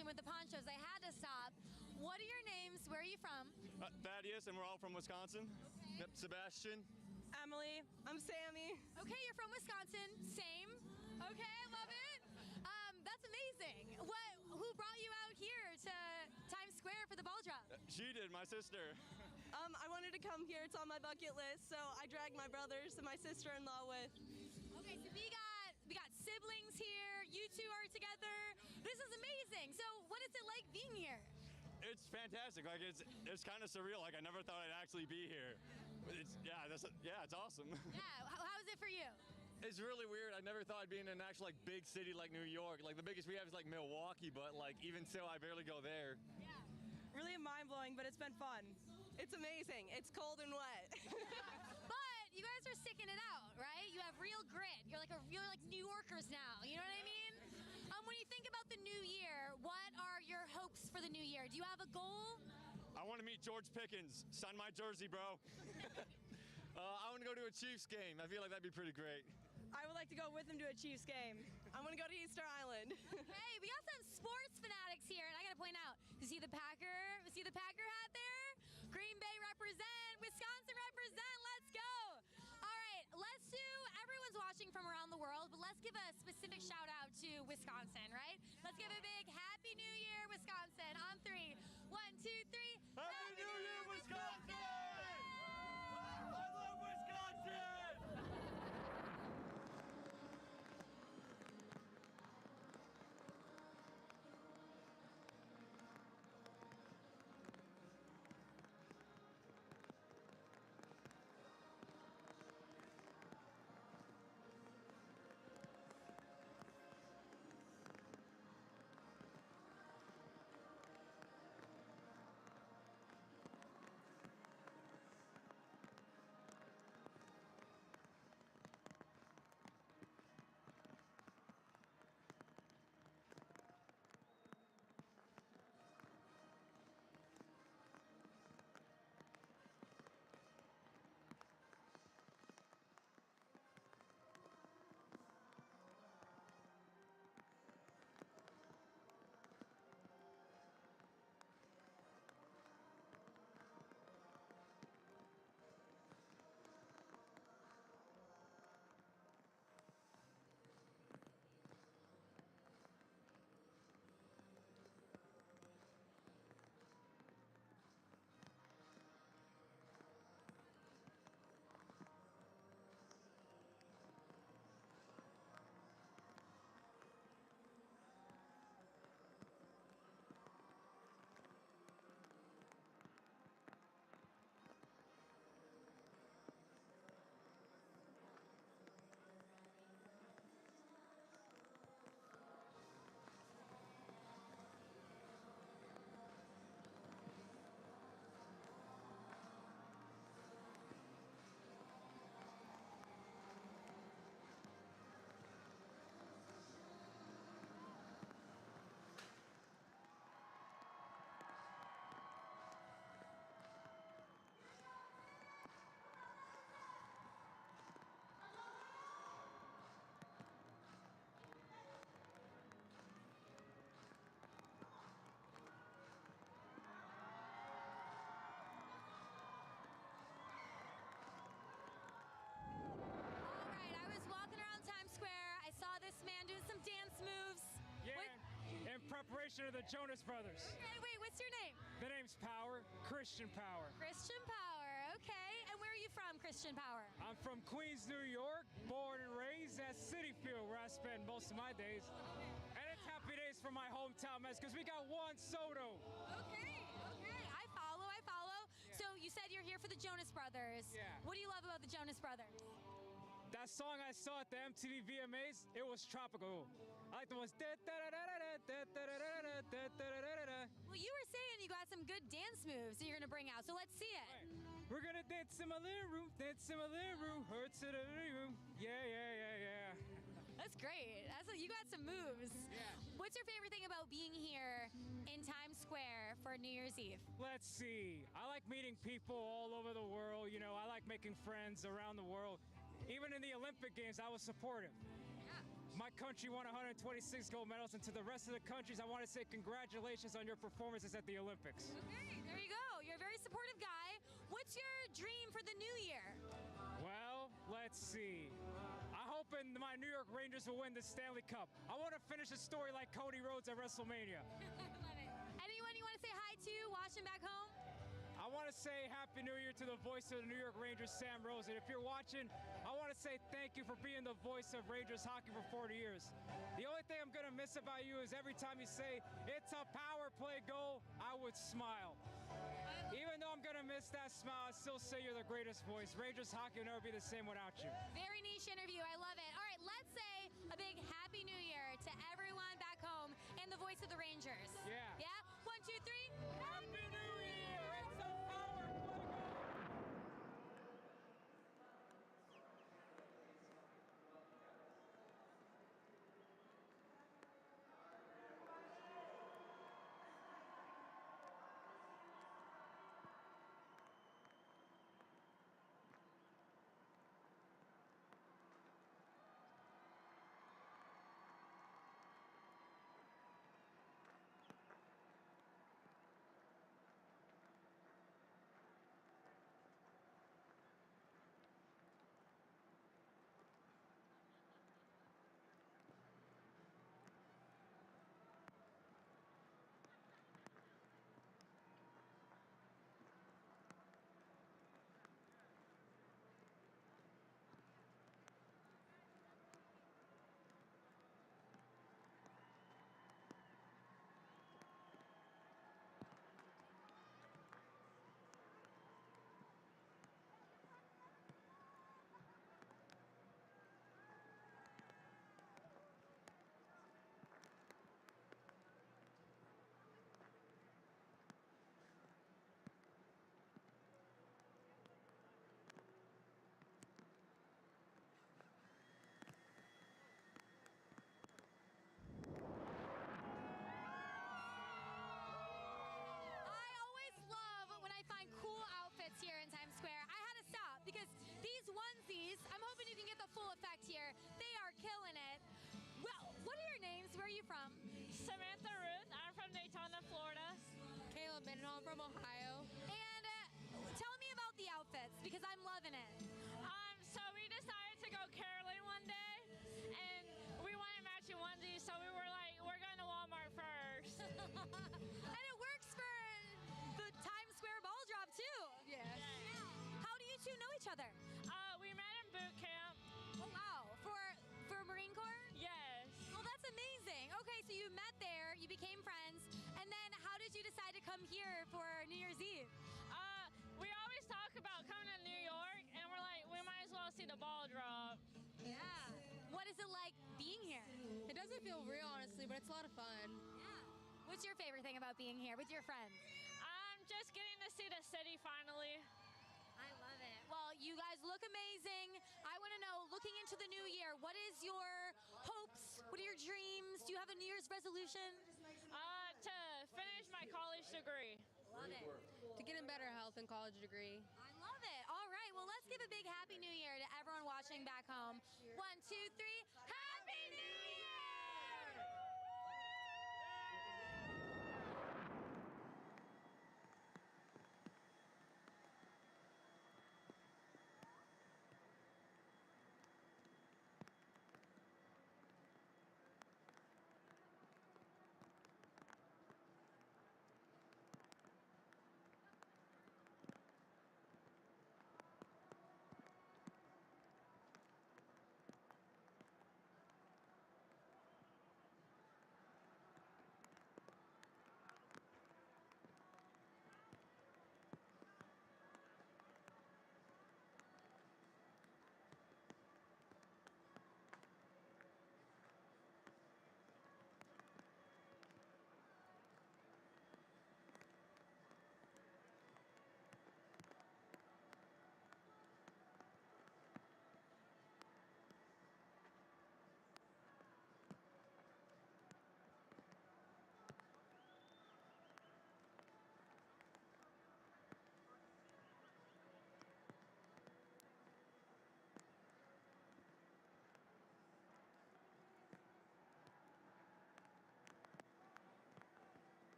With the ponchos, I had to stop. What are your names? Where are you from? Thaddeus, and we're all from Wisconsin. Okay. Yep, Sebastian. Emily. I'm Sammy. Okay, you're from Wisconsin. Same. Okay, I love it. That's amazing. Who brought you out here to Times Square for the ball drop? She did, my sister. I wanted to come here. It's on my bucket list, so I dragged my brothers and my sister-in-law with. Okay, so we got siblings here. You You two are together. This is amazing. So what is it like being here? It's fantastic. Like it's kind of surreal. Like I never thought I'd actually be here. It's awesome. Yeah, how is it for you? It's really weird. I never thought I'd be in an actual like big city like New York. Like the biggest we have is like Milwaukee, but like even still, I barely go there. Yeah. Really mind-blowing, but it's been fun. It's amazing. It's cold and wet. But you guys are sticking it out, right? You have real grit. You're like New Yorkers now. You know what I mean? When you think about the new year, what are your hopes for the new year? Do you have a goal? I want to meet George Pickens. Sign my jersey, bro. I want to go to a Chiefs game. I feel like that'd be pretty great. I would like to go with him to a Chiefs game. I'm going to go to Easter Island. Hey, we got some sports fanatics here, and I got to point out, you see the Packer hat there? Green Bay represent, Wisconsin represent, let's go. All right, let's do, everyone's watching from around the world, but let's give a specific shout out to Wisconsin, right? Let's give a big Happy New Year, Wisconsin, on 3. 1, 2, 3. Happy New Year, Wisconsin! I love Wisconsin! Preparation of the Jonas Brothers. Okay, wait, what's your name? The name's Power, Christian Power. Christian Power, okay. And where are you from, Christian Power? I'm from Queens, New York, born and raised at City Field, where I spend most of my days. And it's happy days for my hometown Mets, because we got Juan Soto. Okay, I follow. Yeah. So you said you're here for the Jonas Brothers. Yeah. What do you love about the Jonas Brothers? That song I saw at the MTV VMAs, it was tropical. I like the ones. Well, you were saying you got some good dance moves that you're gonna bring out, so let's see it. Right. We're gonna dance in my living room, hurt to the living room. Yeah. That's great. You got some moves. Yeah. What's your favorite thing about being here in Times Square for New Year's Eve? Let's see. I like meeting people all over the world. You know, I like making friends around the world. Even in the Olympic Games, I was supportive. My country won 126 gold medals, and to the rest of the countries, I want to say congratulations on your performances at the Olympics. Okay, there you go. You're a very supportive guy. What's your dream for the new year? Well, let's see. I'm hoping my New York Rangers will win the Stanley Cup. I want to finish a story like Cody Rhodes at WrestleMania. I love it. Anyone you want to say hi to watching back home? I want to say Happy New Year to the voice of the New York Rangers, Sam Rosen. If you're watching, I want to say thank you for being the voice of Rangers hockey for 40 years. The only thing I'm going to miss about you is every time you say, it's a power play goal, I would smile. Even though I'm going to miss that smile, I still say you're the greatest voice. Rangers hockey will never be the same without you. Very niche interview. I love it. All right, let's say a big Happy New Year to everyone back home and the voice of the Rangers. Yeah. Yeah? 1, 2, 3. Happy New Year! It's a power play goal! I always love when I find cool outfits here in Times Square. I had to stop because these onesies, I'm hoping you can get the full effect here. They are killing it. Well, what are your names? Where are you from? Samantha Ruth. I'm from Daytona, Florida. Caleb Benhall from Ohio. And tell me about the outfits because I'm loving it. So we decided to go caroling one day, and we wanted matching onesies, so we were like, we're going to Walmart first. And it works for the Times Square ball drop too. Yes. Yeah. How do you two know each other? We met in boot camp. Oh wow. For Marine Corps? Yes. Well, that's amazing. Okay, so you met there, you became friends, and then how did you decide to come here for New Year's Eve? We always talk about coming to New York, and we're like, we might as well see the ball drop. Yeah. What is it like being here? It doesn't feel real, honestly, but it's a lot of fun. Yeah. What's your favorite thing about being here with your friends? Just getting to see the city finally. I love it. Well, you guys look amazing. I want to know, looking into the new year, what is your hopes? What are your dreams? Do you have a New Year's resolution? To finish my college degree. Love it. To get a better health and college degree. I love it. All right. Well, let's give a big Happy New Year to everyone watching back home. 1, 2, 3. Happy New Year!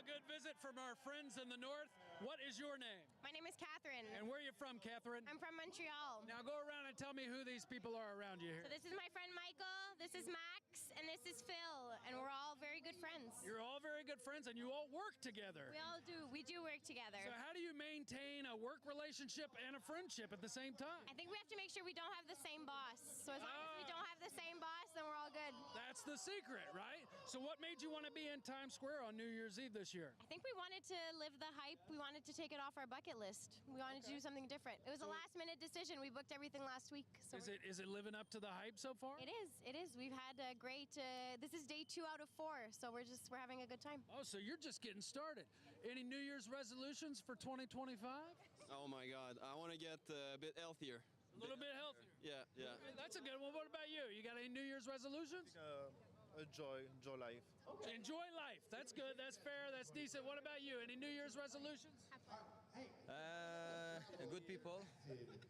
a good visit from our friends in the north. What is your name? My name is Catherine. And where are you from, Catherine? I'm from Montreal. Now go around and tell me who these people are around you here. So this is my friend Michael, this is Max, and this is Phil, and we're all very good friends. You're all very good friends, and you all work together. We all do. We do work together. So how do you maintain a work relationship and a friendship at the same time? I think we have to make sure we don't have the same boss. So as long as we don't have the same boss, then we're all good. That's the secret, right? So what made you want to be in Times Square on New Year's Eve this year? I think we wanted to live the hype. We wanted to take it off our bucket list. We wanted to do something different. It was a last-minute decision. We booked everything last week. So is it living up to the hype so far? It is. It is. We've had a great. This is day 2 out of 4, so we're having a good time. Oh, so you're just getting started. Any New Year's resolutions for 2025? Oh my God, I want to get a bit healthier. A little bit healthier. Yeah, yeah. That's a good one. What about you? You got any New Year's resolutions? Enjoy life. Enjoy life. That's good. That's fair. That's decent. What about you? Any New Year's resolutions? Good people.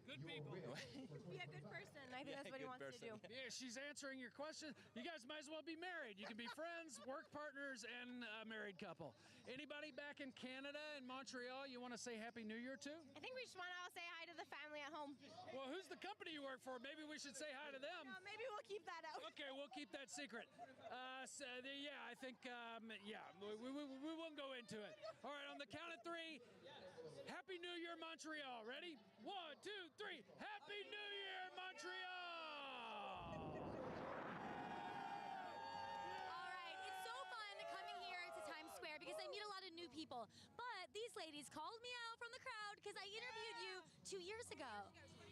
Good people. Be a good person. I think that's what he wants to do. Yeah, she's answering your question. You guys might as well be married. You can be friends, work partners, and a married couple. Anybody back in Canada and Montreal you want to say Happy New Year to? I think we just want to all say hi to the family at home. Well, who's the company you work for? Maybe we should say hi to them. No, maybe we'll keep that out. Okay, we'll keep that secret. I think, we won't go into it. All right, on the count of 3, Happy New Year, Montreal. Ready? 1, 2, 3. Happy New Year, Montreal! All right, it's so fun coming here to Times Square because I meet a lot of new people. But these ladies called me out from the crowd because I interviewed you 2 years ago.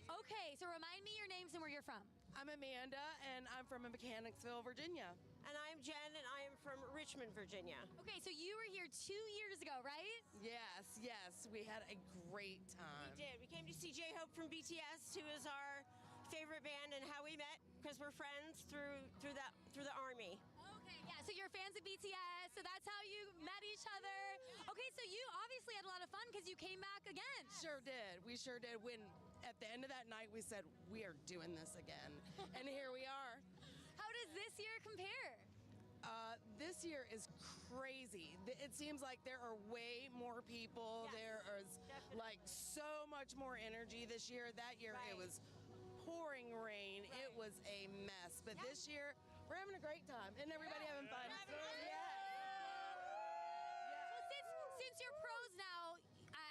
Okay, so remind me your names and where you're from. I'm Amanda, and I'm from Mechanicsville, Virginia. And I'm Jen, and I am from Richmond, Virginia. Okay, so you were here 2 years ago, right? Yes. We had a great time. We did. We came to see J-Hope from BTS, who is our favorite band, and how we met, because we're friends through the army. Okay, yeah, so you're fans of BTS, so that's how you met each other. Okay, so you obviously had a lot of fun because you came back again. Sure did. We sure did. When at the end of that night, we said, we are doing this again. And here we are. How does this year compare? This year is crazy. It seems like there are way more people. Yes, there is like so much more energy this year. That year it was pouring rain. It was a mess. But this year, we're having a great time. And everybody having fun. Well, since you're pros now,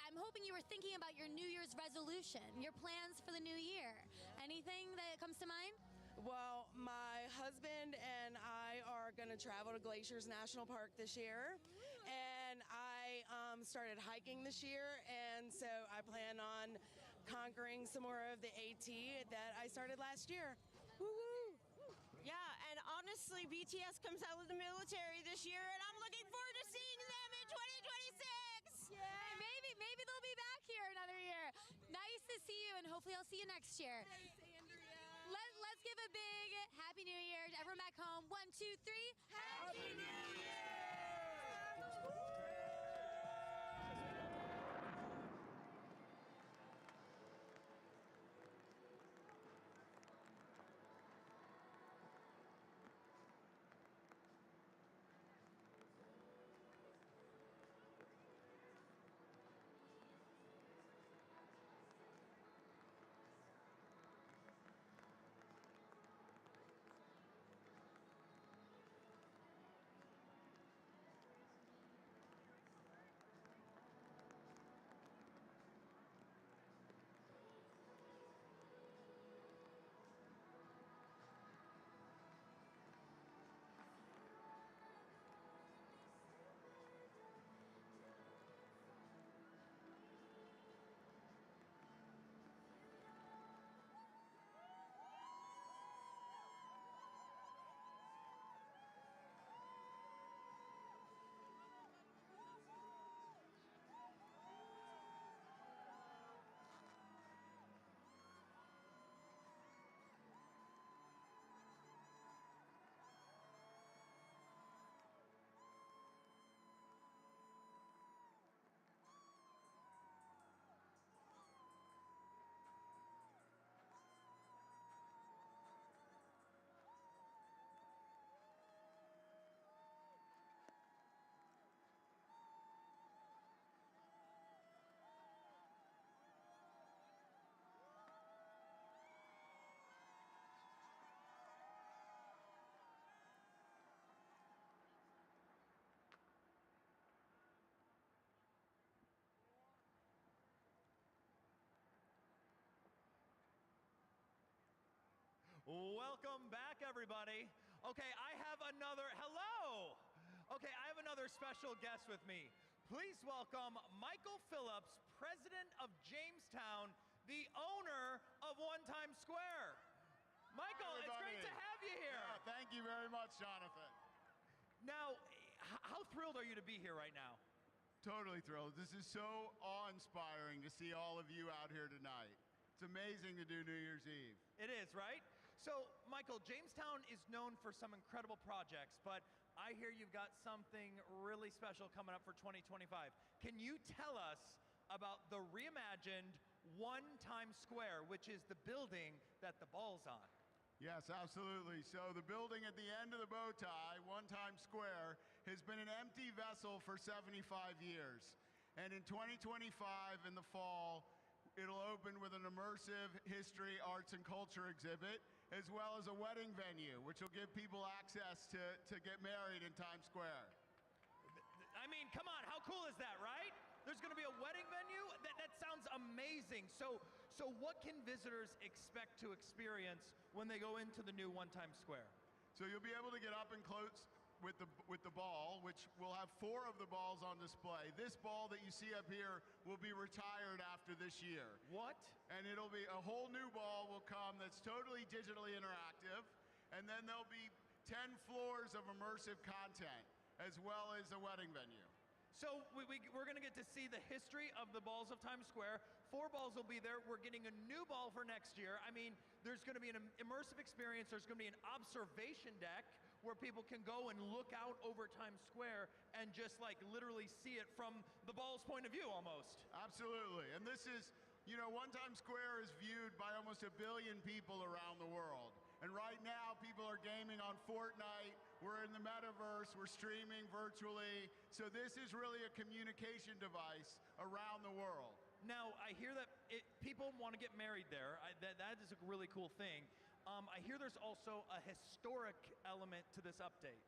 I'm hoping you were thinking about your New Year's resolution, your plans for the new year. Anything that comes to mind? Well, my husband and I are going to travel to Glaciers National Park this year. And I started hiking this year, and so I plan on conquering some more of the AT that I started last year. Woo-woo! Yeah, and honestly, BTS comes out of the military this year, and I'm looking forward to seeing them in 2026! Yeah. Maybe they'll be back here another year. Nice to see you, and hopefully I'll see you next year. Let's give a big Happy New Year to everyone back home. 1, 2, 3. Happy New Year! Welcome back, everybody. Okay, I have another, hello. Okay, I have another special guest with me. Please welcome Michael Phillips, president of Jamestown, the owner of One Times Square. Michael, it's great to have you here. Yeah, thank you very much, Jonathan. Now, how thrilled are you to be here right now? Totally thrilled. This is so awe-inspiring to see all of you out here tonight. It's amazing to do New Year's Eve. It is, right? So, Michael, Jamestown is known for some incredible projects, but I hear you've got something really special coming up for 2025. Can you tell us about the reimagined One Times Square, which is the building that the ball's on? Yes, absolutely. So the building at the end of the bow tie, One Times Square, has been an empty vessel for 75 years. And in 2025, in the fall, it'll open with an immersive history, arts, and culture exhibit, as well as a wedding venue, which will give people access to get married in Times Square. I mean, come on, how cool is that, right? There's going to be a wedding venue? That sounds amazing. So what can visitors expect to experience when they go into the new One Times Square? So you'll be able to get up and close with the ball, which will have 4 of the balls on display. This ball that you see up here will be retired after this year. What? And it'll be a whole new ball will come that's totally digitally interactive, and then there'll be 10 floors of immersive content, as well as a wedding venue. So we're going to get to see the history of the balls of Times Square. 4 balls will be there. We're getting a new ball for next year. I mean, there's going to be an immersive experience. There's going to be an observation deck where people can go and look out over Times Square and just like literally see it from the ball's point of view almost. Absolutely. And this is, you know, One Times Square is viewed by almost 1 billion people around the world. And right now, people are gaming on Fortnite. We're in the metaverse. We're streaming virtually. So this is really a communication device around the world. Now, I hear that people want to get married there. That is a really cool thing. I hear there's also a historic element to this update.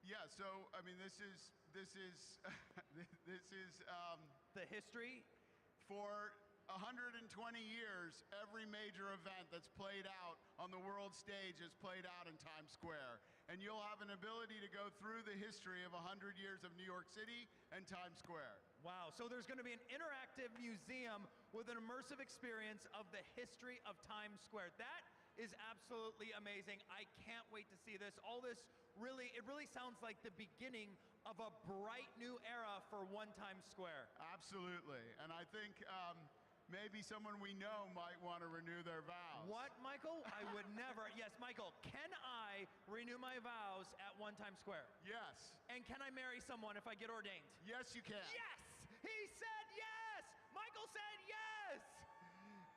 Yeah, so I mean, this is this is the history. For 120 years, every major event that's played out on the world stage is played out in Times Square. And you'll have an ability to go through the history of 100 years of New York City and Times Square. Wow, so there's going to be an interactive museum with an immersive experience of the history of Times Square. That is absolutely amazing. I can't wait to see this. All this it really sounds like the beginning of a bright new era for One Times Square. Absolutely, and I think maybe someone we know might want to renew their vows. What, Michael? I would never. Yes, Michael, can I renew my vows at One Times Square? Yes. And can I marry someone if I get ordained? Yes, you can. Yes! He said yes! Michael said yes!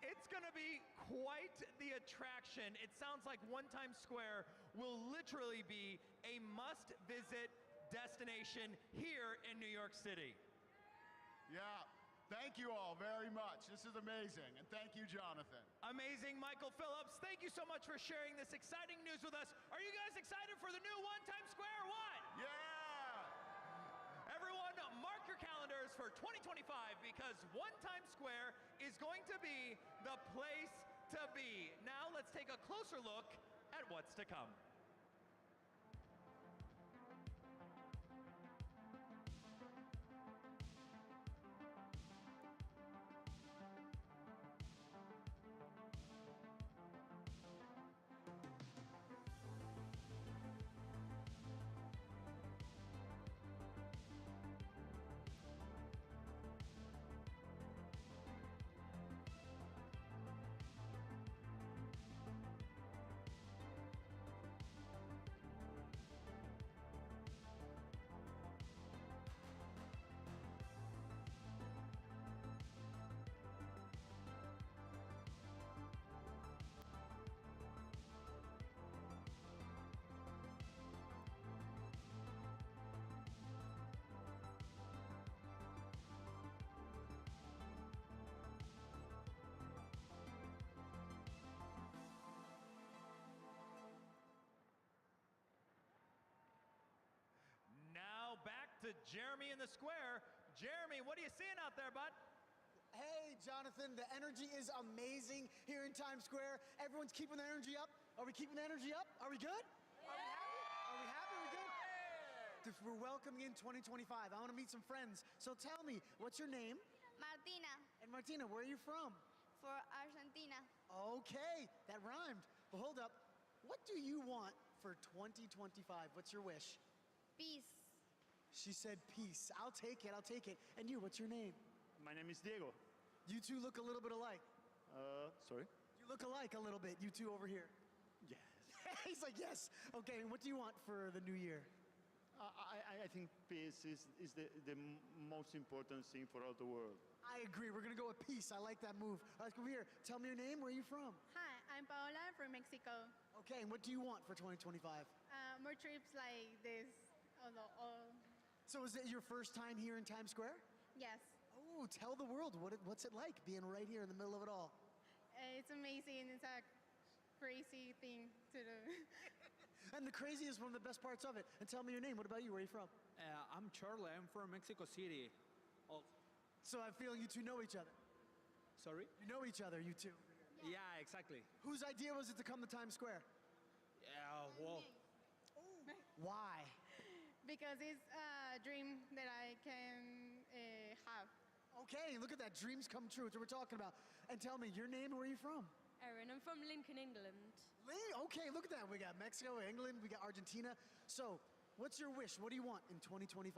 It's going to be quite the attraction. It sounds like One Times Square will literally be a must-visit destination here in New York City. Yeah. Thank you all very much. This is amazing. And thank you, Jonathan. Amazing, Michael Phillips. Thank you so much for sharing this exciting news with us. Are you guys excited for the new One Times Square or what? Yeah! Everyone, mark your calendars for 2025 because One Times Square is going to be the place to be. Now let's take a closer look at what's to come. Back to Jeremy in the square. Jeremy, what are you seeing out there, bud? Hey, Jonathan, the energy is amazing here in Times Square. Everyone's keeping the energy up. Are we keeping the energy up? Are we good? Are we happy? Are we happy? Are we good? If we're welcoming in 2025. I want to meet some friends. So tell me, what's your name? Martina, And Martina, where are you from? for Argentina. Okay, that rhymed. But hold up. What do you want for 2025? What's your wish? Peace. She said peace. I'll take it. I'll take it. And you, what's your name? My name is Diego. You two look a little bit alike. Sorry? You look alike a little bit, you two over here. Yes. He's like, yes. Okay, and what do you want for the new year? I think peace is the most important thing for all the world. I agree. We're going to go with peace. I like that move. All right, let's go over here. Tell me your name. Where are you from? Hi, I'm Paola from Mexico. Okay, and what do you want for 2025? More trips like this. So is it your first time here in Times Square? Yes. Oh, tell the world. What's it like being right here in the middle of it all? It's amazing. It's a crazy thing to do. And the crazy is one of the best parts of it. And tell me your name. What about you? Where are you from? I'm Charlie. I'm from Mexico City. So I feel you two know each other. Sorry? You know each other, you two. Yeah, exactly. Whose idea was it to come to Times Square? Yeah, well, Why? Because it's a dream that I can have. Okay, look at that. Dreams come true. That's what we're talking about. And tell me your name and where are you from? Erin, I'm from Lincoln, England. Okay, look at that. We got Mexico, England, we got Argentina. So, what's your wish? What do you want in 2025?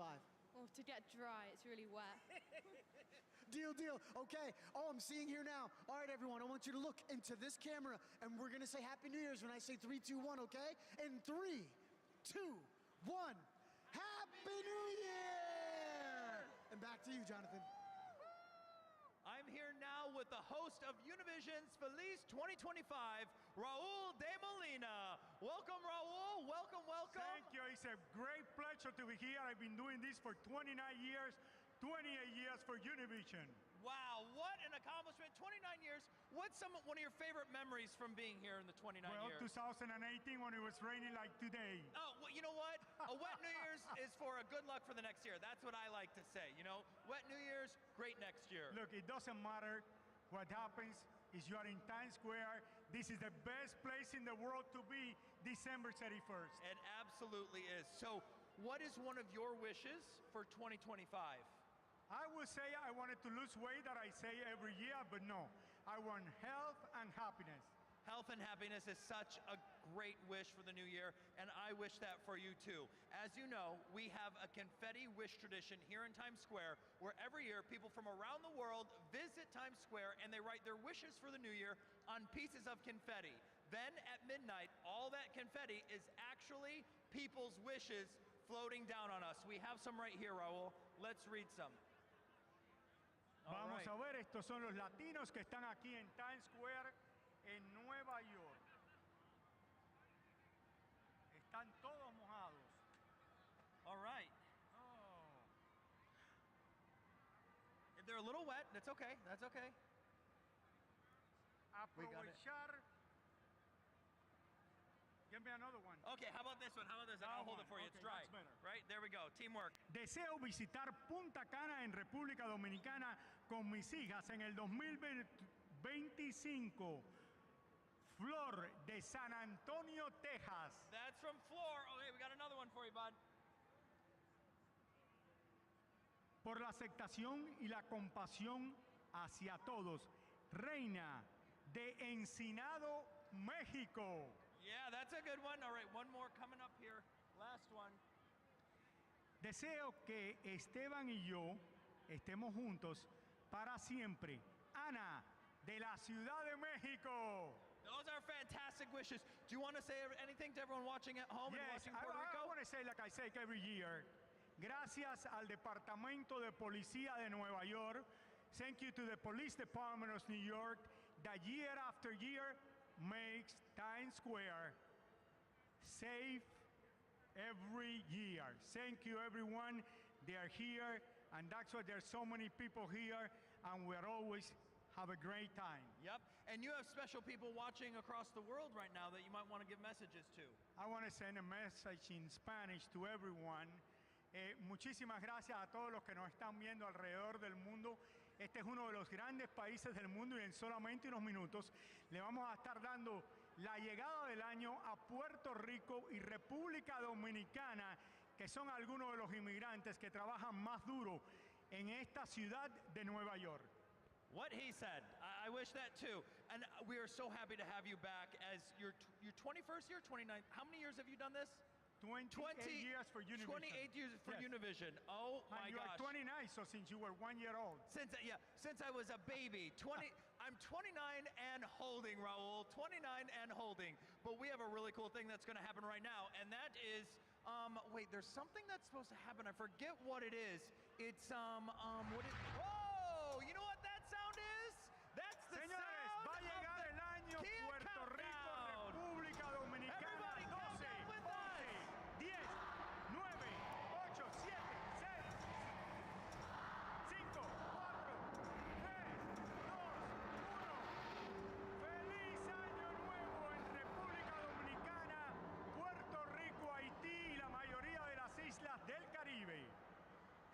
Oh, to get dry, it's really wet. Deal. Okay. Oh, I'm seeing here now. All right, everyone, I want you to look into this camera, and we're going to say Happy New Year's when I say 3, 2, 1, okay? In 3, 2, 1. Happy New Year! And back to you, Jonathan. I'm here now with the host of Univision's Feliz 2025, Raul de Molina. Welcome, Raul. Welcome. Thank you. It's a great pleasure to be here. I've been doing this for 29 years, 28 years for Univision. Wow, what an accomplishment. 29 years. What's one of your favorite memories from being here in the 29 years? 2018 when it was raining like today. Oh, well, you know what? A wet New Year's is for a good luck for the next year. That's what I like to say. You know, wet New Year's, great next year. Look, it doesn't matter what happens. Is you are in Times Square. This is the best place in the world to be December 31st. It absolutely is. So, what is one of your wishes for 2025? I would say I wanted to lose weight that I say every year, but no. I want health and happiness. Health and happiness is such a great wish for the new year, and I wish that for you too. As you know, we have a confetti wish tradition here in Times Square, where every year people from around the world visit Times Square and they write their wishes for the new year on pieces of confetti. Then at midnight, all that confetti is actually people's wishes floating down on us. We have some right here, Raul. Let's read some. Vamos a ver, estos son los latinos que están aquí en Times Square en Nueva York. Están todos mojados. All right. They're a little wet. That's okay. That's okay. Aprovechar. Give me another one. Okay, how about this one? How about this one? I'll hold it for you. It's dry. Right? There we go. Teamwork. Deseo visitar Punta Cana en República Dominicana con mis hijas en el 2025. Flor de San Antonio, Texas. That's from Flor. Okay, we got another one for you, bud. Por la aceptación y la compasión hacia todos. Reina de Encinado, México. Yeah, that's a good one. All right, one more coming up here. Last one. Deseo que Esteban y yo estemos juntos para siempre. Ana, de la Ciudad de México. Those are fantastic wishes. Do you want to say anything to everyone watching at home and watching Puerto Rico? I want to say like I say every year. Gracias al Departamento de Policía de Nueva York. Thank you to the Police Department of New York that year after year makes Times Square safe every year. Thank you, everyone. They are here, and that's why there's so many people here, and we're always have a great time. Yep, and you have special people watching across the world right now that you might want to give messages to. I want to send a message in Spanish to everyone. Muchísimas gracias a todos los que nos están viendo alrededor del mundo. Este es uno de los grandes países del mundo y en solamente unos minutos le vamos a estar dando la llegada del año a Puerto Rico y República Dominicana, que son algunos de los inmigrantes que trabajan más duro en esta ciudad de Nueva York. What he said. I wish that too. And we are so happy to have you back as your 21st year, 29th. How many years have you done this? 28 years for Univision. 28 years for Yes. Univision. Oh my And you gosh. are 29, so since you were 1 year old. Since I was a baby. I'm 29 and holding, Raul. 29 and holding. But we have a really cool thing that's going to happen right now, and that is wait, there's something that's supposed to happen. I forget what it is. It's what is whoa, you know what that sound is? That's the Señores, sound va a llegar of el año the Kia Puerto Rico, countdown. República Dominicana. Everybody count 12, down with 11, 10, 9, 8, 7, 6, 5, 4, 3, 2, 1. ¡Feliz Año Nuevo en República Dominicana, Puerto Rico, Haití y la mayoría de las islas del Caribe!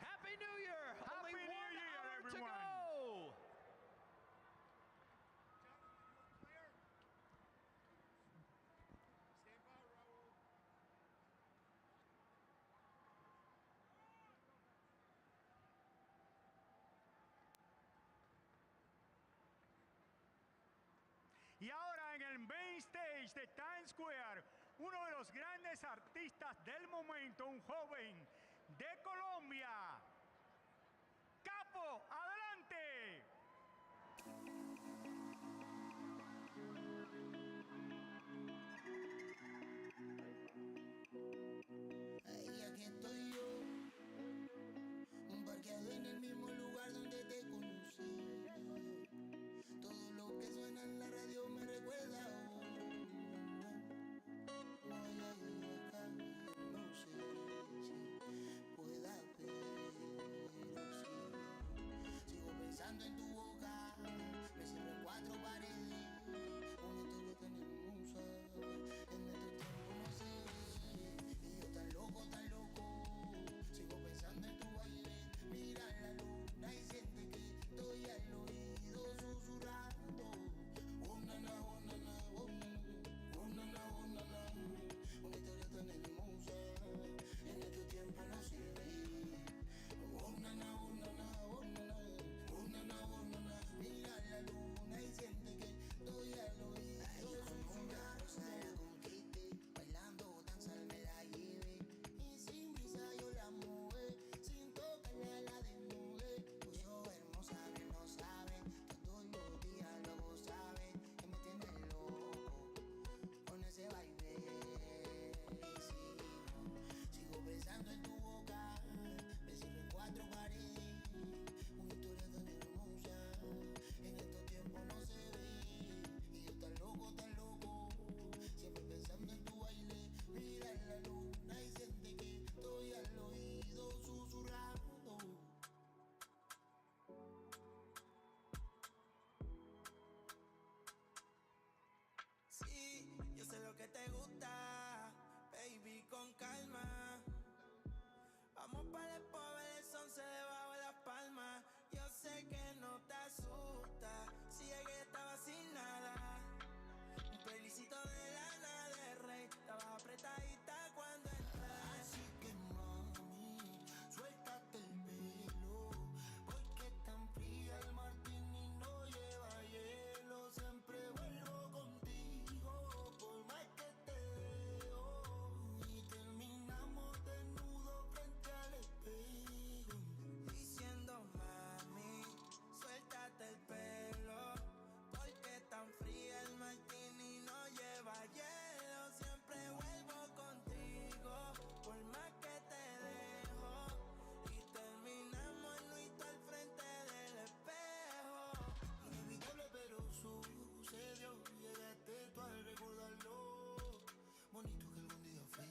Happy New Year! Happy Only New 1 Year, hour to everyone. go! Y ahora en el main stage de Times Square, uno de los grandes artistas del momento, un joven de Colombia. Capo, adelante. Ahí aquí estoy yo, parqueado en el mismo lugar donde te conocí. Todo lo que suena en la radio me recuerda a vos. No hay ahí acá, no sé si pueda ver, sí. Sigo pensando en tu boca, me cierro en 4 paredes. Una historia tan hermosa, en estos tiempos no sé. Y yo tan loco, sigo pensando en tu baile. Mira la luna y siente que estoy al oído susurrando. Oh nana, oh nana, oh nana, oh nana, oh nana. Una historia tan hermosa, en estos tiempos no se ve. Oh nana, oh nana, oh nana, oh nana, oh nana. Mira la luna y siente que estoy al oído susurrando. Bailando, danza, me la lleve. Y sin brisa yo la mueve. Sin tocarla la desnude. Puso hermosa, bien lo sabe. Que todos los días luego sabe. Que me tiene loco con ese baile. Sigo pensando en tu boca. Me cierro en 4 paredes. Una historia tan hermosa. En estos tiempos no se ve. Y yo tan loco, siempre pensando en tu baile. Mira la luna y siente que estoy al oído susurrando. Sí, yo sé lo que te gusta, baby, con calma. Vamos para el pobre, el son se debajo de las palmas. Yo sé que no te asusta, si llegué estaba sin nada. Un playlicito de Lana de Rey, estaba apretadita cuando entré. Así que mami, suéltate el pelo, porque tan fría el martini no lleva hielo. Siempre vuelvo contigo, por más que te veo. Y terminamos desnudos frente al espejo, diciendo mami, suéltate el pelo, porque tan fría el martini no lleva hielo. Siempre vuelvo contigo, por más que te dejo. Y terminamos nuito al frente del espejo. Inevitable pero sucedió. Llegaste tú al recordarlo. Bonito que algún día fui,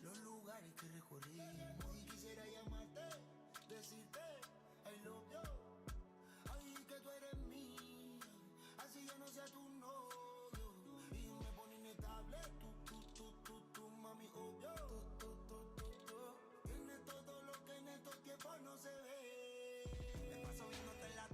los lugares que recorrí. Hoy quisiera llamarte, decirte I love you. Ay, que tú eres mía, así yo no sea tu novio. Y me pone inestable, tú, mami, obvio. Tienes todo lo que en estos tiempos no se ve. Me paso viéndote en la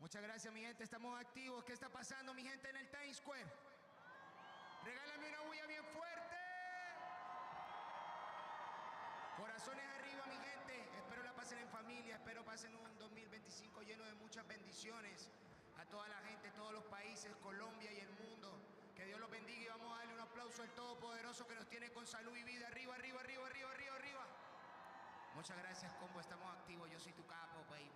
Muchas gracias, mi gente. Estamos activos. ¿Qué está pasando, mi gente, en el Times Square? Regálame una bulla bien fuerte. Corazones arriba, mi gente. Espero la pasen en familia. Espero pasen un 2025 lleno de muchas bendiciones. A toda la gente, todos los países, Colombia y el mundo. Que Dios los bendiga y vamos a darle un aplauso al Todopoderoso que nos tiene con salud y vida. Arriba, arriba, arriba, arriba, arriba, arriba. Muchas gracias, combo. Estamos activos. Yo soy tu capo, baby.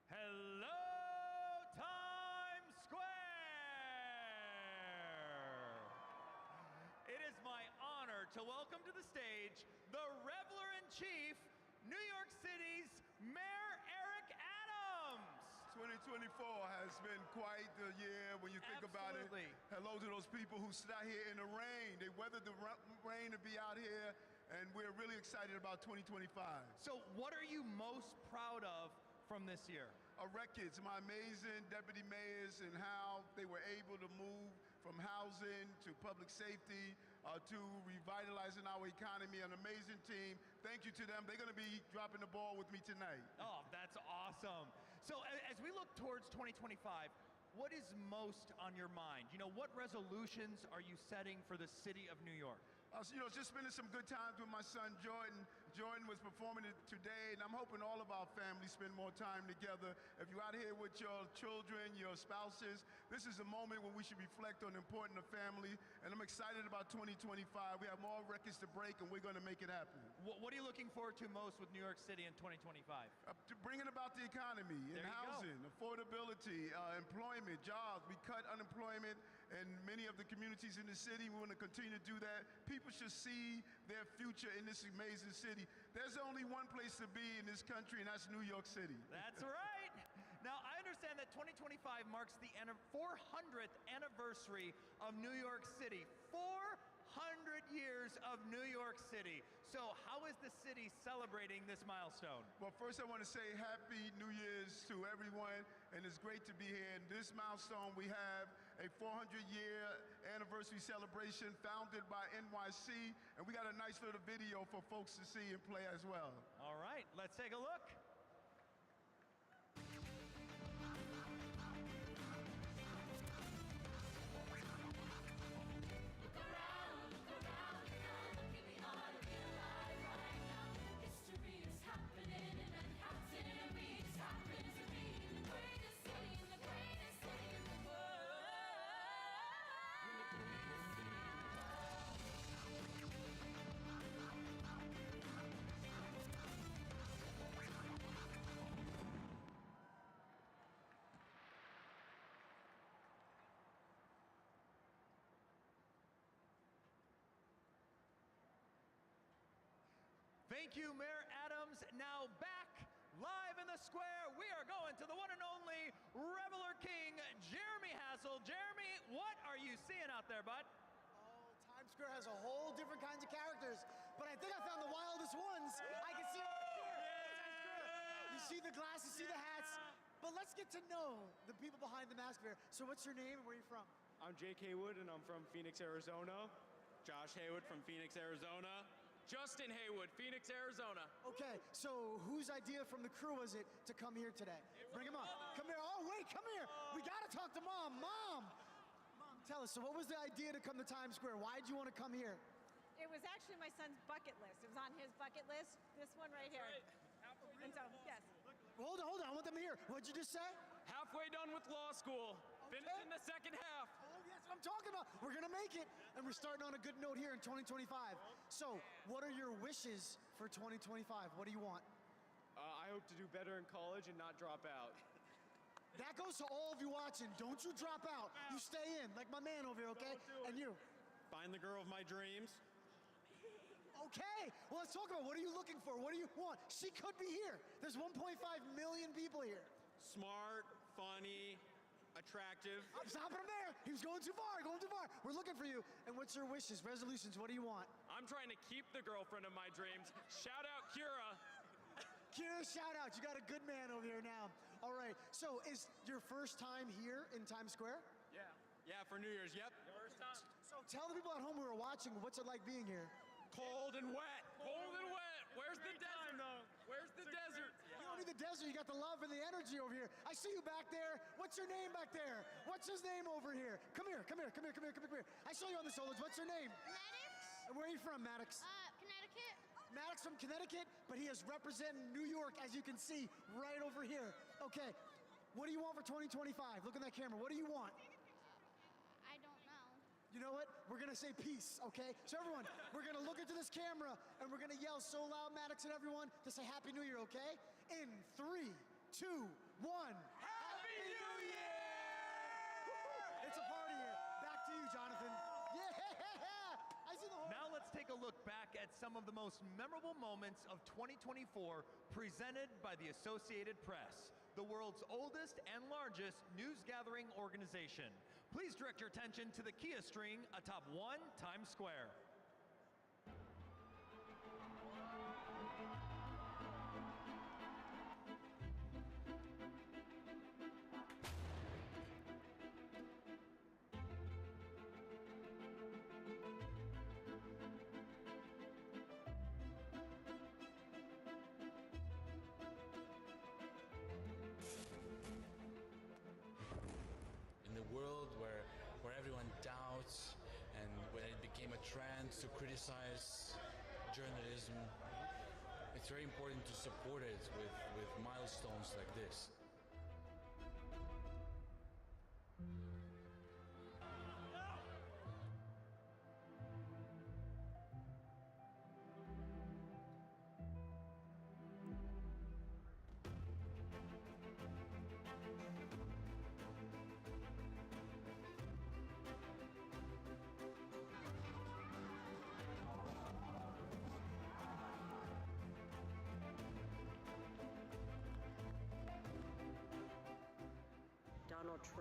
Hello, Times Square! It is my honor to welcome to the stage the Reveler-in-Chief, New York City's Mayor Eric Adams! 2024 has been quite the year when you think about it. Hello to those people who sat here in the rain. They weathered the rain to be out here, and we're really excited about 2025. So what are you most proud of from this year? Our records, my amazing deputy mayors and how they were able to move from housing to public safety to revitalizing our economy. An amazing team. Thank you to them. They're going to be dropping the ball with me tonight. Oh, that's awesome. So as we look towards 2025, what is most on your mind? You know, what resolutions are you setting for the city of New York? Just spending some good times with my son, Jordan. Jordan was performing it today, and I'm hoping all of our families spend more time together. If you're out here with your children, your spouses, this is a moment when we should reflect on the importance of family, and I'm excited about 2025. We have more records to break, and we're going to make it happen. What are you looking forward to most with New York City in 2025? To bringing about the economy and housing, affordability, employment, jobs. We cut unemployment in many of the communities in the city. We want to continue to do that. People should see their future in this amazing city. There's only one place to be in this country, and that's New York City. That's right. Now, I understand that 2025 marks the 400th anniversary of New York City. 400 years of New York City. So how is the city celebrating this milestone? Well, first I want to say Happy New Year's to everyone, and it's great to be here. In this milestone, we have a 400-year anniversary celebration founded by NYC, and we got a nice little video for folks to see and play as well. All right, let's take a look. Thank you, Mayor Adams. Now back live in the square, we are going to the one and only Reveler King, Jeremy Hassel. Jeremy, what are you seeing out there, bud? Oh, Times Square has a whole different kinds of characters, but I think I found the wildest ones. I can see over here. Times Square. You see the glasses, see the hats, but let's get to know the people behind the mask fair. So what's your name and where are you from? I'm Jake Haywood, and I'm from Phoenix, Arizona. Josh Haywood from Phoenix, Arizona. Justin Haywood, Phoenix, Arizona. Okay, so whose idea from the crew was it to come here today? Bring him on. Come here. Oh, wait, come here. We got to talk to Mom. Mom, tell us, so what was the idea to come to Times Square? Why did you want to come here? It was actually my son's bucket list. It was on his bucket list, this one right here. And so, yes. Hold on. I want them to hear. What'd you just say? Halfway done with law school. Finishing the second half. Oh, yes, what I'm talking about. We're going to make it. And we're starting on a good note here in 2025. So, what are your wishes for 2025? What do you want? I hope to do better in college and not drop out. That goes to all of you watching. Don't you drop out. You stay in, like my man over here, okay? And you? Find the girl of my dreams. Okay, well, let's talk about what are you looking for? What do you want? She could be here. There's 1.5 million people here. Smart, funny, attractive. I'm stopping him there. He was going too far. We're looking for you. And what's your wishes, resolutions? What do you want? I'm trying to keep the girlfriend of my dreams. Shout out Kira. Kira, shout out. You got a good man over here now. All right, so is your first time here in Times Square? Yeah, for New Year's, yep. First time. So tell the people at home who are watching, what's it like being here? Cold and wet. Cold and wet. Where's the desert? Where's the desert? You don't need the desert. You got the love and the energy over here. I see you back there. What's your name back there? What's his name over here? Come here. I saw you on the solos. What's your name? Maddox. Where are you from, Maddox? Connecticut. Maddox from Connecticut, but he is representing New York, as you can see, right over here. Okay, what do you want for 2025? Look at that camera. What do you want? I don't know. You know what? We're gonna say peace, okay? So everyone, we're gonna look into this camera and we're gonna yell so loud, Maddox and everyone, to say Happy New Year, okay? In 3, 2, 1. Happy New Year! It's a party here. Back to you, Jonathan. Yeah! I see the whole... Now let's take a look back at some of the most memorable moments of 2024 presented by the Associated Press, the world's oldest and largest news gathering organization. Please direct your attention to the Kia string atop 1 Times Square. In the world where everyone doubts and when it became a trend to criticize journalism, it's very important to support it with milestones like this.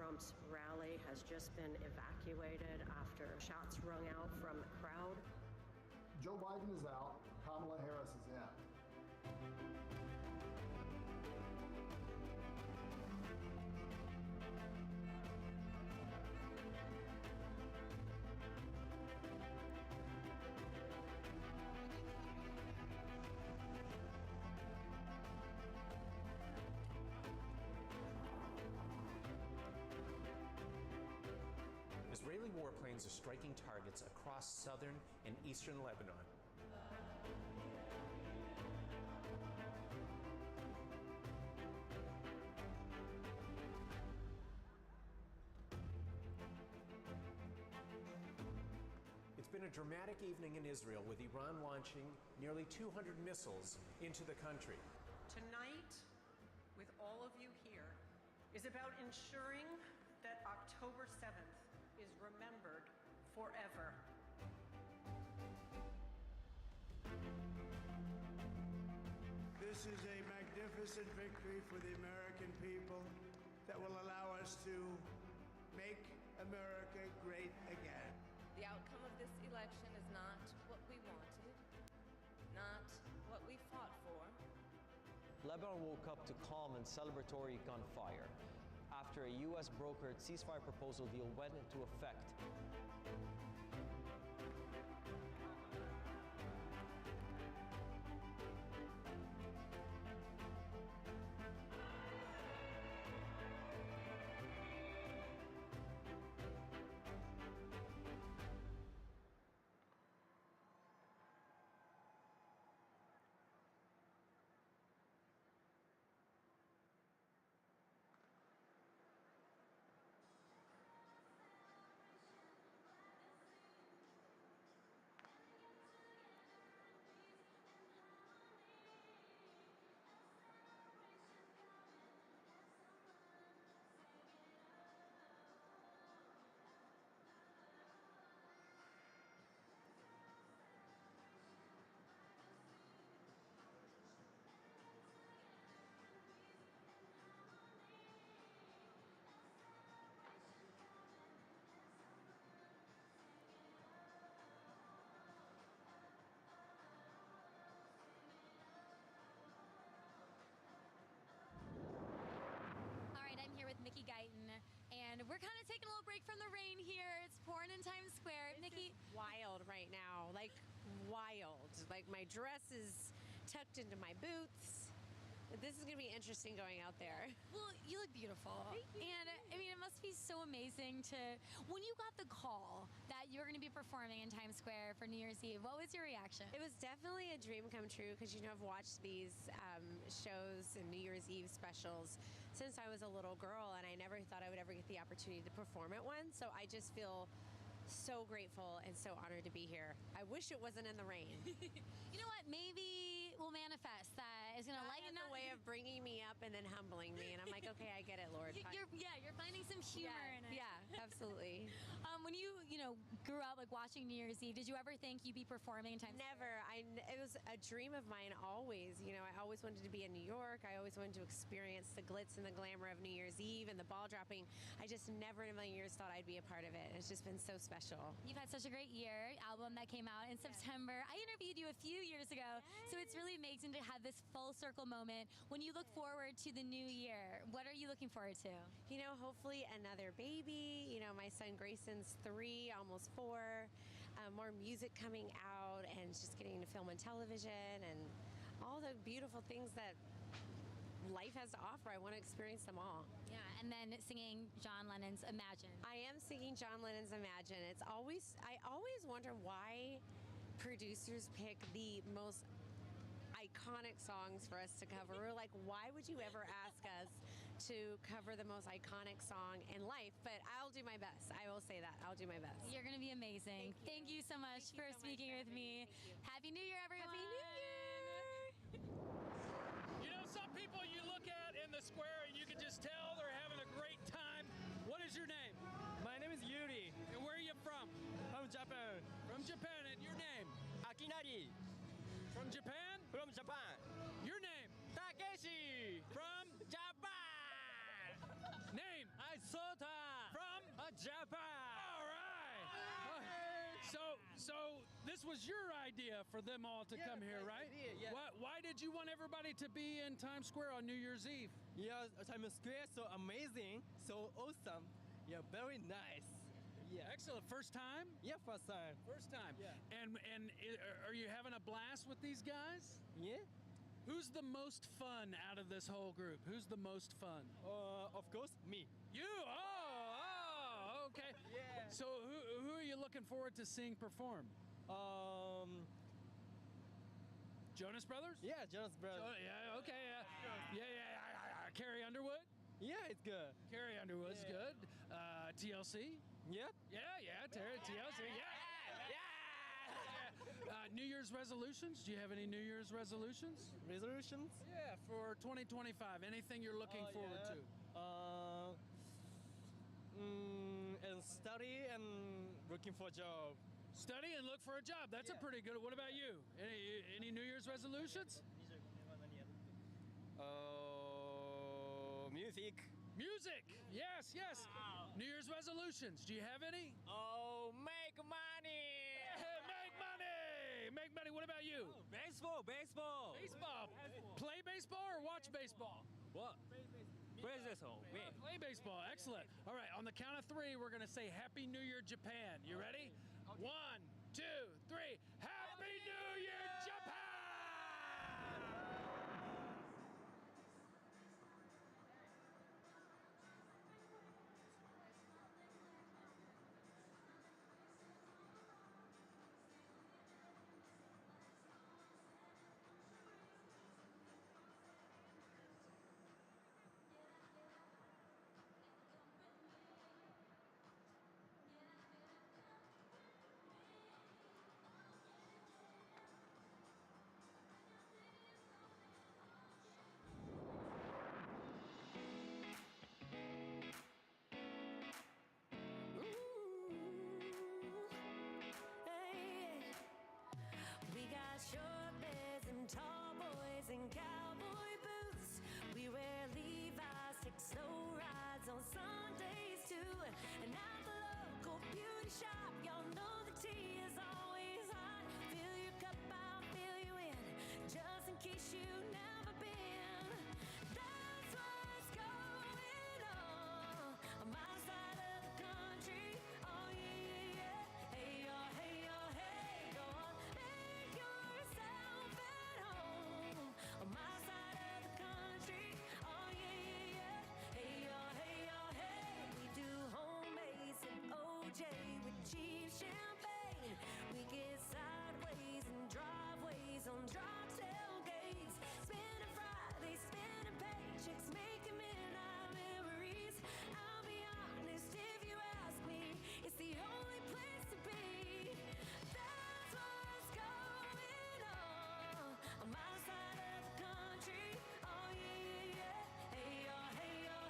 Trump's rally has just been evacuated after shots rung out from the crowd. Joe Biden is out, Kamala Harris is in. Israeli warplanes are striking targets across southern and eastern Lebanon. It's been a dramatic evening in Israel with Iran launching nearly 200 missiles into the country. Tonight, with all of you here, is about ensuring that October 7th is remembered forever. This is a magnificent victory for the American people that will allow us to make America great again. The outcome of this election is not what we wanted, not what we fought for. Lebanon woke up to calm and celebratory gunfire after a U.S. brokered ceasefire proposal deal went into effect. And we're kind of taking a little break from the rain here. It's pouring in Times Square. Nikki, wild right now, like wild. Like my dress is tucked into my boots. This is going to be interesting going out there. Well, you look beautiful. Thank you. And I mean, it must be so amazing to, when you got the call that you were going to be performing in Times Square for New Year's Eve, what was your reaction? It was definitely a dream come true because, you know, I've watched these shows and New Year's Eve specials since I was a little girl, and I never thought I would ever get the opportunity to perform at one. So I just feel so grateful and so honored to be here. I wish it wasn't in the rain. You know what? Maybe we'll manifest that is going to lighten up. A way of bringing me up and then humbling me, and I'm like, okay, I get it, Lord. You're finding some humor in it. Yeah, absolutely. When you grew up like watching New Year's Eve, did you ever think you'd be performing in Times Square? Never. It was a dream of mine always. You know, I always wanted to be in New York. I always wanted to experience the glitz and the glamour of New Year's Eve and the ball dropping. I just never in a million years thought I'd be a part of it. It's just been so special. You've had such a great year. Album that came out in September. I interviewed you a few years ago, so it's really amazing to have this full circle moment. When you look forward to the new year, what are you looking forward to? You know, hopefully another baby. You know, my son Grayson's 3, almost 4. More music coming out and just getting to film on television and all the beautiful things that life has to offer. I want to experience them all. Yeah, and then singing John Lennon's Imagine. I am singing John Lennon's Imagine. I always wonder why producers pick the most iconic songs for us to cover. We're like, why would you ever ask us to cover the most iconic song in life? But I'll do my best. I will say that. I'll do my best. You're going to be amazing. Thank you so much for speaking with me. Happy New Year, everyone. Happy New Year. You know, some people you look at in the square and you can just tell they're having a great time. What is your name? My name is Yuri. And where are you from? From Japan. From Japan. And your name? Akinari. From Japan? From Japan. Your name? Takeshi. From Japan. Name? Sota. So this was your idea for them all to come here, right? Idea, yeah. Why did you want everybody to be in Times Square on New Year's Eve? Yeah, Times Square so amazing, so awesome. Yeah, very nice. Yeah. Excellent. First time? Yeah, first time. First time. Yeah. And are you having a blast with these guys? Yeah. Who's the most fun out of this whole group? Who's the most fun? Of course, me. You? Oh, okay. Yeah. So who are you looking forward to seeing perform? Jonas Brothers? Yeah, Jonas Brothers. Yeah, okay. Carrie Underwood? Yeah, it's good. Carrie Underwood's Yeah. good. TLC? Yep. TLC. New Year's resolutions? Do you have any New Year's resolutions? Resolutions? Yeah, for 2025. Anything you're looking forward to? And study and looking for a job. Study and look for a job. That's a pretty good. What about you? Any New Year's resolutions? Music. Music. Yes. New Year's resolutions. Do you have any? Oh, make money. Make money. What about you? Baseball. Baseball. Play baseball or watch baseball? What? Play baseball. Play baseball. Excellent. All right. On the count of three, we're going to say Happy New Year, Japan. You ready? 1, 2, 3. Happy New Year, Japan! We got short legs and tall boys in cowboy boots. We wear Levi's, take slow rides on Sundays too. And at the local beauty shop, y'all know the tea is always hot. Fill your cup, I'll fill you in, just in case you've never been. That's what's going on my side of the country. Oh yeah. Hey yo, hey, go on, make yourself at home on my side of the country. Oh yeah. Hey yo, hey, we do home base and OJ with cheap champagne. We get sideways and driveways on drop tailgates. Spinning Fridays, spinning paychecks, making midnight memories. I'll be honest if you ask me, it's the only place to be. That's what's going on my side of the country. Oh yeah. Hey yo,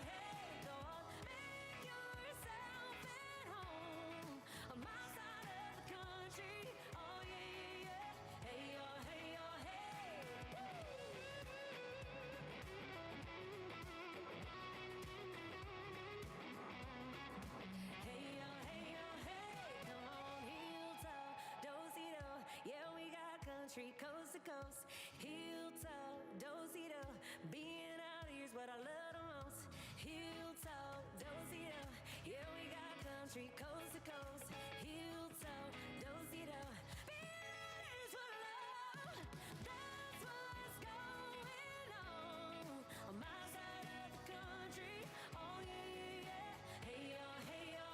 go on, make yourself at home on my side of the country. Oh yeah. Hey yo, hey. Hey yo, come on, heel toe, do-si-do. Yeah, we got country coast to coast. Heel toe, do-si-do. Being out here's what I love the most. Heel toe, do-si-do. Yeah, we got country coast to coast. Heel toe, do-si-do. Being out here's what I love. That's what's going on my side of the country. Oh yeah. Hey yo,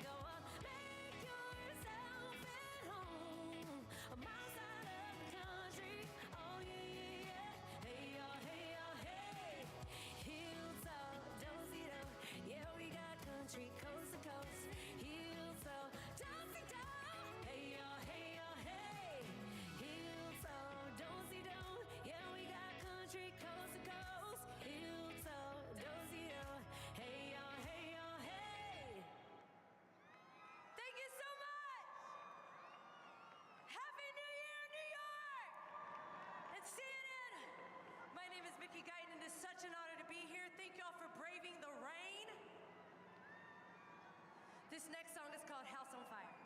go on, make yourself at home on my side of the country. Oh yeah. Hey yo, heel toe, do-si-do. Yeah, we got country coast to coast. Heel toe, do-si-do. Hey yo, heel toe, do-si-do. Yeah, we got country coast to coast. Heel toe, do-si-do. Hey yo, Thank you so much. Happy New Year, New York. And CNN. My name is Mickey Guyton, and it's such an honor to be here. Thank y'all for braving the rain. This next song is called House on Fire.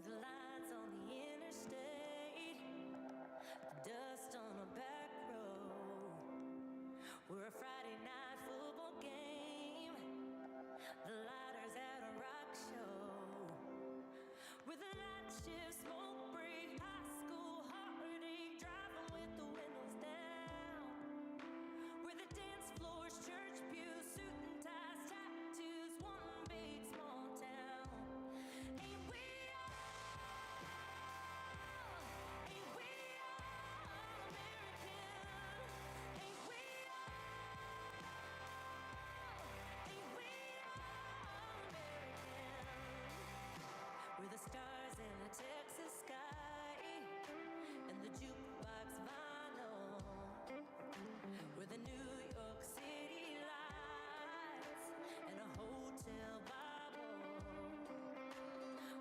the lights on the interstate, the dust on a back road. We're a Friday night football game, the lighters at a rock show. With a night shift, smoke break, high school heartache, driving with the windows down. Where the dance floors, church pews, suit and ties, tattoos, one big small town. Ain't we we're the stars in the Texas sky and the jukebox vinyl. We're the New York City lights and a hotel Bible.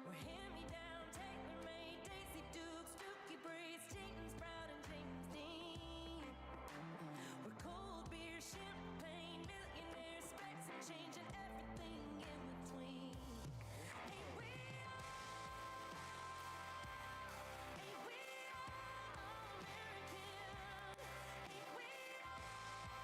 We're hand-me-down, tailor-made, Daisy Dukes, Dookie Braids, Dayton Sprout and James Dean. We're cold beer, champagne, millionaires, specs and change and everything in between. Ain't we all American? Ain't we all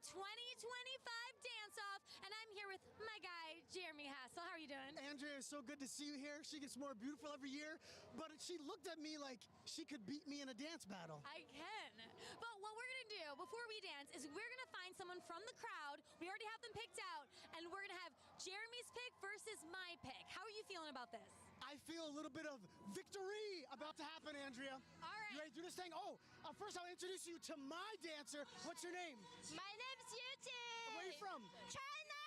2025 dance-off, and I'm here with my guy, Jeremy Hassel. How are you doing? Andrea, it's so good to see you here. She gets more beautiful every year, but she looked at me like she could beat me in a dance battle. I can. But what we're gonna do before we dance is we're gonna find someone from the crowd. We already have them picked out, and we're gonna have Jeremy's pick versus my pick. How are you feeling about this? I feel a little bit of victory about to happen, Andrea. All right. You ready to do this thing? Oh, first I'll introduce you to my dancer. What's your name? My name's Yuji. Where are you from? China.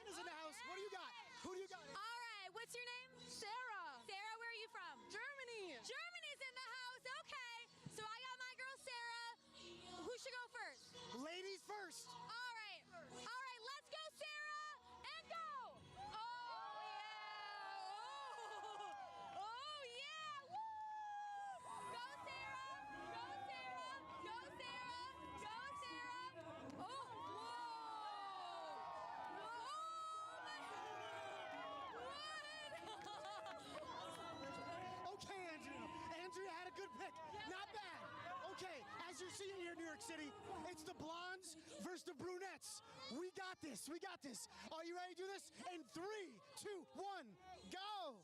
China's in the house. What do you got? Who do you got? All right. What's your name? Sarah. Sarah, where are you from? Germany. Germany's in the house. Okay. So I got my girl Sarah. Who should go first? Ladies first. All right. All right. Let's go, Sarah, and go. Oh yeah. Oh yeah. Woo! Go, Sarah. Go, Sarah. Go, Sarah. Go, Sarah. Oh, whoa. Okay, Andrea. Andrea had a good pick. Not bad. Okay, as you're seeing here in New York City, it's the blondes versus the brunettes. We got this. We got this. Are you ready to do this? In 3, 2, 1, go.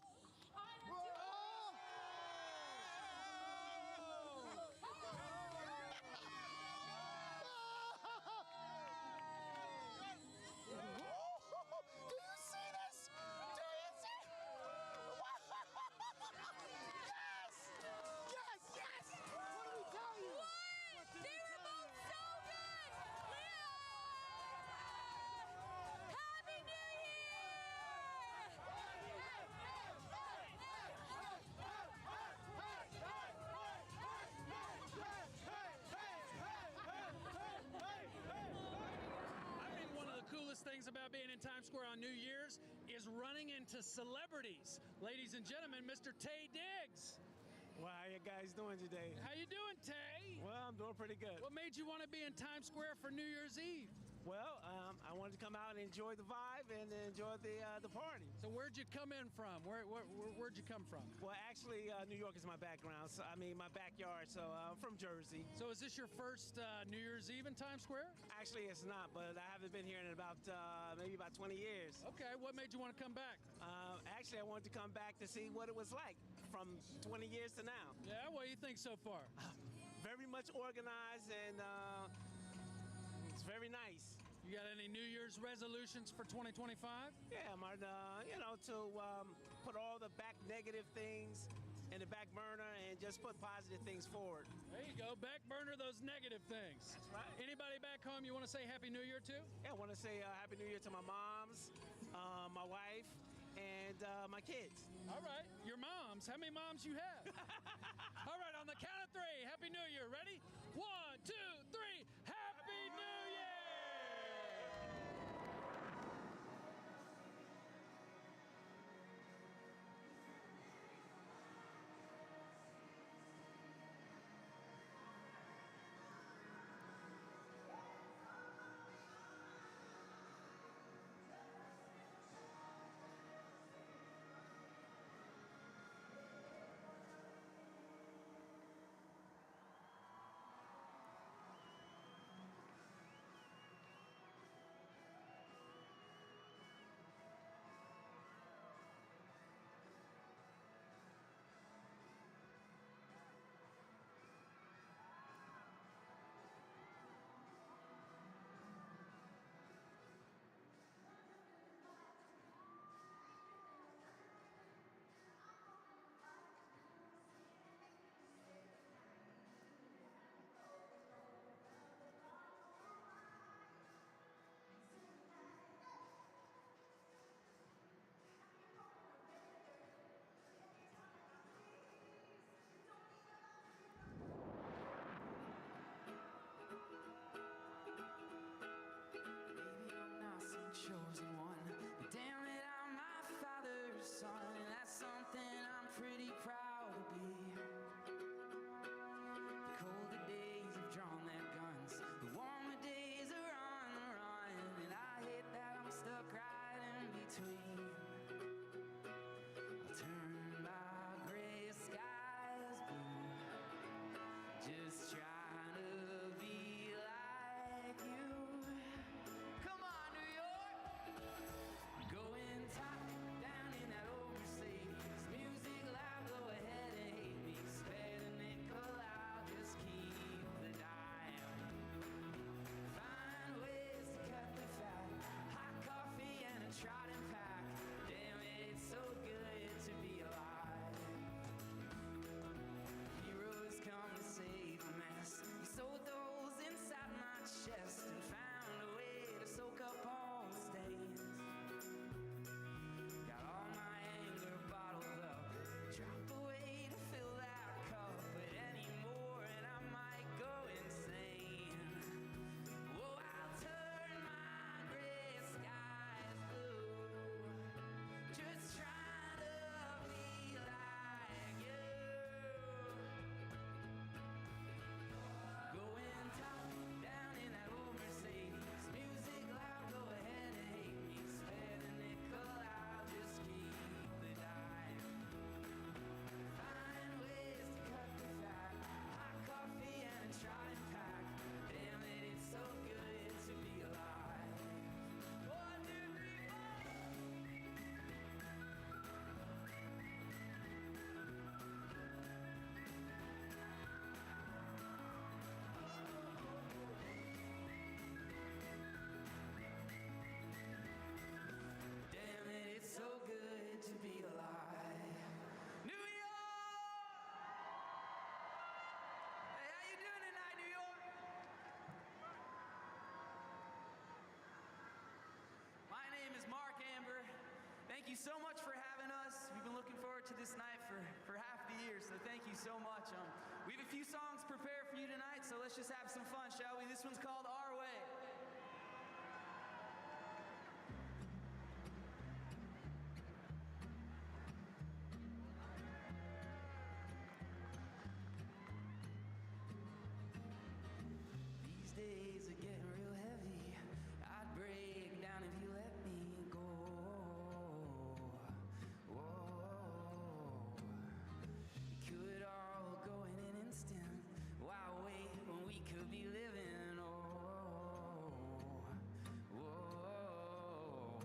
Do you see this? Do you see? Yes! Yes, yes! What did we tell you? They were both so good. Happy New I think one of the coolest things about being in Times Square on New Year's is running into celebrities. Ladies and gentlemen, Mr. Tay Diggs. Well, how you guys doing today? How you doing, Tay? Well, I'm doing pretty good. What made you want to be in Times Square for New Year's Eve? Well, I wanted to come out and enjoy the vibe and enjoy the party. So where'd you come in from? Where'd you come from? Well, actually, New York is my background. So, I mean, my backyard. So I'm from Jersey. So is this your first New Year's Eve in Times Square? Actually, it's not, but I haven't been here in about maybe about 20 years. Okay, what made you want to come back? Actually, I wanted to come back to see what it was like from 20 years to now. Yeah, what do you think so far? Very much organized and it's very nice. You got any New Year's resolutions for 2025? Yeah, Martin, to put all the back negative things in the back burner and just put positive things forward. There you go, back burner those negative things. That's right. Anybody back home you want to say Happy New Year to? Yeah, I want to say Happy New Year to my moms, my wife, and my kids. All right, your moms. How many moms you have? All right, on the count of 3, Happy New Year. Ready? 1, 2, 3. Happy New Year! to this night for half the year, so thank you so much. We have a few songs prepared for you tonight, so let's just have some fun, shall we? This one's called Our Way. These days are getting real heavy. I'd break down if you let me go. Whoa. It could all go in an instant. Why wait when we could be living? Oh, whoa.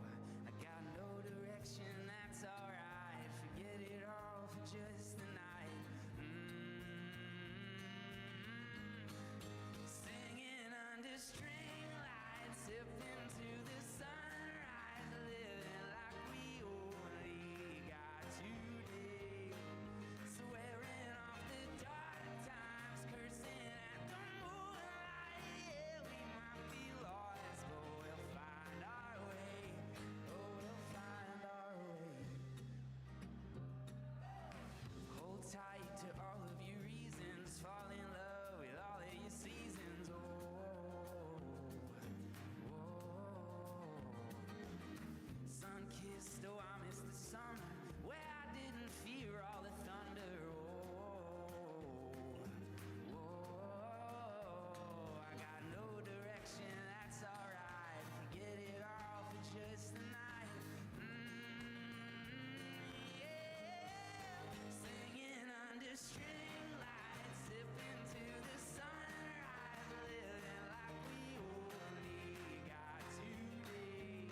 I got no direction, that's alright. Forget it all for just the night. Singing under string lights, sipping to the sunrise, living like we only got today. Swearing off the dark times, cursing at the moonlight. Yeah, we might be lost, but we'll find our way. Oh, we'll find our way. Hold tight to all of your reasons, fall in love with all of your seasons. Oh, sun-kissed, oh, I miss the summer where I didn't fear all the thunder. I got no direction, that's alright. Forget it all for just the night. Singing under string lights, sipping to the sunrise, living like we only got today.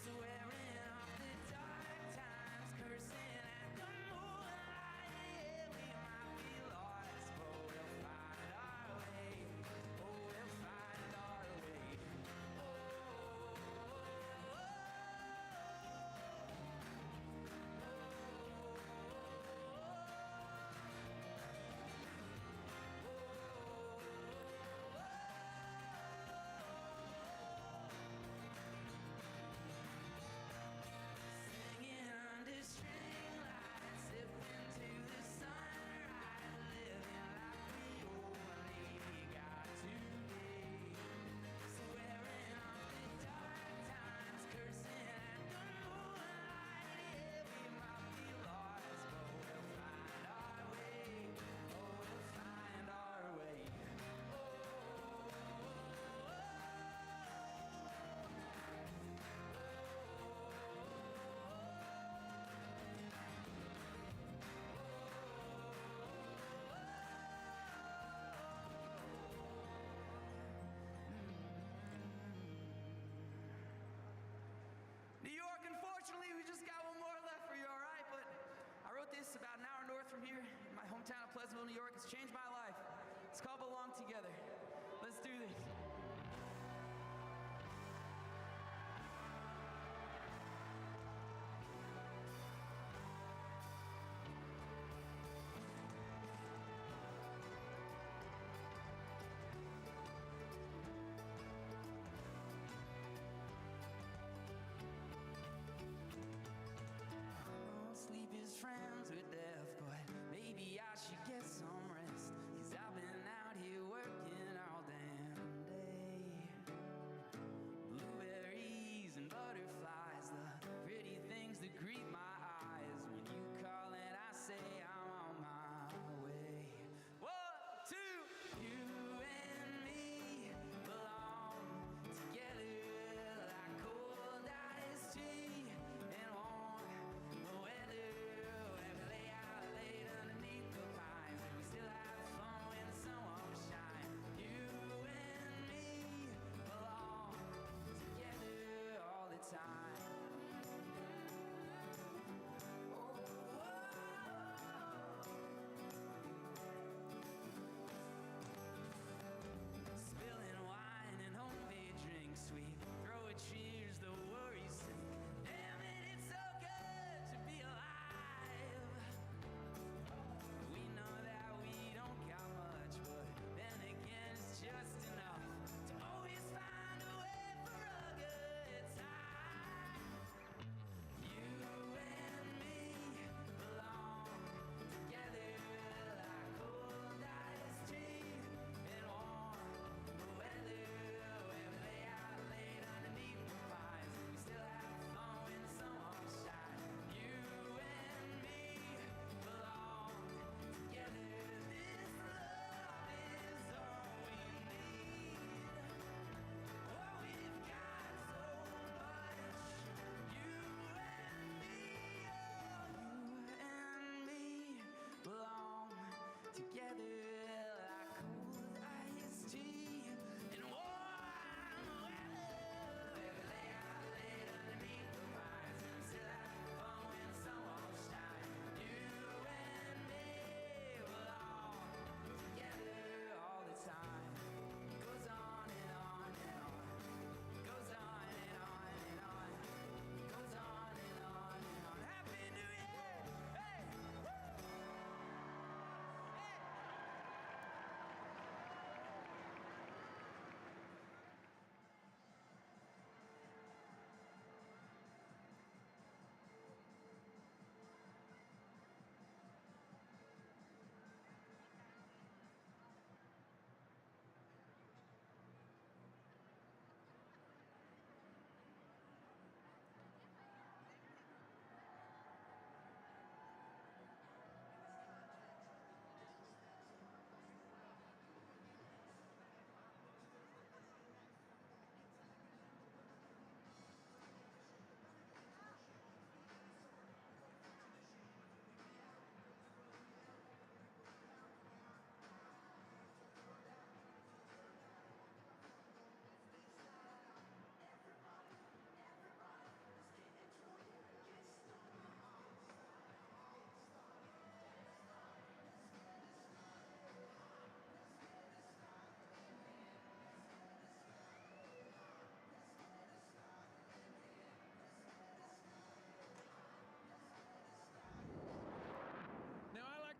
Swearing off the dark times, cursing at the moonlight. Yeah, we might be lost, but we'll find our way. Oh, we'll find our way. Singing under string lights, sipping to the sunrise, living like we only got today. Swearing off the dark times, cursing at the moonlight. Yeah, we might be lost, but we'll find our way. Oh, we'll find our way. New York, unfortunately, we just got one more left for you, all right? But I wrote this about an hour north from here in my hometown of Pleasantville, New York. It's changed my life. It's called Belong Together. Let's do this. Sleep is friends with death, but maybe I should get some rest. 'Cause I've been out here working all damn day. Blueberries and butterflies, the pretty things that greet my eyes. When you call and I say I'm on my way. 1, 2, you and me belong together like cold iced tea and warm weather. When we lay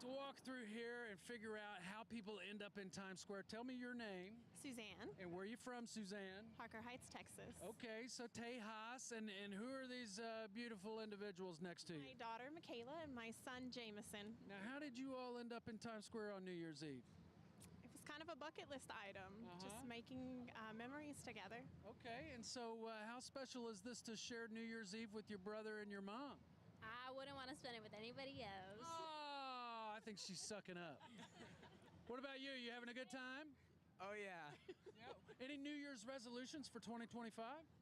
to walk through here and figure out how people end up in Times Square. Tell me your name. Suzanne. And where are you from, Suzanne? Parker Heights, Texas. Okay, so Tejas, and who are these beautiful individuals next to you? My daughter, Michaela, and my son, Jameson. Now, how did you all end up in Times Square on New Year's Eve? It was kind of a bucket list item, just making memories together. Okay, and so how special is this to share New Year's Eve with your brother and your mom? I wouldn't want to spend it with anybody else. Oh, I think she's sucking up. What about you? You having a good time? Oh, yeah. Any New Year's resolutions for 2025?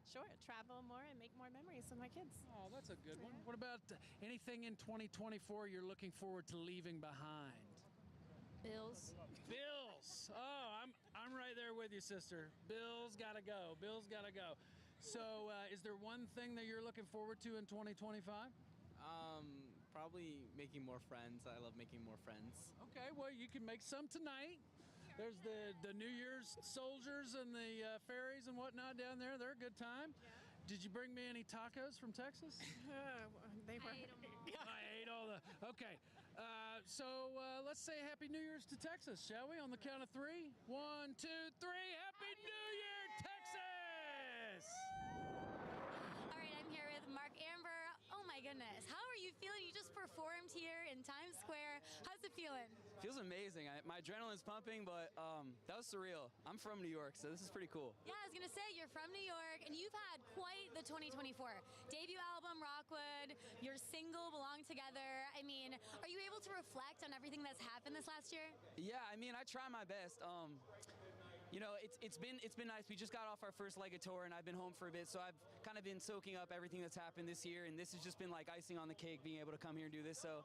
Sure, travel more and make more memories with my kids. Oh, that's a good one. What about anything in 2024 you're looking forward to leaving behind? Bills. Bills. Oh, I'm right there with you, sister. Bills gotta go. Bills gotta go. So, is there one thing that you're looking forward to in 2025? Probably making more friends. I love making more friends. Okay, well, you can make some tonight. There's the New Year's soldiers and the fairies and whatnot down there. They're a good time. Yeah. Did you bring me any tacos from Texas? They were. I ate all the. Okay. So let's say Happy New Year's to Texas, shall we? On the count of three. 1, 2, 3. Happy New Year, Texas! All right, I'm here with Mark Amber. Oh my goodness, how are you feeling? You just performed here in Times Square. How's it feeling? Feels amazing. My adrenaline's pumping, but that was surreal. I'm from New York, so this is pretty cool. Yeah, I was gonna say, you're from New York, and you've had quite the 2024. Debut album, Rockwood, your single, Belong Together. I mean, are you able to reflect on everything that's happened this last year? Yeah, I mean, I try my best. You know, it's been nice. We just got off our first leg of tour, and I've been home for a bit, so I've kind of been soaking up everything that's happened this year, and this has just been like icing on the cake, being able to come here and do this. So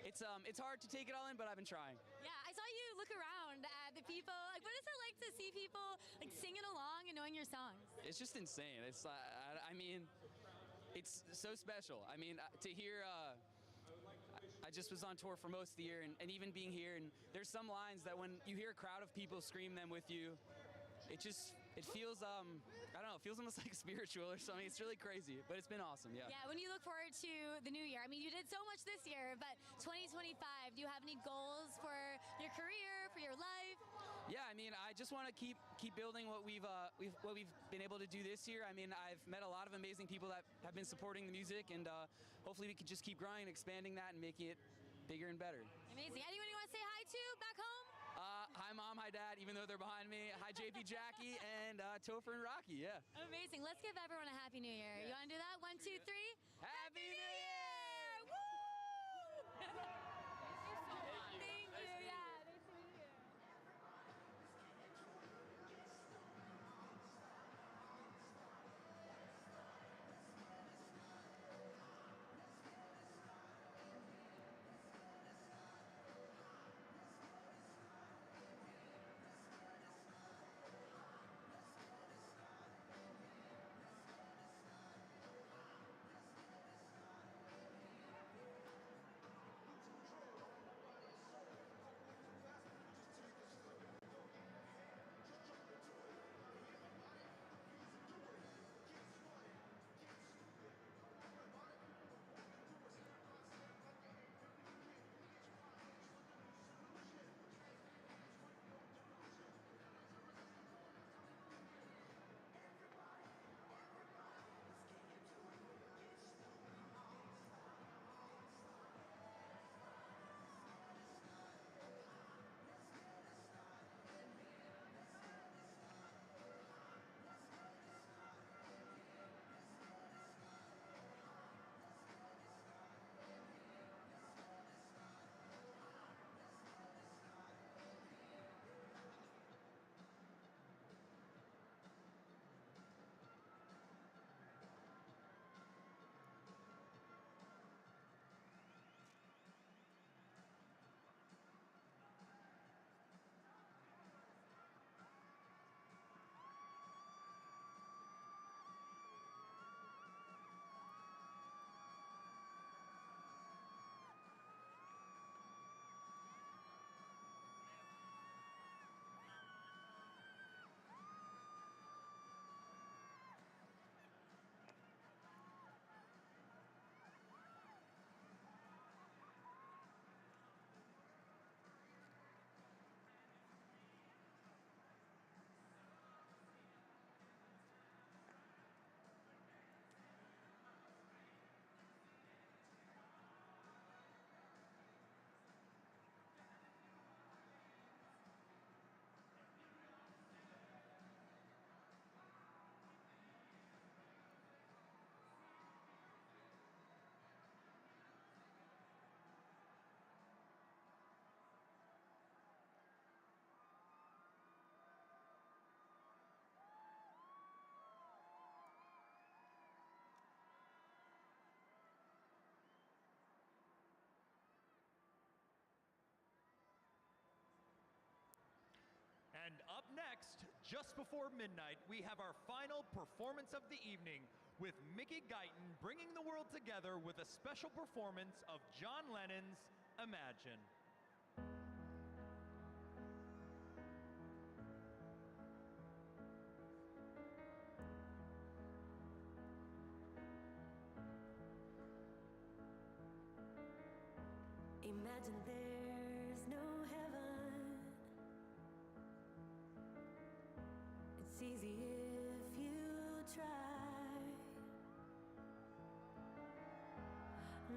it's hard to take it all in, but I've been trying. Yeah, I saw you look around at the people. Like, what is it like to see people like singing along and knowing your songs? It's just insane. It's I mean, it's so special. I mean, to hear. I just was on tour for most of the year, and even being here, and there's some lines that when you hear a crowd of people scream them with you, it feels, I don't know, it feels almost like spiritual or something. It's really crazy, but it's been awesome, yeah. Yeah, when you look forward to the new year, I mean, you did so much this year, but 2025, do you have any goals for your career, for your life? Yeah, I mean, I just want to keep building what we've been able to do this year. I mean, I've met a lot of amazing people that have been supporting the music, and hopefully we can just keep growing and expanding that and making it bigger and better. Amazing. Anyone you want to say hi to back home? Hi, Mom. Hi, Dad, even though they're behind me. Hi, JP, Jackie, and Topher and Rocky, yeah. Amazing. Let's give everyone a Happy New Year. Yeah. You want to do that? 1, 2, 3. Happy New Year! Woo! Thank you. Yeah, nice to meet you. next, just before midnight, we have our final performance of the evening with Mickey Guyton bringing the world together with a special performance of John Lennon's Imagine. Imagine there's no heaven. It's easy if you try.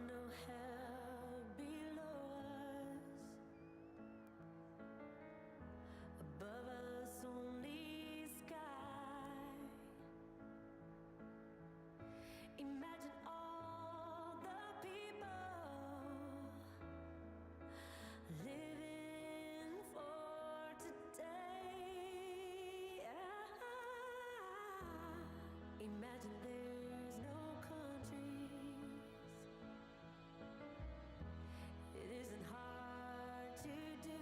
No hell below us. Above us only sky. Imagine all the people living for today. Imagine there's no countries. It isn't hard to do.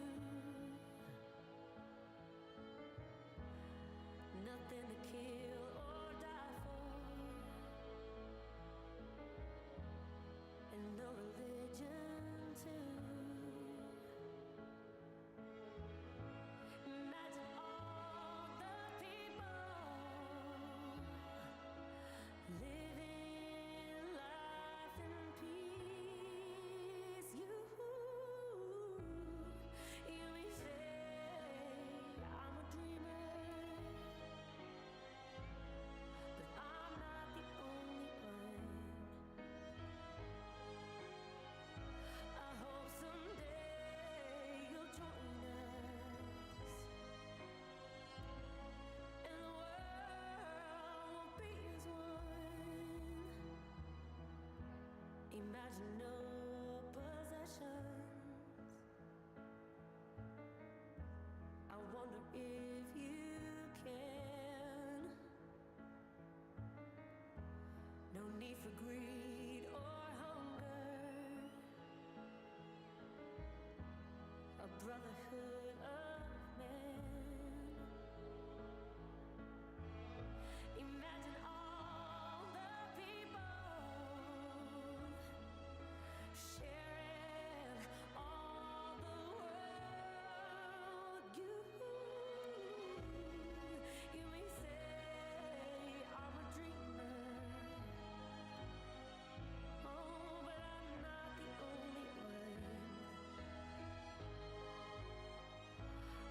Nothing to kill or die for. And no religion too. Imagine all the people living life in peace. You may say I'm a dreamer, but I'm not the only one. I hope someday you'll join us, and the world will be as one. Imagine no possessions. I wonder if you can. No need for greed or hunger. A brotherhood of men. Imagine all the people sharing all the world. You may say I'm a dreamer. Oh, but I'm not the only one.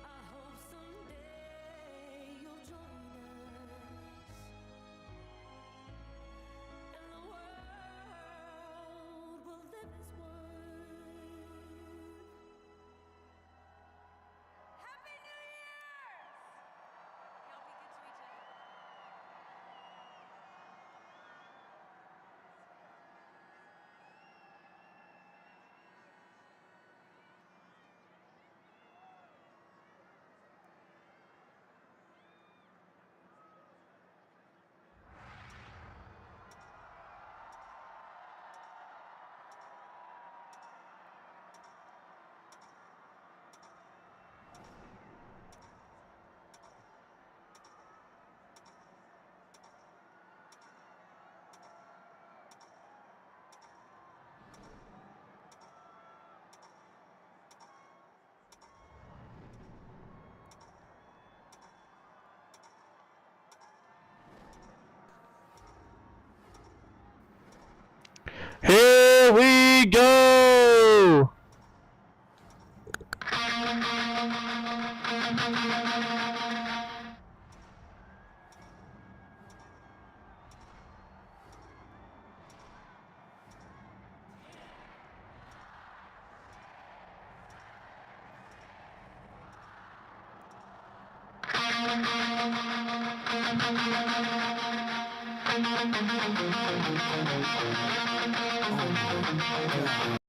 I hope someday you'll join us, and the world will live as one. Happy New Year's! Y'all be good to each other. Here we go! Oh my God.